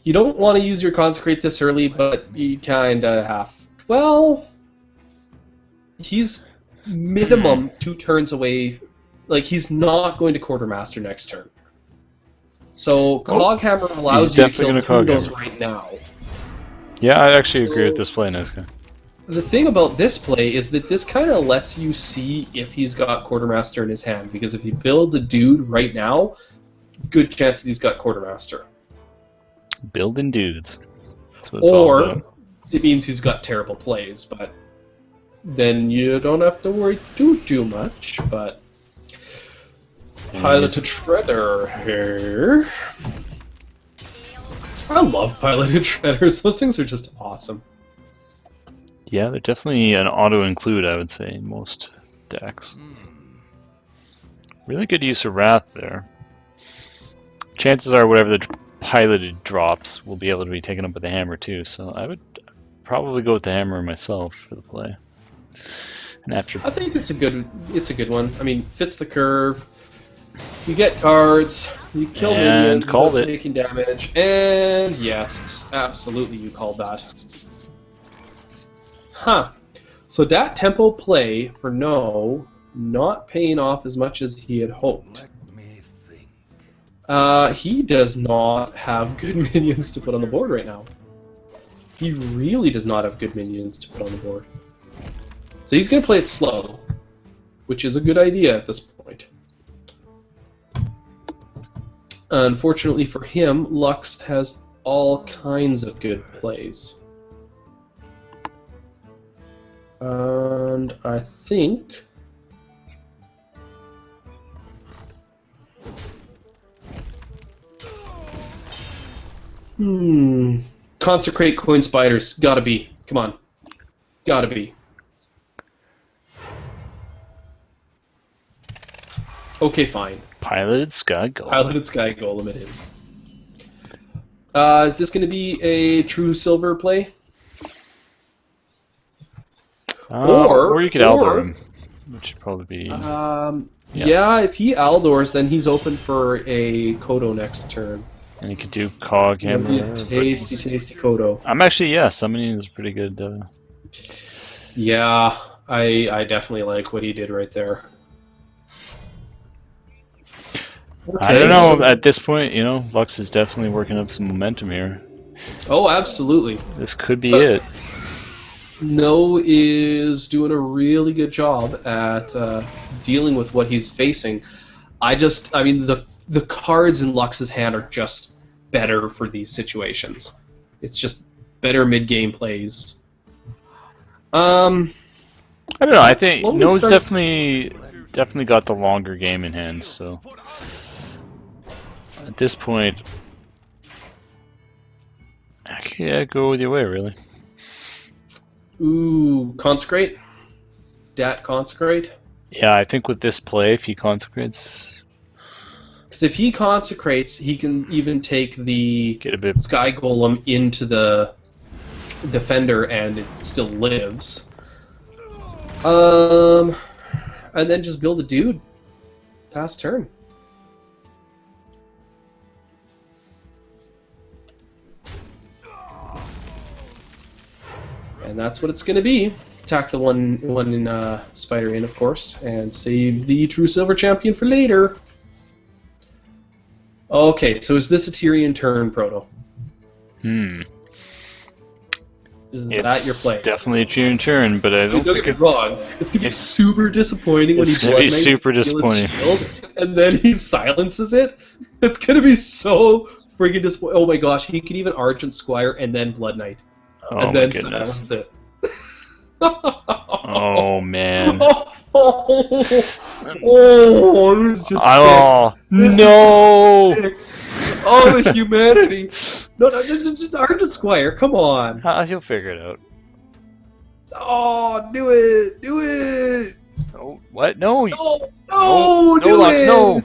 Speaker 1: You don't want to use your consecrate this early, but you kind of have. Well, he's minimum 2 turns away. Like, he's not going to quartermaster next turn. So Coghammer allows you to
Speaker 2: definitely
Speaker 1: kill 2 of
Speaker 2: gonna
Speaker 1: those
Speaker 2: Coghammer.
Speaker 1: right now.
Speaker 2: Yeah, I actually agree with this play, Nesca.
Speaker 1: The thing about this play is that this kind of lets you see if he's got quartermaster in his hand, because if he builds a dude right now, good chance that he's got quartermaster.
Speaker 2: Building dudes. That's what it's all
Speaker 1: Or
Speaker 2: about.
Speaker 1: it means he's got terrible plays, but then you don't have to worry too much. But piloted shredder here. I love piloted shredders. Those things are just awesome.
Speaker 2: Yeah, they're definitely an auto-include, I would say, in most decks. Really good use of Wrath there. Chances are whatever the piloted drops will be able to be taken up with the hammer too, so I would probably go with the hammer myself for the play. And after
Speaker 1: I think it's a good one. I mean, fits the curve. You get cards, you kill
Speaker 2: And
Speaker 1: minions
Speaker 2: called
Speaker 1: without
Speaker 2: it.
Speaker 1: taking damage, and yes, absolutely you called that. Huh. So that tempo play for No not paying off as much as he had hoped.
Speaker 4: Let me think.
Speaker 1: He does not have good minions to put on the board right now. He really does not have good minions to put on the board. So he's going to play it slow, which is a good idea at this point. Unfortunately for him, Lux has all kinds of good plays. And I think... Consecrate coin spiders. Gotta be. Come on. Gotta be. Okay, fine.
Speaker 2: piloted Sky Golem.
Speaker 1: Piloted Sky Golem it is. Is this going to be a true silver play?
Speaker 2: Or you could Aldor him, which would probably be...
Speaker 1: Yeah, if he Aldors, then he's open for a Kodo next turn.
Speaker 2: and you could do Cog
Speaker 1: It'll be a
Speaker 2: Hammer.
Speaker 1: tasty, tasty Kodo.
Speaker 2: I'm actually, yeah, summoning is pretty good.
Speaker 1: Yeah, I definitely like what he did right there.
Speaker 2: I don't know,
Speaker 1: so-
Speaker 2: at this point, you know, Lux is definitely working up some momentum here.
Speaker 1: Oh, absolutely.
Speaker 2: This could be it.
Speaker 1: No is doing a really good job at dealing with what he's facing. I mean, the cards in Lux's hand are just better for these situations. It's just better mid-game plays.
Speaker 2: I don't know, I think
Speaker 1: slowly
Speaker 2: No's
Speaker 1: started-
Speaker 2: definitely got the longer game in hand, so... At this point... I can't go with your way, really.
Speaker 1: Ooh, Consecrate? Dat Consecrate?
Speaker 2: Yeah, I think with this play, if he consecrates...
Speaker 1: Because if he consecrates, he can even take the
Speaker 2: Get a bit...
Speaker 1: Sky Golem into the Defender and it still lives. And then just build a dude. Pass turn. And that's what it's going to be. Attack the one in Spider in, of course, and save the True Silver Champion for later. Okay, so is this a Tyrion turn, Proto? Is
Speaker 2: It's
Speaker 1: that your play?
Speaker 2: Definitely a June turn, but I don't
Speaker 1: Don't
Speaker 2: think
Speaker 1: get me wrong. It's gonna be super disappointing when he
Speaker 2: it's gonna be
Speaker 1: blood knights
Speaker 2: super
Speaker 1: and steals his
Speaker 2: disappointing.
Speaker 1: shield, and then he silences it. It's gonna be so freaking disappointing. Oh my gosh, he can even Argent Squire and then Blood Knight,
Speaker 2: Oh
Speaker 1: and
Speaker 2: my
Speaker 1: then
Speaker 2: goodness.
Speaker 1: silence it.
Speaker 2: Oh man.
Speaker 1: Oh, this is just
Speaker 2: Oh
Speaker 1: sick. This
Speaker 2: no!
Speaker 1: is just sick. Oh, the humanity. No, just Argent Squire, come on.
Speaker 2: He'll figure it out.
Speaker 1: Oh, do it. Do it.
Speaker 2: Oh, what? No!
Speaker 1: No,
Speaker 2: No,
Speaker 1: do
Speaker 2: Lux,
Speaker 1: it.
Speaker 2: no!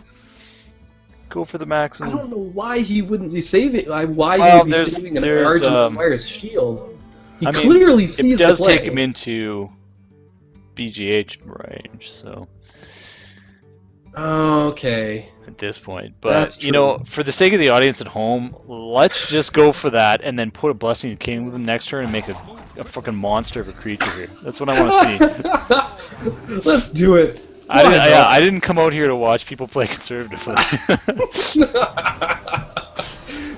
Speaker 2: Go for the
Speaker 1: I
Speaker 2: maximum.
Speaker 1: don't know why he wouldn't be saving. Why he
Speaker 2: Well,
Speaker 1: would be
Speaker 2: there's-
Speaker 1: saving an
Speaker 2: there's,
Speaker 1: Argent Squire's shield. He
Speaker 2: I mean,
Speaker 1: clearly
Speaker 2: It
Speaker 1: sees the
Speaker 2: does
Speaker 1: play.
Speaker 2: take him into BGH range, so
Speaker 1: Okay.
Speaker 2: at this point.
Speaker 1: That's
Speaker 2: But, you know,
Speaker 1: true.
Speaker 2: for the sake of the audience at home, let's just go for that and then put a Blessing of King with him next turn and make a fucking monster of a creature here. That's what I want to see.
Speaker 1: Let's do it.
Speaker 2: I didn't come out here to watch people play conservatively.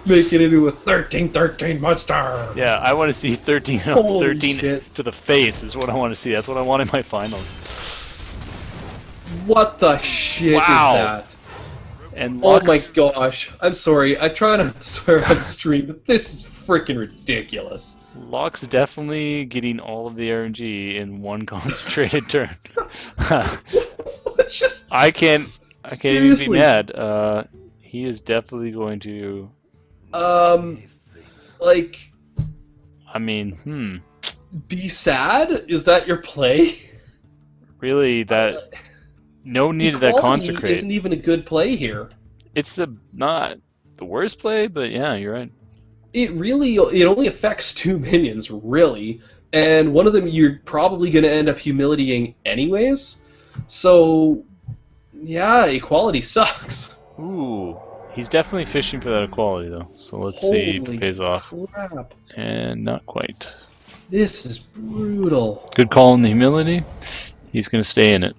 Speaker 1: Make it into a 13-13 monster.
Speaker 2: Yeah, I want to see 13
Speaker 1: Holy
Speaker 2: 13
Speaker 1: shit.
Speaker 2: to the face is what I want to see. That's what I want in my finals.
Speaker 1: What the shit
Speaker 2: Wow.
Speaker 1: is that?
Speaker 2: And
Speaker 1: Oh
Speaker 2: Lux,
Speaker 1: my gosh. I'm sorry. I try not to swear on stream, but this is freaking ridiculous.
Speaker 2: Lux definitely getting all of the RNG in one concentrated turn.
Speaker 1: It's just
Speaker 2: I can't even
Speaker 1: Seriously.
Speaker 2: be mad. He is definitely going to.
Speaker 1: like
Speaker 2: I mean,
Speaker 1: be sad? Is that your play?
Speaker 2: really that no need of that
Speaker 1: Equality
Speaker 2: consecrate.
Speaker 1: isn't even a good play here.
Speaker 2: It's not the worst play, but yeah, you're right.
Speaker 1: It only affects 2 minions, really, and one of them you're probably going to end up humiliating anyways. So, yeah, equality sucks.
Speaker 2: Ooh, he's definitely fishing for that equality though. So let's see if
Speaker 1: Holy
Speaker 2: it pays off.
Speaker 1: crap.
Speaker 2: And not quite.
Speaker 1: This is brutal.
Speaker 2: Good call in the humility. He's going to stay in it.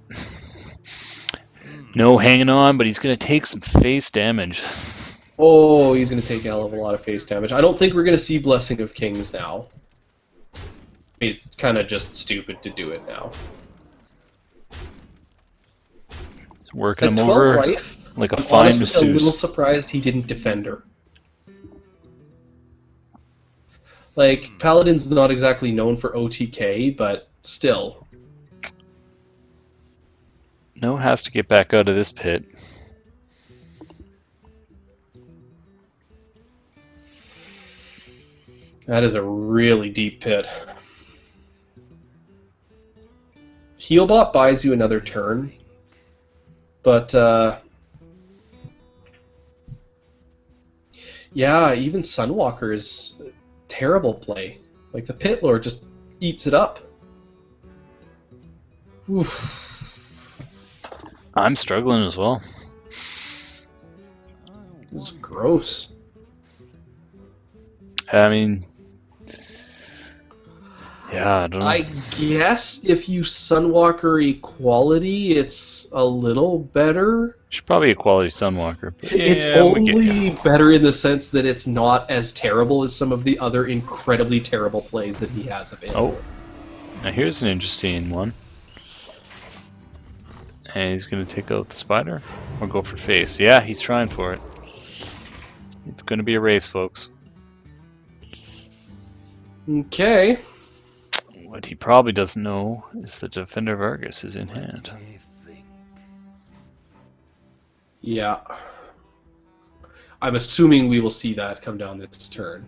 Speaker 2: No hanging on, but he's going to take some face damage.
Speaker 1: Oh, he's going to take a hell of a lot of face damage. I don't think we're going to see Blessing of Kings now. It's kind of just stupid to do it now.
Speaker 2: He's working
Speaker 1: At
Speaker 2: him
Speaker 1: 12
Speaker 2: over
Speaker 1: life,
Speaker 2: like a
Speaker 1: I'm
Speaker 2: fine
Speaker 1: honestly a
Speaker 2: masseuse.
Speaker 1: little surprised he didn't defend her. Like, Paladin's not exactly known for OTK, but still.
Speaker 2: No has to get back out of this pit.
Speaker 1: That is a really deep pit. Healbot buys you another turn, but yeah, even Sunwalker is a terrible play. Like the Pit Lord just eats it up. Oof.
Speaker 2: I'm struggling as well.
Speaker 1: This is gross.
Speaker 2: I mean, yeah, I don't know.
Speaker 1: I guess if you Sunwalker Equality, it's a little better.
Speaker 2: Should probably equality Sunwalker. But
Speaker 1: It's
Speaker 2: yeah, we get
Speaker 1: only
Speaker 2: you.
Speaker 1: better in the sense that it's not as terrible as some of the other incredibly terrible plays that he has available.
Speaker 2: Oh, now here's an interesting one. And he's going to take out the spider or go for face. Yeah, he's trying for it. It's going to be a race, folks.
Speaker 1: Okay.
Speaker 2: What he probably doesn't know is that Defender of Argus is in hand.
Speaker 1: Yeah. I'm assuming we will see that come down this turn.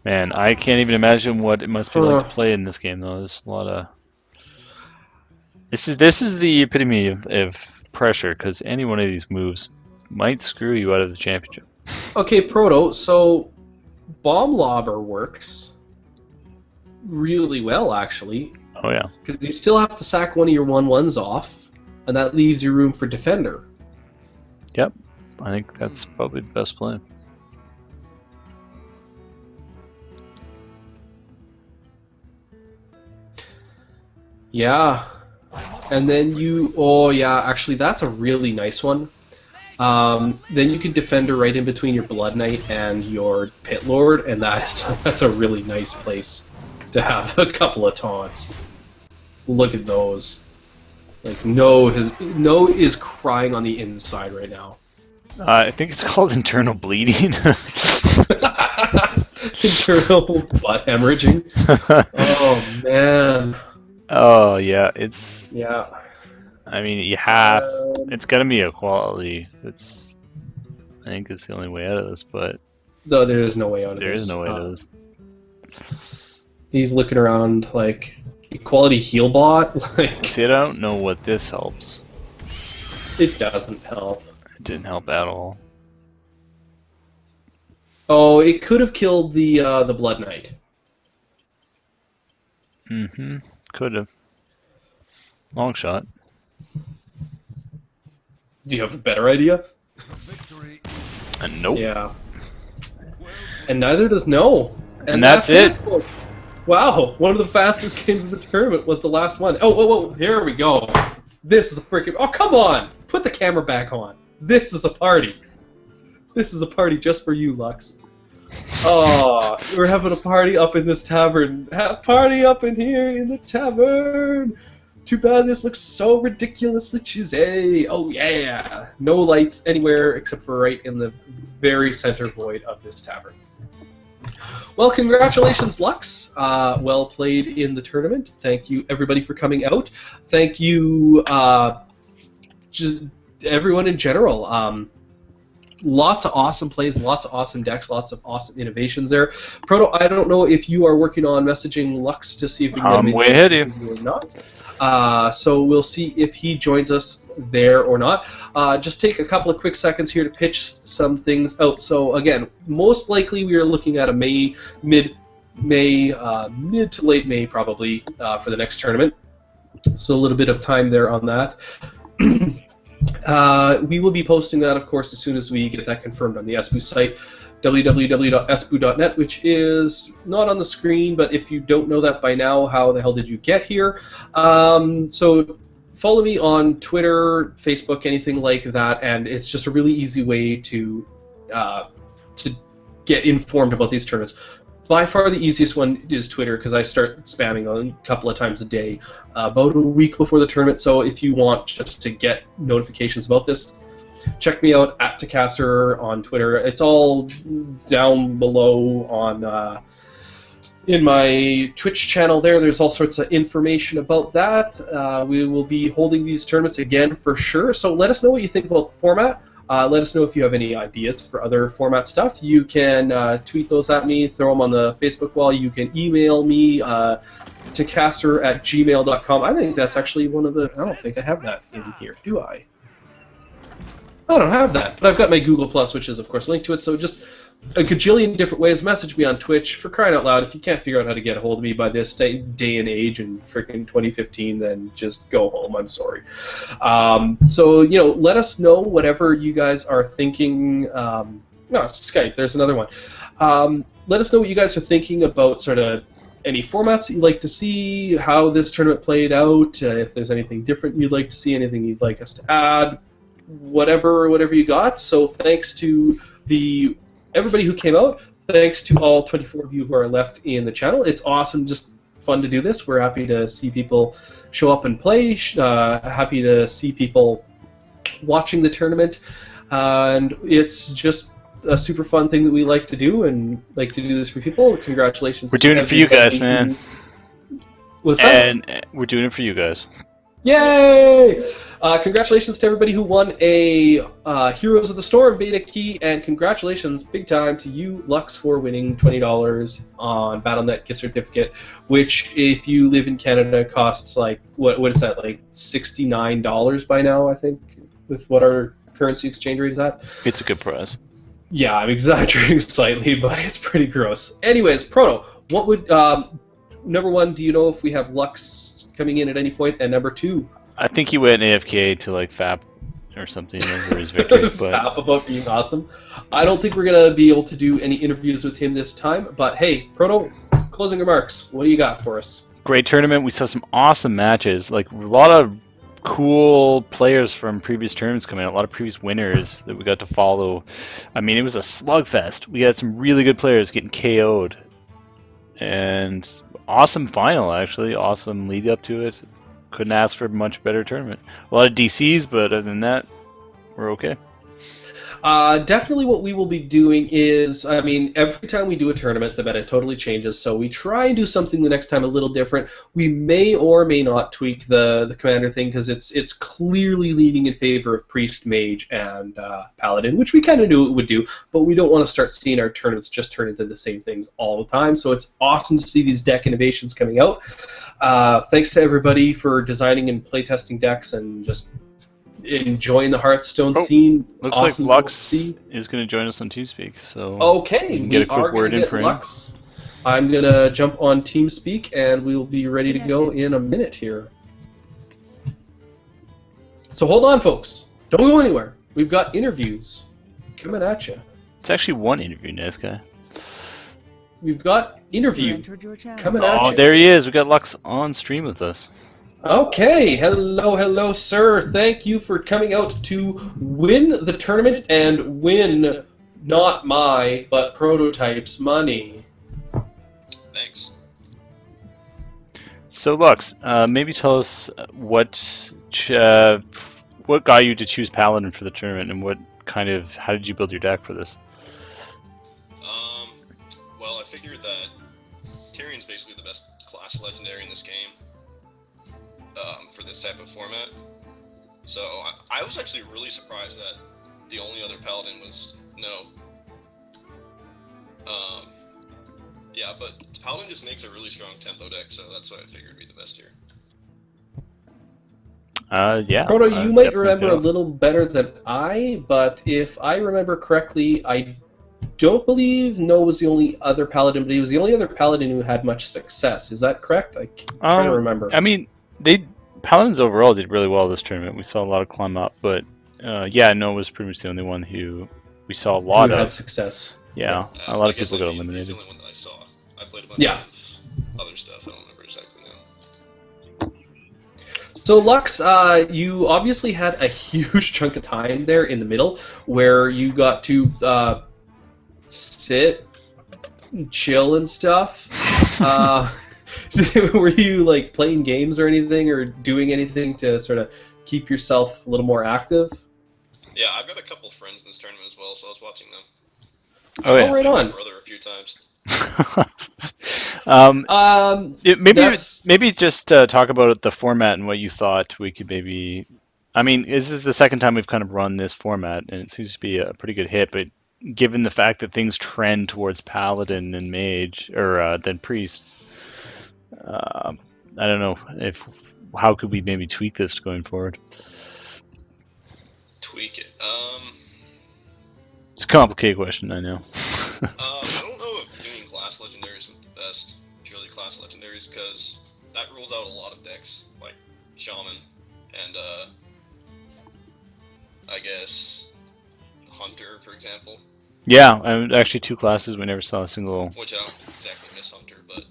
Speaker 2: Man, I can't even imagine what it must be like to play in this game, though. There's a lot of... This is the epitome of pressure, because any one of these moves might screw you out of the championship.
Speaker 1: Okay, Proto, so Bomb Lobber works really well, actually,
Speaker 2: Oh yeah.
Speaker 1: because you still have to sack one of your 1/1s off, and that leaves you room for Defender.
Speaker 2: Yep. I think that's probably the best play.
Speaker 1: Yeah. And then you... Oh, yeah, actually, that's a really nice one. Then you can Defender right in between your Blood Knight and your Pit Lord, and that's a really nice place to have a couple of taunts. Look at those. Like, No is crying on the inside right now.
Speaker 2: I think it's called internal bleeding.
Speaker 1: Internal butt hemorrhaging. Oh, man.
Speaker 2: Oh, yeah, it's...
Speaker 1: Yeah.
Speaker 2: I mean, you have... It's gonna be a quality. I think it's the only way out of this, but...
Speaker 1: Though there is no way out of this.
Speaker 2: There is no way out of this.
Speaker 1: He's looking around like... Equality heal bot? Like,
Speaker 2: See, I don't know what this helps.
Speaker 1: it doesn't help.
Speaker 2: It didn't help at all.
Speaker 1: Oh, it could have killed the Blood Knight.
Speaker 2: Mm-hmm. Could have. Long shot.
Speaker 1: Do you have a better idea?
Speaker 4: Victory.
Speaker 2: And nope.
Speaker 1: Yeah. And neither does No.
Speaker 2: And that's it.
Speaker 1: Wow, one of the fastest games of the tournament was the last one. Oh, here we go. This is a freaking... Oh, come on! Put the camera back on. This is a party. This is a party just for you, Lux. Oh, we're having a party up in this tavern. Party up in here in the tavern. Too bad this looks so ridiculously cheesy. Oh, yeah. No lights anywhere except for right in the very center void of this tavern. Well, congratulations, Lux. Well played in the tournament. Thank you, everybody, for coming out. Thank you, just everyone in general. Lots of awesome plays, lots of awesome decks, lots of awesome innovations there. Proto, I don't know if you are working on messaging Lux to see if we can
Speaker 2: I'm way ahead of
Speaker 1: you or not. So we'll see if he joins us there or not. Just take a couple of quick seconds here to pitch some things out. So again, most likely we are looking at a mid to late May probably for the next tournament. So a little bit of time there on that. We will be posting that, of course, as soon as we get that confirmed on the ESBU site, www.esbu.net, which is not on the screen, but if you don't know that by now, how the hell did you get here? So follow me on Twitter, Facebook, anything like that, and it's just a really easy way to get informed about these tournaments. By far the easiest one is Twitter, because I start spamming a couple of times a day, about a week before the tournament. So if you want just to get notifications about this, check me out at Tacaster on Twitter. It's all down below on in my Twitch channel there. There's all sorts of information about that. We will be holding these tournaments again for sure. So let us know what you think about the format. Let us know if you have any ideas for other format stuff. You can tweet those at me, throw them on the Facebook wall. You can email me, tacaster@gmail.com. I think that's actually one of the... I don't think I have that in here, do I? I don't have that, but I've got my Google+, which is, of course, linked to it. So just a gajillion different ways. Message me on Twitch. For crying out loud, if you can't figure out how to get a hold of me by this day and age in freaking 2015, then just go home. I'm sorry. So, let us know whatever you guys are thinking. No, Skype. There's another one. Let us know what you guys are thinking about sort of any formats that you'd like to see, how this tournament played out, if there's anything different you'd like to see, anything you'd like us to add, whatever you got. So thanks to everybody who came out. Thanks to all 24 of you who are left in the channel. It's awesome, just fun to do this. We're happy to see people show up and play. Happy to see people watching the tournament. And it's just a super fun thing that we like to do, and like to do this for people. Congratulations.
Speaker 2: We're doing it for you guys, man.
Speaker 1: What's that?
Speaker 2: And we're doing it for you guys.
Speaker 1: Yay! Congratulations to everybody who won a Heroes of the Storm beta key, and congratulations big time to you, Lux, for winning $20 on BattleNet gift certificate, which, if you live in Canada, costs like, what is that, like $69 by now, I think, with what our currency exchange rate is at.
Speaker 2: It's a good price.
Speaker 1: Yeah, I'm exaggerating slightly, but it's pretty gross. Anyways, Proto, what would... number one, do you know if we have Lux coming in at any point? And number two...
Speaker 2: I think he went AFK to like FAP or something over his victory. But
Speaker 1: FAP about being awesome. I don't think we're going to be able to do any interviews with him this time, but hey, Proto, closing remarks. What do you got for us?
Speaker 2: Great tournament. We saw some awesome matches. Like a lot of cool players from previous tournaments coming out, a lot of previous winners that we got to follow. I mean, it was a slugfest. We had some really good players getting KO'd. And awesome final, actually. Awesome lead up to it. Couldn't ask for a much better tournament. A lot of DCs, but other than that, we're okay.
Speaker 1: Definitely what we will be doing is, I mean, every time we do a tournament, the meta totally changes, so we try and do something the next time a little different. We may or may not tweak the commander thing, because it's clearly leaning in favor of Priest, Mage, and Paladin, which we kind of knew it would do, but we don't want to start seeing our tournaments just turn into the same things all the time, so it's awesome to see these deck innovations coming out. Thanks to everybody for designing and playtesting decks and just enjoying the Hearthstone scene.
Speaker 2: Looks
Speaker 1: awesome
Speaker 2: like Lux
Speaker 1: see.
Speaker 2: is going to join us on TeamSpeak, so
Speaker 1: okay,
Speaker 2: we can get a quick word in for him.
Speaker 1: Lux. I'm going to jump on TeamSpeak, and we will be ready to go in a minute here. So hold on, folks. Don't go anywhere. We've got interviews coming at you.
Speaker 2: It's actually one interview, nice guy.
Speaker 1: We've got interview coming at you.
Speaker 2: Oh, there he is. We got Lux on stream with us.
Speaker 1: Okay, hello, sir. Thank you for coming out to win the tournament and win not my, but Prototype's money.
Speaker 5: Thanks.
Speaker 2: So, Lux, maybe tell us what got you to choose Paladin for the tournament, and how did you build your deck for this?
Speaker 5: Well, I figured that Tyrion's basically the best class legendary in this game. For this type of format. So I was actually really surprised that the only other Paladin was No. Yeah, but Paladin just makes a really strong tempo deck, so that's why I figured it'd be the best here.
Speaker 2: Yeah.
Speaker 1: Proto, you might remember a little better than I, but if I remember correctly, I don't believe No was the only other Paladin, but he was the only other Paladin who had much success. Is that correct? I'm trying to remember.
Speaker 2: I mean, Paladins overall did really well this tournament. We saw a lot of climb up, but No was pretty much the only one who we saw a lot of.
Speaker 1: Had success.
Speaker 2: Yeah, a lot of people got eliminated.
Speaker 5: He's the only one that I saw. I played a bunch of other stuff. I don't remember exactly now.
Speaker 1: So Lux, you obviously had a huge chunk of time there in the middle where you got to sit, chill, and stuff. Were you like playing games or anything, or doing anything to sort of keep yourself a little more active?
Speaker 5: Yeah, I've got a couple friends in this tournament as well, so I was watching them.
Speaker 2: Oh yeah,
Speaker 1: right on.
Speaker 5: My brother a few times.
Speaker 2: Maybe just talk about the format and what you thought we could maybe. I mean, this is the second time we've kind of run this format, and it seems to be a pretty good hit. But given the fact that things trend towards Paladin and Mage, or then Priest, I don't know how could we maybe tweak this going forward.
Speaker 5: Tweak it.
Speaker 2: It's a complicated question, I know.
Speaker 5: I don't know if doing class legendaries was the best, purely class legendaries, because that rules out a lot of decks, like Shaman, and I guess Hunter, for example.
Speaker 2: Yeah, actually two classes we never saw a single.
Speaker 5: Which I don't exactly miss Hunter, but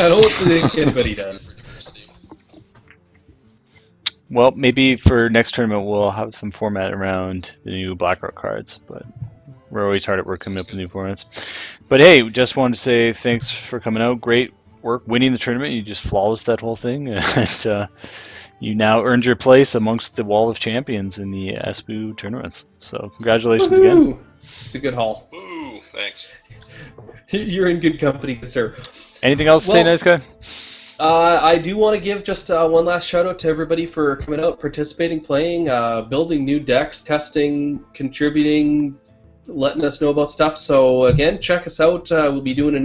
Speaker 1: I don't think anybody does.
Speaker 2: Well, maybe for next tournament we'll have some format around the new Blackrock cards, but we're always hard at work coming up with new formats. But hey, just wanted to say thanks for coming out. Great work winning the tournament. You just flawless that whole thing, and you now earned your place amongst the wall of champions in the ESBU tournaments. So congratulations again.
Speaker 1: It's a good haul.
Speaker 5: Ooh, thanks.
Speaker 1: You're in good company, good sir.
Speaker 2: Anything else to say, nice guy?
Speaker 1: I do want to give just one last shout out to everybody for coming out, participating, playing, building new decks, testing, contributing, letting us know about stuff. So again, check us out. We'll be doing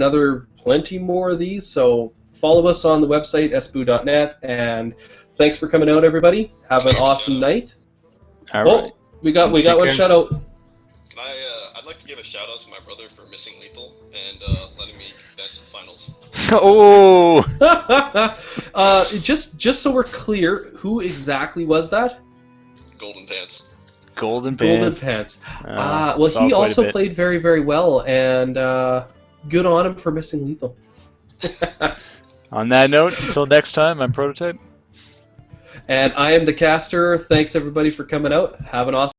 Speaker 1: plenty more of these. So follow us on the website sbu.net, and thanks for coming out, everybody. Have an awesome night.
Speaker 2: All right.
Speaker 1: We got one shout out.
Speaker 5: Can I'd like to give a shout out to my brother for missing Lethal and letting me bench the finals.
Speaker 2: Oh!
Speaker 1: Just so we're clear, who exactly was that?
Speaker 5: Golden Pants.
Speaker 2: Golden Pants.
Speaker 1: Golden Pants. Well, he also played very, very well, and good on him for missing Lethal.
Speaker 2: On that note, until next time, I'm Prototype.
Speaker 1: And I am the caster. Thanks everybody for coming out. Have an awesome